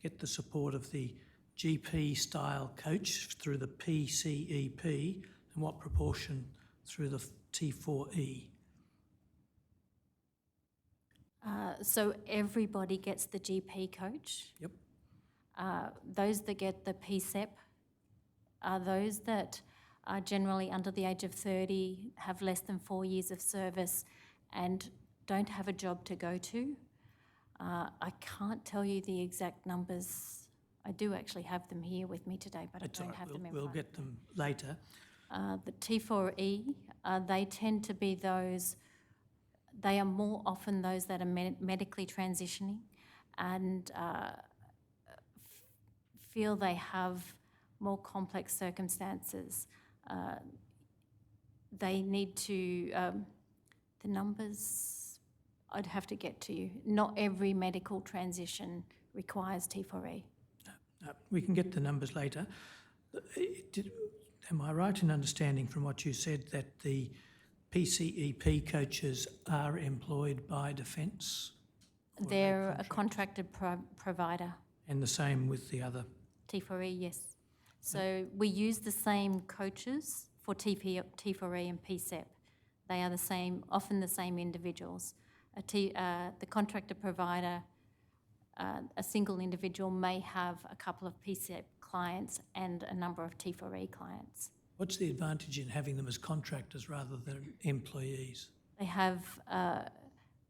get the support of the GP-style coach through the PCEP, and what proportion through the T4E? So everybody gets the GP coach. Yep. Those that get the PCEP are those that are generally under the age of 30, have less than 4 years of service and don't have a job to go to. I can't tell you the exact numbers. I do actually have them here with me today, but That's I all don't right. have them in We'll front. get them later. The T4E, they tend to be those, they are more often those that are medically transitioning and feel they have more complex circumstances. They need to, the numbers, I'd have to get to you. Not every medical transition requires T4E. We can get the numbers later. Am I right in understanding from what you said that the PCEP coaches are employed by Defence? They're a contracted provider. And the same with the other? T4E, yes. So we use the same coaches for T4E and PCEP. They are the same, often the same individuals. The contractor provider, a single individual may have a couple of PCEP clients and a number of T4E clients. What's the advantage in having them as contractors rather than employees? They have,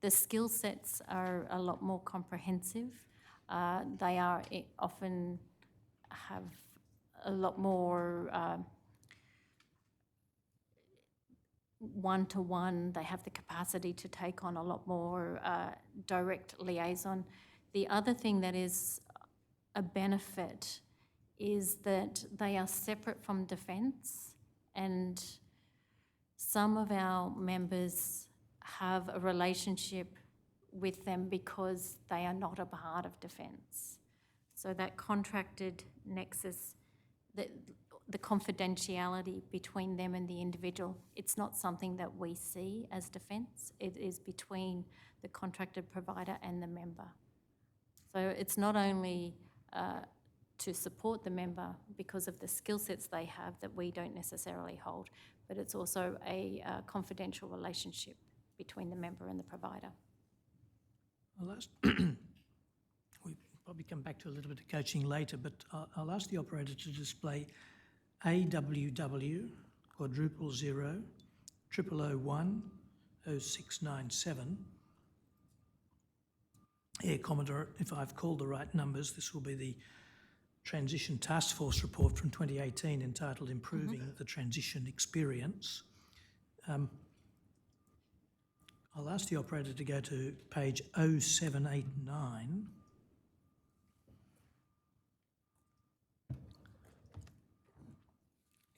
the skill sets are a lot more comprehensive. They are often have a lot more one-to-one. They have the capacity to take on a lot more direct liaison. The other thing that is a benefit is that they are separate from Defence, and some of our members have a relationship with them because they are not a part of Defence. So that contracted nexus, the confidentiality between them and the individual, it's not something that we see as Defence. It is between the contracted provider and the member. So it's not only to support the member because of the skill sets they have that we don't necessarily hold, but it's also a confidential relationship between the member and the provider. We'll probably come back to a little bit of coaching later, but I'll ask the operator to display AWW quadruple 0 0001 0697. Air Commodore, if I've called the right numbers, this will be the Transition Task Force report from 2018 entitled Improving the Transition Experience. I'll ask the operator to go to page 0789.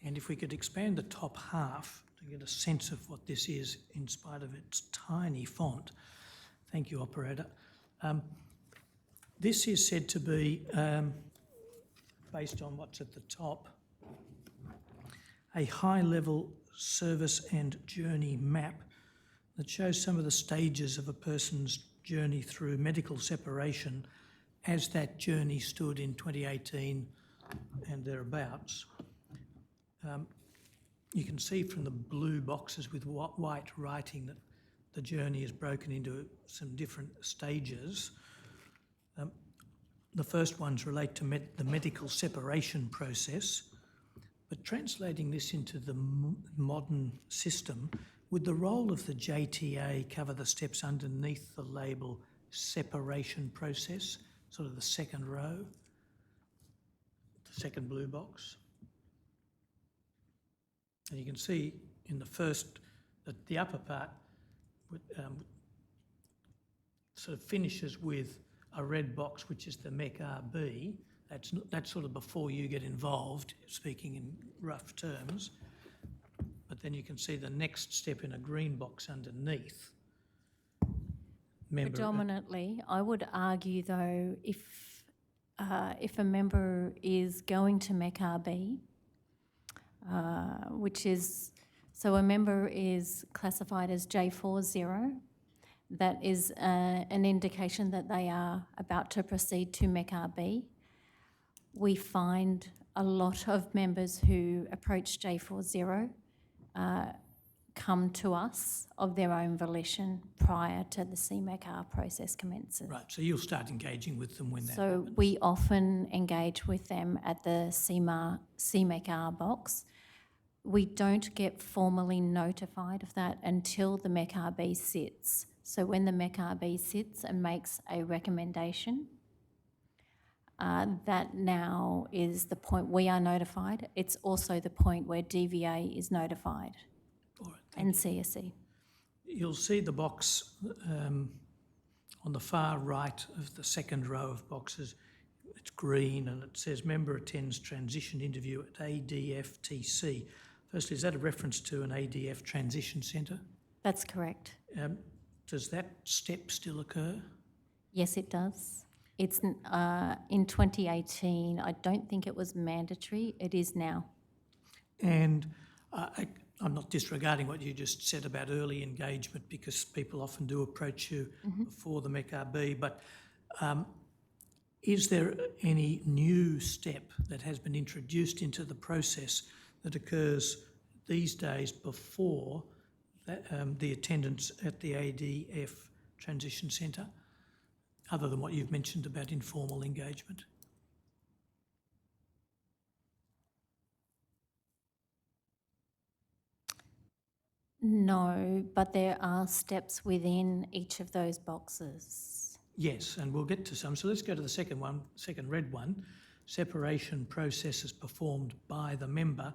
And if we could expand the top half to get a sense of what this is in spite of its tiny font. Thank you, operator. This is said to be, based on what's at the top, a high-level service and journey map that shows some of the stages of a person's journey through medical separation as that journey stood in 2018 and thereabouts. you can see from the blue boxes with white writing that the journey is broken into some different stages. The first ones relate to the medical separation process, but translating this into the modern system, would the role of the JTA cover the steps underneath the label separation process, sort of the second row, the second blue box? And you can see in the first, that the upper part sort of finishes with a red box, which is the MEC-RB. That's sort of before you get involved, speaking in rough terms. But then you can see the next step in a green box underneath. Predominantly, I would argue though, if a member is going to MEC-RB, which is, so a member is classified as J40, that is an indication that they are about to proceed to MEC-RB. We find a lot of members who approach J40 come to us of their own volition prior to the CMEC-R process commences. Right, so you'll start engaging with them when that So happens. we often engage with them at the CMEC-R box. We don't get formally notified of that until the MEC-RB sits. So when the MEC-RB sits and makes a recommendation, that now is the point we are notified. It's also the point where DVA is notified. All right, And CSE. you'll see the box on the far right of the second row of boxes. It's green and it says member attends transition interview at ADFTC. Firstly, is that a reference to an ADF transition centre? That's correct. Does that step still occur? Yes, it does. It's in 2018. I don't think it was mandatory. It is now. And I'm not disregarding what you just said about early engagement, because people often do approach you before the MEC-RB, but is there any new step that has been introduced into the process that occurs these days before that, the attendance at the ADF Transition Centre, other than what you've mentioned about informal engagement? No, but there are steps within each of those boxes. Yes, and we'll get to some. So let's go to the second one, second red one. Separation process is performed by the member,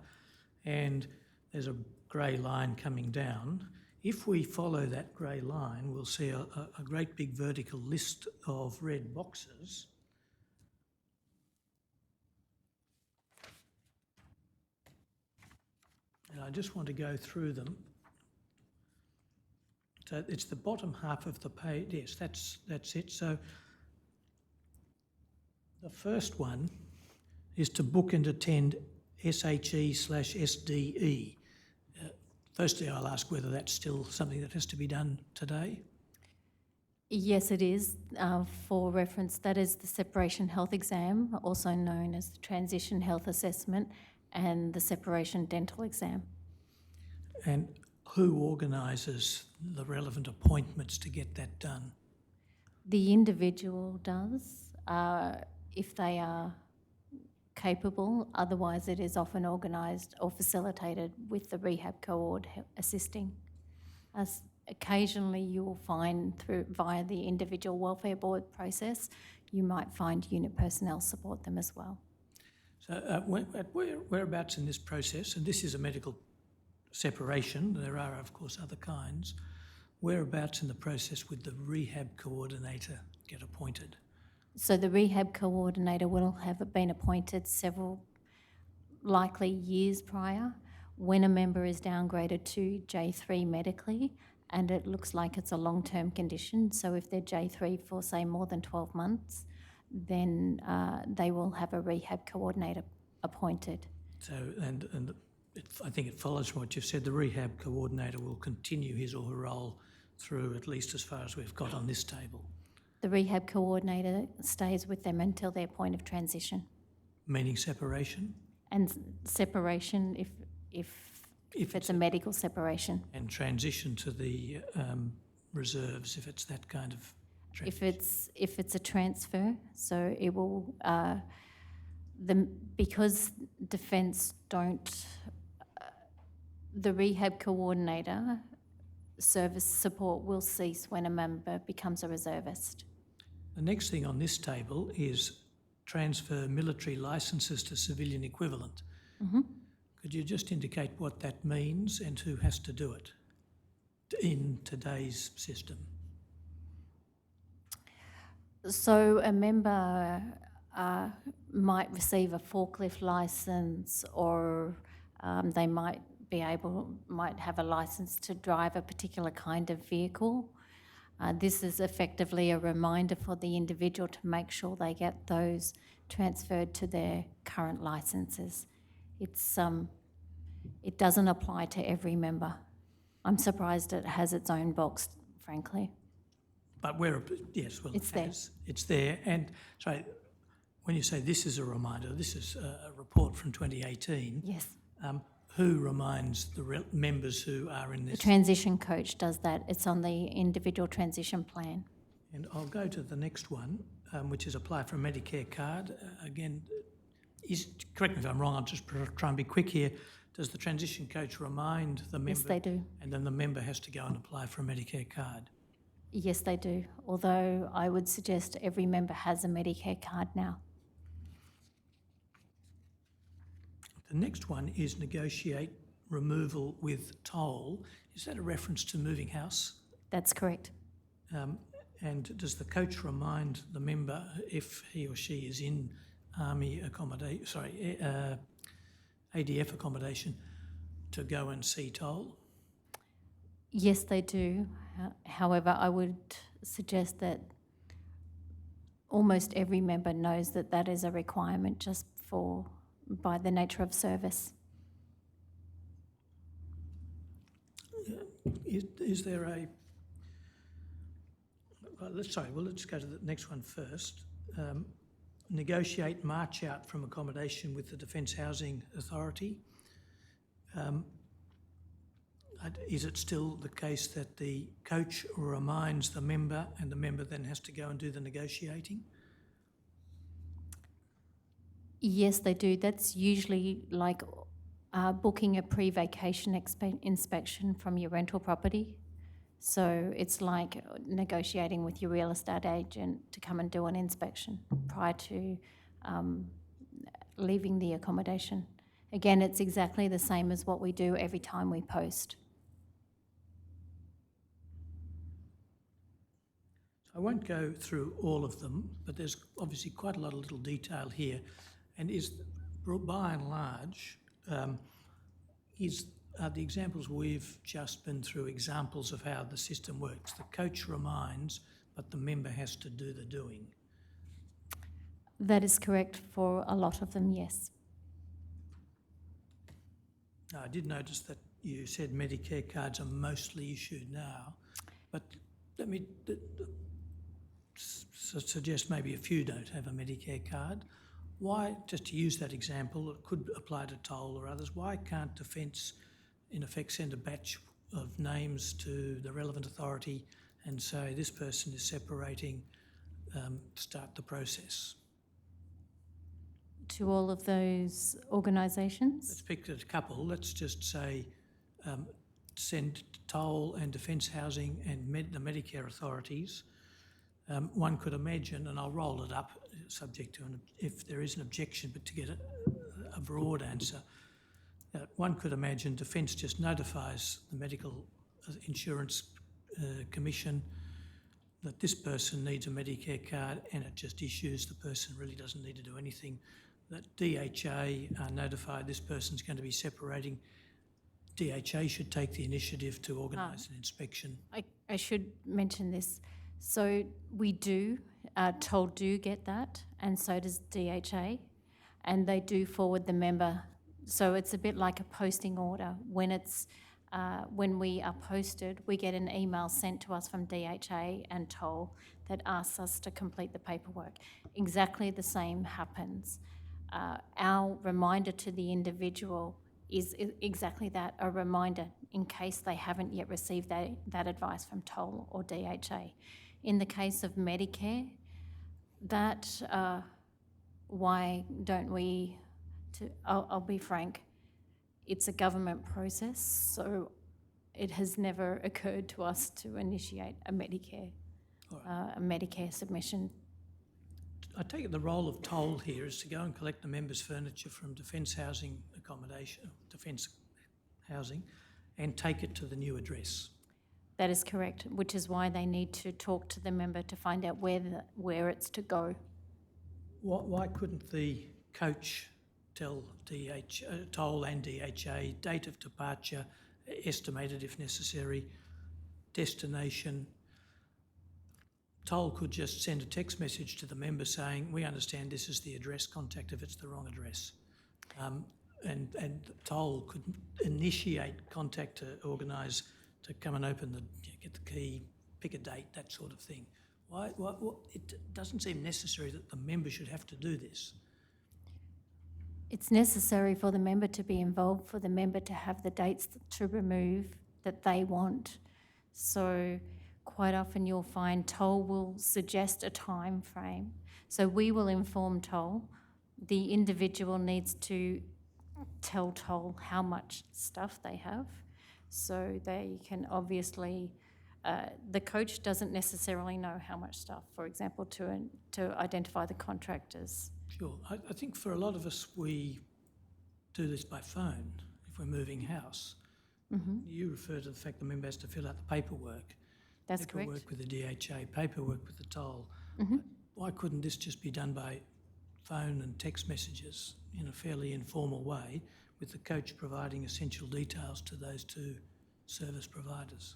and there's a grey line coming down. If we follow that grey line, we'll see a great big vertical list of red boxes. And I just want to go through them. So it's the bottom half of the page. Yes, that's it. So the first one is to book and attend SHE/SDE. Firstly, I'll ask whether that's still something that has to be done today. Yes, it is. For reference, that is the separation health exam, also known as the transition health assessment, and the separation dental exam. And who organises the relevant appointments to get that done? The individual does, if they are capable. Otherwise, it is often organised or facilitated with the rehab coord assisting. As occasionally, you will find via the individual welfare board process, you might find unit personnel support them as well. So whereabouts in this process, and this is a medical separation, there are of course other kinds, whereabouts in the process would the rehab coordinator get appointed? So the rehab coordinator will have been appointed several, likely years prior, when a member is downgraded to J3 medically, and it looks like it's a long-term condition. So if they're J3 for, say, more than 12 months, then they will have a rehab coordinator appointed. So, I think it follows from what you've said, the rehab coordinator will continue his or her role through at least as far as we've got on this table. The rehab coordinator stays with them until their point of transition. Meaning separation? And separation, if if it's a medical separation. And transition to the reserves if it's that kind of transition. If it's a transfer, so it will because Defence don't, the rehab coordinator service support will cease when a member becomes a reservist. The next thing on this table is transfer military licences to civilian equivalent. Mm-hmm. Could you just indicate what that means and who has to do it in today's system? So a member might receive a forklift licence, or they might have a licence to drive a particular kind of vehicle. This is effectively a reminder for the individual to make sure they get those transferred to their current licences. It doesn't apply to every member. I'm surprised it has its own box, frankly. But yes, well, It's there. It's there. And sorry, when you say this is a reminder, this is a report from 2018. Yes. Who reminds the members who are in The this? transition coach does that. It's on the individual transition plan. And I'll go to the next one, which is apply for a Medicare card. Again, correct me if I'm wrong, I'll just try and be quick here. Does the transition coach remind the member? Yes, they do. And then the member has to go and apply for a Medicare card? Yes, they do. Although I would suggest every member has a Medicare card now. The next one is negotiate removal with toll. Is that a reference to moving house? That's correct. And does the coach remind the member if he or she is in ADF accommodation to go and see toll? Yes, they do. However, I would suggest that almost every member knows that that is a requirement just by the nature of service. Is there a... Well, let's go to the next one first. Negotiate march out from accommodation with the Defence Housing Authority. Is it still the case that the coach reminds the member and the member then has to go and do the negotiating? Yes, they do. That's usually like booking a pre-vacation inspection from your rental property. So it's like negotiating with your real estate agent to come and do an inspection prior to leaving the accommodation. Again, it's exactly the same as what we do every time we post. I won't go through all of them, but there's obviously quite a lot of little detail here. And by and large, are the examples we've just been through examples of how the system works? The coach reminds, but the member has to do the doing. That is correct for a lot of them, yes. Now, I did notice that you said Medicare cards are mostly issued now, but let me suggest maybe a few don't have a Medicare card. Why, just to use that example, it could apply to toll or others, why can't Defence in effect send a batch of names to the relevant authority and say this person is separating, start the process? To all of those organisations? Let's pick a couple. Let's just say send toll and Defence Housing and the Medicare authorities. One could imagine, and I'll roll it up subject to if there is an objection, but to get a broad answer, one could imagine Defence just notifies the Medical Insurance Commission that this person needs a Medicare card and it just issues, the person really doesn't need to do anything. That DHA are notified this person's going to be separating. DHA should take the initiative to organise an inspection. I should mention this. So we do, toll do get that, and so does DHA, and they do forward the member. So it's a bit like a posting order. When we are posted, we get an email sent to us from DHA and toll that asks us to complete the paperwork. Exactly the same happens. Our reminder to the individual is exactly that, a reminder in case they haven't yet received that advice from Toll or DHA. In the case of Medicare, why don't we, I'll be frank, it's a government process, so it has never occurred to us to initiate a Medicare submission. I take it the role of Toll here is to go and collect the members' furniture from defence housing accommodation, defence housing, and take it to the new address. That is correct, which is why they need to talk to the member to find out where it's to go. Why couldn't the coach tell Toll and DHA date of departure, estimated if necessary, destination? Toll could just send a text message to the member saying, we understand this is the address, contact if it's the wrong address. And Toll could initiate contact to organise to come and get the key, pick a date, that sort of thing. Why, it doesn't seem necessary that the member should have to do this. It's necessary for the member to be involved, for the member to have the dates to remove that they want. So quite often you'll find Toll will suggest a time frame. So we will inform Toll. The individual needs to tell Toll how much stuff they have. So they can obviously, the coach doesn't necessarily know how much stuff, for example, to identify the contractors. Sure. I think for a lot of us, we do this by phone if we're moving house. Mm-hmm. You refer to the fact the member has to fill out the paperwork. That's paperwork correct. With the DHA, paperwork with the Toll. Mm-hmm. Why couldn't this just be done by phone and text messages in a fairly informal way, with the coach providing essential details to those two service providers?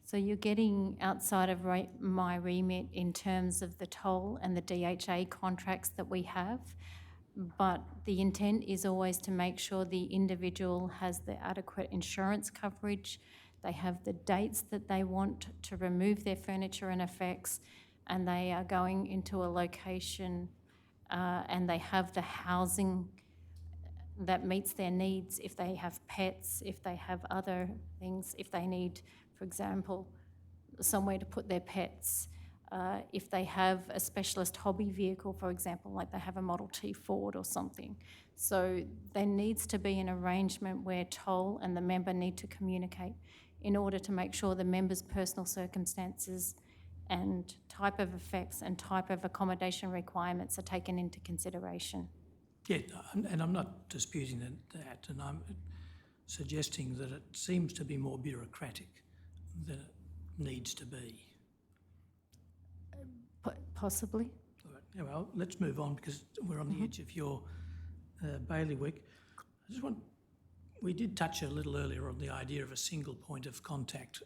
So you're getting outside of my remit in terms of the Toll and the DHA contracts that we have, but the intent is always to make sure the individual has the adequate insurance coverage, they have the dates that they want to remove their furniture and effects, and they are going into a location and they have the housing that meets their needs. If they have pets, if they have other things, if they need, for example, somewhere to put their pets, if they have a specialist hobby vehicle, for example, like they have a Model T Ford or something. So there needs to be an arrangement where Toll and the member need to communicate in order to make sure the member's personal circumstances and type of effects and type of accommodation requirements are taken into consideration. Yeah, and I'm not disputing that, and I'm suggesting that it seems to be more bureaucratic than it needs to be. Possibly. All right. Yeah, well, let's move on because we're on the edge of your bailiwick. We did touch a little earlier on the idea of a single point of contact.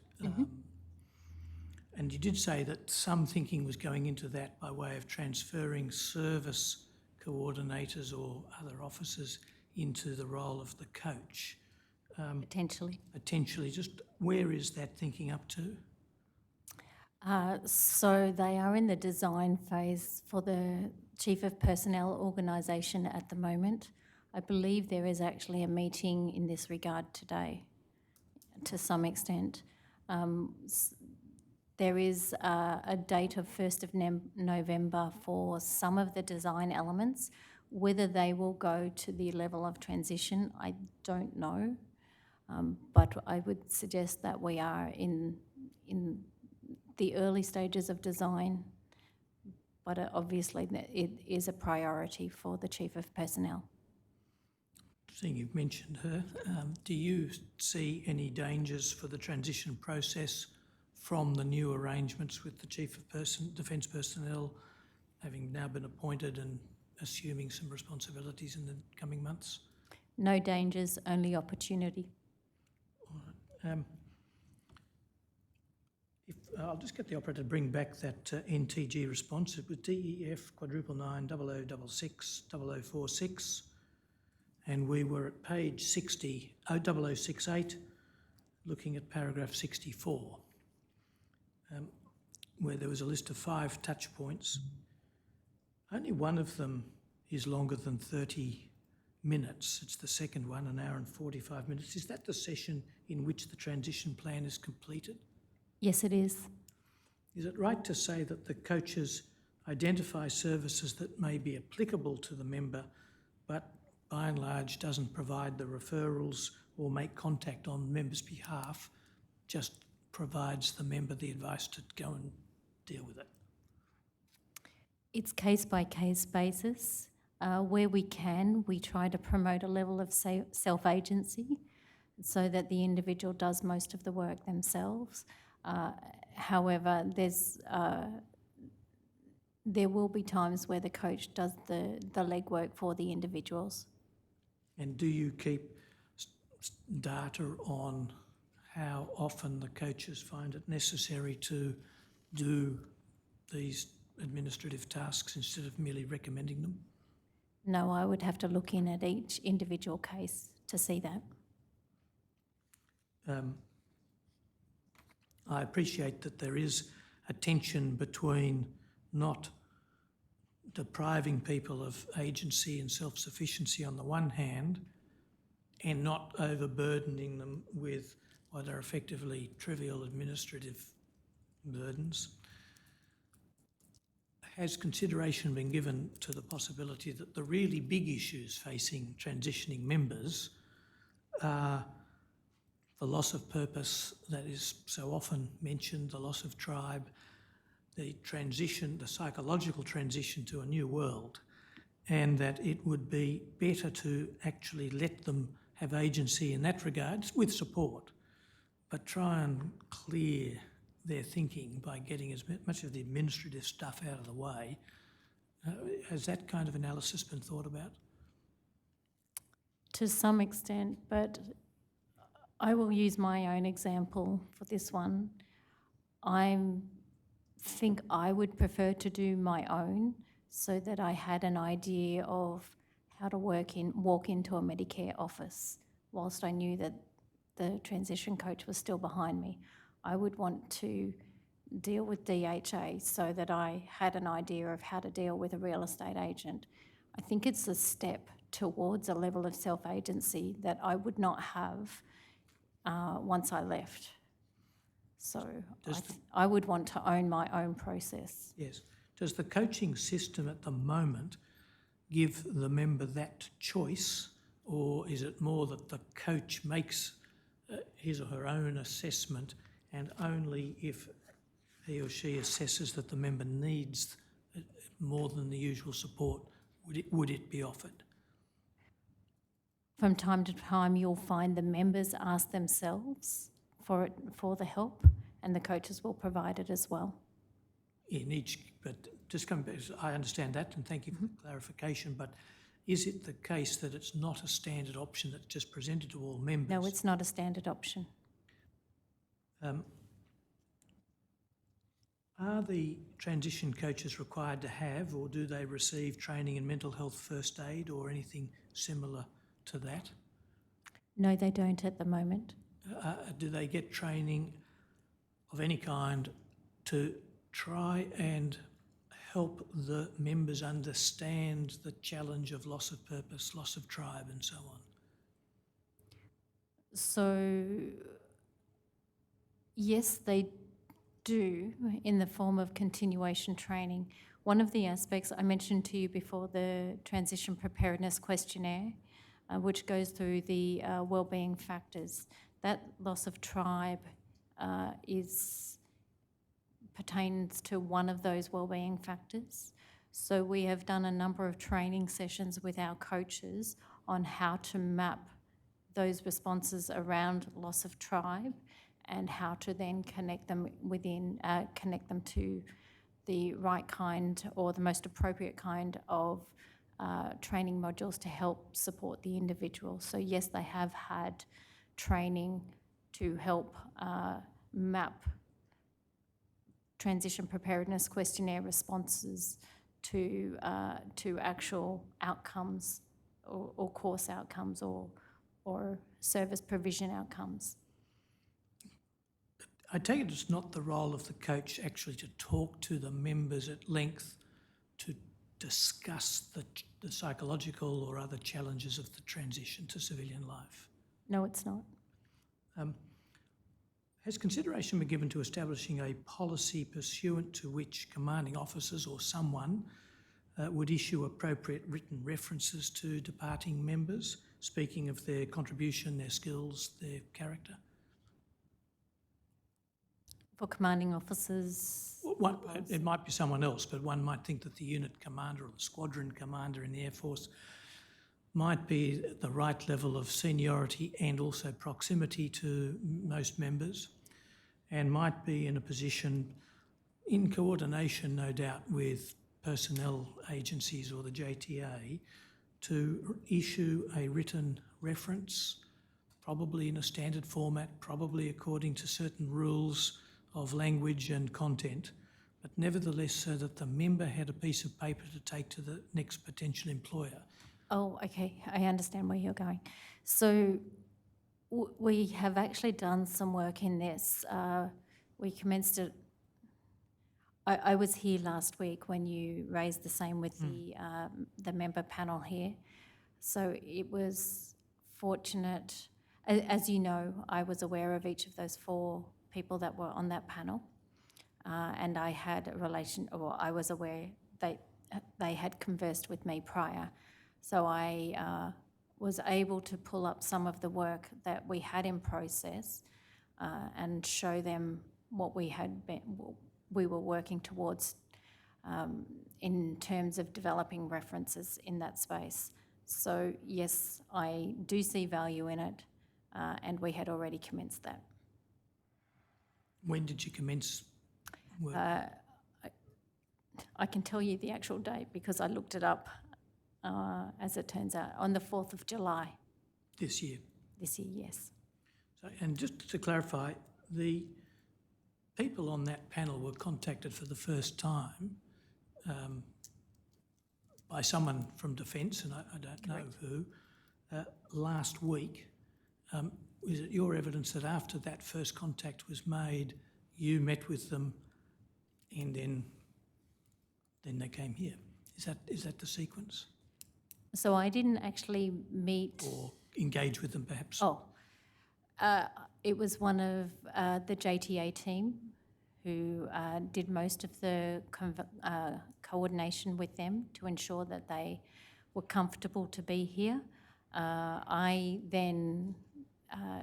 And you did say that some thinking was going into that by way of transferring service coordinators or other officers into the role of the coach. Potentially. Potentially. Just where is that thinking up to? So they are in the design phase for the Chief of Personnel organisation at the moment. I believe there is actually a meeting in this regard today, to some extent. There is a date of 1st of November for some of the design elements. Whether they will go to the level of transition, I don't know. But I would suggest that we are in the early stages of design, but obviously it is a priority for the Chief of Personnel. Seeing you've mentioned her, do you see any dangers for the transition process from the new arrangements with the Chief of Defence Personnel having now been appointed and assuming some responsibilities in the coming months? No dangers, only opportunity. All right. I'll just get the operator to bring back that NTG response. It was DEF 999 0066 0046, and we were at page 60, 0068, looking at paragraph 64, where there was a list of 5 touch points. Only one of them is longer than 30 minutes. It's the second one, an hour and 45 minutes. Is that the session in which the transition plan is completed? Yes, it is. Is it right to say that the coaches identify services that may be applicable to the member, but by and large doesn't provide the referrals or make contact on the member's behalf, just provides the member the advice to go and deal with it? It's case-by-case basis. Where we can, we try to promote a level of self-agency so that the individual does most of the work themselves. However, there will be times where the coach does the legwork for the individuals. And do you keep data on how often the coaches find it necessary to do these administrative tasks instead of merely recommending them? No, I would have to look in at each individual case to see that. I appreciate that there is a tension between not depriving people of agency and self-sufficiency on the one hand and not overburdening them with what are effectively trivial administrative burdens. Has consideration been given to the possibility that the really big issues facing transitioning members are the loss of purpose that is so often mentioned, the loss of tribe, the transition, the psychological transition to a new world, and that it would be better to actually let them have agency in that regard with support, but try and clear their thinking by getting as much of the administrative stuff out of the way. Has that kind of analysis been thought about? To some extent, but I will use my own example for this one. I think I would prefer to do my own so that I had an idea of how to walk into a Medicare office whilst I knew that the transition coach was still behind me. I would want to deal with DHA so that I had an idea of how to deal with a real estate agent. I think it's a step towards a level of self-agency that I would not have once I left. So I would want to own my own process. Yes. Does the coaching system at the moment give the member that choice, or is it more that the coach makes his or her own assessment, and only if he or she assesses that the member needs more than the usual support would it be offered? From time to time, you'll find the members ask themselves for the help, and the coaches will provide it as well. But just coming back, I understand that, and thank you for the clarification, but is it the case that it's not a standard option that's just presented to all members? No, it's not a standard option. Are the transition coaches required to have, or do they receive training in mental health first aid or anything similar to that? No, they don't at the moment. Do they get training of any kind to try and help the members understand the challenge of loss of purpose, loss of tribe and so on? So, yes, they do in the form of continuation training. One of the aspects I mentioned to you before, the Transition Preparedness Questionnaire, which goes through the wellbeing factors. That loss of tribe pertains to one of those wellbeing factors. So we have done a number of training sessions with our coaches on how to map those responses around loss of tribe and how to then connect them to the right kind or the most appropriate kind of training modules to help support the individual. So yes, they have had training to help map transition preparedness questionnaire responses to actual outcomes or course outcomes or service provision outcomes. I take it it's not the role of the coach actually to talk to the members at length to discuss the the psychological or other challenges of the transition to civilian life. No, it's not. Has consideration been given to establishing a policy pursuant to which commanding officers or someone would issue appropriate written references to departing members, speaking of their contribution, their skills, their character? For commanding officers, It might be someone else, but one might think that the unit commander or the squadron commander in the Air Force might be the right level of seniority and also proximity to most members, and might be in a position, in coordination no doubt with personnel agencies or the JTA, to issue a written reference, probably in a standard format, probably according to certain rules of language and content, but nevertheless so that the member had a piece of paper to take to the next potential employer. oh, okay, I understand where you're going. So we have actually done some work in this. We commenced it. I was here last week when you raised the same with the member panel here. So it was fortunate. As you know, I was aware of each of those 4 people that were on that panel, and I had a relation, or I was aware they had conversed with me prior. So I was able to pull up some of the work that we had in process and show them what we were working towards in terms of developing references in that space. So yes, I do see value in it, and we had already commenced that. When did you commence work? I can tell you the actual date because I looked it up, as it turns out, on the 4th of July. This year? This year, yes. So, and just to clarify, the people on that panel were contacted for the first time by someone from Defence, and I don't know who, last week. Is it your evidence that after that first contact was made, you met with them and then they came here? Is that the sequence? So I didn't actually meet... Or engage with them, perhaps? Oh, it was one of the JTA team who did most of the coordination with them to ensure that they were comfortable to be here. I then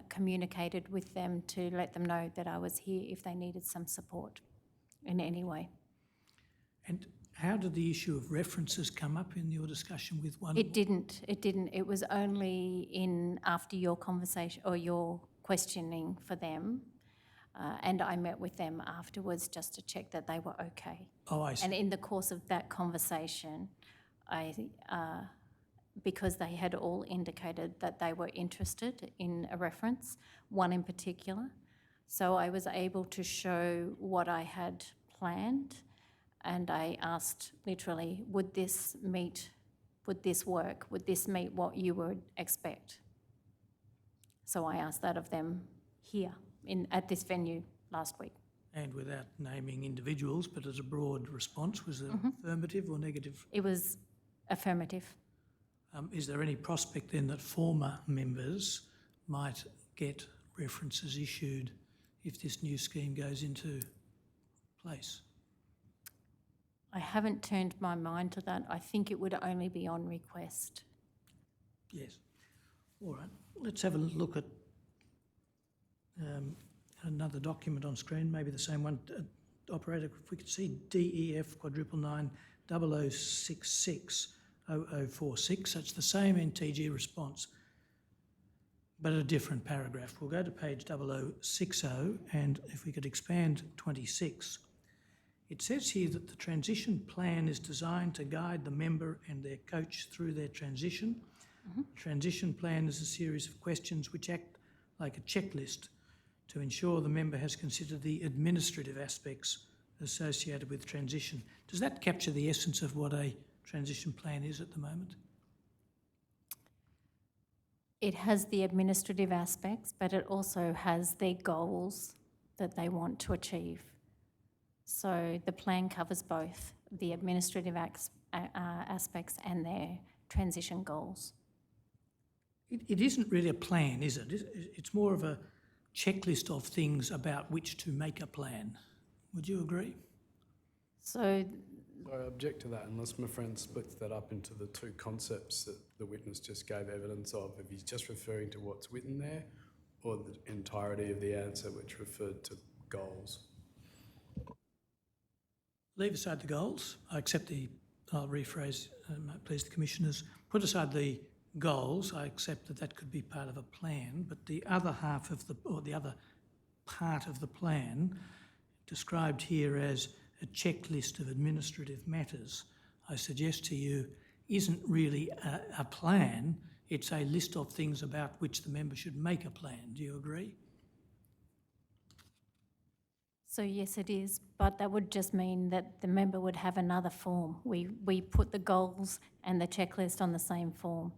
communicated with them to let them know that I was here if they needed some support in any way. And how did the issue of references come up in your discussion with one? It didn't. It was only after your conversation or your questioning for them, and I met with them afterwards just to check that they were okay. Oh, I see. And in the course of that conversation, because they had all indicated that they were interested in a reference, one in particular, so I was able to show what I had planned, and I asked literally, would this work? Would this meet what you would expect? So I asked that of them here at this venue last week. And without naming individuals, but as a broad response, was it affirmative or negative? It was affirmative. Is there any prospect then that former members might get references issued if this new scheme goes into place? I haven't turned my mind to that. I think it would only be on request. Yes. All right. Let's have a look at another document on screen, maybe the same one. Operator, if we could see DEF 999 0066 0046. That's the same NTG response, but a different paragraph. We'll go to page 0060, and if we could expand 26. It says here that the transition plan is designed to guide the member and their coach through their transition. Transition plan is a series of questions which act like a checklist to ensure the member has considered the administrative aspects associated with transition. Does that capture the essence of what a transition plan is at the moment? It has the administrative aspects, but it also has their goals that they want to achieve. So the plan covers both the administrative aspects and their transition goals. It isn't really a plan, is it? It's more of a checklist of things about which to make a plan. Would you agree? So So I object to that unless my friend splits that up into the two concepts that the witness just gave evidence of, if he's just referring to what's written there or the entirety of the answer which referred to goals. Leave aside the goals. I'll rephrase, please, the commissioners. Put aside the goals. I accept that could be part of a plan, but the other half of the other part of the plan, described here as a checklist of administrative matters, I suggest to you isn't really a plan. It's a list of things about which the member should make a plan. Do you agree? So yes, it is, but that would just mean that the member would have another form. We put the goals and the checklist on the same form.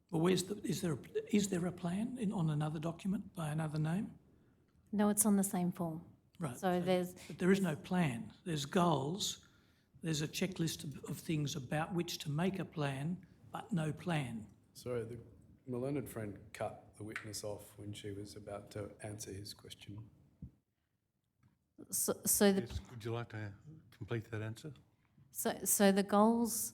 Well, is there a plan on another document by another name? No, it's on the same form. Right. So But there is no plan. There's goals. There's a checklist of things about which to make a plan, but no plan. Sorry, my learned friend cut the witness off when she was about to answer his question. So the Yes, would you like to complete that answer? So the goals.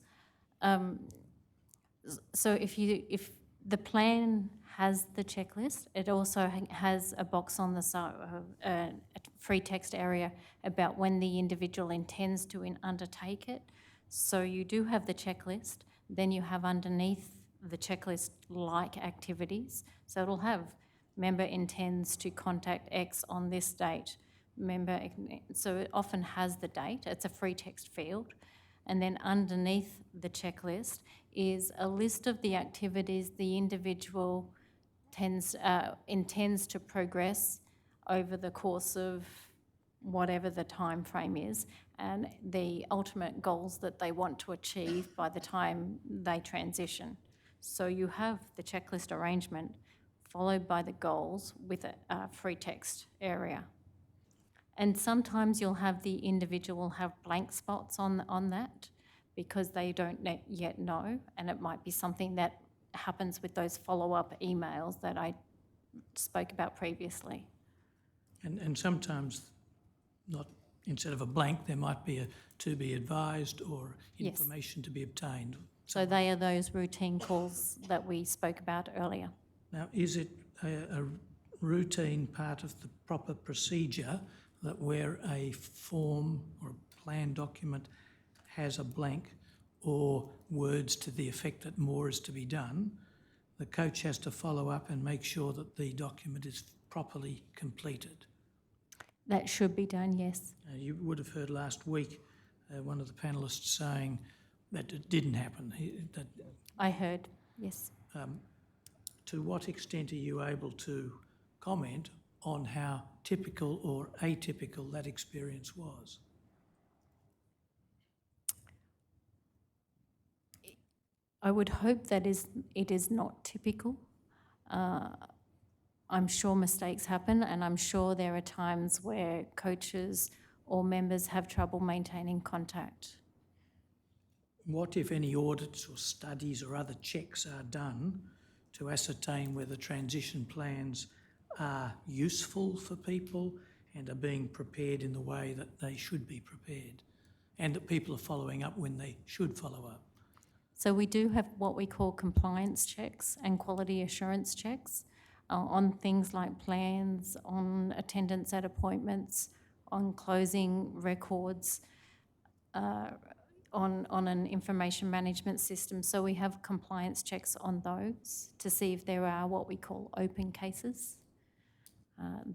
So if the plan has the checklist, it also has a box on the side, a free text area about when the individual intends to undertake it. So you do have the checklist. Then you have underneath the checklist like activities. So it'll have member intends to contact X on this date. So it often has the date. It's a free text field. And then underneath the checklist is a list of the activities the individual intends to progress over the course of whatever the time frame is, and the ultimate goals that they want to achieve by the time they transition. So you have the checklist arrangement followed by the goals with a free text area. And sometimes you'll have the individual have blank spots on that because they don't yet know, and it might be something that happens with those follow-up emails that I spoke about previously. And sometimes, not instead of a blank, there might be a to be advised or information to be obtained. So they are those routine calls that we spoke about earlier. Now, is it a routine part of the proper procedure that where a form or a plan document has a blank or words to the effect that more is to be done, the coach has to follow up and make sure that the document is properly completed? That should be done, yes. You would have heard last week one of the panellists saying that it didn't happen. I heard, yes. To what extent are you able to comment on how typical or atypical that experience was? I would hope that it is not typical. I'm sure mistakes happen, and I'm sure there are times where coaches or members have trouble maintaining contact. What, if any, audits or studies or other checks are done to ascertain whether transition plans are useful for people and are being prepared in the way that they should be prepared, and that people are following up when they should follow up? So we do have what we call compliance checks and quality assurance checks on things like plans, on attendance at appointments, on closing records, on an information management system. So we have compliance checks on those to see if there are what we call open cases.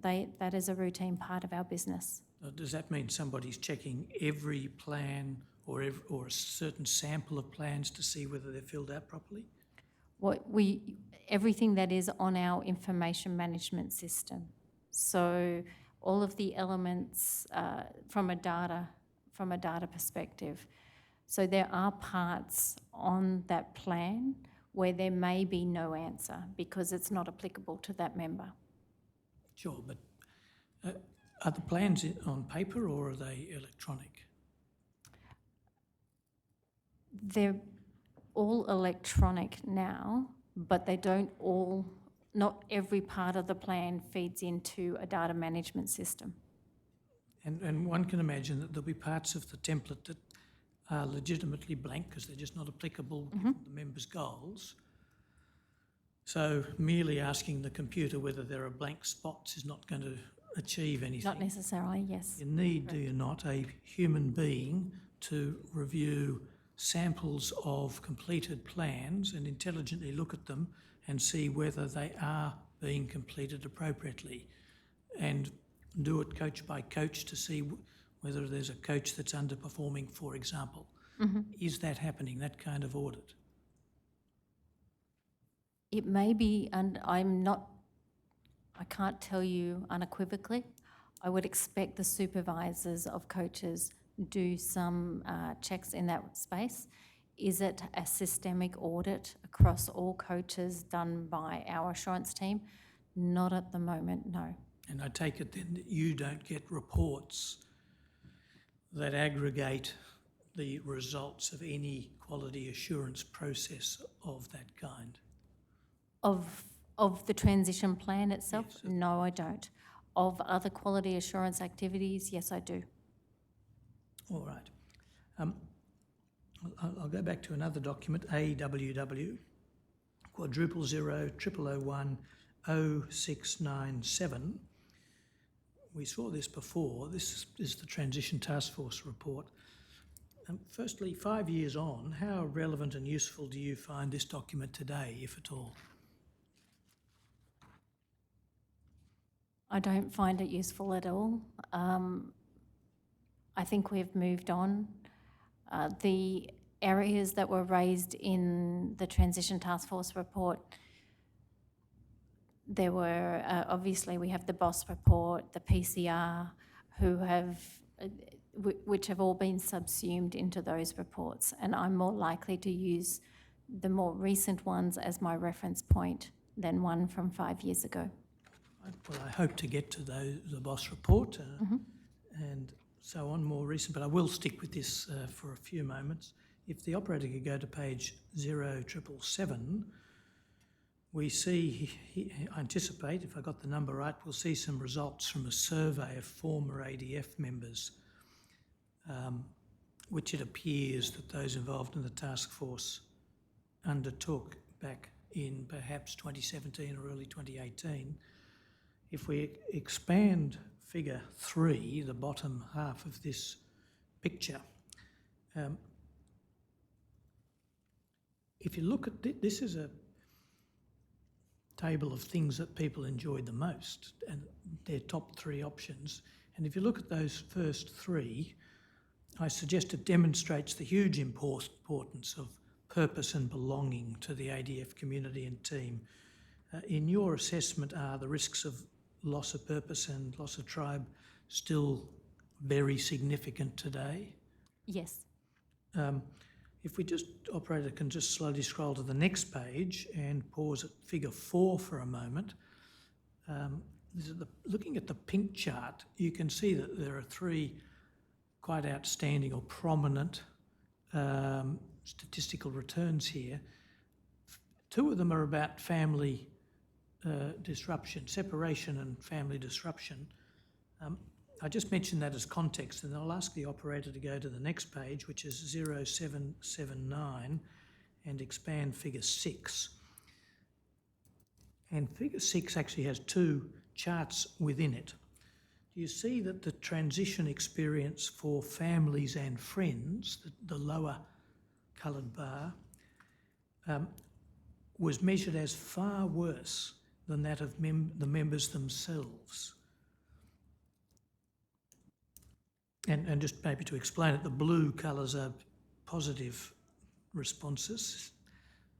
That is a routine part of our business. Does that mean somebody's checking every plan or a certain sample of plans to see whether they're filled out properly? Everything that is on our information management system. So all of the elements from a data perspective. So there are parts on that plan where there may be no answer because it's not applicable to that member. Sure, but are the plans on paper or are they electronic? They're all electronic now, but they don't all, not every part of the plan feeds into a data management system. And one can imagine that there'll be parts of the template that are legitimately blank because they're just not applicable given the members' goals. So merely asking the computer whether there are blank spots is not going to achieve anything. Not necessarily, yes. You need, do you not, a human being to review samples of completed plans and intelligently look at them and see whether they are being completed appropriately, and do it coach by coach to see whether there's a coach that's underperforming, for example. Is that happening, that kind of audit? It may be, and I can't tell you unequivocally. I would expect the supervisors of coaches do some checks in that space. Is it a systemic audit across all coaches done by our assurance team? Not at the moment, no. And I take it then that you don't get reports that aggregate the results of any quality assurance process of that kind? Of the transition plan itself? Yes. No, I don't. Of other quality assurance activities, yes, I do. All right. I'll go back to another document, AWW, quadruple 0001 0697. We saw this before. This is the Transition Task Force report. Firstly, 5 years on, how relevant and useful do you find this document today, if at all? I don't find it useful at all. I think we've moved on. The areas that were raised in the Transition Task Force report, there were, obviously we have the BOSS report, the PCR, which have all been subsumed into those reports, and I'm more likely to use the more recent ones as my reference point than one from 5 years ago. Well, I hope to get to the BOSS report and so on, more recent, but I will stick with this for a few moments. If the operator could go to page 0777, we see, I anticipate, if I got the number right, we'll see some results from a survey of former ADF members, which it appears that those involved in the task force undertook back in perhaps 2017 or early 2018. If we expand figure 3, the bottom half of this picture, if you look at this is a table of things that people enjoyed the most and their top 3 options. And if you look at those first 3, I suggest it demonstrates the huge importance of purpose and belonging to the ADF community and team. In your assessment, are the risks of loss of purpose and loss of tribe still very significant today? Yes. If we just, operator can just slowly scroll to the next page and pause at figure 4 for a moment. Looking at the pink chart, you can see that there are 3 quite outstanding or prominent statistical returns here. 2 of them are about family disruption, separation and family disruption. I just mentioned that as context, and I'll ask the operator to go to the next page, which is 0779, and expand figure 6. And figure 6 actually has 2 charts within it. Do you see that the transition experience for families and friends, the lower coloured bar, was measured as far worse than that of the members themselves? And just maybe to explain it, the blue colours are positive responses,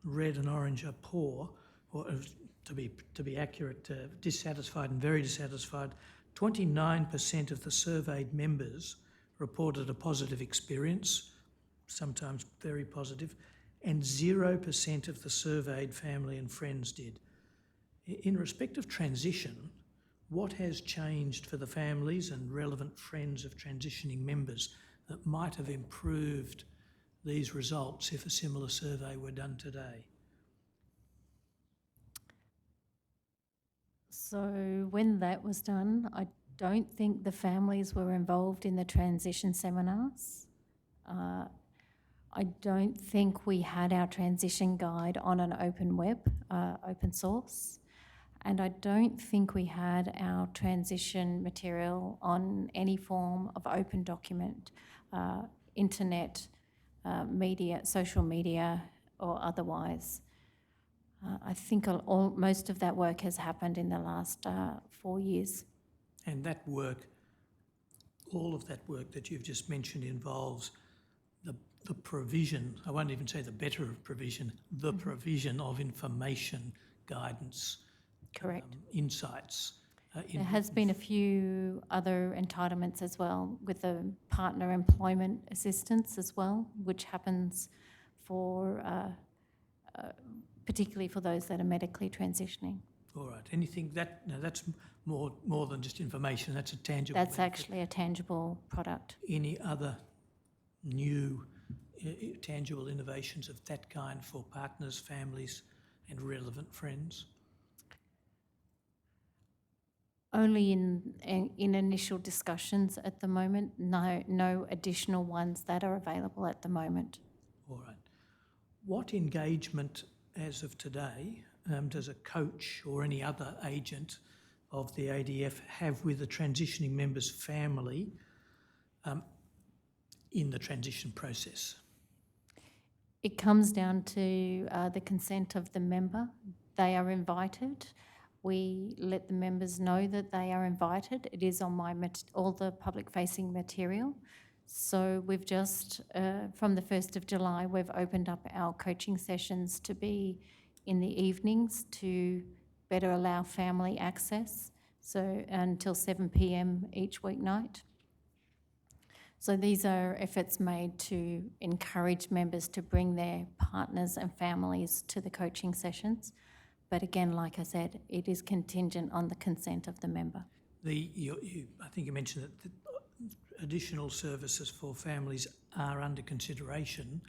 red and orange are poor, or to be accurate, dissatisfied and very dissatisfied. 29% of the surveyed members reported a positive experience, sometimes very positive, and 0% of the surveyed family and friends did. In respect of transition, what has changed for the families and relevant friends of transitioning members that might have improved these results if a similar survey were done today? So when that was done, I don't think the families were involved in the transition seminars. I don't think we had our transition guide on an open web, open source. And I don't think we had our transition material on any form of open document, internet, media, social media, or otherwise. I think most of that work has happened in the last 4 years. And that work, all of that work that you've just mentioned involves the provision, I won't even say the better of provision, the provision of information, guidance, Correct. Insights. There has been a few other entitlements as well with the partner employment assistance as well, which happens for particularly for those that are medically transitioning. All right. Anything that, no, that's more than just information, that's a tangible That's benefit. actually a tangible product. Any other new tangible innovations of that kind for partners, families and relevant friends? Only in initial discussions at the moment. No additional ones that are available at the moment. All right. What engagement as of today does a coach or any other agent of the ADF have with the transitioning member's family in the transition process? It comes down to the consent of the member. They are invited. We let the members know that they are invited. It is on all the public-facing material. So we've just, from the 1st of July, we've opened up our coaching sessions to be in the evenings to better allow family access, so until 7 p.m. each weeknight. So these are efforts made to encourage members to bring their partners and families to the coaching sessions. But again, like I said, it is contingent on the consent of the member. I think you mentioned that the additional services for families are under consideration.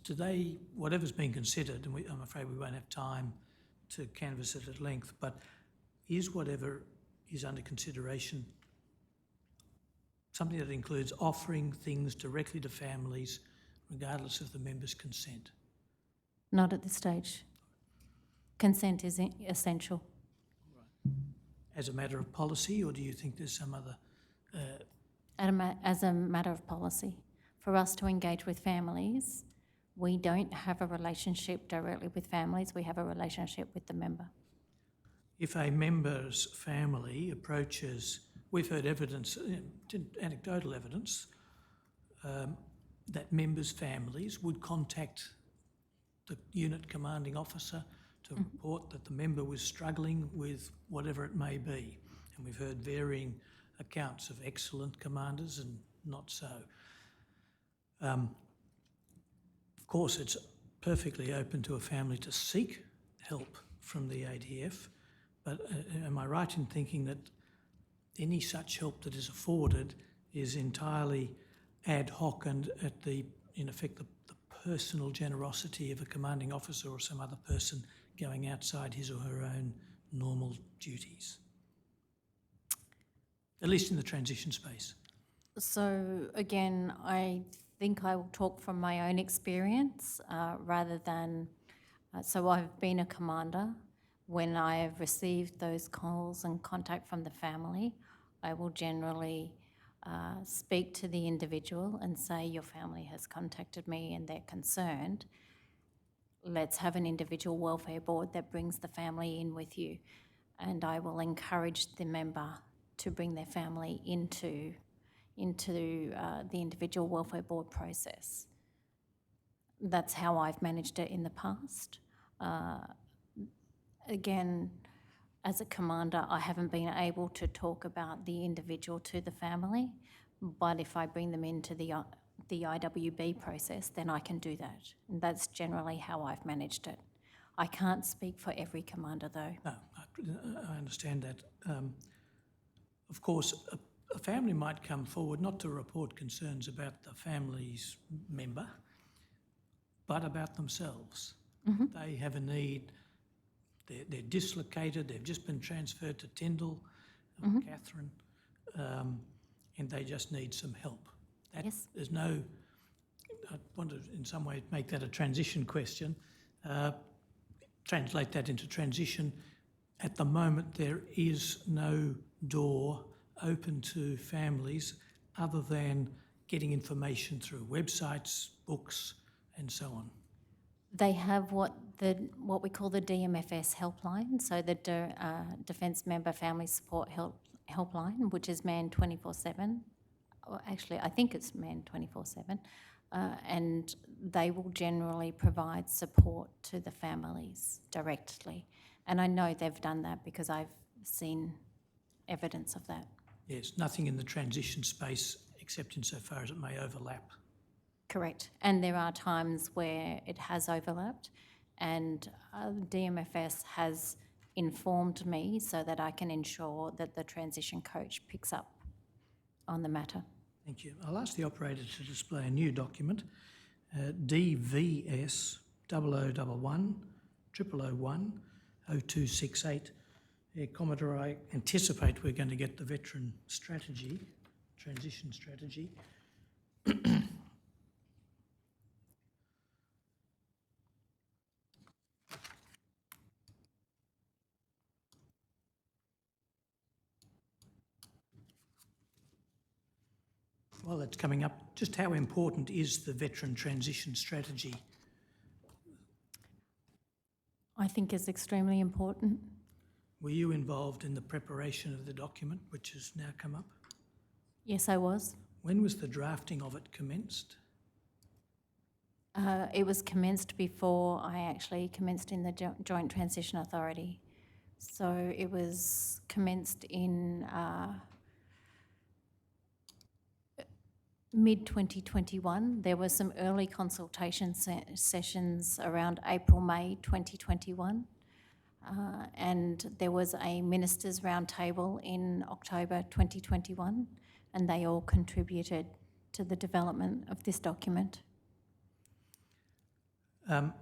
Do they, whatever's being considered, and I'm afraid we won't have time to canvass it at length, but is whatever is under consideration something that includes offering things directly to families regardless of the member's consent? Not at this stage. Consent is essential. Right. As a matter of policy, or do you think there's some other... As a matter of policy. For us to engage with families, we don't have a relationship directly with families, we have a relationship with the member. If a member's family approaches, we've heard evidence, anecdotal evidence, that members' families would contact the unit commanding officer to report that the member was struggling with whatever it may be. And we've heard varying accounts of excellent commanders and not so. Of course, it's perfectly open to a family to seek help from the ADF, but am I right in thinking that any such help that is afforded is entirely ad hoc and at the, in effect, the personal generosity of a commanding officer or some other person going outside his or her own normal duties? At least in the transition space. So again, I think I will talk from my own experience rather than, so I've been a commander. When I have received those calls and contact from the family, I will generally speak to the individual and say, your family has contacted me and they're concerned. Let's have an individual welfare board that brings the family in with you. And I will encourage the member to bring their family into the individual welfare board process. That's how I've managed it in the past. Again, as a commander, I haven't been able to talk about the individual to the family, but if I bring them into the IWB process, then I can do that. And that's generally how I've managed it. I can't speak for every commander though. No, I understand that. Of course, a family might come forward not to report concerns about the family's member, but about themselves. They have a need, they're dislocated, they've just been transferred to Tyndall, Catherine, and they just need some help. Yes. There's no, I want to in some way make that a transition question, translate that into transition. At the moment, there is no door open to families other than getting information through websites, books, and so on. They have what we call the DMFS helpline, so the Defence Member Family Support Helpline, which is manned 24/7. Or actually, I think it's manned 24/7, and they will generally provide support to the families directly. And I know they've done that because I've seen evidence of that. Yes, nothing in the transition space except insofar as it may overlap. Correct. And there are times where it has overlapped, and DMFS has informed me so that I can ensure that the transition coach picks up on the matter. Thank you. I'll ask the operator to display a new document, DVS 0011 0001 0268. Commodore, I anticipate we're going to get the veteran strategy, transition strategy. While that's coming up, just how important is the veteran transition strategy? I think it's extremely important. Were you involved in the preparation of the document, which has now come up? Yes, I was. When was the drafting of it commenced? It was commenced before I actually commenced in the Joint Transition Authority. So it was commenced in mid-2021. There were some early consultation sessions around April, May 2021. And there was a ministers' roundtable in October 2021, and they all contributed to the development of this document. Apart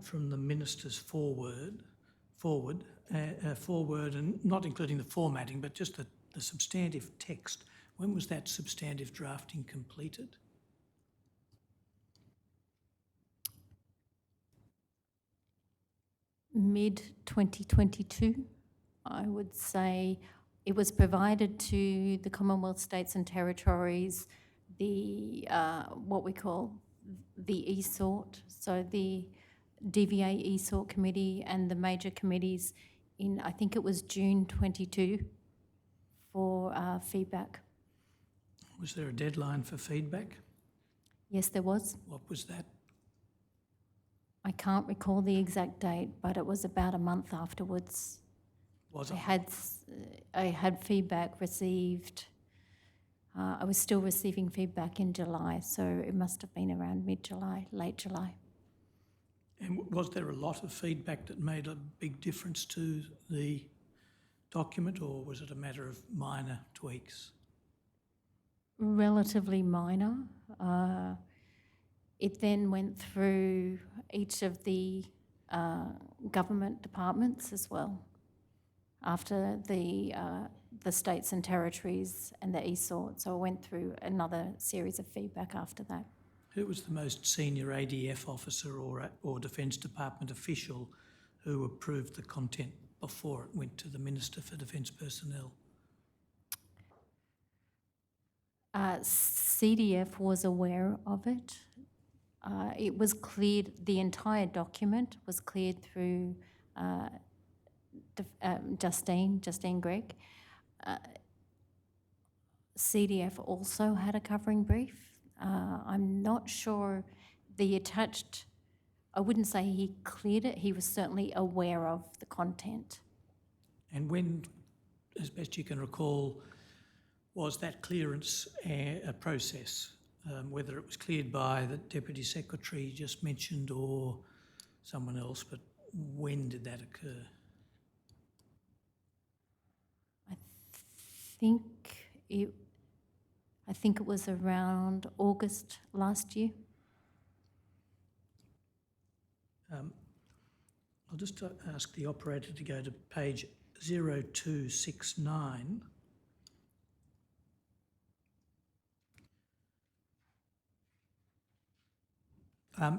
from the minister's forward, and not including the formatting, but just the substantive text, when was that substantive drafting completed? Mid-2022, I would say. It was provided to the Commonwealth States and Territories, the what we call the ESORT, so the DVA ESORT committee and the major committees in, I think it was June 22 for feedback. Was there a deadline for feedback? Yes, there was. What was that? I can't recall the exact date, but it was about a month afterwards. Was it? I had feedback received. I was still receiving feedback in July, so it must have been around mid-July, late July. And was there a lot of feedback that made a big difference to the document, or was it a matter of minor tweaks? Relatively minor. It then went through each of the government departments as well, after the states and territories and the ESORT. So I went through another series of feedback after that. Who was the most senior ADF officer or Defence Department official who approved the content before it went to the Minister for Defence Personnel? CDF was aware of it. It was cleared, the entire document was cleared through Justine Gregg. CDF also had a covering brief. I'm not sure the attached, I wouldn't say he cleared it, he was certainly aware of the content. And when, as best you can recall, was that clearance a process? Whether it was cleared by the Deputy Secretary you just mentioned or someone else, but when did that occur? I think it was around August last year. I'll just ask the operator to go to page 0269.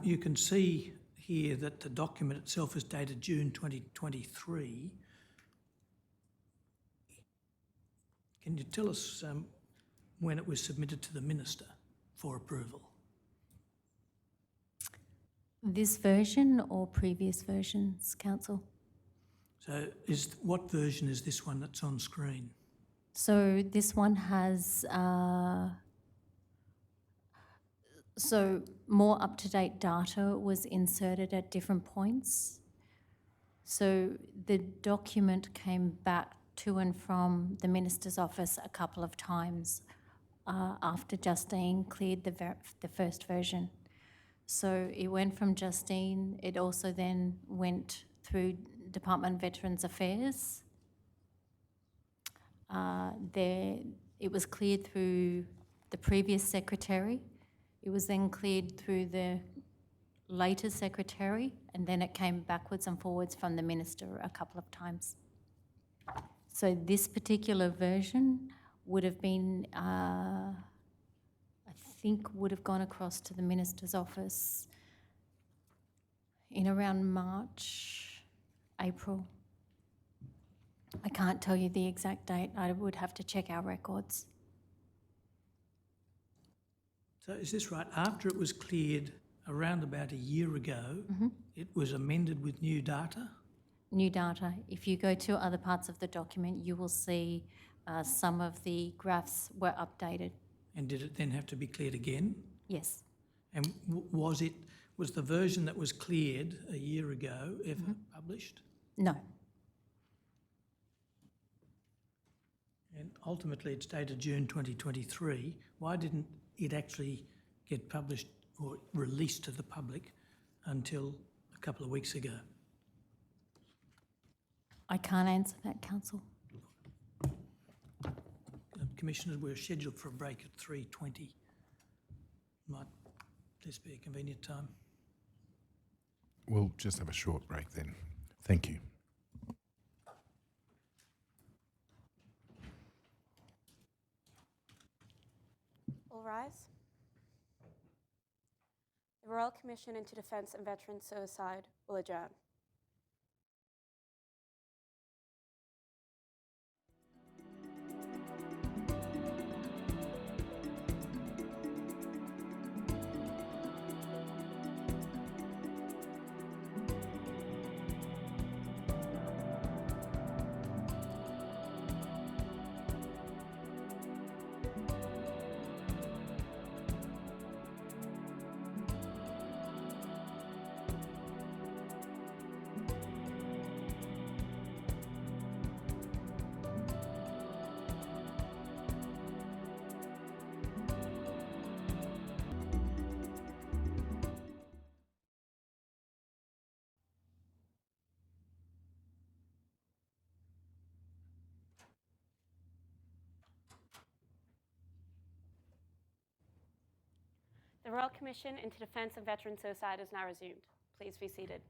You can see here that the document itself is dated June 2023. Can you tell us when it was submitted to the Minister for approval? This version or previous versions, Council? So what version is this one that's on screen? So this one has so more up-to-date data was inserted at different points. So the document came back to and from the Minister's office a couple of times after Justine cleared the first version. So it went from Justine, it also then went through Department of Veterans Affairs. It was cleared through the previous secretary. It was then cleared through the later secretary, and then it came backwards and forwards from the Minister a couple of times. So this particular version would have been, I think would have gone across to the Minister's office in around March, April. I can't tell you the exact date. I would have to check our records. So is this right? After it was cleared around about a year ago, it was amended with new data? New data. If you go to other parts of the document, you will see some of the graphs were updated. And did it then have to be cleared again? Yes. And was the version that was cleared a year ago ever published? No. And ultimately it's dated June 2023. Why didn't it actually get published or released to the public until a couple of weeks ago? I can't answer that, Council. Commissioners, we're scheduled for a break at 3:20. Might this be a convenient time? We'll just have a short break then. Thank you. All rise. The Royal Commission into Defence and Veteran Suicide will adjourn. The Royal Commission into Defence and Veteran Suicide is now resumed. Please be seated.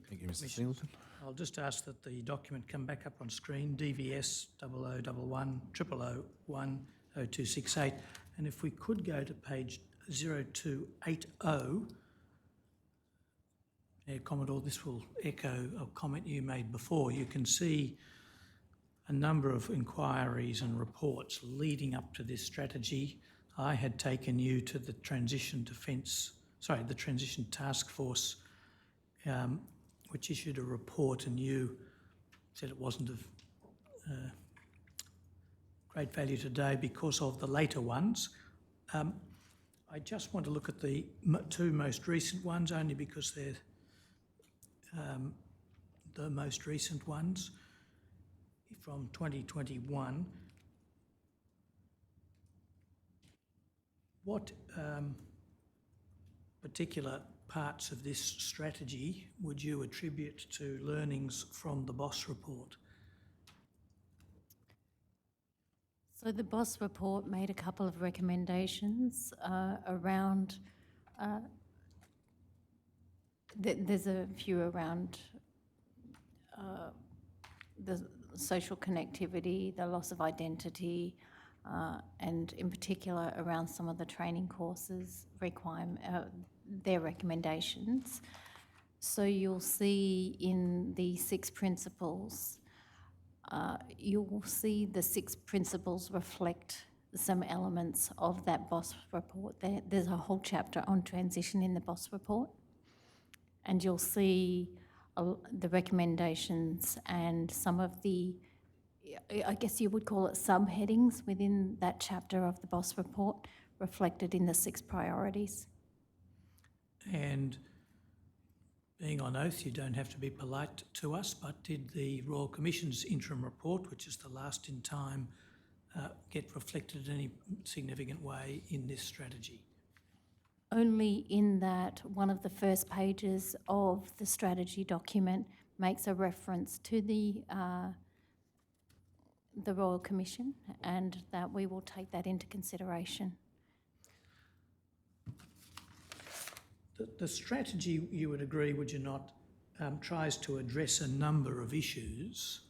Thank you, Mr. Singleton. I'll just ask that the document come back up on screen, DVS 0011 0001 0268. And if we could go to page 0280, Commodore, this will echo a comment you made before. You can see a number of inquiries and reports leading up to this strategy. I had taken you to the Transition Task Force, which issued a report, and you said it wasn't of great value today because of the later ones. I just want to look at the two most recent ones, only because they're the most recent ones from 2021. What particular parts of this strategy would you attribute to learnings from the BOSS report? So the BOSS report made a couple of recommendations around, there's a few around the social connectivity, the loss of identity, and in particular around some of the training courses their recommendations. So you'll see in the 6 principles, you'll see the 6 principles reflect some elements of that BOSS report. There's a whole chapter on transition in the BOSS report, and you'll see the recommendations and some of the, I guess you would call it subheadings within that chapter of the BOSS report reflected in the 6 priorities. And being on oath, you don't have to be polite to us, but did the Royal Commission's interim report, which is the last in time, get reflected in any significant way in this strategy? Only in that one of the first pages of the strategy document makes a reference to the Royal Commission, and that we will take that into consideration. The strategy, you would agree, would you not, tries to address a number of issues,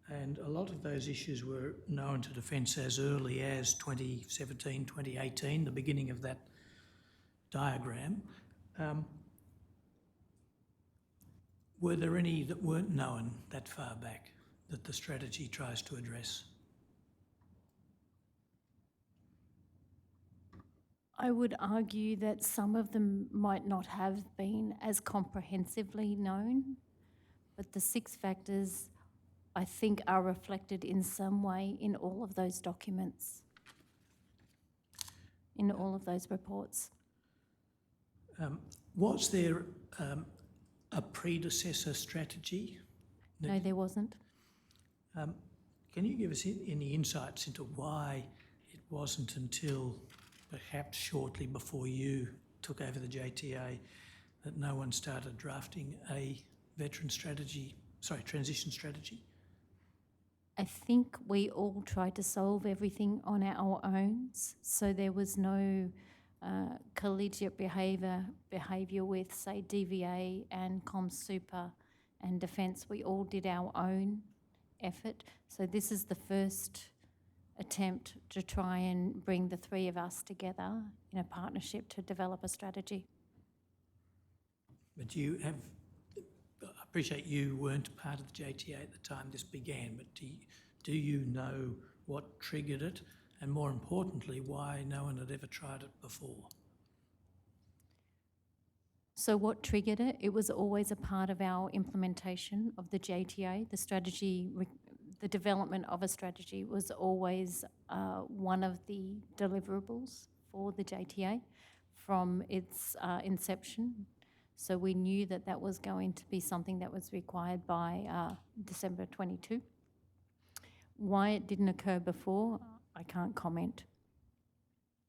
and a lot of those issues were known to Defence as early as 2017, 2018, the beginning of that diagram. Were there any that weren't known that far back that the strategy tries to address? I would argue that some of them might not have been as comprehensively known, but the 6 factors, I think, are reflected in some way in all of those documents, in all of those reports. Was there a predecessor strategy? No, there wasn't. Can you give us any insights into why it wasn't until perhaps shortly before you took over the JTA that no one started drafting a transition strategy? I think we all tried to solve everything on our own, so there was no collegiate behaviour with, say, DVA and ComSuper and Defence. We all did our own effort. So this is the first attempt to try and bring the 3 of us together in a partnership to develop a strategy. But I appreciate you weren't part of the JTA at the time this began, but do you know what triggered it, and more importantly, why no one had ever tried it before? So what triggered it? It was always a part of our implementation of the JTA. The strategy, the development of a strategy was always one of the deliverables for the JTA from its inception. So we knew that that was going to be something that was required by December 22. Why it didn't occur before, I can't comment.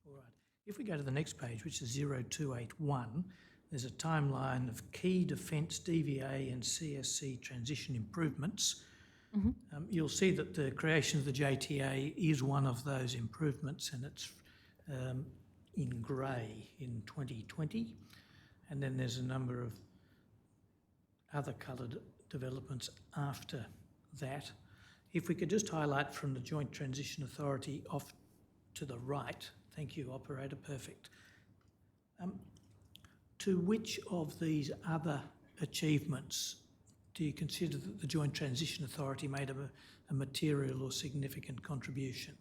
All right. If we go to the next page, which is 0281, there's a timeline of key Defence DVA and CSC transition improvements. Mm-hmm. You'll see that the creation of the JTA is one of those improvements, and it's in grey in 2020. And then there's a number of other coloured developments after that. If we could just highlight from the Joint Transition Authority off to the right, thank you, operator, perfect. To which of these other achievements do you consider that the Joint Transition Authority made a material or significant contribution?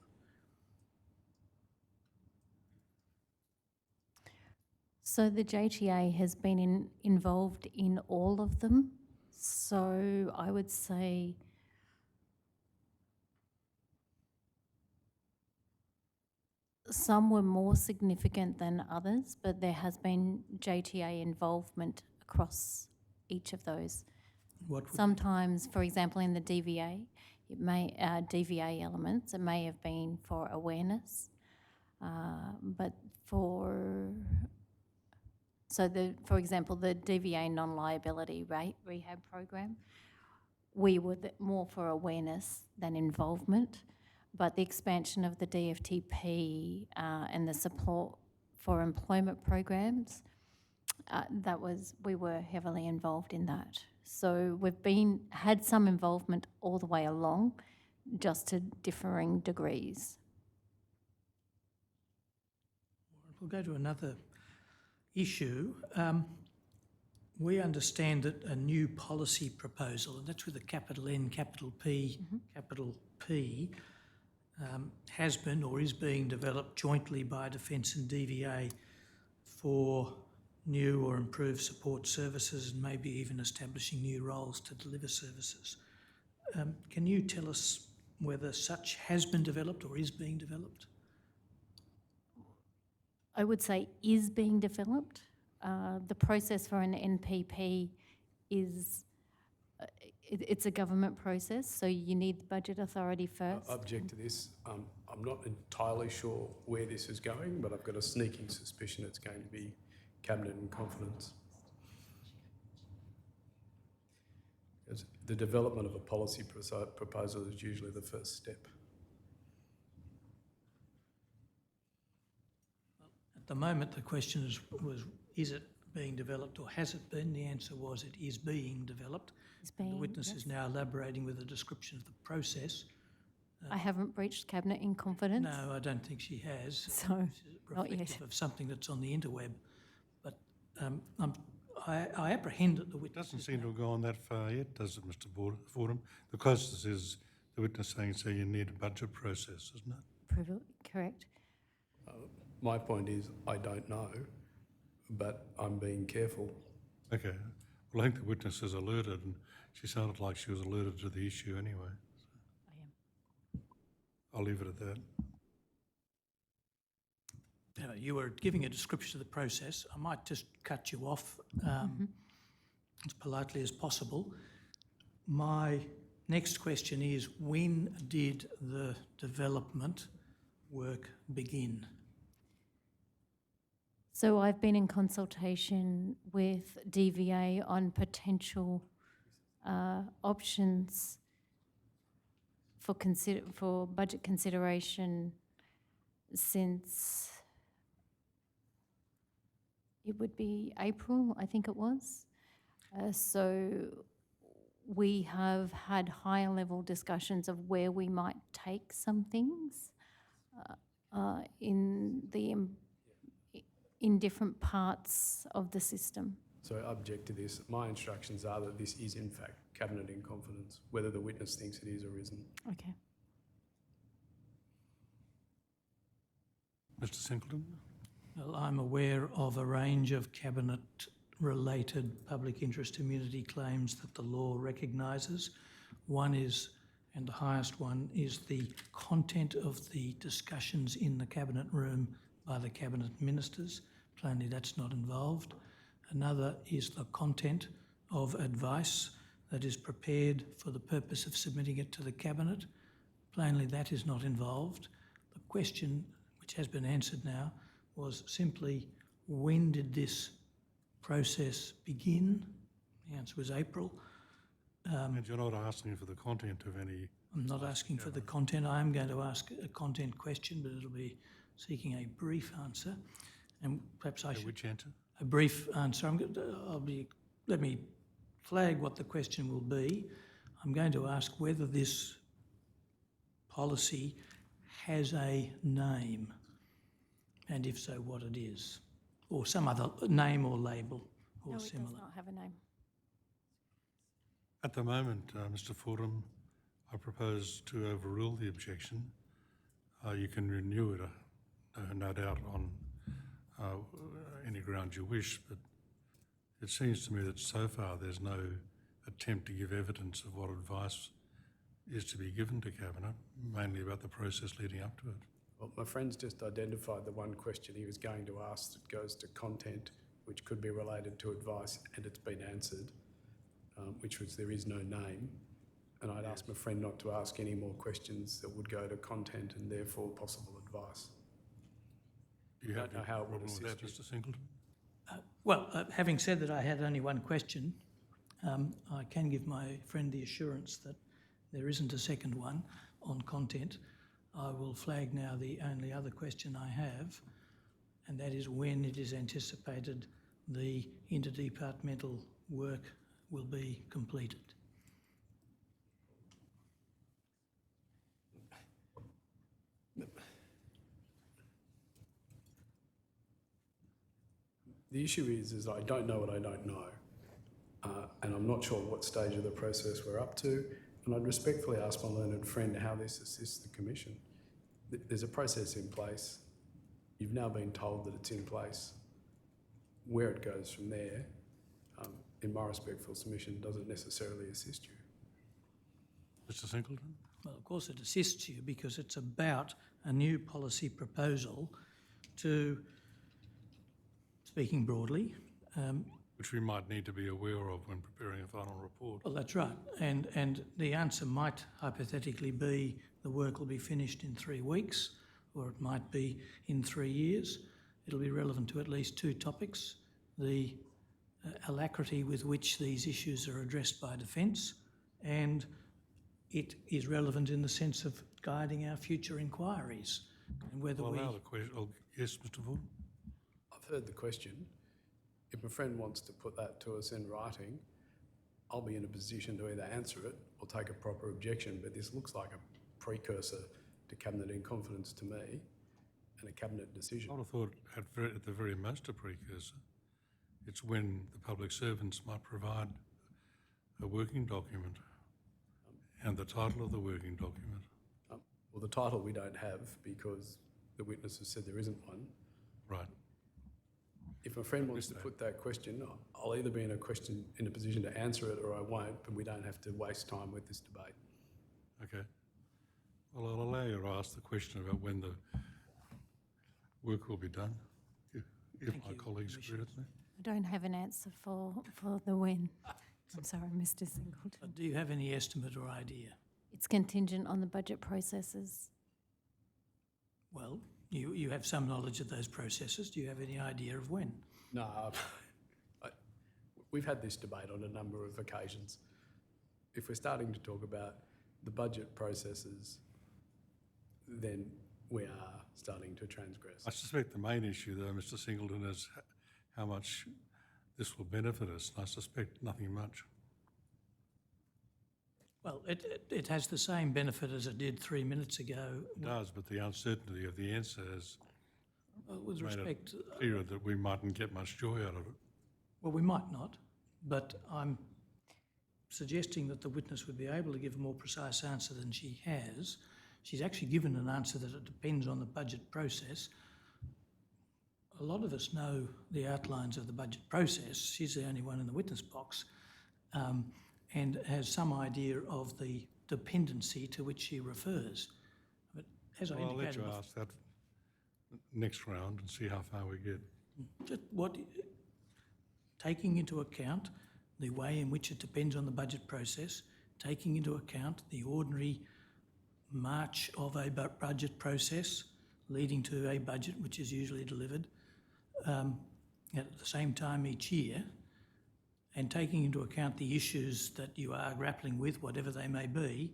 So the JTA has been involved in all of them. So I would say some were more significant than others, but there has been JTA involvement across each of those. Sometimes, for example, in the DVA, DVA elements, it may have been for awareness, but for example, the DVA non-liability rehab program, we were more for awareness than involvement. but the expansion of the DFTP and the support for employment programs, we were heavily involved in that. So we've had some involvement all the way along, just to differing degrees. We'll go to another issue. We understand that a new policy proposal, and that's with a capital N, capital P, capital P, has been or is being developed jointly by Defence and DVA for new or improved support services and maybe even establishing new roles to deliver services. Can you tell us whether such has been developed or is being developed? I would say is being developed. The process for an NPP is, it's a government process, so you need the budget authority first. I object to this. I'm not entirely sure where this is going, but I've got a sneaking suspicion it's going to be cabinet in confidence. Because the development of a policy proposal is usually the first step. At the moment, the question was it being developed or has it been? The answer was it is being developed. The witness is now elaborating with a description of the process. I haven't breached cabinet in confidence. No, I don't think she has. So, not yet. Reflective of something that's on the interweb. But I apprehend that the witness Doesn't seem to have gone that far yet, does it, Mr. Fordham? The closest is the witness saying, so you need a budget process, isn't it? Correct. My point is, I don't know, but I'm being careful. Okay. Well, I think the witness is alerted, and she sounded like she was alerted to the issue anyway. I am. I'll leave it at that. You were giving a description of the process. I might just cut you off as politely as possible. My next question is, when did the development work begin? So I've been in consultation with DVA on potential options for budget consideration since it would be April, I think it was. So we have had higher level discussions of where we might take some things in different parts of the system. So I object to this. My instructions are that this is in fact cabinet in confidence, whether the witness thinks it is or isn't. Okay. Mr. Singleton? Well, I'm aware of a range of cabinet-related public interest immunity claims that the law recognises. One is, and the highest one, is the content of the discussions in the cabinet room by the cabinet ministers. Plainly, that's not involved. Another is the content of advice that is prepared for the purpose of submitting it to the cabinet. Plainly, that is not involved. The question, which has been answered now, was simply, when did this process begin? The answer was April. And you're not asking for the content of any... I'm not asking for the content. I am going to ask a content question, but it'll be seeking a brief answer. And perhaps I should... Which answer? A brief answer. Let me flag what the question will be. I'm going to ask whether this policy has a name, and if so, what it is, or some other name or label or similar. No, it does not have a name. At the moment, Mr. Fordham, I propose to overrule the objection. You can renew it, no doubt, on any ground you wish, but it seems to me that so far there's no attempt to give evidence of what advice is to be given to Cabinet, mainly about the process leading up to it. Well, my friend's just identified the one question he was going to ask that goes to content, which could be related to advice, and it's been answered, which was there is no name. And I'd ask my friend not to ask any more questions that would go to content and therefore possible advice. You don't know how it would with that, assist you. Mr. Singleton? Having said that I had only one question, I can give my friend the assurance that there isn't a second one on content. I will flag now the only other question I have, and that is when it is anticipated the interdepartmental work will be completed. The issue is I don't know what I don't know, and I'm not sure what stage of the process we're up to, and I'd respectfully ask my learned friend how this assists the Commission. There's a process in place. You've now been told that it's in place. Where it goes from there, in my respectful submission, doesn't necessarily assist you. Mr Singleton? Well, of course it assists you because it's about a new policy proposal to, speaking broadly, Which we might need to be aware of when preparing a final report. well, that's right. And the answer might hypothetically be the work will be finished in 3 weeks, or it might be in 3 years. It'll be relevant to at least 2 topics: the alacrity with which these issues are addressed by Defence, and it is relevant in the sense of guiding our future inquiries and whether Well, we... allow the question. Yes, Mr Ford? I've heard the question. If my friend wants to put that to us in writing, I'll be in a position to either answer it or take a proper objection, but this looks like a precursor to Cabinet in confidence to me and a Cabinet decision. I would have thought at the very most a precursor. It's when the public servants might provide a working document and the title of the working document. Well, the title we don't have because the witness has said there isn't one. Right. If my friend wants to put that question, I'll either be in a position to answer it or I won't, but we don't have to waste time with this debate. Okay. Well, I'll allow you to ask the question about when the work will be done, if my colleagues agree with me. I don't have an answer for the when. I'm sorry, Mr Singleton. Do you have any estimate or idea? It's contingent on the budget processes. Well, you have some knowledge of those processes. Do you have any idea of when? No, we've had this debate on a number of occasions. If we're starting to talk about the budget processes, then we are starting to transgress. I suspect the main issue, though, Mr Singleton, is how much this will benefit us, and I suspect nothing much. Well, it has the same benefit as it did 3 minutes ago. It does, but the uncertainty of the answer has With made respect, it clearer that we mightn't get much joy out of it. well, we might not, but I'm suggesting that the witness would be able to give a more precise answer than she has. She's actually given an answer that it depends on the budget process. A lot of us know the outlines of the budget process. She's the only one in the witness box, and has some idea of the dependency to which she refers. But as I Well, I'll let indicated you ask that next round and see how far we get. just taking into account the way in which it depends on the budget process, taking into account the ordinary march of a budget process leading to a budget which is usually delivered at the same time each year, and taking into account the issues that you are grappling with, whatever they may be,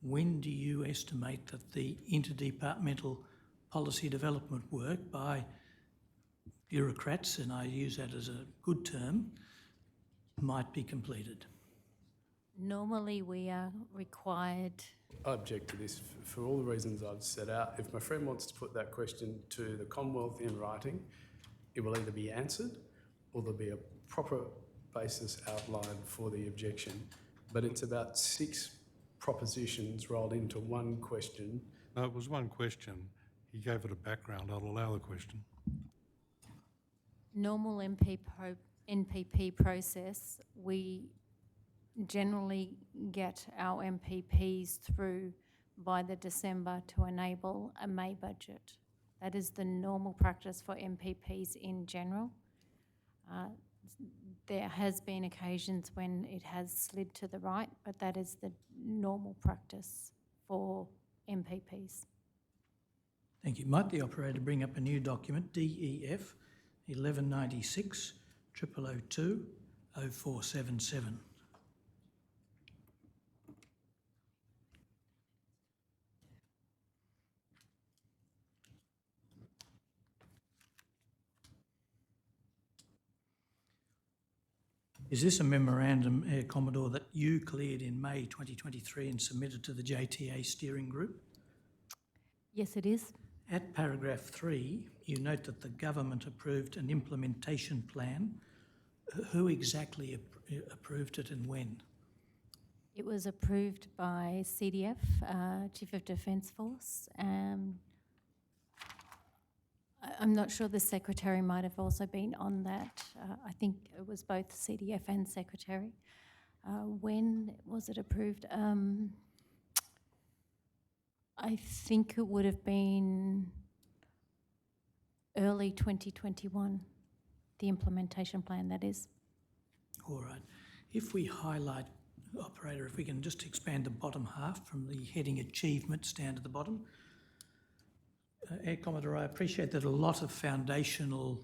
when do you estimate that the interdepartmental policy development work by bureaucrats, and I use that as a good term, might be completed? Normally we are required... I object to this for all the reasons I've set out. If my friend wants to put that question to the Commonwealth in writing, it will either be answered or there'll be a proper basis outlined for the objection. But it's about 6 propositions rolled into one question. No, it was one question. He gave it a background. I'll allow the question. Normal NPP process, we generally get our MPPs through by the December to enable a May budget. That is the normal practice for MPPs in general. There has been occasions when it has slid to the right, but that is the normal practice for MPPs. Thank you. Might the operator bring up a new document, DEF 1196 0002 0477. Is this a memorandum, Air Commodore, that you cleared in May 2023 and submitted to the JTA steering group? Yes, it is. At paragraph 3, you note that the government approved an implementation plan. Who exactly approved it and when? It was approved by CDF, Chief of Defence Force. I'm not sure the Secretary might have also been on that. I think it was both CDF and Secretary. When was it approved? I think it would have been early 2021, the implementation plan, that is. All right. If we highlight, operator, if we can just expand the bottom half from the heading achievements down to the bottom. Air Commodore, I appreciate that a lot of foundational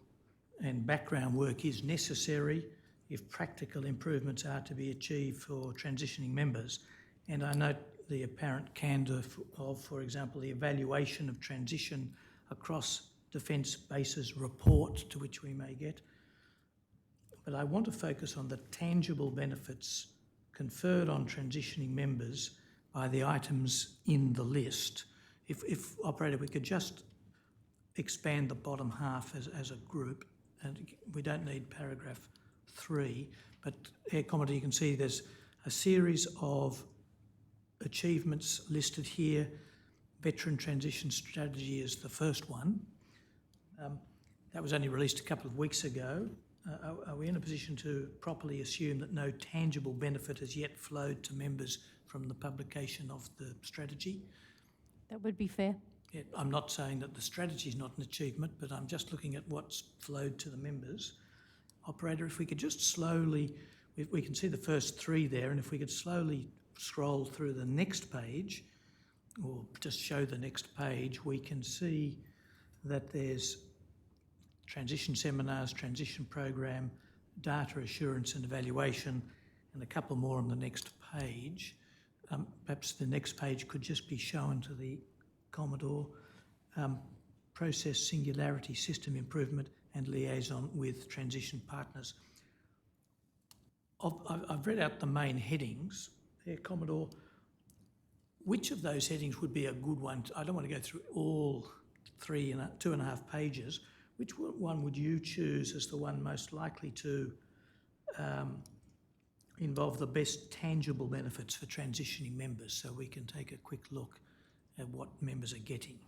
and background work is necessary if practical improvements are to be achieved for transitioning members. And I note the apparent candour of, for example, the evaluation of transition across defence bases report to which we may get. But I want to focus on the tangible benefits conferred on transitioning members by the items in the list. If operator, we could just expand the bottom half as a group, and we don't need paragraph 3, but Air Commodore, you can see there's a series of achievements listed here. Veteran Transition Strategy is the first one. That was only released a couple of weeks ago. Are we in a position to properly assume that no tangible benefit has yet flowed to members from the publication of the strategy? That would be fair. Yeah, I'm not saying that the strategy is not an achievement, but I'm just looking at what's flowed to the members. Operator, if we could just slowly, we can see the first 3 there, and if we could slowly scroll through the next page, or just show the next page, we can see that there's transition seminars, transition program, data assurance and evaluation, and a couple more on the next page. Perhaps the next page could just be shown to the Commodore. Process singularity, system improvement and liaison with transition partners. I've read out the main headings there, Commodore. Which of those headings would be a good one? I don't want to go through all 2.5 pages. Which one would you choose as the one most likely to involve the best tangible benefits for transitioning members, so we can take a quick look at what members are getting?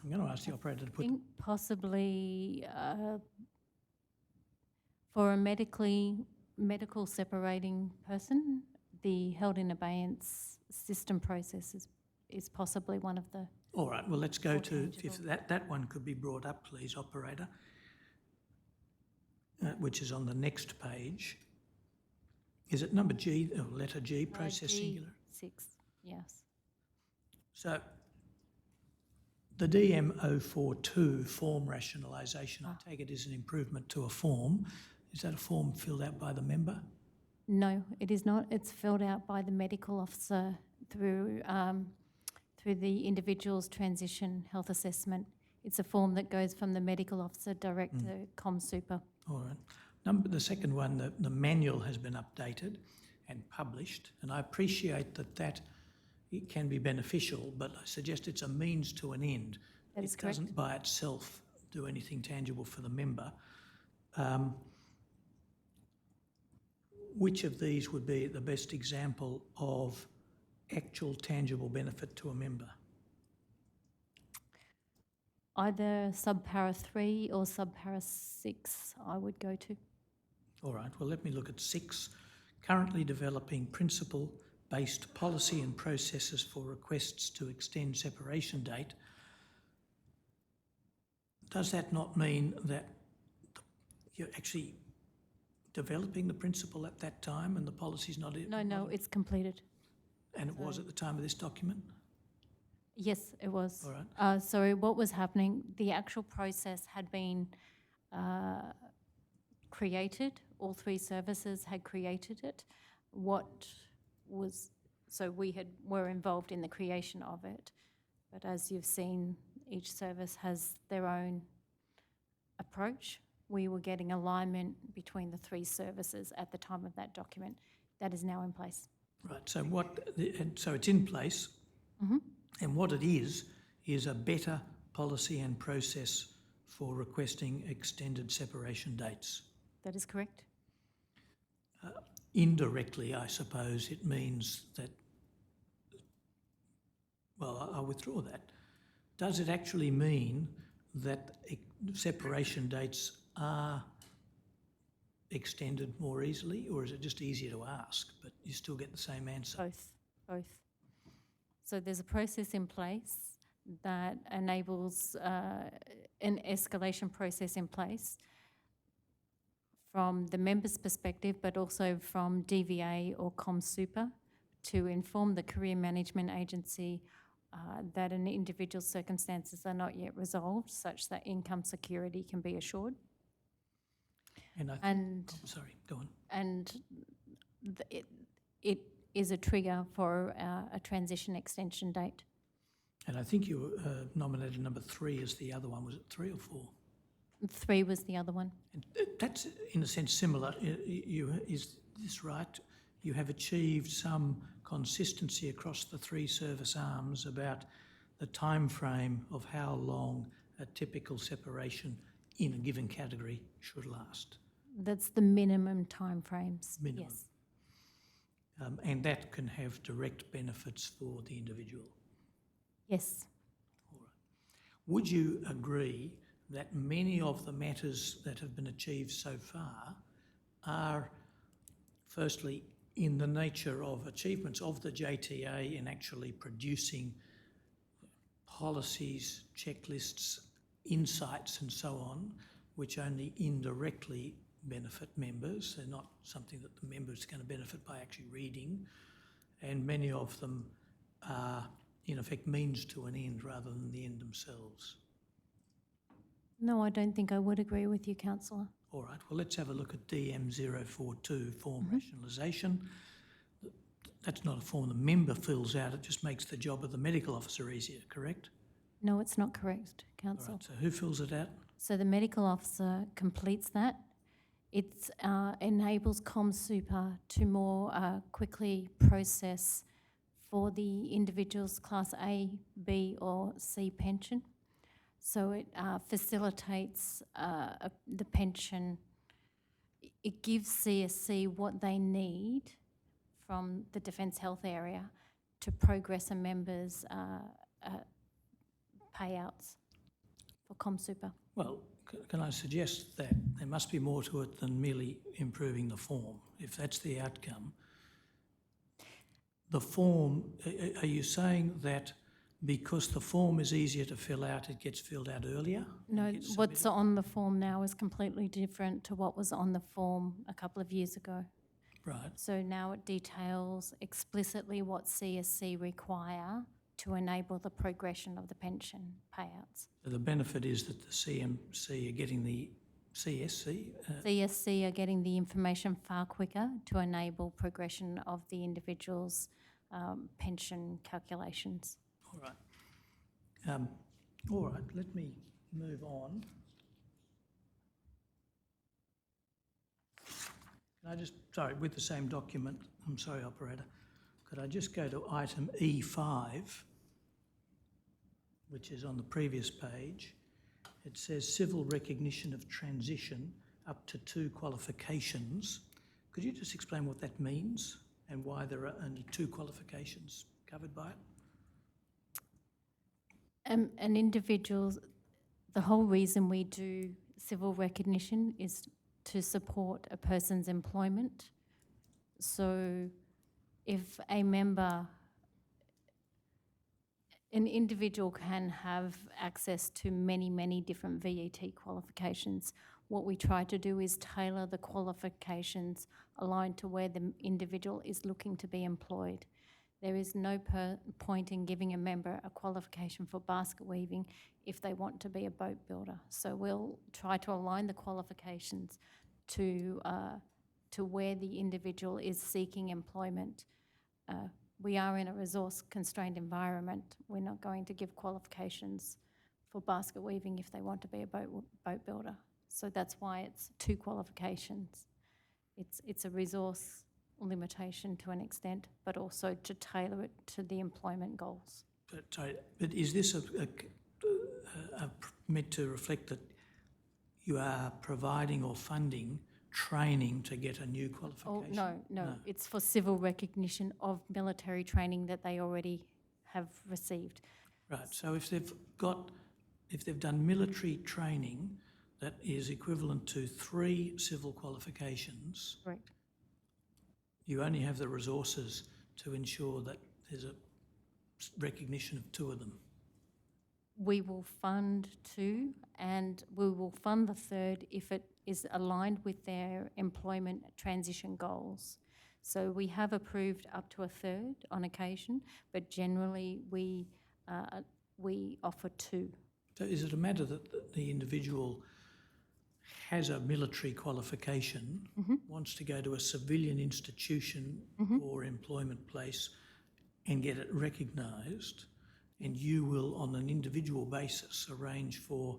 I'm going to ask the operator to put... I think possibly for a medical separating person, the held in abeyance system process is possibly one of the... All right, well, let's go to, tangible. if that one could be brought up, please, operator, which is on the next page. Is it number G, or letter G, process singular? G6, yes. So the DM042 form rationalisation, I take it is an improvement to a form. Is that a form filled out by the member? No, it is not. It's filled out by the medical officer through the individual's transition health assessment. It's a form that goes from the medical officer direct to ComSuper. All right. The second one, the manual has been updated and published, and I appreciate that it can be beneficial, but I suggest it's a means to an end. That is correct. It doesn't by itself do anything tangible for the member. Which of these would be the best example of actual tangible benefit to a member? Either subpara 3 or subpara 6 I would go to. All right, well, let me look at 6. Currently developing principle-based policy and processes for requests to extend separation date. Does that not mean that you're actually developing the principle at that time and the policy's not... No, it's completed. And it was at the time of this document? Yes, it was. All right. So what was happening, the actual process had been created. All 3 services had created it. So we were involved in the creation of it. But as you've seen, each service has their own approach we were getting alignment between the three services at the time of that document. That is now in place. Right, so so it's in place, and what it is a better policy and process for requesting extended separation dates. That is correct. Indirectly, I suppose it means that, well, I'll withdraw that. Does it actually mean that separation dates are extended more easily, or is it just easier to ask, but you still get the same answer? Both. So there's a process in place that enables an escalation process in place from the member's perspective, but also from DVA or ComSuper to inform the career management agency that an individual's circumstances are not yet resolved, such that income security can be assured. Sorry, go on. And it is a trigger for a transition extension date. And I think you nominated number 3 as the other one. Was it 3 or 4? 3 was the other one. And that's, in a sense, similar. Is this right? You have achieved some consistency across the 3 service arms about the time frame of how long a typical separation in a given category should last. That's the minimum time frames. Minimum. Yes. And that can have direct benefits for the individual. Yes. All right. Would you agree that many of the matters that have been achieved so far are, firstly, in the nature of achievements of the JTA in actually producing policies, checklists, insights and so on, which only indirectly benefit members? They're not something that the member is going to benefit by actually reading, and many of them are in effect means to an end rather than the end themselves. No, I don't think I would agree with you, Councillor. All right, well, let's have a look at DM042, form rationalisation. That's not a form the member fills out, it just makes the job of the medical officer easier, correct? No, it's not correct, All Councillor. right, so who fills it out? So the medical officer completes that. It enables ComSuper to more quickly process for the individual's Class A, B or C pension. So it facilitates the pension. It gives CSC what they need from the Defence Health area to progress a member's payouts for ComSuper. Well, can I suggest that there must be more to it than merely improving the form, if that's the outcome? The form, are you saying that because the form is easier to fill out, it gets filled out earlier? No, what's on the form now is completely different to what was on the form a couple of years ago. Right. So now it details explicitly what CSC require to enable the progression of the pension payouts. So the benefit is that the CMC are getting the CSC? CSC are getting the information far quicker to enable progression of the individual's pension calculations. All right. All right, let me move on. Can I just, sorry, with the same document, I'm sorry, operator, could I just go to item E5, which is on the previous page? It says civil recognition of transition up to 2 qualifications. Could you just explain what that means and why there are only 2 qualifications covered by it? An individual, the whole reason we do civil recognition is to support a person's employment. So if a member, an individual can have access to many, many different VET qualifications. What we try to do is tailor the qualifications aligned to where the individual is looking to be employed. There is no point in giving a member a qualification for basket weaving if they want to be a boat builder. So we'll try to align the qualifications to where the individual is seeking employment. We are in a resource-constrained environment. We're not going to give qualifications for basket weaving if they want to be a boat builder. So that's why it's 2 qualifications. It's a resource limitation to an extent, but also to tailor it to the employment goals. But is this meant to reflect that you are providing or funding training to get a new qualification? Oh, no. It's for civil recognition of military training that they already have received. Right, so if they've done military training that is equivalent to 3 civil qualifications, Correct. you only have the resources to ensure that there's a recognition of 2 of them. We will fund 2 and we will fund the 3rd if it is aligned with their employment transition goals. So we have approved up to a 3rd on occasion, but generally we offer 2. So is it a matter that the individual has a military qualification, wants to go to a civilian institution or employment place and get it recognised, and you will, on an individual basis, arrange for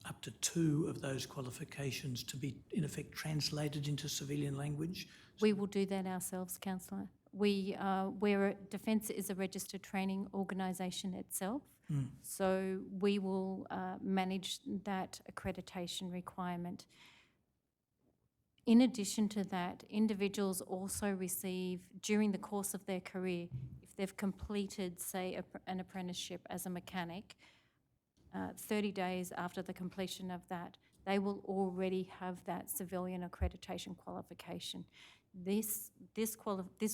up to 2 of those qualifications to be, in effect, translated into civilian language? We will do that ourselves, Councillor. Where Defence is a registered training organisation itself, so we will manage that accreditation requirement. In addition to that, individuals also receive, during the course of their career, if they've completed, say, an apprenticeship as a mechanic, 30 days after the completion of that, they will already have that civilian accreditation qualification. This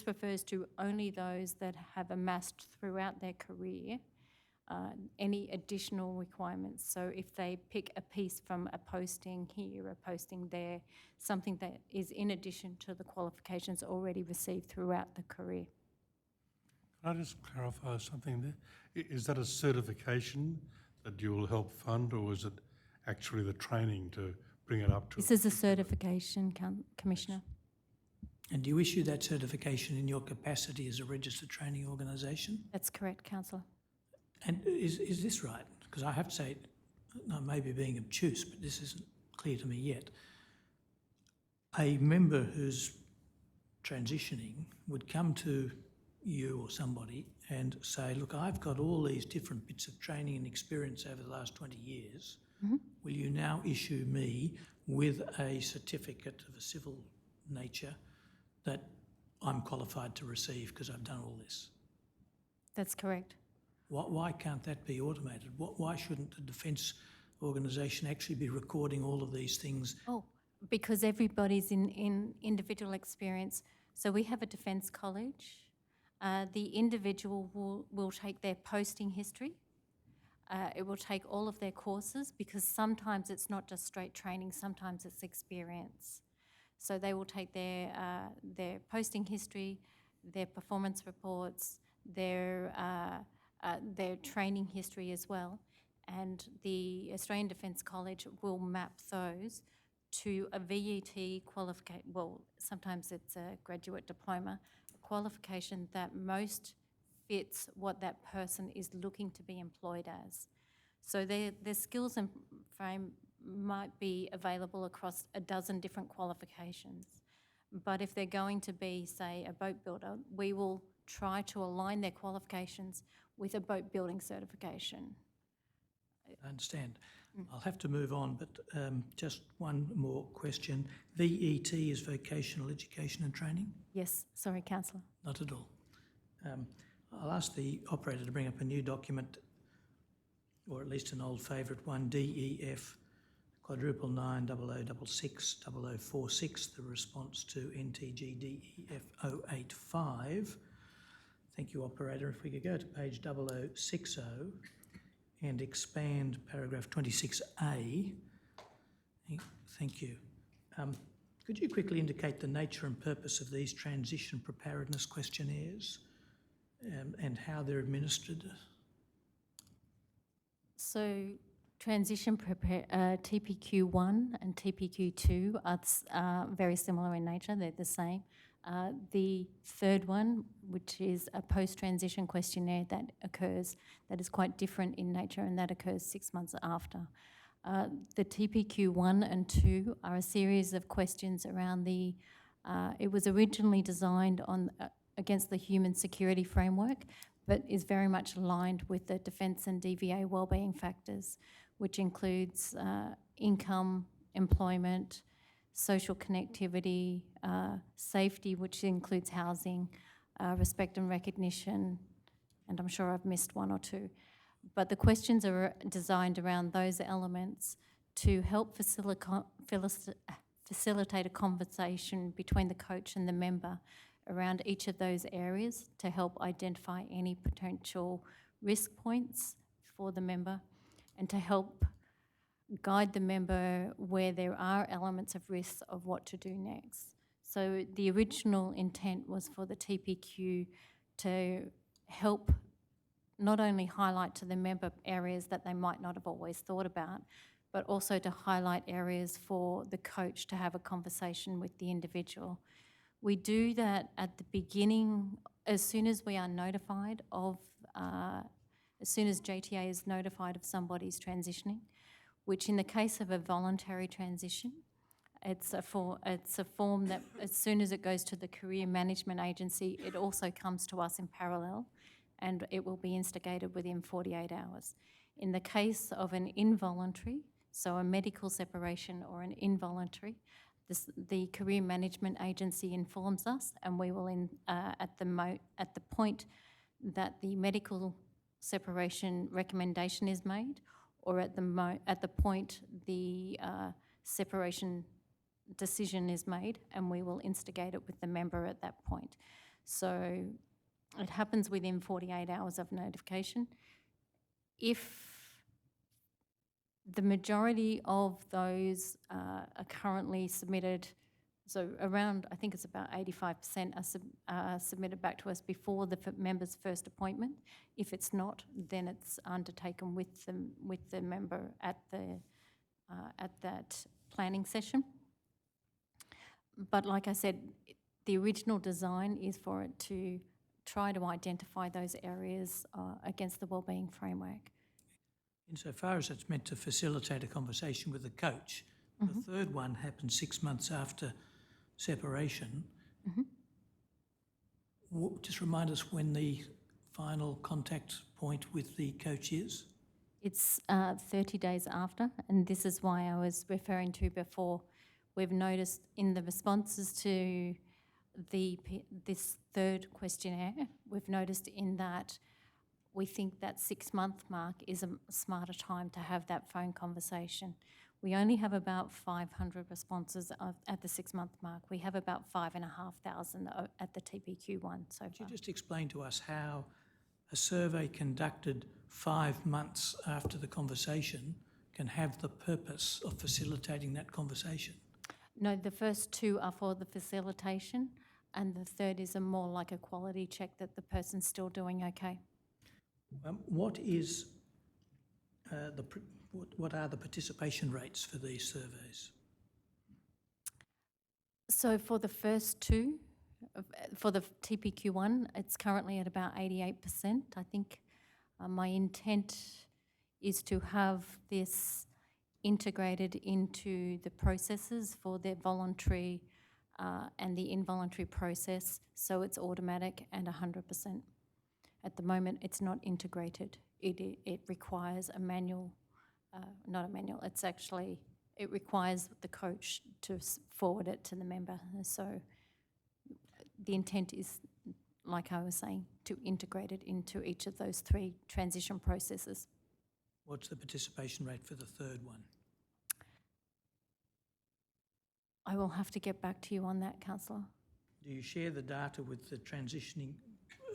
refers to only those that have amassed throughout their career any additional requirements. So if they pick a piece from a posting here, a posting there, something that is in addition to the qualifications already received throughout the career. Can I just clarify something there? Is that a certification that you will help fund, or is it actually the training to bring it up to? This is a certification, Commissioner. And do you issue that certification in your capacity as a registered training organisation? That's correct, Councillor. And is this right? Because I have to say, I may be being obtuse, but this isn't clear to me yet. A member who's transitioning would come to you or somebody and say, look, I've got all these different bits of training and experience over the last 20 years. Will you now issue me with a certificate of a civil nature that I'm qualified to receive because I've done all this? That's correct. Why can't that be automated? Why shouldn't the defence organisation actually be recording all of these things? Oh, because everybody's in individual experience. So we have a defence college. The individual will take their posting history. It will take all of their courses, because sometimes it's not just straight training, sometimes it's experience. So they will take their posting history, their performance reports, their training history as well, and the Australian Defence College will map those to a VET qualification. Well, sometimes it's a graduate diploma, a qualification that most fits what that person is looking to be employed as. So their skills and frame might be available across a dozen different qualifications. But if they're going to be, say, a boat builder, we will try to align their qualifications with a boat building certification. I understand. I'll have to move on, but just one more question. VET is vocational education and training? Yes, sorry, Councillor. Not at all. I'll ask the operator to bring up a new document, or at least an old favourite one, DEF quadruple 90066 0046, the response to NTG DEF 085. Thank you, operator. If we could go to page 0060 and expand paragraph 26A. Thank you. Could you quickly indicate the nature and purpose of these transition preparedness questionnaires and how they're administered? So transition TPQ1 and TPQ2 are very similar in nature, they're the same. The third one, which is a post-transition questionnaire that is quite different in nature, and that occurs 6 months after. The TPQ 1 and 2 are a series of questions around the, it was originally designed on against the human security framework, but is very much aligned with the defence and DVA wellbeing factors, which includes income, employment, social connectivity, safety, which includes housing, respect and recognition, and I'm sure I've missed one or two. But the questions are designed around those elements to help facilitate a conversation between the coach and the member around each of those areas to help identify any potential risk points for the member and to help guide the member where there are elements of risk of what to do next. So the original intent was for the TPQ to help not only highlight to the member areas that they might not have always thought about, but also to highlight areas for the coach to have a conversation with the individual. We do that at the beginning, as soon as we are notified of, as soon as JTA is notified of somebody's transitioning, which in the case of a voluntary transition, it's a form that as soon as it goes to the Career Management Agency, it also comes to us in parallel, and it will be instigated within 48 hours. In the case of an involuntary, so a medical separation or an involuntary, the Career Management Agency informs us, and we will, at the point that the medical separation recommendation is made, or at the point the separation decision is made, and we will instigate it with the member at that point. So it happens within 48 hours of notification. If the majority of those are currently submitted, so around, I think it's about 85% are submitted back to us before the member's first appointment. If it's not, then it's undertaken with the member at that planning session. But like I said, the original design is for it to try to identify those areas against the wellbeing framework. Insofar as it's meant to facilitate a conversation with the coach, the third one happens 6 months after separation. Just remind us when the final contact point with the coach is. It's 30 days after, and this is why I was referring to before. We've noticed in the responses to this third questionnaire, we've noticed in that we think that 6-month mark is a smarter time to have that phone conversation. We only have about 500 responses at the 6-month mark. We have about 5,500 at the TPQ1 so far. Could you just explain to us how a survey conducted 5 months after the conversation can have the purpose of facilitating that conversation? No, the first two are for the facilitation, and the third is more like a quality check that the person's still doing okay. What are the participation rates for these surveys? So for the first two, for the TPQ1, it's currently at about 88%. I think my intent is to have this integrated into the processes for the voluntary and the involuntary process, so it's automatic and 100%. At the moment, it's not integrated. It requires a manual, not a manual, it requires the coach to forward it to the member. So the intent is, like I was saying, to integrate it into each of those 3 transition processes. What's the participation rate for the third one? I will have to get back to you on that, Councillor. Do you share the data with the transitioning,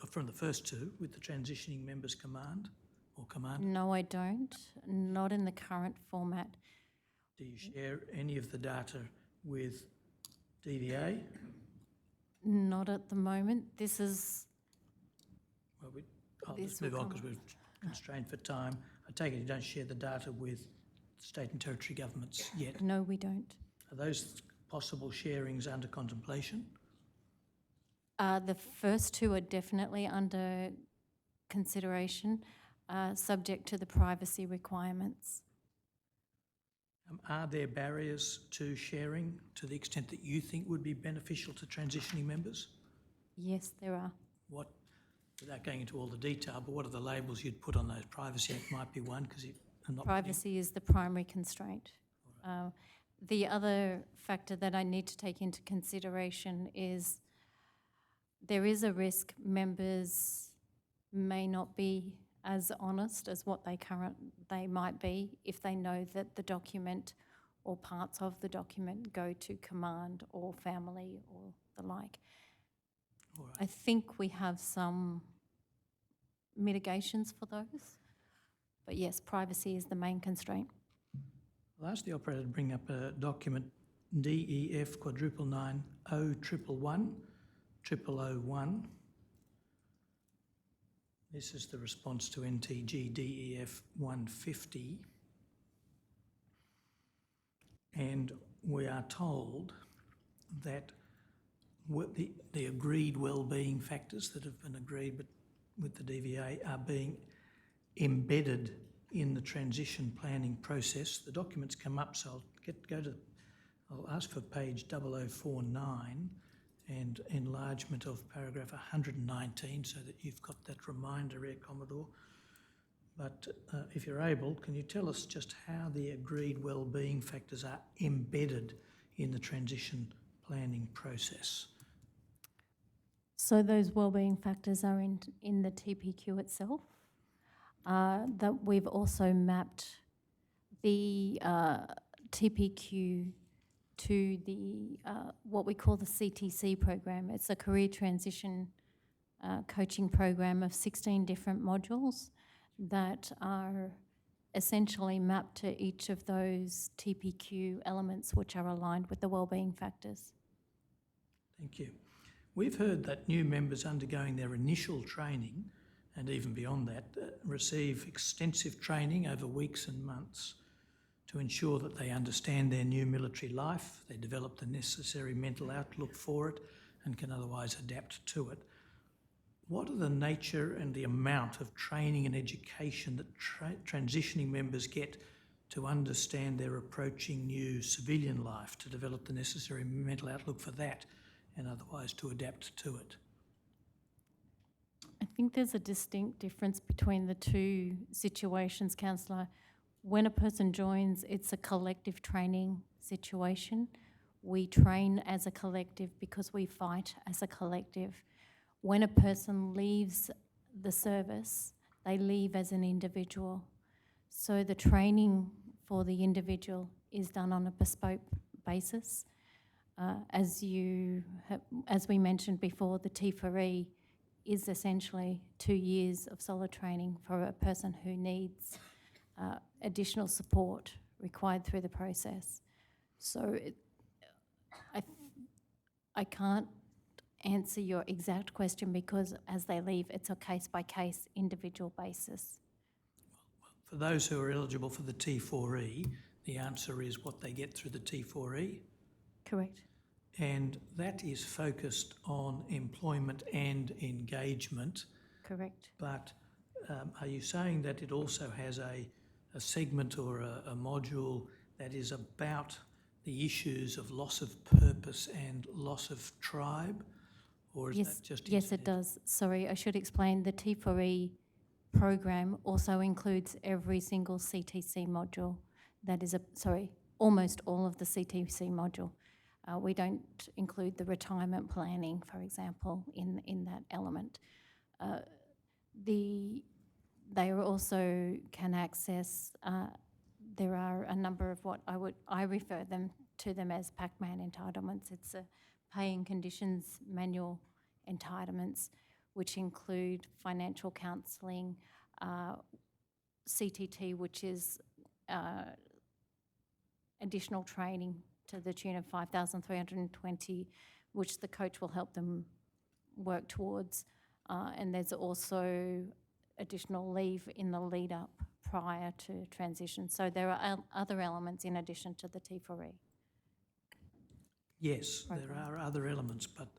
from the first 2, with the transitioning members command or command? No, I don't. Not in the current format. Do you share any of the data with DVA? Not at the moment. This is... Well, I'll just move on because we're constrained for time. I take it you don't share the data with state and territory governments yet? No, we don't. Are those possible sharings under contemplation? The first 2 are definitely under consideration, subject to the privacy requirements. Are there barriers to sharing to the extent that you think would be beneficial to transitioning members? Yes, there are. What, without going into all the detail, but what are the labels you'd put on those? Privacy Act might be one, because I'm not putting- Privacy is the primary constraint. The other factor that I need to take into consideration is there is a risk members may not be as honest as what they might be if they know that the document or parts of the document go to command or family or the like. All right. I think we have some mitigations for those, but yes, privacy is the main constraint. I'll ask the operator to bring up a document DEF quadruple 9 0111 0001. This is the response to NTG DEF 150. And we are told that the agreed wellbeing factors that have been agreed with the DVA are being embedded in the transition planning process. The documents come up, so I'll ask for page 0049 and enlargement of paragraph 119 so that you've got that reminder, Air Commodore. But if you're able, can you tell us just how the agreed wellbeing factors are embedded in the transition planning process? So those wellbeing factors are in the TPQ itself. That we've also mapped the TPQ to the what we call the CTC program. It's a career transition coaching program of 16 different modules that are essentially mapped to each of those TPQ elements which are aligned with the wellbeing factors. Thank you. We've heard that new members undergoing their initial training and even beyond that, receive extensive training over weeks and months to ensure that they understand their new military life, they develop the necessary mental outlook for it and can otherwise adapt to it. What are the nature and the amount of training and education that transitioning members get to understand their approaching new civilian life, to develop the necessary mental outlook for that and otherwise to adapt to it? I think there's a distinct difference between the two situations, Councillor. When a person joins, it's a collective training situation. We train as a collective because we fight as a collective. When a person leaves the service, they leave as an individual. So the training for the individual is done on a bespoke basis. As we mentioned before, the T4E is essentially 2 years of solid training for a person who needs additional support required through the process. So I can't answer your exact question because as they leave, it's a case-by-case individual basis. For those who are eligible for the T4E, the answer is what they get through the T4E. Correct. And that is focused on employment and engagement. Correct. But are you saying that it also has a segment or a module that is about the issues of loss of purpose and loss of tribe? Or is that just Yes, it does. Sorry, I should explain. The T4E program also includes every single CTC module. That is almost all of the CTC module. We don't include the retirement planning, for example, in that element. They also can access, there are a number of what I refer to them as Pac-Man entitlements. It's a paying conditions manual entitlements, which include financial counselling, CTT, which is additional training to the tune of 5,320, which the coach will help them work towards. And there's also additional leave in the lead up prior to transition. So there are other elements in addition to the T4E. Yes, there are other elements, but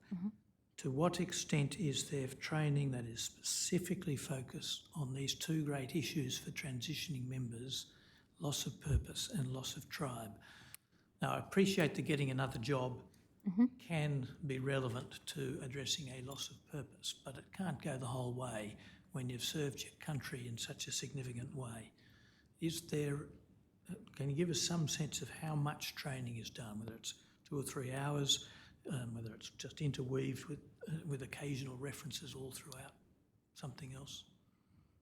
to what extent is there training that is specifically focused on these two great issues for transitioning members, loss of purpose and loss of tribe. Now, I appreciate that getting another job can be relevant to addressing a loss of purpose, but it can't go the whole way when you've served your country in such a significant way. Is there, can you give us some sense of how much training is done, whether it's 2 or 3 hours, whether it's just interweaved with occasional references all throughout something else?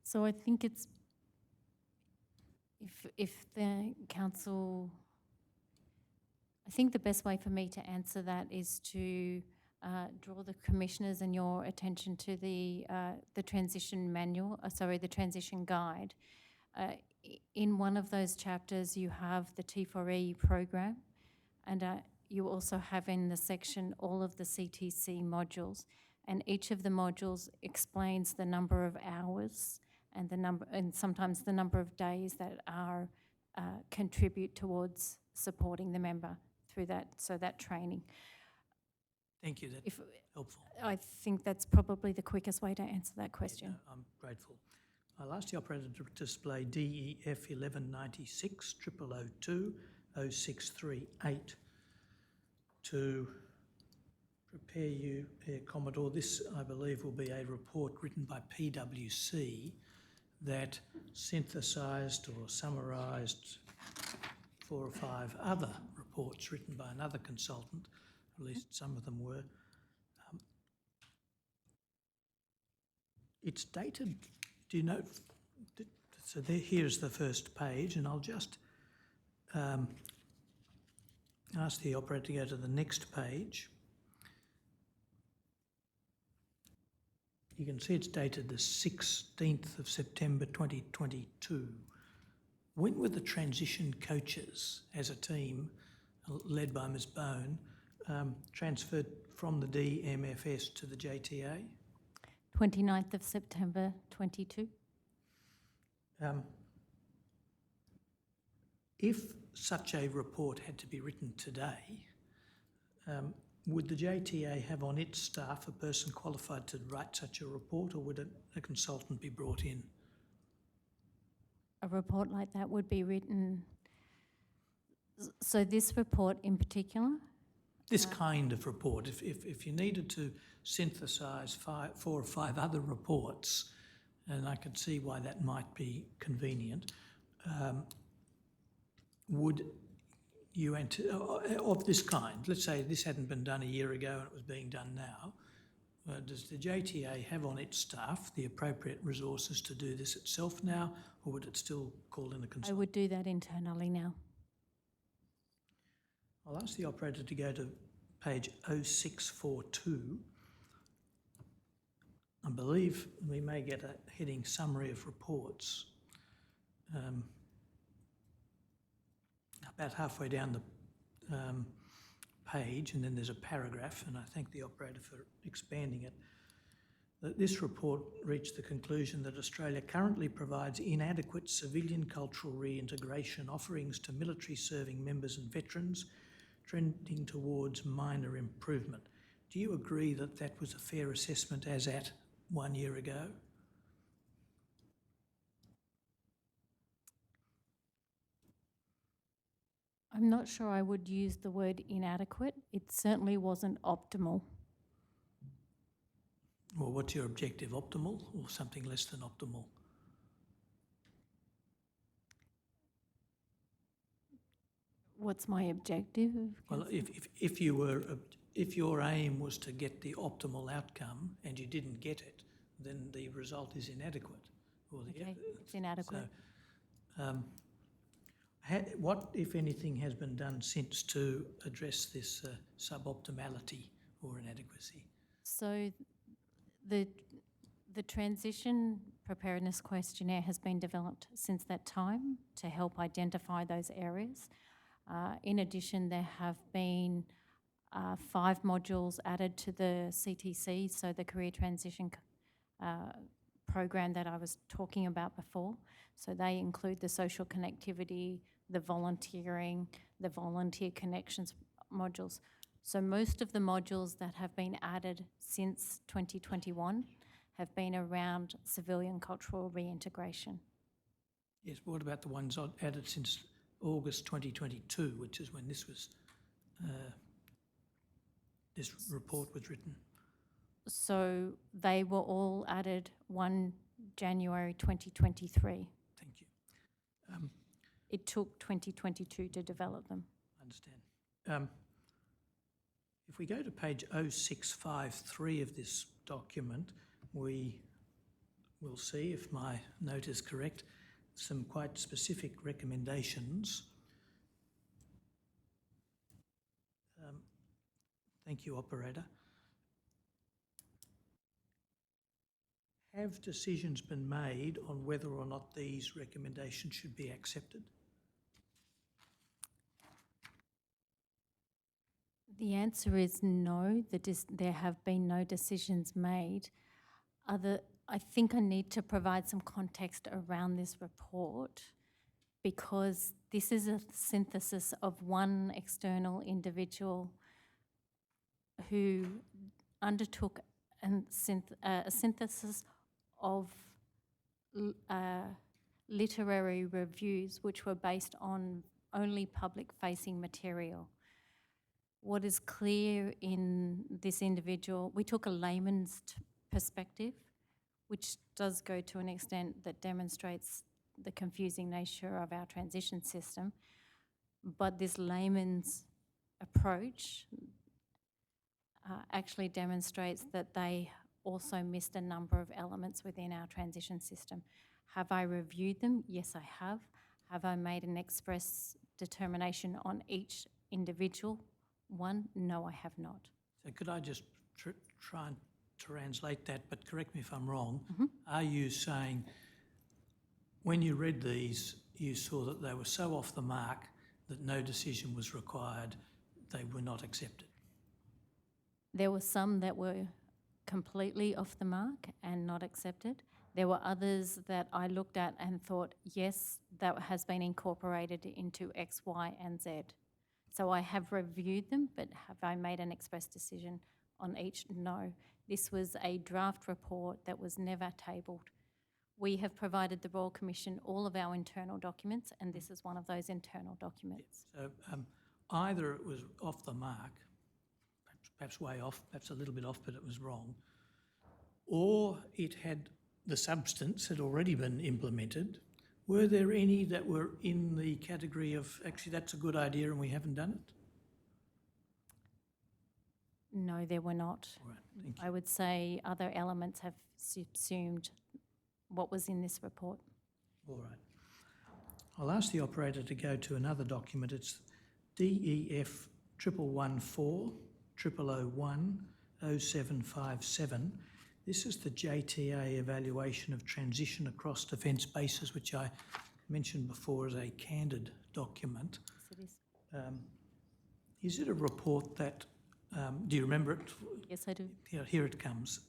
So I think it's, if the council, I think the best way for me to answer that is to draw the commissioners and your attention to the transition manual, the transition guide. In one of those chapters, you have the T4E program, and you also have in the section all of the CTC modules, and each of the modules explains the number of hours and sometimes the number of days that are contribute towards supporting the member through that training. Thank you, that's helpful. I think that's probably the quickest way to answer that question. Yeah, no, I'm grateful. I'll ask the operator to display DEF 1196 0002 0638 to prepare you, Commodore. This, I believe, will be a report written by PwC that synthesised or summarised 4 or 5 other reports written by another consultant, at least some of them were. It's dated, do you know, so here's the first page, and I'll just ask the operator to go to the next page. You can see it's dated the 16th of September 2022. When were the transition coaches as a team, led by Ms Bone, transferred from the DMFS to the JTA? 29th of September 22. If such a report had to be written today, would the JTA have on its staff a person qualified to write such a report, or would a consultant be brought in? A report like that would be written. So this report in particular? This kind of report, if you needed to synthesise 4 or 5 other reports, and I could see why that might be convenient, would you, of this kind, let's say this hadn't been done a year ago and it was being done now, does the JTA have on its staff the appropriate resources to do this itself now, or would it still call in a consultant? I would do that internally now. I'll ask the operator to go to page 0642. I believe we may get a heading summary of reports. About halfway down the page, and then there's a paragraph, and I thank the operator for expanding it. That this report reached the conclusion that Australia currently provides inadequate civilian cultural reintegration offerings to military serving members and veterans, trending towards minor improvement. Do you agree that that was a fair assessment as at 1 year ago? I'm not sure I would use the word inadequate. It certainly wasn't optimal. Well, what's your objective? Optimal or something less than optimal? What's my objective? Well, if your aim was to get the optimal outcome and you didn't get it, then the result is inadequate. Okay, it's inadequate. So, what, if anything, has been done since to address this suboptimality or inadequacy? So the transition preparedness questionnaire has been developed since that time to help identify those areas. In addition, there have been 5 modules added to the CTC, so the career transition program that I was talking about before. So they include the social connectivity, the volunteering, the volunteer connections modules. So most of the modules that have been added since 2021 have been around civilian cultural reintegration. Yes, but what about the ones added since August 2022, which is when this report was written? So they were all added 1 January 2023. Thank you. It took 2022 to develop them. I understand. If we go to page 0653 of this document, we will see, if my note is correct, some quite specific recommendations. Thank you, operator. Have decisions been made on whether or not these recommendations should be accepted? The answer is no, there have been no decisions made. I think I need to provide some context around this report because this is a synthesis of one external individual who undertook a synthesis of literary reviews which were based on only public-facing material. What is clear in this individual, we took a layman's perspective, which does go to an extent that demonstrates the confusing nature of our transition system. But this layman's approach actually demonstrates that they also missed a number of elements within our transition system. Have I reviewed them? Yes, I have. Have I made an express determination on each individual one? No, I have not. So could I just try and translate that, but correct me if I'm wrong. Are you saying when you read these, you saw that they were so off the mark that no decision was required, they were not accepted? There were some that were completely off the mark and not accepted. There were others that I looked at and thought, yes, that has been incorporated into X, Y, and Z. So I have reviewed them, but have I made an express decision on each? No. This was a draft report that was never tabled. We have provided the Royal Commission all of our internal documents, and this is one of those internal documents. So either it was off the mark, perhaps way off, perhaps a little bit off, but it was wrong, or it had, the substance had already been implemented. Were there any that were in the category of, actually that's a good idea and we haven't done it? No, there were not. All right, thank you. I would say other elements have subsumed what was in this report. All right. I'll ask the operator to go to another document. It's DEF 1114 0001 0757. This is the JTA evaluation of transition across defence bases, which I mentioned before as a candid document. Yes, it is. Is it a report that, do you remember it? Yes, I do. Here it comes.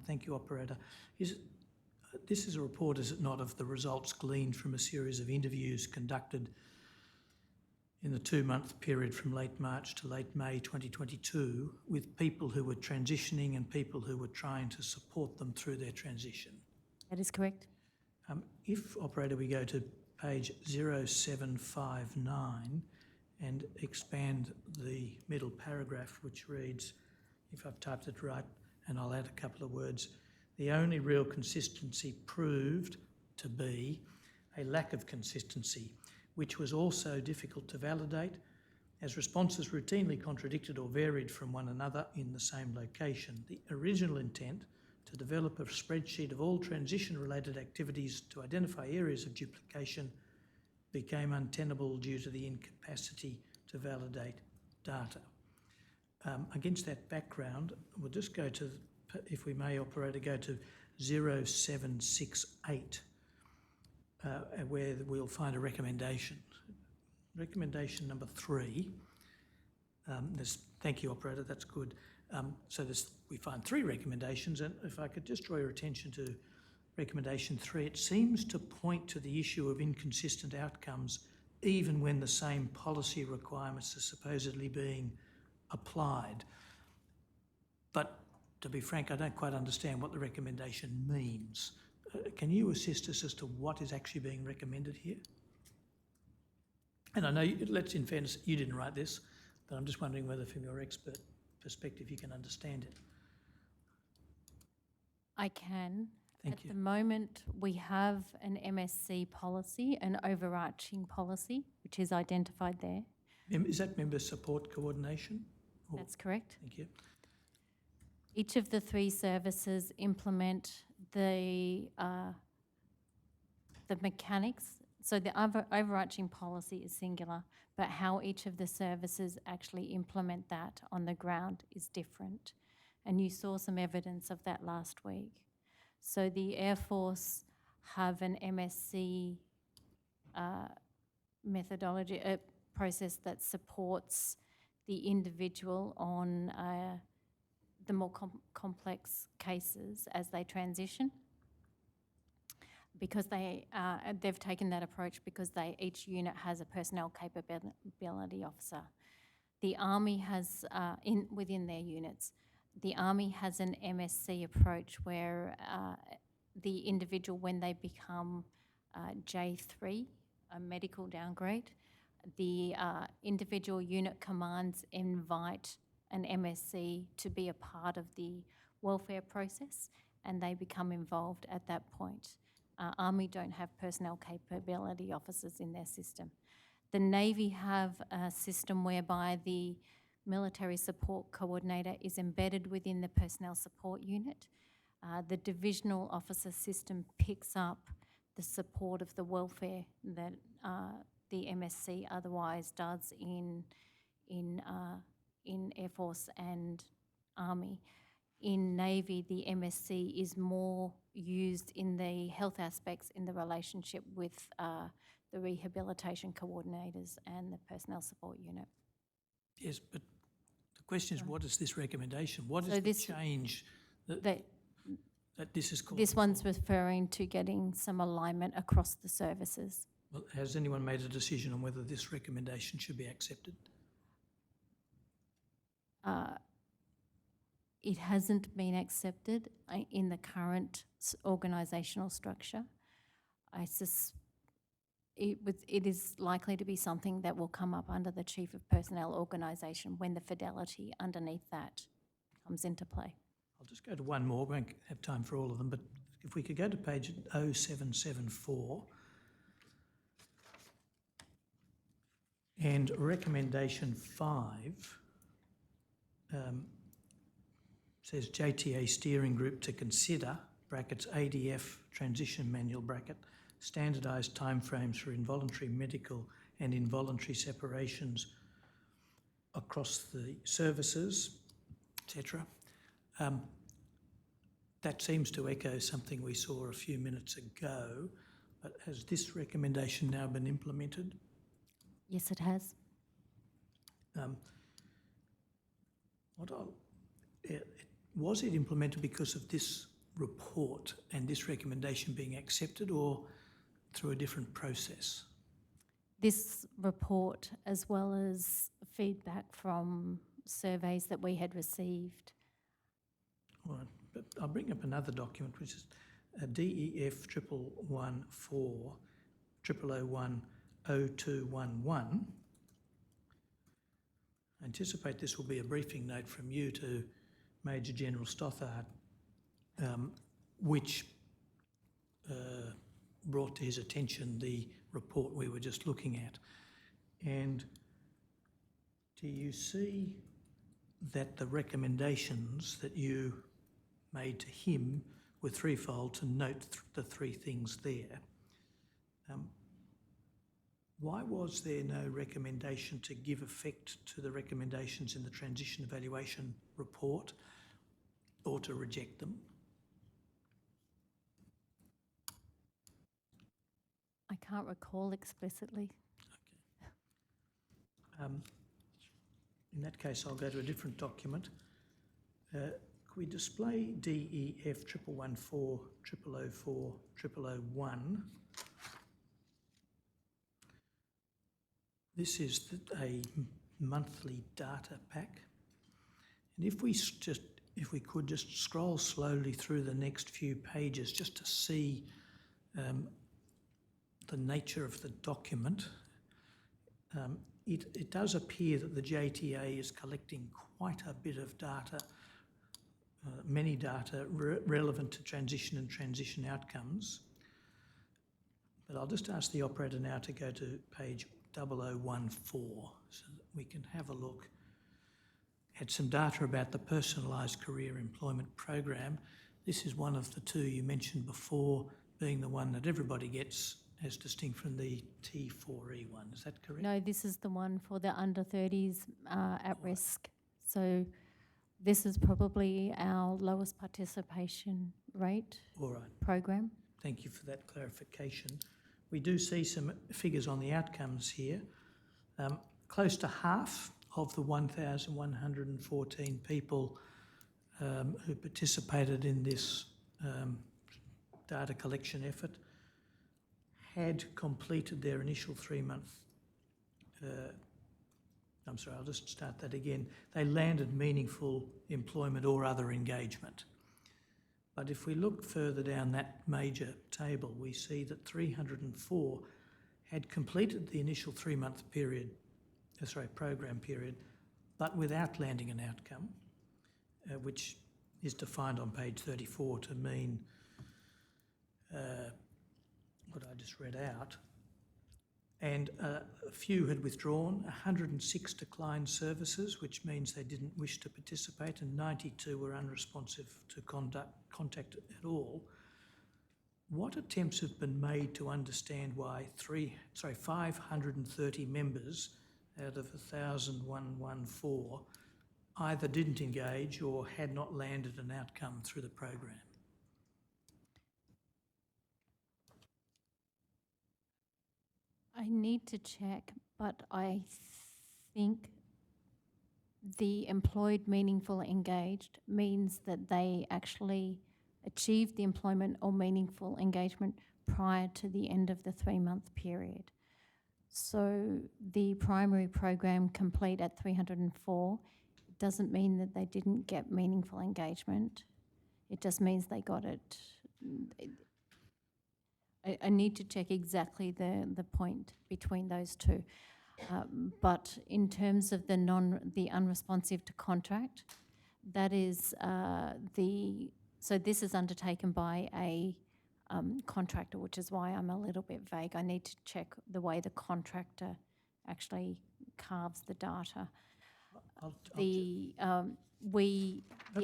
Thank you, operator. This is a report, is it not, of the results gleaned from a series of interviews conducted in the 2-month period from late March to late May 2022 with people who were transitioning and people who were trying to support them through their transition. That is correct. If, operator, we go to page 0759 and expand the middle paragraph, which reads, if I've typed it right, and I'll add a couple of words, the only real consistency proved to be a lack of consistency, which was also difficult to validate, as responses routinely contradicted or varied from one another in the same location. The original intent to develop a spreadsheet of all transition-related activities to identify areas of duplication became untenable due to the incapacity to validate data. Against that background, we'll just go to, if we may, operator, go to 0768. Where we'll find a recommendation. Recommendation number 3. Thank you, operator, that's good. We find 3 recommendations, and if I could just draw your attention to recommendation 3, it seems to point to the issue of inconsistent outcomes even when the same policy requirements are supposedly being applied. But to be frank, I don't quite understand what the recommendation means. can you assist us as to what is actually being recommended here? And I know, in fairness, you didn't write this, but I'm just wondering whether from your expert perspective you can understand it. I can. Thank you. At the moment, we have an MSc policy, an overarching policy, which is identified there. Is that member support coordination? Or- That's correct. Thank you. Each of the three services implement the mechanics. So the overarching policy is singular, but how each of the services actually implement that on the ground is different. And you saw some evidence of that last week. So the Air Force have an MSc methodology, a process that supports the individual on the more complex cases as they transition. Because they've taken that approach because each unit has a personnel capability officer. The Army has, within their units, the Army has an MSc approach where the individual, when they become J3, a medical downgrade, the individual unit commands invite an MSc to be a part of the welfare process, and they become involved at that point. Army don't have personnel capability officers in their system. The Navy have a system whereby the military support coordinator is embedded within the personnel support unit. The divisional officer system picks up the support of the welfare that the MSc otherwise does in Air Force and Army. In Navy, the MSc is more used in the health aspects in the relationship with the rehabilitation coordinators and the personnel support unit. Yes, but the question is, what is this recommendation? What is So the change that this is called? This one's referring to getting some alignment across the services. Well, has anyone made a decision on whether this recommendation should be accepted? It hasn't been accepted in the current organisational structure. It is likely to be something that will come up under the Chief of Personnel organisation when the fidelity underneath that comes into play. I'll just go to one more. We won't have time for all of them, but if we could go to page 0774 and recommendation 5 says JTA steering group to consider, brackets ADF transition manual bracket, standardised timeframes for involuntary medical and involuntary separations across the services, etc. That seems to echo something we saw a few minutes ago, but has this recommendation now been implemented? Yes, it has. Was it implemented because of this report and this recommendation being accepted, or through a different process? This report, as well as feedback from surveys that we had received. Right, but I'll bring up another document, which is DEF 1114 0001 0211. I anticipate this will be a briefing note from you to Major General Stothard, which brought to his attention the report we were just looking at. And do you see that the recommendations that you made to him were threefold, to note the three things there? Why was there no recommendation to give effect to the recommendations in the transition evaluation report, or to reject them? I can't recall explicitly. Okay. In that case, I'll go to a different document. Could we display DEF 1114 0004 0001? This is a monthly data pack. And if we just if we could just scroll slowly through the next few pages just to see the nature of the document. It does appear that the JTA is collecting quite a bit of data, many data relevant to transition and transition outcomes. But I'll just ask the operator now to go to page 0014 so that we can have a look at some data about the personalised career employment program. This is one of the two you mentioned before, being the one that everybody gets as distinct from the T4E one. Is that correct? No, this is the one for the under 30s at risk. So this is probably our lowest participation rate All right. program. Thank you for that clarification. We do see some figures on the outcomes here. Close to half of the 1,114 people who participated in this data collection effort had completed their initial 3-month, I'm sorry, I'll just start that again. They landed meaningful employment or other engagement. But if we look further down that major table, we see that 304 had completed the initial 3-month period, program period, but without landing an outcome, which is defined on page 34 to mean what I just read out. And a few had withdrawn, 106 declined services, which means they didn't wish to participate, and 92 were unresponsive to contact at all. What attempts have been made to understand why 530 members out of 1,114 either didn't engage or had not landed an outcome through the program? I need to check, but I think the employed, meaningful, engaged means that they actually achieved the employment or meaningful engagement prior to the end of the 3-month period. So the primary program complete at 304 doesn't mean that they didn't get meaningful engagement. It just means they got it. I need to check exactly the point between those two. But in terms of the unresponsive to contract, that is so this is undertaken by a contractor, which is why I'm a little bit vague. I need to check the way the contractor actually carves the data. The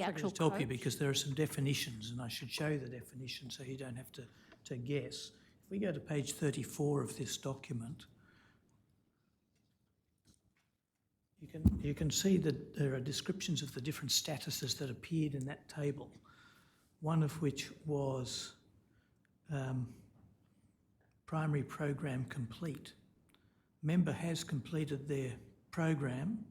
actual just help you coach- because there are some definitions, and I should show you the definition so you don't have to guess. If we go to page 34 of this document, you can see that there are descriptions of the different statuses that appeared in that table, one of which was primary program complete. Member has completed their program,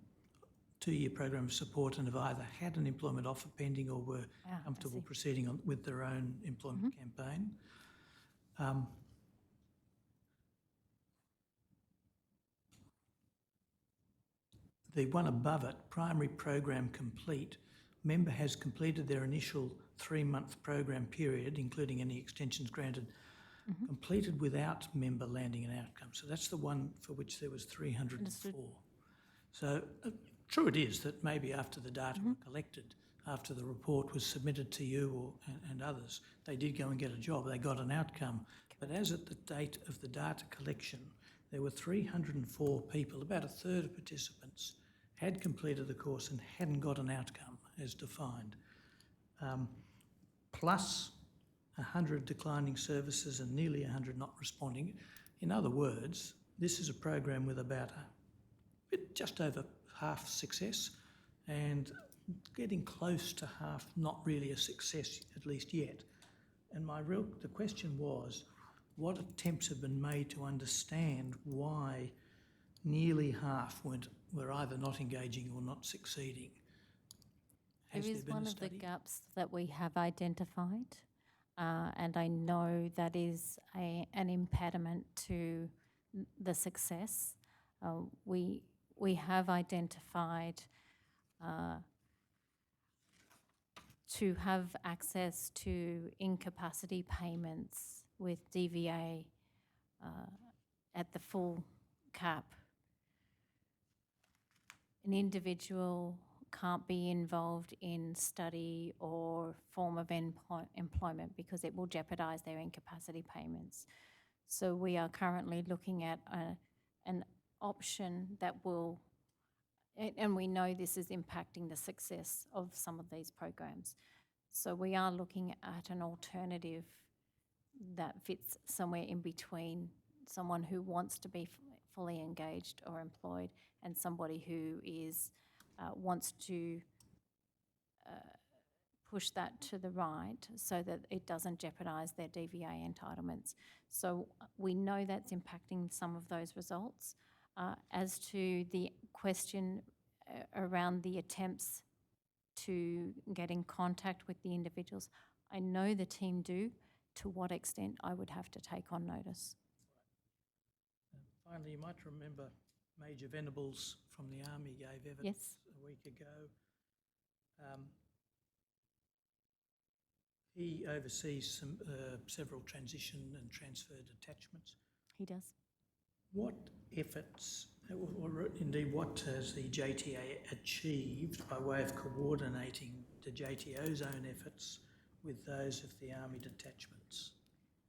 2-year program of support, and have either had an employment offer pending or were comfortable proceeding on with their own employment campaign. The one above it, primary program complete, member has completed their initial 3-month program period, including any extensions granted, completed without member landing an outcome. So that's the one for which there was 304. Understood. So true it is that maybe after the data were collected, after the report was submitted to you and others, they did go and get a job, they got an outcome. But as at the date of the data collection, there were 304 people, about a third of participants, had completed the course and hadn't got an outcome as defined, plus 100 declining services and nearly 100 not responding. In other words, this is a program with about just over half success and getting close to half not really a success, at least yet. And the question was, what attempts have been made to understand why nearly half were either not engaging or not succeeding? There is one of the gaps that we have identified, and I know that is an impediment to the success. We have identified to have access to incapacity payments with DVA at the full cap. An individual can't be involved in study or form of employment because it will jeopardise their incapacity payments. So we are currently looking at an option that will, and we know this is impacting the success of some of these programs. So we are looking at an alternative that fits somewhere in between someone who wants to be fully engaged or employed and somebody who is wants to push that to the right so that it doesn't jeopardise their DVA entitlements. So we know that's impacting some of those results. As to the question around the attempts to get in contact with the individuals, I know the team do. To what extent, I would have to take on notice. Finally, you might remember Major Venables from the Army gave evidence Yes. a week ago. He oversees several transition and transfer detachments. He does. What efforts, or indeed what has the JTA achieved by way of coordinating the JTO's own efforts with those of the Army detachments?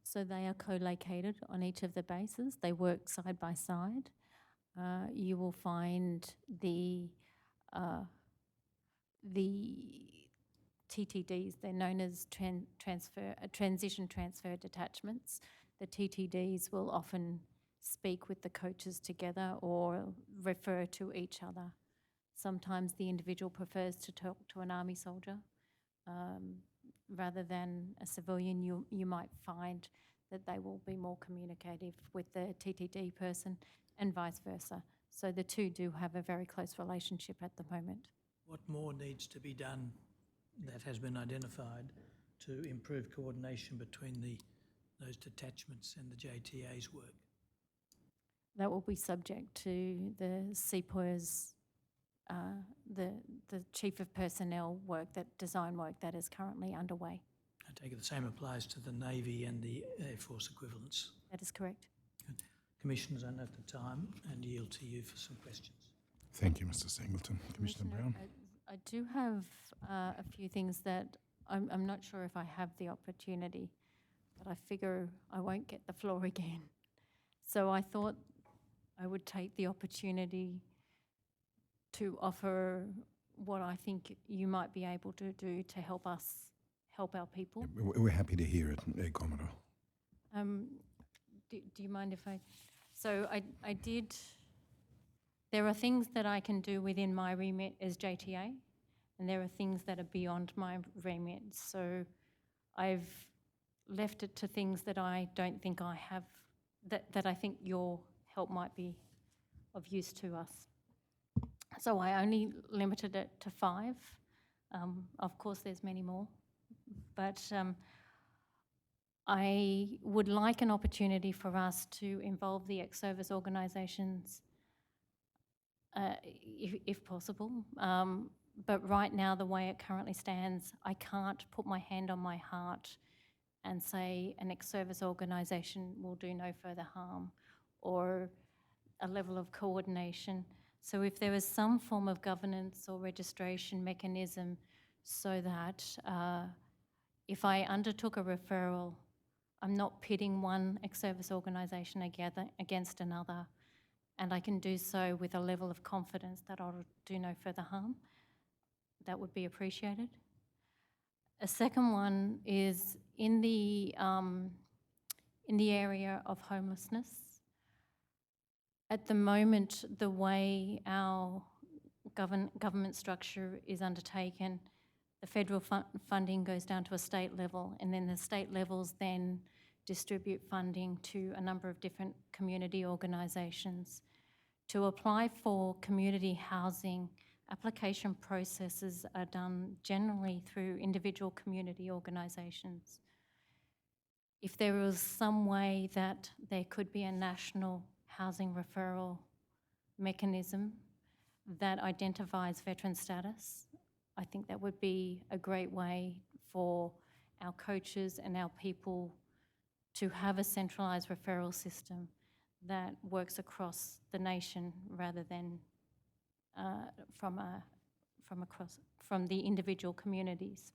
So they are co-located on each of the bases. They work side by side. You will find the TTDs, they're known as transition transfer detachments. The TTDs will often speak with the coaches together or refer to each other. Sometimes the individual prefers to talk to an Army soldier rather than a civilian. You might find that they will be more communicative with the TTD person and vice versa. So the two do have a very close relationship at the moment. What more needs to be done that has been identified to improve coordination between those detachments and the JTA's work? That will be subject to the CPO's, the Chief of Personnel work, that design work that is currently underway. I take it the same applies to the Navy and the Air Force equivalents. That is correct. Good. Commissioners, I note the time and yield to you for some questions. Thank you, Mr. Singleton. Commissioner Brown. I do have a few things that I'm not sure if I have the opportunity, but I figure I won't get the floor again. So I thought I would take the opportunity to offer what I think you might be able to do to help us help our people. We're happy to hear it, Commodore. Do you mind if I... So I did... There are things that I can do within my remit as JTA, and there are things that are beyond my remit. So I've left it to things that I don't think I have, that I think your help might be of use to us. So I only limited it to 5. Of course, there's many more. But I would like an opportunity for us to involve the ex-service organisations if possible. But right now, the way it currently stands, I can't put my hand on my heart and say an ex-service organisation will do no further harm or a level of coordination. So if there is some form of governance or registration mechanism so that if I undertook a referral, I'm not pitting one ex-service organisation against another, and I can do so with a level of confidence that I'll do no further harm, that would be appreciated. A second one is in the area of homelessness. At the moment, the way our government structure is undertaken, the federal funding goes down to a state level, and then the state levels then distribute funding to a number of different community organisations. To apply for community housing, application processes are done generally through individual community organisations. If there was some way that there could be a national housing referral mechanism that identifies veteran status, I think that would be a great way for our coaches and our people to have a centralised referral system that works across the nation rather than from the individual communities.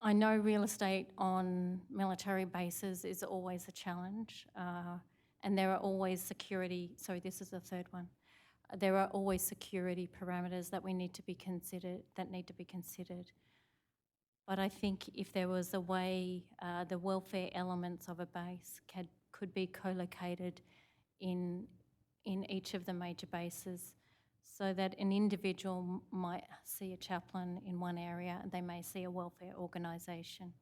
I know real estate on military bases is always a challenge, and there are always security. Sorry, this is the third one. There are always security parameters that need to be considered. But I think if there was a way, the welfare elements of a base could be co-located in each of the major bases, so that an individual might see a chaplain in one area and they may see a welfare organisation,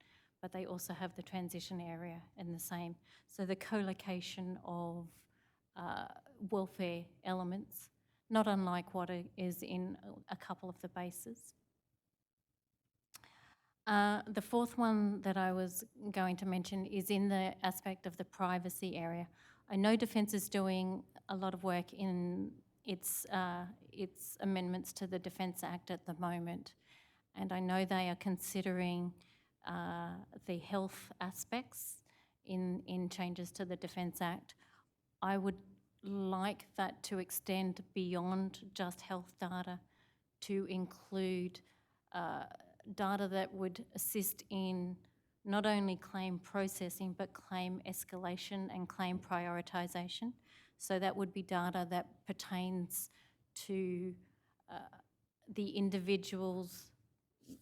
but they also have the transition area in the same. So the co-location of welfare elements, not unlike what is in a couple of the bases. The fourth one that I was going to mention is in the aspect of the privacy area. I know Defence is doing a lot of work in its amendments to the Defence Act at the moment, and I know they are considering the health aspects in changes to the Defence Act. I would like that to extend beyond just health data to include data that would assist in not only claim processing but claim escalation and claim prioritisation. So that would be data that pertains to the individual's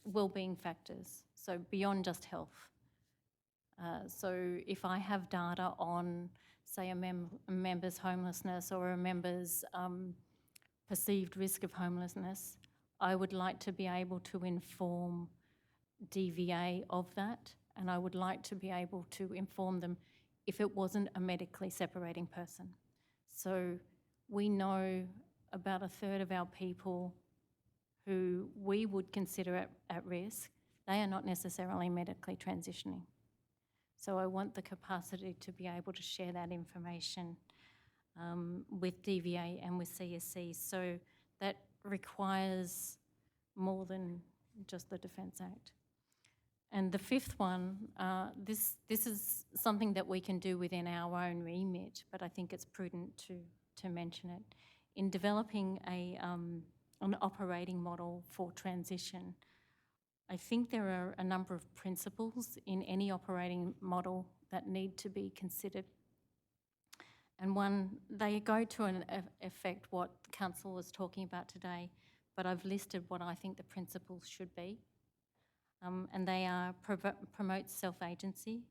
wellbeing factors, so beyond just health. So if I have data on, say, a member's homelessness or a member's perceived risk of homelessness, I would like to be able to inform DVA of that, and I would like to be able to inform them if it wasn't a medically separating person. So we know about a third of our people who we would consider at risk, they are not necessarily medically transitioning. So I want the capacity to be able to share that information with DVA and with CSC. So that requires more than just the Defence Act. And the fifth one, this is something that we can do within our own remit, but I think it's prudent to mention it. In developing an operating model for transition, I think there are a number of principles in any operating model that need to be considered. And one, they go to an effect what the Council was talking about today, but I've listed what I think the principles should be. And they are promote self-agency.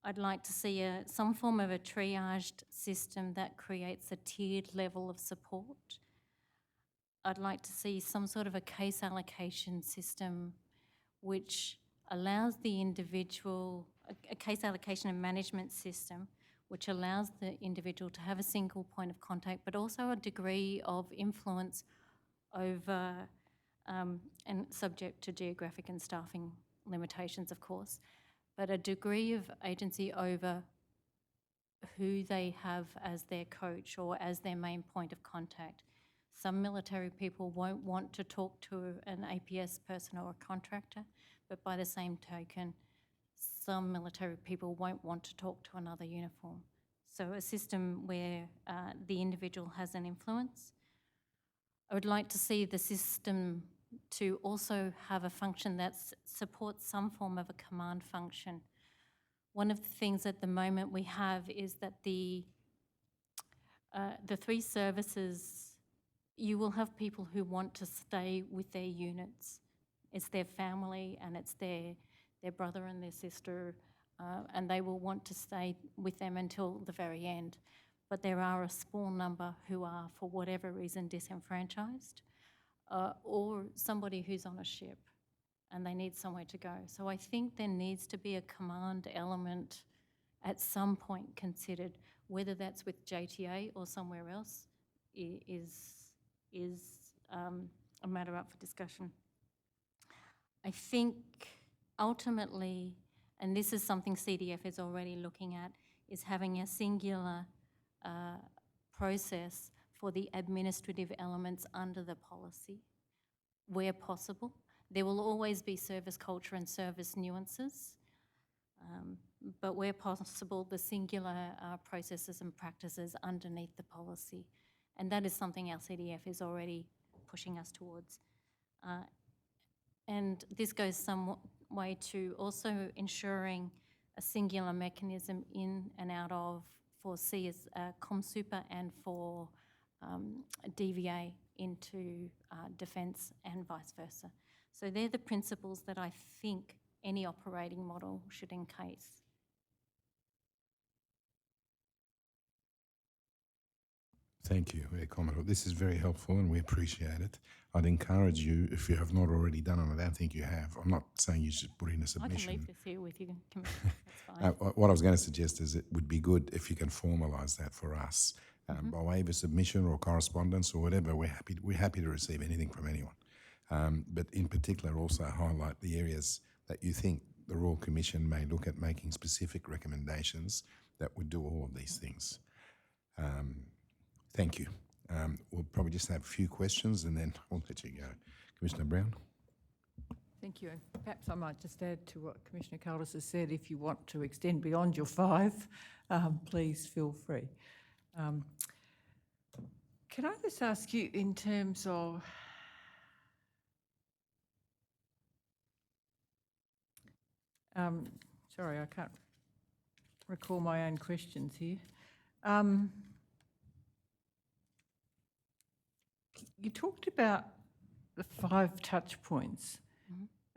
I'd like to see some form of a triaged system that creates a tiered level of support. I'd like to see some sort of a case allocation system which allows the individual, a case allocation and management system which allows the individual to have a single point of contact, but also a degree of influence over, and subject to geographic and staffing limitations, of course, but a degree of agency over who they have as their coach or as their main point of contact. Some military people won't want to talk to an APS person or a contractor, but by the same token, some military people won't want to talk to another uniform. So a system where the individual has an influence. I would like to see the system to also have a function that supports some form of a command function. One of the things at the moment we have is that the three services, you will have people who want to stay with their units. It's their family and it's their brother and their sister, and they will want to stay with them until the very end. But there are a small number who are, for whatever reason, disenfranchised, or somebody who's on a ship and they need somewhere to go. So I think there needs to be a command element at some point considered, whether that's with JTA or somewhere else is a matter up for discussion. I think ultimately, and this is something CDF is already looking at, is having a singular process for the administrative elements under the policy where possible. There will always be service culture and service nuances, but where possible, the singular processes and practices underneath the policy. And that is something our CDF is already pushing us towards. And this goes some way to also ensuring a singular mechanism in and out of for C as ComSuper and for DVA into defence and vice versa. So they're the principles that I think any operating model should encase. Thank you, Commodore. This is very helpful and we appreciate it. I'd encourage you, if you have not already done it, I don't think you have. I'm not saying you should put in a submission. I can leave this here with you, Commissioner. That's fine. What I was going to suggest is it would be good if you can formalise that for us by way of a submission or correspondence or whatever. We're happy to receive anything from anyone. But in particular, also highlight the areas that you think the Royal Commission may look at making specific recommendations that would do all of these things. Thank you. We'll probably just have a few questions and then I'll let you go. Commissioner Brown? Thank you. Perhaps I might just add to what Commissioner Caldas has said. If you want to extend beyond your 5, please feel free. Can I just ask you in terms of sorry, I can't recall my own questions here. You talked about the 5 touch points,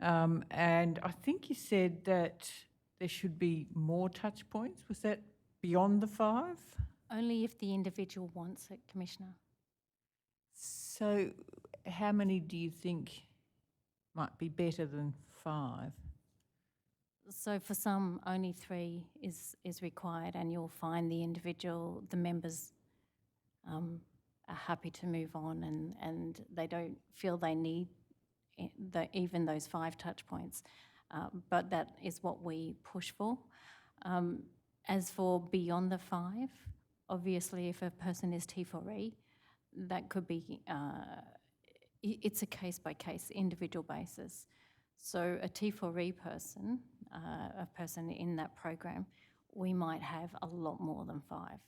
and I think you said that there should be more touch points. Was that beyond the 5? Only if the individual wants it, Commissioner. So how many do you think might be better than 5? So for some, only 3 is required, and you'll find the members are happy to move on and they don't feel they need even those 5 touch points. But that is what we push for. As for beyond the 5, obviously if a person is T4E, that could be, it's a case-by-case, individual basis. So a T4E person, a person in that program, we might have a lot more than 5.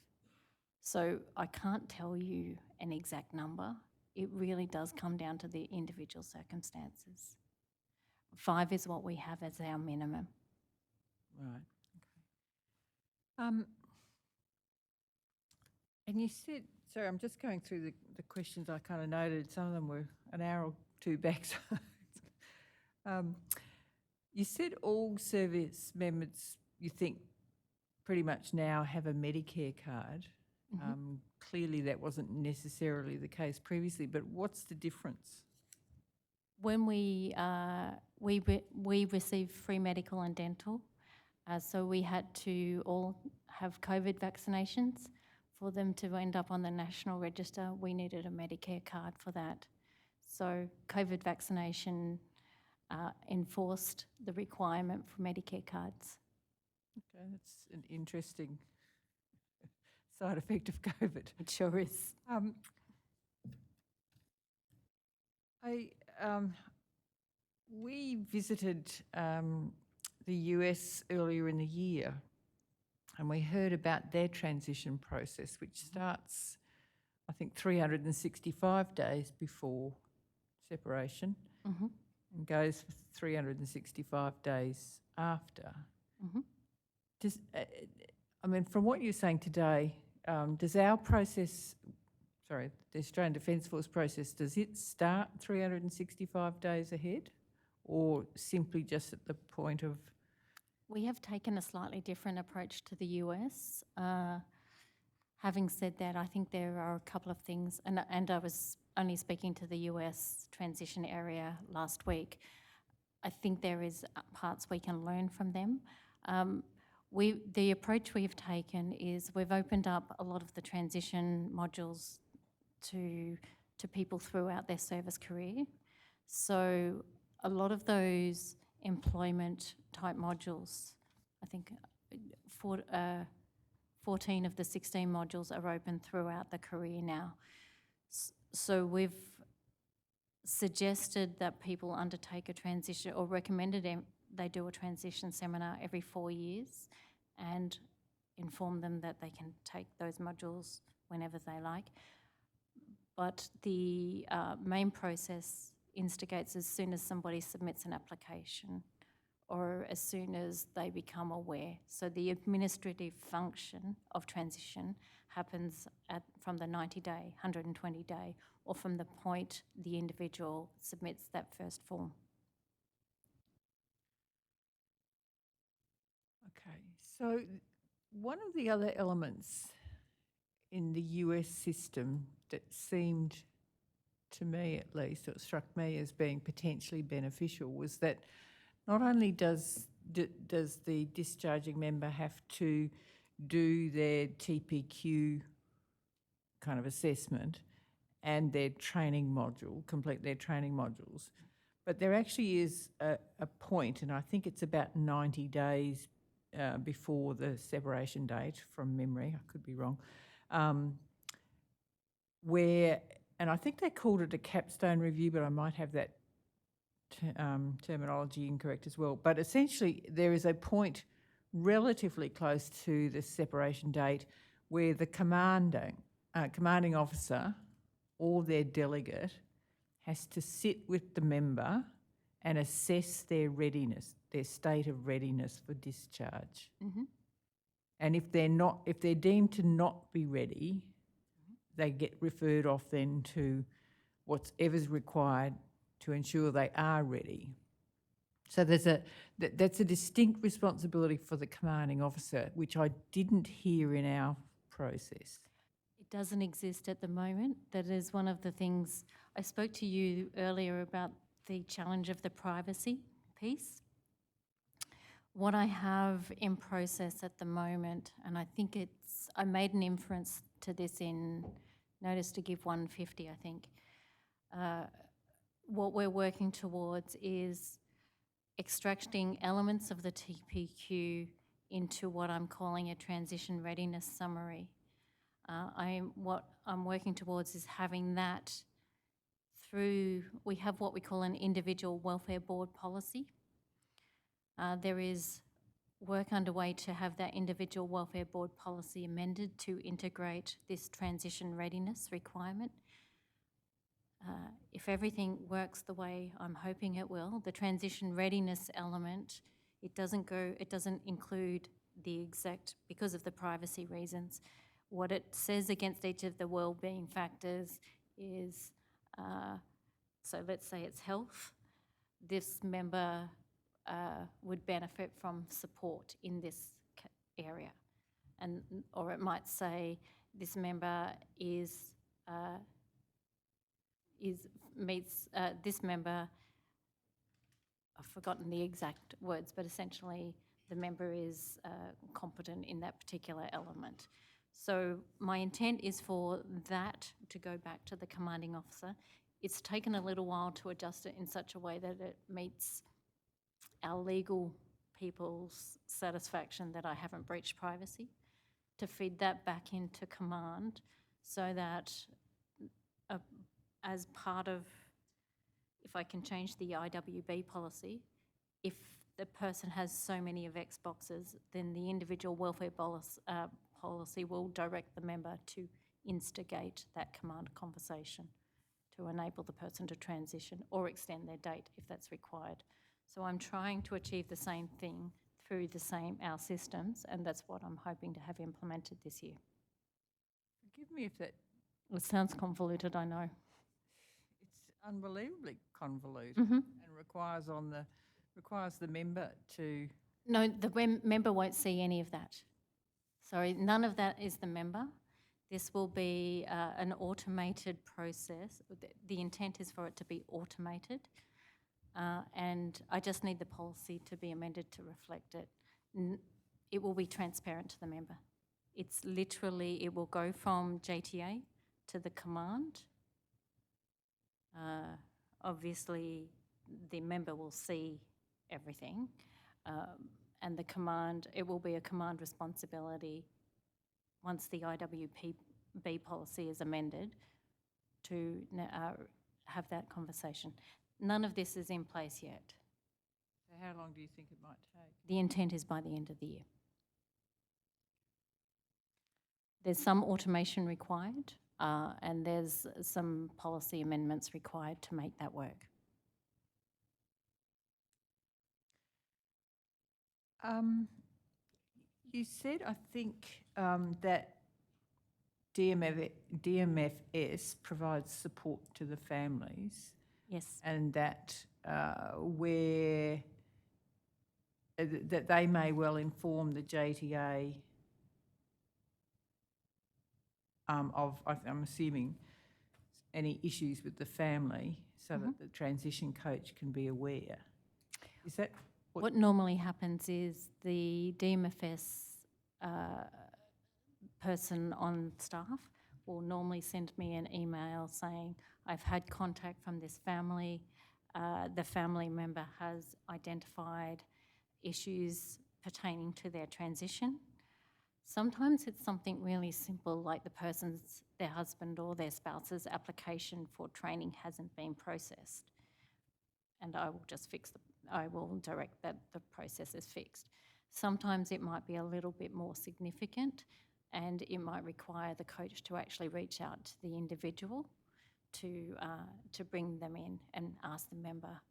So I can't tell you an exact number. It really does come down to the individual circumstances. 5 is what we have as our minimum. Right. Okay. And you said, sorry, I'm just going through the questions I kind of noted. Some of them were an hour or 2 back. You said all service members, you think, pretty much now have a Medicare card. Clearly that wasn't necessarily the case previously, but what's the difference? When we receive free medical and dental, so we had to all have COVID vaccinations. For them to end up on the National Register, we needed a Medicare card for that. So COVID vaccination enforced the requirement for Medicare cards. Okay, that's an interesting side effect of COVID. It sure is. We visited the US earlier in the year, and we heard about their transition process, which starts, I think, 365 days before separation and goes for 365 days after. I mean, from what you're saying today, does our process, sorry, the Australian Defence Force process, does it start 365 days ahead or simply just at the point of? We have taken a slightly different approach to the US. Having said that, I think there are a couple of things, and I was only speaking to the US transition area last week. I think there is parts we can learn from them. The approach we've taken is we've opened up a lot of the transition modules to people throughout their service career. So a lot of those employment type modules, I think 14 of the 16 modules are open throughout the career now. So we've suggested that people undertake a transition, or recommended they do a transition seminar every 4 years, and inform them that they can take those modules whenever they like. But the main process instigates as soon as somebody submits an application or as soon as they become aware. So the administrative function of transition happens from the 90-day, 120-day, or from the point the individual submits that first form. Okay, so one of the other elements in the US system that seemed, to me at least, it struck me as being potentially beneficial, was that not only does the discharging member have to do their TPQ kind of assessment and their training module, complete their training modules, but there actually is a point, and I think it's about 90 days before the separation date from memory, I could be wrong, where, and I think they called it a capstone review, but I might have that terminology incorrect as well. But essentially, there is a point relatively close to the separation date where the commanding officer or their delegate has to sit with the member and assess their readiness, their state of readiness for discharge. Mm-hmm. And if they're deemed to not be ready, they get referred off then to whatever's required to ensure they are ready. So that's a distinct responsibility for the commanding officer, which I didn't hear in our process. It doesn't exist at the moment. That is one of the things I spoke to you earlier about, the challenge of the privacy piece. What I have in process at the moment, and I think I made an inference to this in Notice to Give 150, I think. What we're working towards is extracting elements of the TPQ into what I'm calling a transition readiness summary. What I'm working towards is having that we have what we call an individual welfare board policy. There is work underway to have that individual welfare board policy amended to integrate this transition readiness requirement. If everything works the way I'm hoping it will, the transition readiness element, it doesn't include the exact, because of the privacy reasons. What it says against each of the wellbeing factors is, so let's say it's health, this member would benefit from support in this area. Or it might say this member meets this member, I've forgotten the exact words, but essentially the member is competent in that particular element. So my intent is for that to go back to the commanding officer. It's taken a little while to adjust it in such a way that it meets our legal people's satisfaction that I haven't breached privacy, to feed that back into command so that as part of, if I can change the IWB policy, if the person has so many of X boxes, then the individual welfare policy will direct the member to instigate that command conversation to enable the person to transition or extend their date if that's required. So I'm trying to achieve the same thing through our systems, and that's what I'm hoping to have implemented this year. Forgive me if that... It sounds convoluted, I know. It's unbelievably convoluted Mm-hmm. and requires the member to... No, the member won't see any of that. Sorry, none of that is the member. This will be an automated process. The intent is for it to be automated. And I just need the policy to be amended to reflect it. It will be transparent to the member. It's literally, it will go from JTA to the command. Obviously, the member will see everything. And the command, it will be a command responsibility once the IWP policy is amended to have that conversation. None of this is in place yet. So how long do you think it might take? The intent is by the end of the year. There's some automation required, and there's some policy amendments required to make that work. You said, I think, that DMFS provides support to the families, Yes. and that that they may well inform the JTA I'm assuming, any issues with the family, so that the transition coach can be aware. Is that What normally happens is the DMFS person on staff will normally send me an email saying, I've had contact from this family, the family member has identified issues pertaining to their transition. Sometimes it's something really simple, like their husband or their spouse's application for training hasn't been processed. And I will just I will direct that the process is fixed. Sometimes it might be a little bit more significant, and it might require the coach to actually reach out to the individual to bring them in and ask the member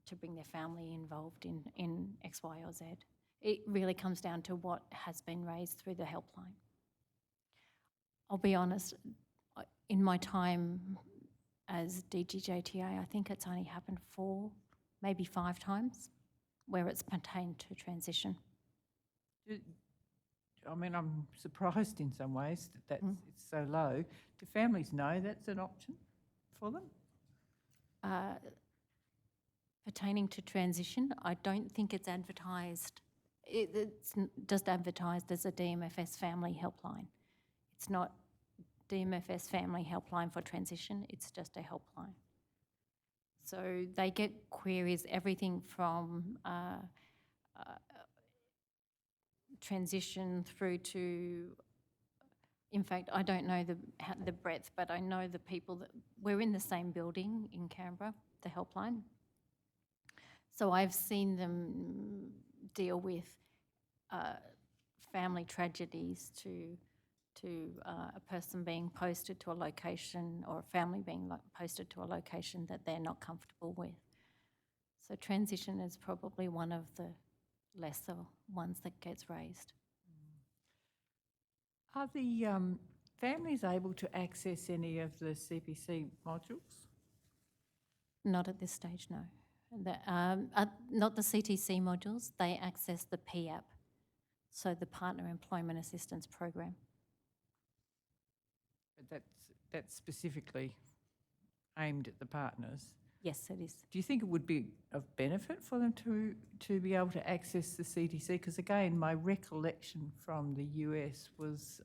to bring their family involved in X, Y, or Z. It really comes down to what has been raised through the helpline. I'll be honest, in my time as DGJTA, I think it's only happened 4, maybe 5 times where it's pertained to transition. I mean, I'm surprised in some ways that it's so low. Do families know that's an option for them? Pertaining to transition, I don't think it's advertised. It's just advertised as a DMFS family helpline. It's not DMFS family helpline for transition, it's just a helpline. So they get queries, everything from transition through to, in fact, I don't know the breadth, but I know the people that, we're in the same building in Canberra, the helpline. So I've seen them deal with family tragedies to a person being posted to a location, or a family being posted to a location that they're not comfortable with. So transition is probably one of the lesser ones that gets raised. Are the families able to access any of the CPC modules? Not at this stage, no. Not the CTC modules, they access the PAP, so the Partner Employment Assistance Program. But that's specifically aimed at the partners. Yes, it is. Do you think it would be of benefit for them to be able to access the CTC? Because again, my recollection from the US was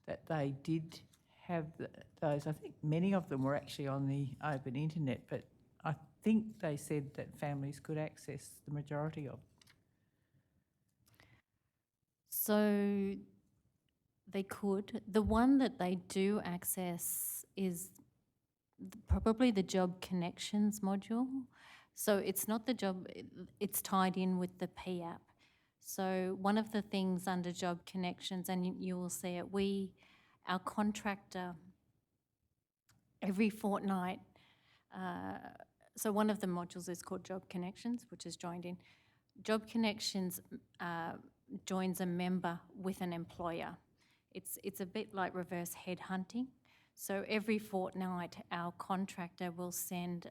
that they did have those. I think many of them were actually on the open internet, but I think they said that families could access the majority of them. So they could. The one that they do access is probably the Job Connections module. So it's not the job, it's tied in with the PAP. So one of the things under Job Connections, and you will see it, our contractor, every fortnight, so one of the modules is called Job Connections, which is joined in. Job Connections joins a member with an employer. It's a bit like reverse headhunting. So every fortnight, our contractor will send,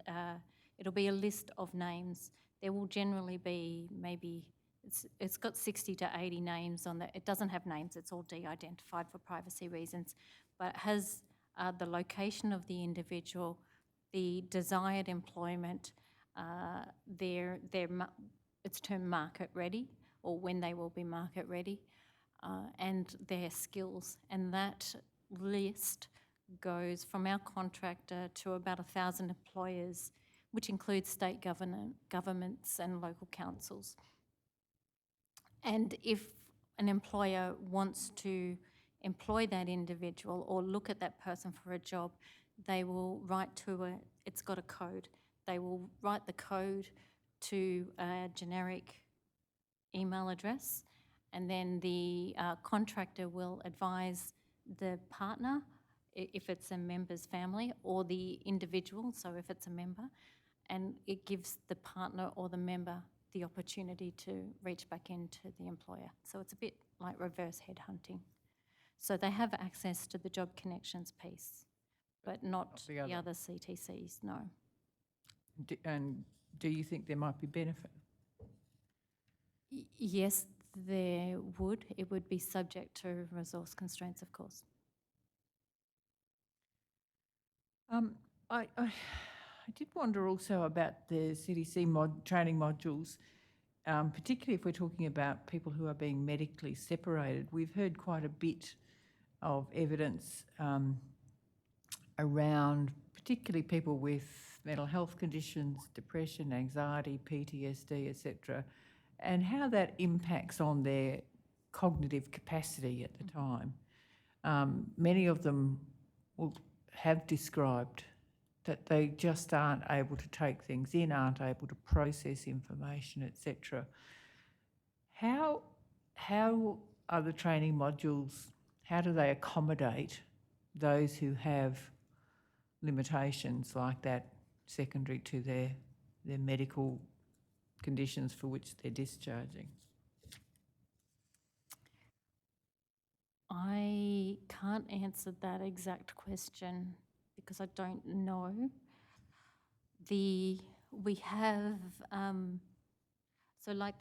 it'll be a list of names. There will generally be maybe, it's got 60 to 80 names on there. It doesn't have names, it's all de-identified for privacy reasons, but it has the location of the individual, the desired employment, it's termed market ready, or when they will be market ready, and their skills. And that list goes from our contractor to about 1,000 employers, which includes state governments and local councils. And if an employer wants to employ that individual or look at that person for a job, they will write to it's got a code. They will write the code to a generic email address, and then the contractor will advise the partner, if it's a member's family, or the individual, so if it's a member, and it gives the partner or the member the opportunity to reach back into the employer. So it's a bit like reverse headhunting. So they have access to the job connections piece, but not the other CTCs, no. And do you think there might be benefit? Yes, there would. It would be subject to resource constraints, of course. I did wonder also about the CDC training modules, particularly if we're talking about people who are being medically separated. We've heard quite a bit of evidence around particularly people with mental health conditions, depression, anxiety, PTSD, etc., and how that impacts on their cognitive capacity at the time. Many of them will have described that they just aren't able to take things in, aren't able to process information, etc. How are the training modules, how do they accommodate those who have limitations like that secondary to their medical conditions for which they're discharging? I can't answer that exact question because I don't know. We have, so like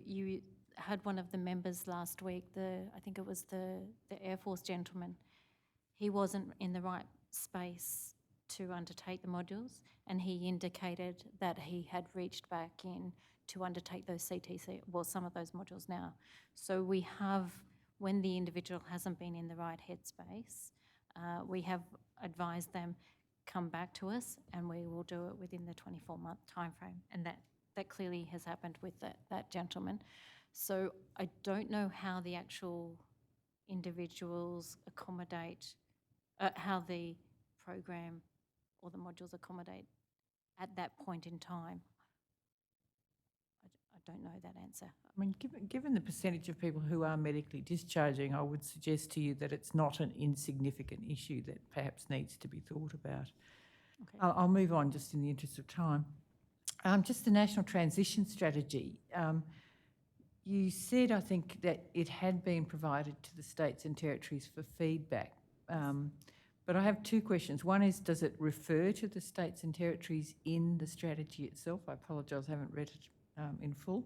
you had one of the members last week, I think it was the Air Force gentleman. He wasn't in the right space to undertake the modules, and he indicated that he had reached back in to undertake those CTC, well, some of those modules now. So we have, when the individual hasn't been in the right headspace, we have advised them, come back to us, and we will do it within the 24-month timeframe. And that clearly has happened with that gentleman. So I don't know how the actual individuals accommodate, how the program or the modules accommodate at that point in time. I don't know that answer. I mean, given the percentage of people who are medically discharging, I would suggest to you that it's not an insignificant issue that perhaps needs to be thought about. Okay. I'll move on just in the interest of time. Just the National Transition Strategy. You said, I think, that it had been provided to the states and territories for feedback. But I have two questions. One is, does it refer to the states and territories in the strategy itself? I apologise, I haven't read it in full.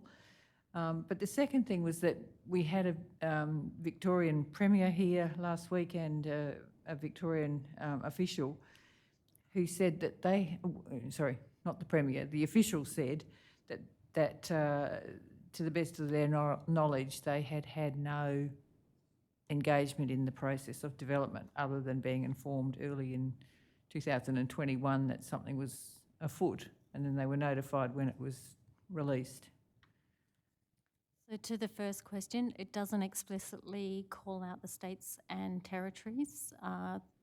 But the second thing was that we had a Victorian Premier here last week and a Victorian official who said that sorry, not the Premier, the official said that to the best of their knowledge, they had no engagement in the process of development other than being informed early in 2021 that something was afoot, and then they were notified when it was released. So to the first question, it doesn't explicitly call out the states and territories.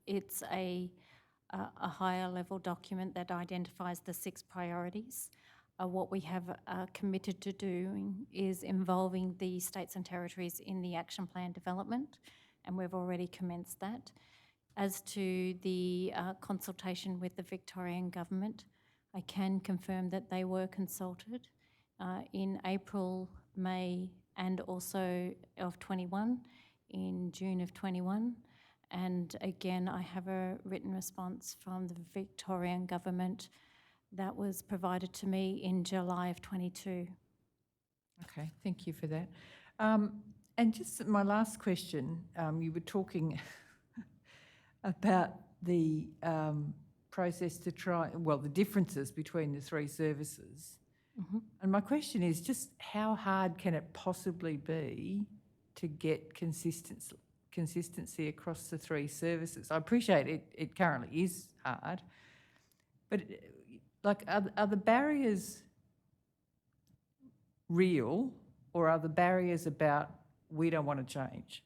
It's a higher level document that identifies the 6 priorities. What we have committed to doing is involving the states and territories in the action plan development, and we've already commenced that. As to the consultation with the Victorian Government, I can confirm that they were consulted in April, May, and also of 21, in June of 21. And again, I have a written response from the Victorian Government that was provided to me in July of 22. Okay, thank you for that. And just my last question, you were talking about the process to try, well, the differences between the 3 services. Mm-hmm. And my question is just how hard can it possibly be to get consistency across the 3 services? I appreciate it currently is hard, but like are the barriers real, or are the barriers about we don't want to change?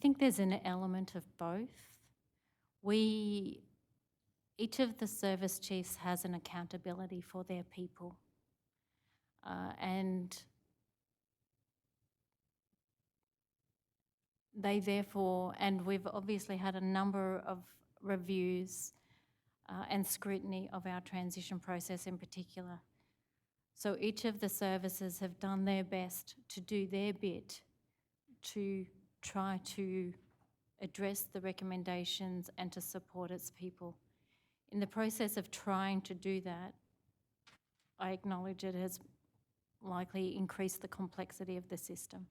think there's an element of both. Each of the service chiefs has an accountability for their people. And they therefore, and we've obviously had a number of reviews and scrutiny of our transition process in particular. So each of the services have done their best to do their bit to try to address the recommendations and to support its people. In the process of trying to do that, I acknowledge it has likely increased the complexity of the system.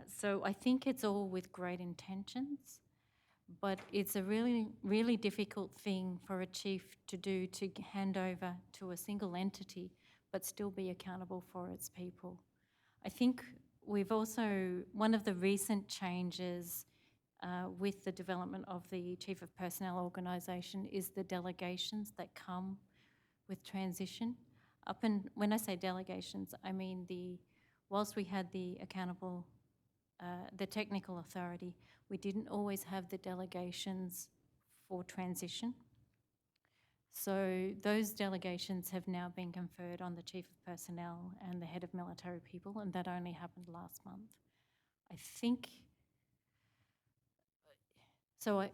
So I think it's all with great intentions, but it's a really, really difficult thing for a chief to do, to hand over to a single entity, but still be accountable for its people. I think we've also, one of the recent changes with the development of the Chief of Personnel organisation is the delegations that come with transition. When I say delegations, I mean whilst we had the the technical authority, we didn't always have the delegations for transition. So those delegations have now been conferred on the Chief of Personnel and the Head of Military People, and that only happened last month. I think, so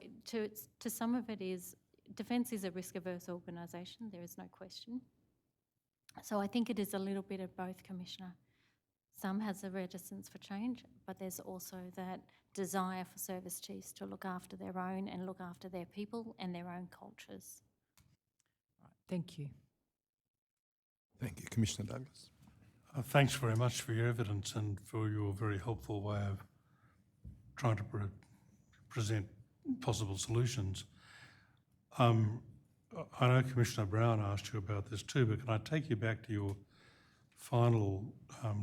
to some of it is, Defence is a risk-averse organisation, there is no question. So I think it is a little bit of both, Commissioner. Some has a reticence for change, but there's also that desire for service chiefs to look after their own and look after their people and their own cultures. Thank you. Thank you. Commissioner Douglas. Thanks very much for your evidence and for your very helpful way of trying to present possible solutions. I know Commissioner Brown asked you about this too, but can I take you back to your final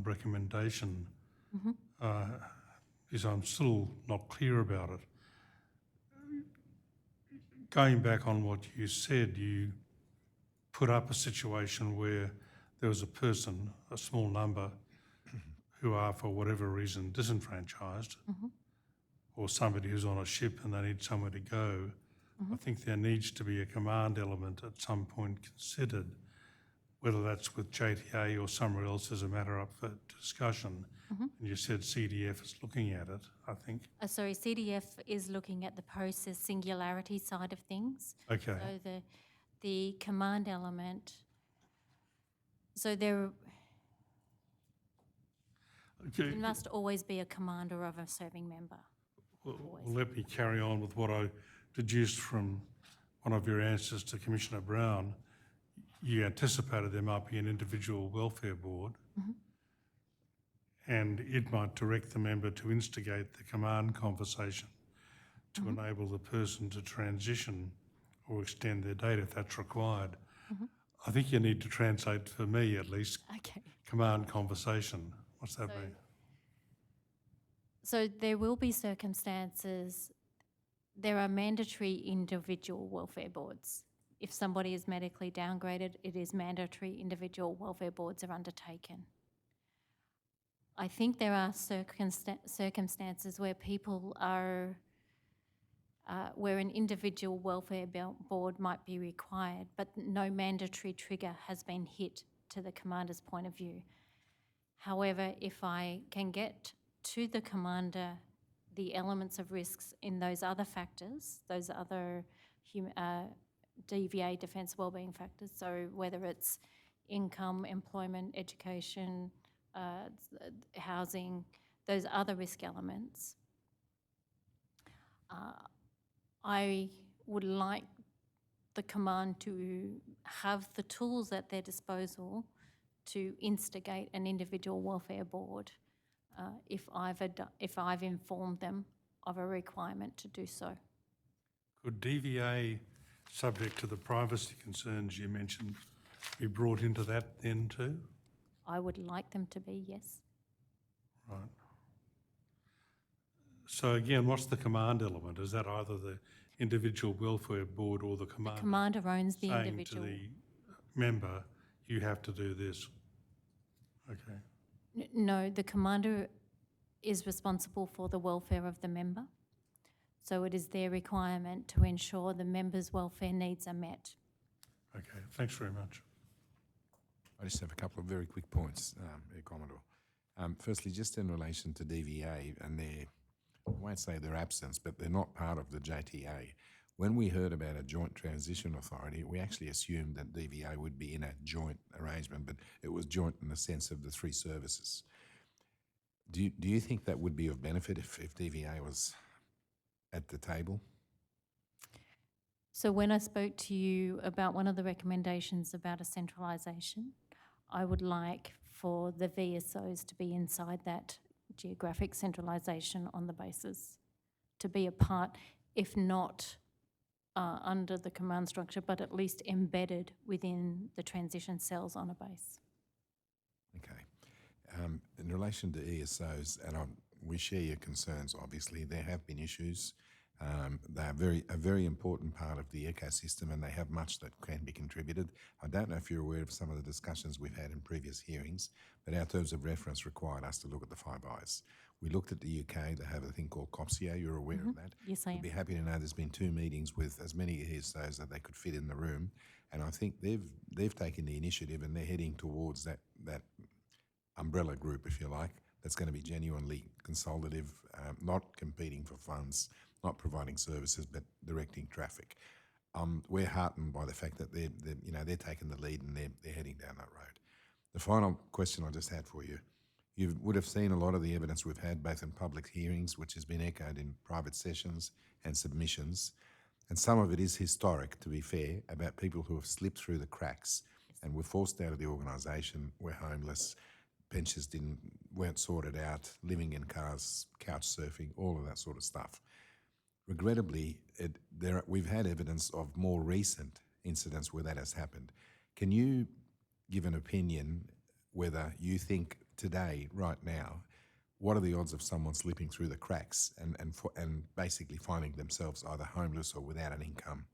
recommendation? Because I'm still not clear about it. Going back on what you said, you put up a situation where there was a person, a small number, who are for whatever reason disenfranchised, or somebody who's on a ship and they need somewhere to go. I think there needs to be a command element at some point considered, whether that's with JTA or somewhere else is a matter up for discussion. And you said CDF is looking at it, I think. Sorry, CDF is looking at the process singularity side of things. Okay. So the command element, so there must always be a commander of a serving member. Well, let me carry on with what I deduced from one of your answers to Commissioner Brown. You anticipated there might be an individual welfare board, and it might direct the member to instigate the command conversation to enable the person to transition or extend their date if that's required. I think you need to translate, for me at least, command conversation. What's that mean? So there will be circumstances, there are mandatory individual welfare boards. If somebody is medically downgraded, it is mandatory individual welfare boards are undertaken. I think there are circumstances where people are, where an individual welfare board might be required, but no mandatory trigger has been hit to the commander's point of view. However, if I can get to the commander the elements of risks in those other factors, those other DVA, defence wellbeing factors, so whether it's income, employment, education, housing, those other risk elements, I would like the command to have the tools at their disposal to instigate an individual welfare board if I've informed them of a requirement to do so. Could DVA, subject to the privacy concerns you mentioned, be brought into that then too? I would like them to be, yes. Right. So again, what's the command element? Is that either the individual welfare board or the commander? The commander owns the saying individual. to the member, you have to do this. Okay. No, the commander is responsible for the welfare of the member. So it is their requirement to ensure the member's welfare needs are met. Okay, thanks very much. I just have a couple of very quick points, Air Commodore. Firstly, just in relation to DVA and their, I won't say their absence, but they're not part of the JTA. When we heard about a joint transition authority, we actually assumed that DVA would be in a joint arrangement, but it was joint in the sense of the three services. Do you think that would be of benefit if DVA was at the table? So when I spoke to you about one of the recommendations about a centralisation, I would like for the VSOs to be inside that geographic centralisation on the basis, to be a part, if not under the command structure, but at least embedded within the transition cells on a base. Okay. In relation to ESOs, and we share your concerns, obviously, there have been issues. They're a very important part of the ecosystem, and they have much that can be contributed. I don't know if you're aware of some of the discussions we've had in previous hearings, but our terms of reference required us to look at the Five Eyes. We looked at the UK. They have a thing called COPSIO. You're aware of that? Yes, I am. You'd be happy to know there's been 2 meetings with as many ESOs that they could fit in the room, and I think they've taken the initiative and they're heading towards that umbrella group, if you like, that's going to be genuinely consultative, not competing for funds, not providing services, but directing traffic. We're heartened by the fact that they're taking the lead and they're heading down that road. The final question I just had for you, you would have seen a lot of the evidence we've had both in public hearings, which has been echoed in private sessions and submissions, and some of it is historic, to be fair, about people who have slipped through the cracks and were forced out of the organisation, were homeless, pensions weren't sorted out, living in cars, couch surfing, all of that sort of stuff. Regrettably, we've had evidence of more recent incidents where that has happened. Can you give an opinion whether you think today, right now, what are the odds of someone slipping through the cracks and basically finding themselves either homeless or without an income?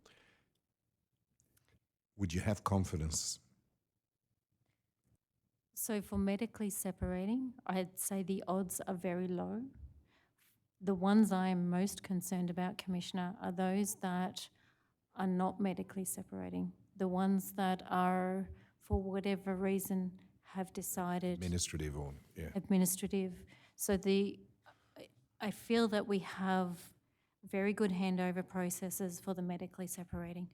Would you have confidence? So for medically separating, I'd say the odds are very low. The ones I'm most concerned about, Commissioner, are those that are not medically separating. The ones that are, for whatever reason, have decided... Administrative or, yeah. Administrative. So I feel that we have very good handover processes for the medically separating.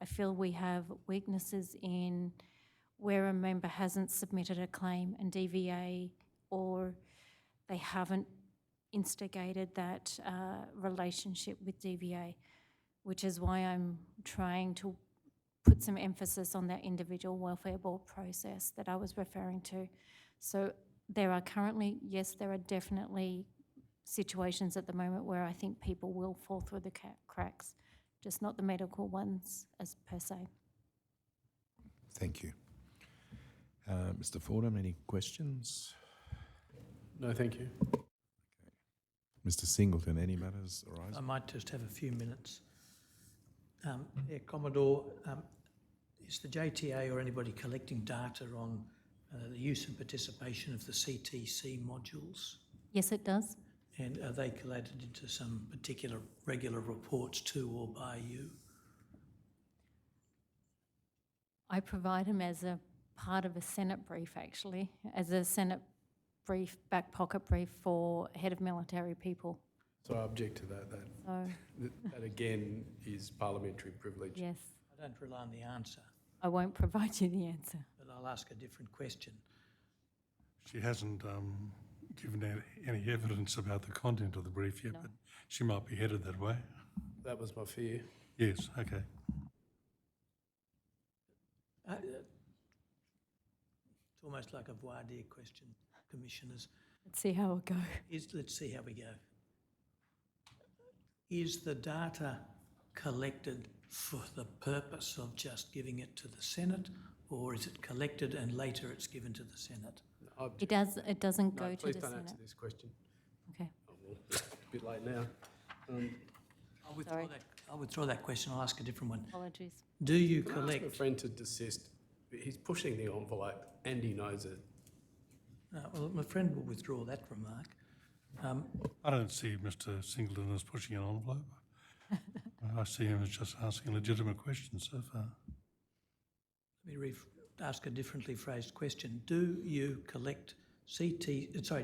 I feel we have weaknesses in where a member hasn't submitted a claim and DVA, or they haven't instigated that relationship with DVA, which is why I'm trying to put some emphasis on that individual welfare board process that I was referring to. So there are currently, yes, there are definitely situations at the moment where I think people will fall through the cracks, just not the medical ones as per se. Thank you. Mr. Fordham, any questions? No, thank you. Okay. Mr. Singleton, any matters arise? I might just have a few minutes. Air Commodore, is the JTA or anybody collecting data on the use and participation of the CTC modules? Yes, it does. And are they collated into some particular regular reports to or by you? I provide them as a part of a Senate brief, actually, as a Senate brief, back pocket brief for head of military people. So I object to that. That again is parliamentary privilege. Yes. I don't rely on the answer. I won't provide you the answer. But I'll ask a different question. She hasn't given any evidence about the content of the brief yet, No. but she might be headed that way. That was my fear. Yes, okay. It's almost like a voir dire question, Commissioners. Let's see how it goes. Let's see how we go. Is the data collected for the purpose of just giving it to the Senate, or is it collected and later it's given to the Senate? It doesn't go to the Please don't Senate. answer this question. Okay. Oh, well, it's a bit late now. I'll withdraw that question. I'll ask a different one. Apologies. Do you Can I ask collect... my friend to desist? He's pushing the envelope and he knows it. well, my friend will withdraw that remark. I don't see Mr Singleton as pushing an envelope. I see him as just asking legitimate questions so far. Let me ask a differently phrased question. Do you collect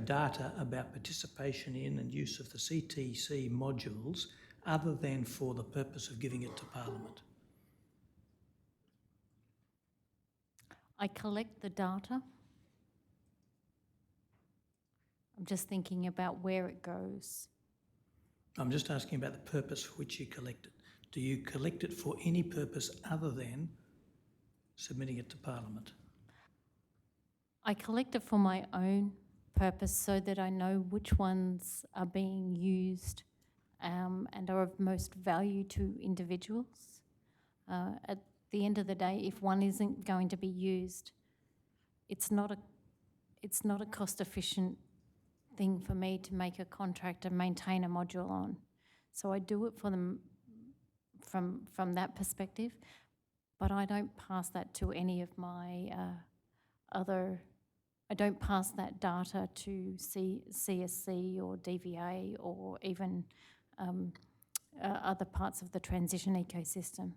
data about participation in and use of the CTC modules other than for the purpose of giving it to Parliament? I collect the data. I'm just thinking about where it goes. I'm just asking about the purpose for which you collect it. Do you collect it for any purpose other than submitting it to Parliament? I collect it for my own purpose so that I know which ones are being used and are of most value to individuals. At the end of the day, if one isn't going to be used, it's not a cost-efficient thing for me to make a contract and maintain a module on. So I do it for them from that perspective, but I don't pass that to any of my I don't pass that data to CSC or DVA or even other parts of the transition ecosystem.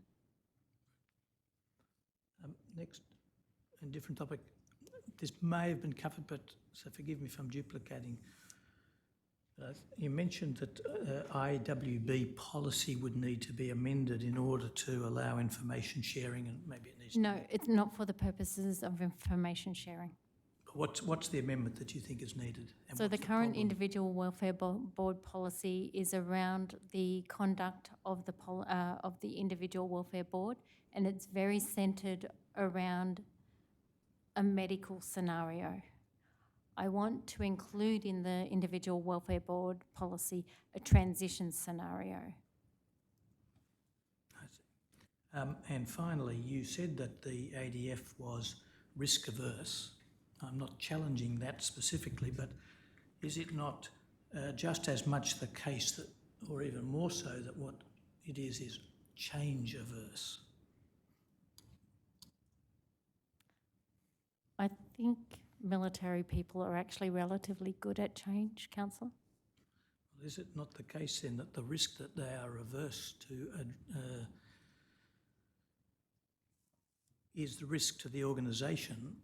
Next, a different topic. This may have been covered, but so forgive me if I'm duplicating. You mentioned that IWB policy would need to be amended in order to allow information sharing, and maybe it needs. No, it's not for the purposes of information sharing. What's the amendment that you think is needed? And So the what's current problem? individual welfare board policy is around the conduct of the individual welfare board, and it's very centred around a medical scenario. I want to include in the individual welfare board policy a transition scenario. I see. And finally, you said that the ADF was risk averse. I'm not challenging that specifically, but is it not just as much the case that, or even more so, that what it is change averse? I think military people are actually relatively good at change, Councillor. Well, is it not the case then that the risk that they are averse to is the risk to the organisation,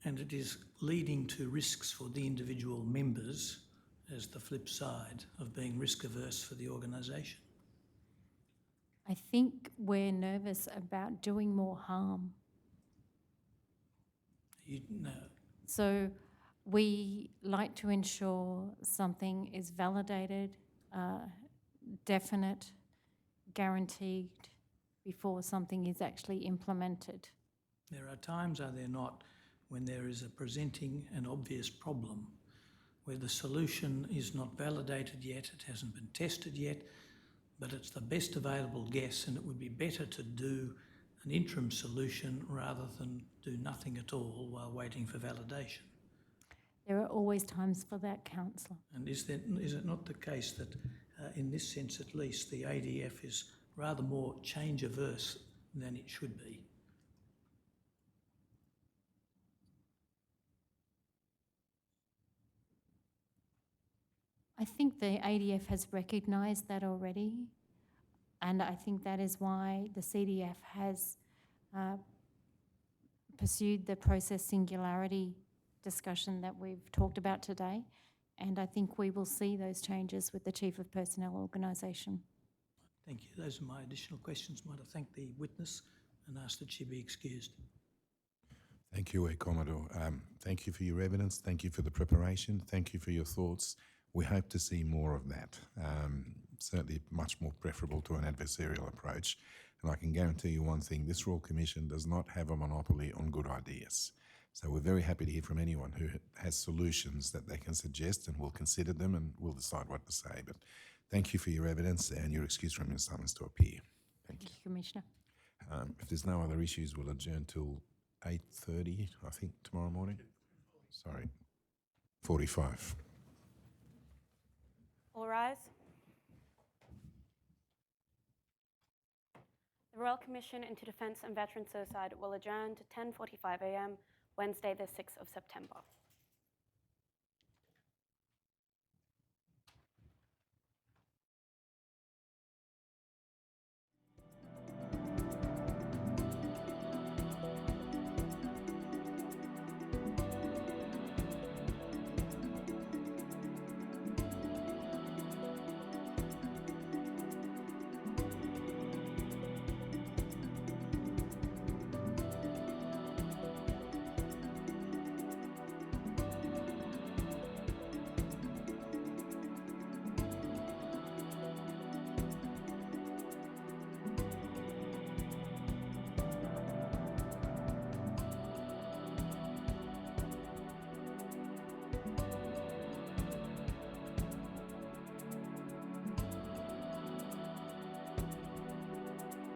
and it is leading to risks for the individual members as the flip side of being risk averse for the organisation? I think we're nervous about doing more harm. You know. So we like to ensure something is validated, definite, guaranteed before something is actually implemented. There are times, are there not, when there is a presenting an obvious problem where the solution is not validated yet, it hasn't been tested yet, but it's the best available guess, and it would be better to do an interim solution rather than do nothing at all while waiting for validation. There are always times for that, Councillor. And is it not the case that, in this sense at least, the ADF is rather more change averse than it should be? I think the ADF has recognised that already, and I think that is why the CDF has pursued the process singularity discussion that we've talked about today, and I think we will see those changes with the Chief of Personnel organisation. Thank you. Those are my additional questions. Might I thank the witness and ask that she be excused. Thank you, Commodore. Thank you for your evidence. Thank you for the preparation. Thank you for your thoughts. We hope to see more of that. Certainly much more preferable to an adversarial approach. And I can guarantee you one thing, this Royal Commission does not have a monopoly on good ideas. So we're very happy to hear from anyone who has solutions that they can suggest, and we'll consider them and we'll decide what to say. But thank you for your evidence and your excuse from your summons to appear. Thank you. Thank you, Commissioner. If there's no other issues, we'll adjourn till 8:30, I think, tomorrow morning. Sorry, 45. All rise. The Royal Commission into Defence and Veteran Suicide will adjourn to 10:45 a.m. Wednesday the 6th of September.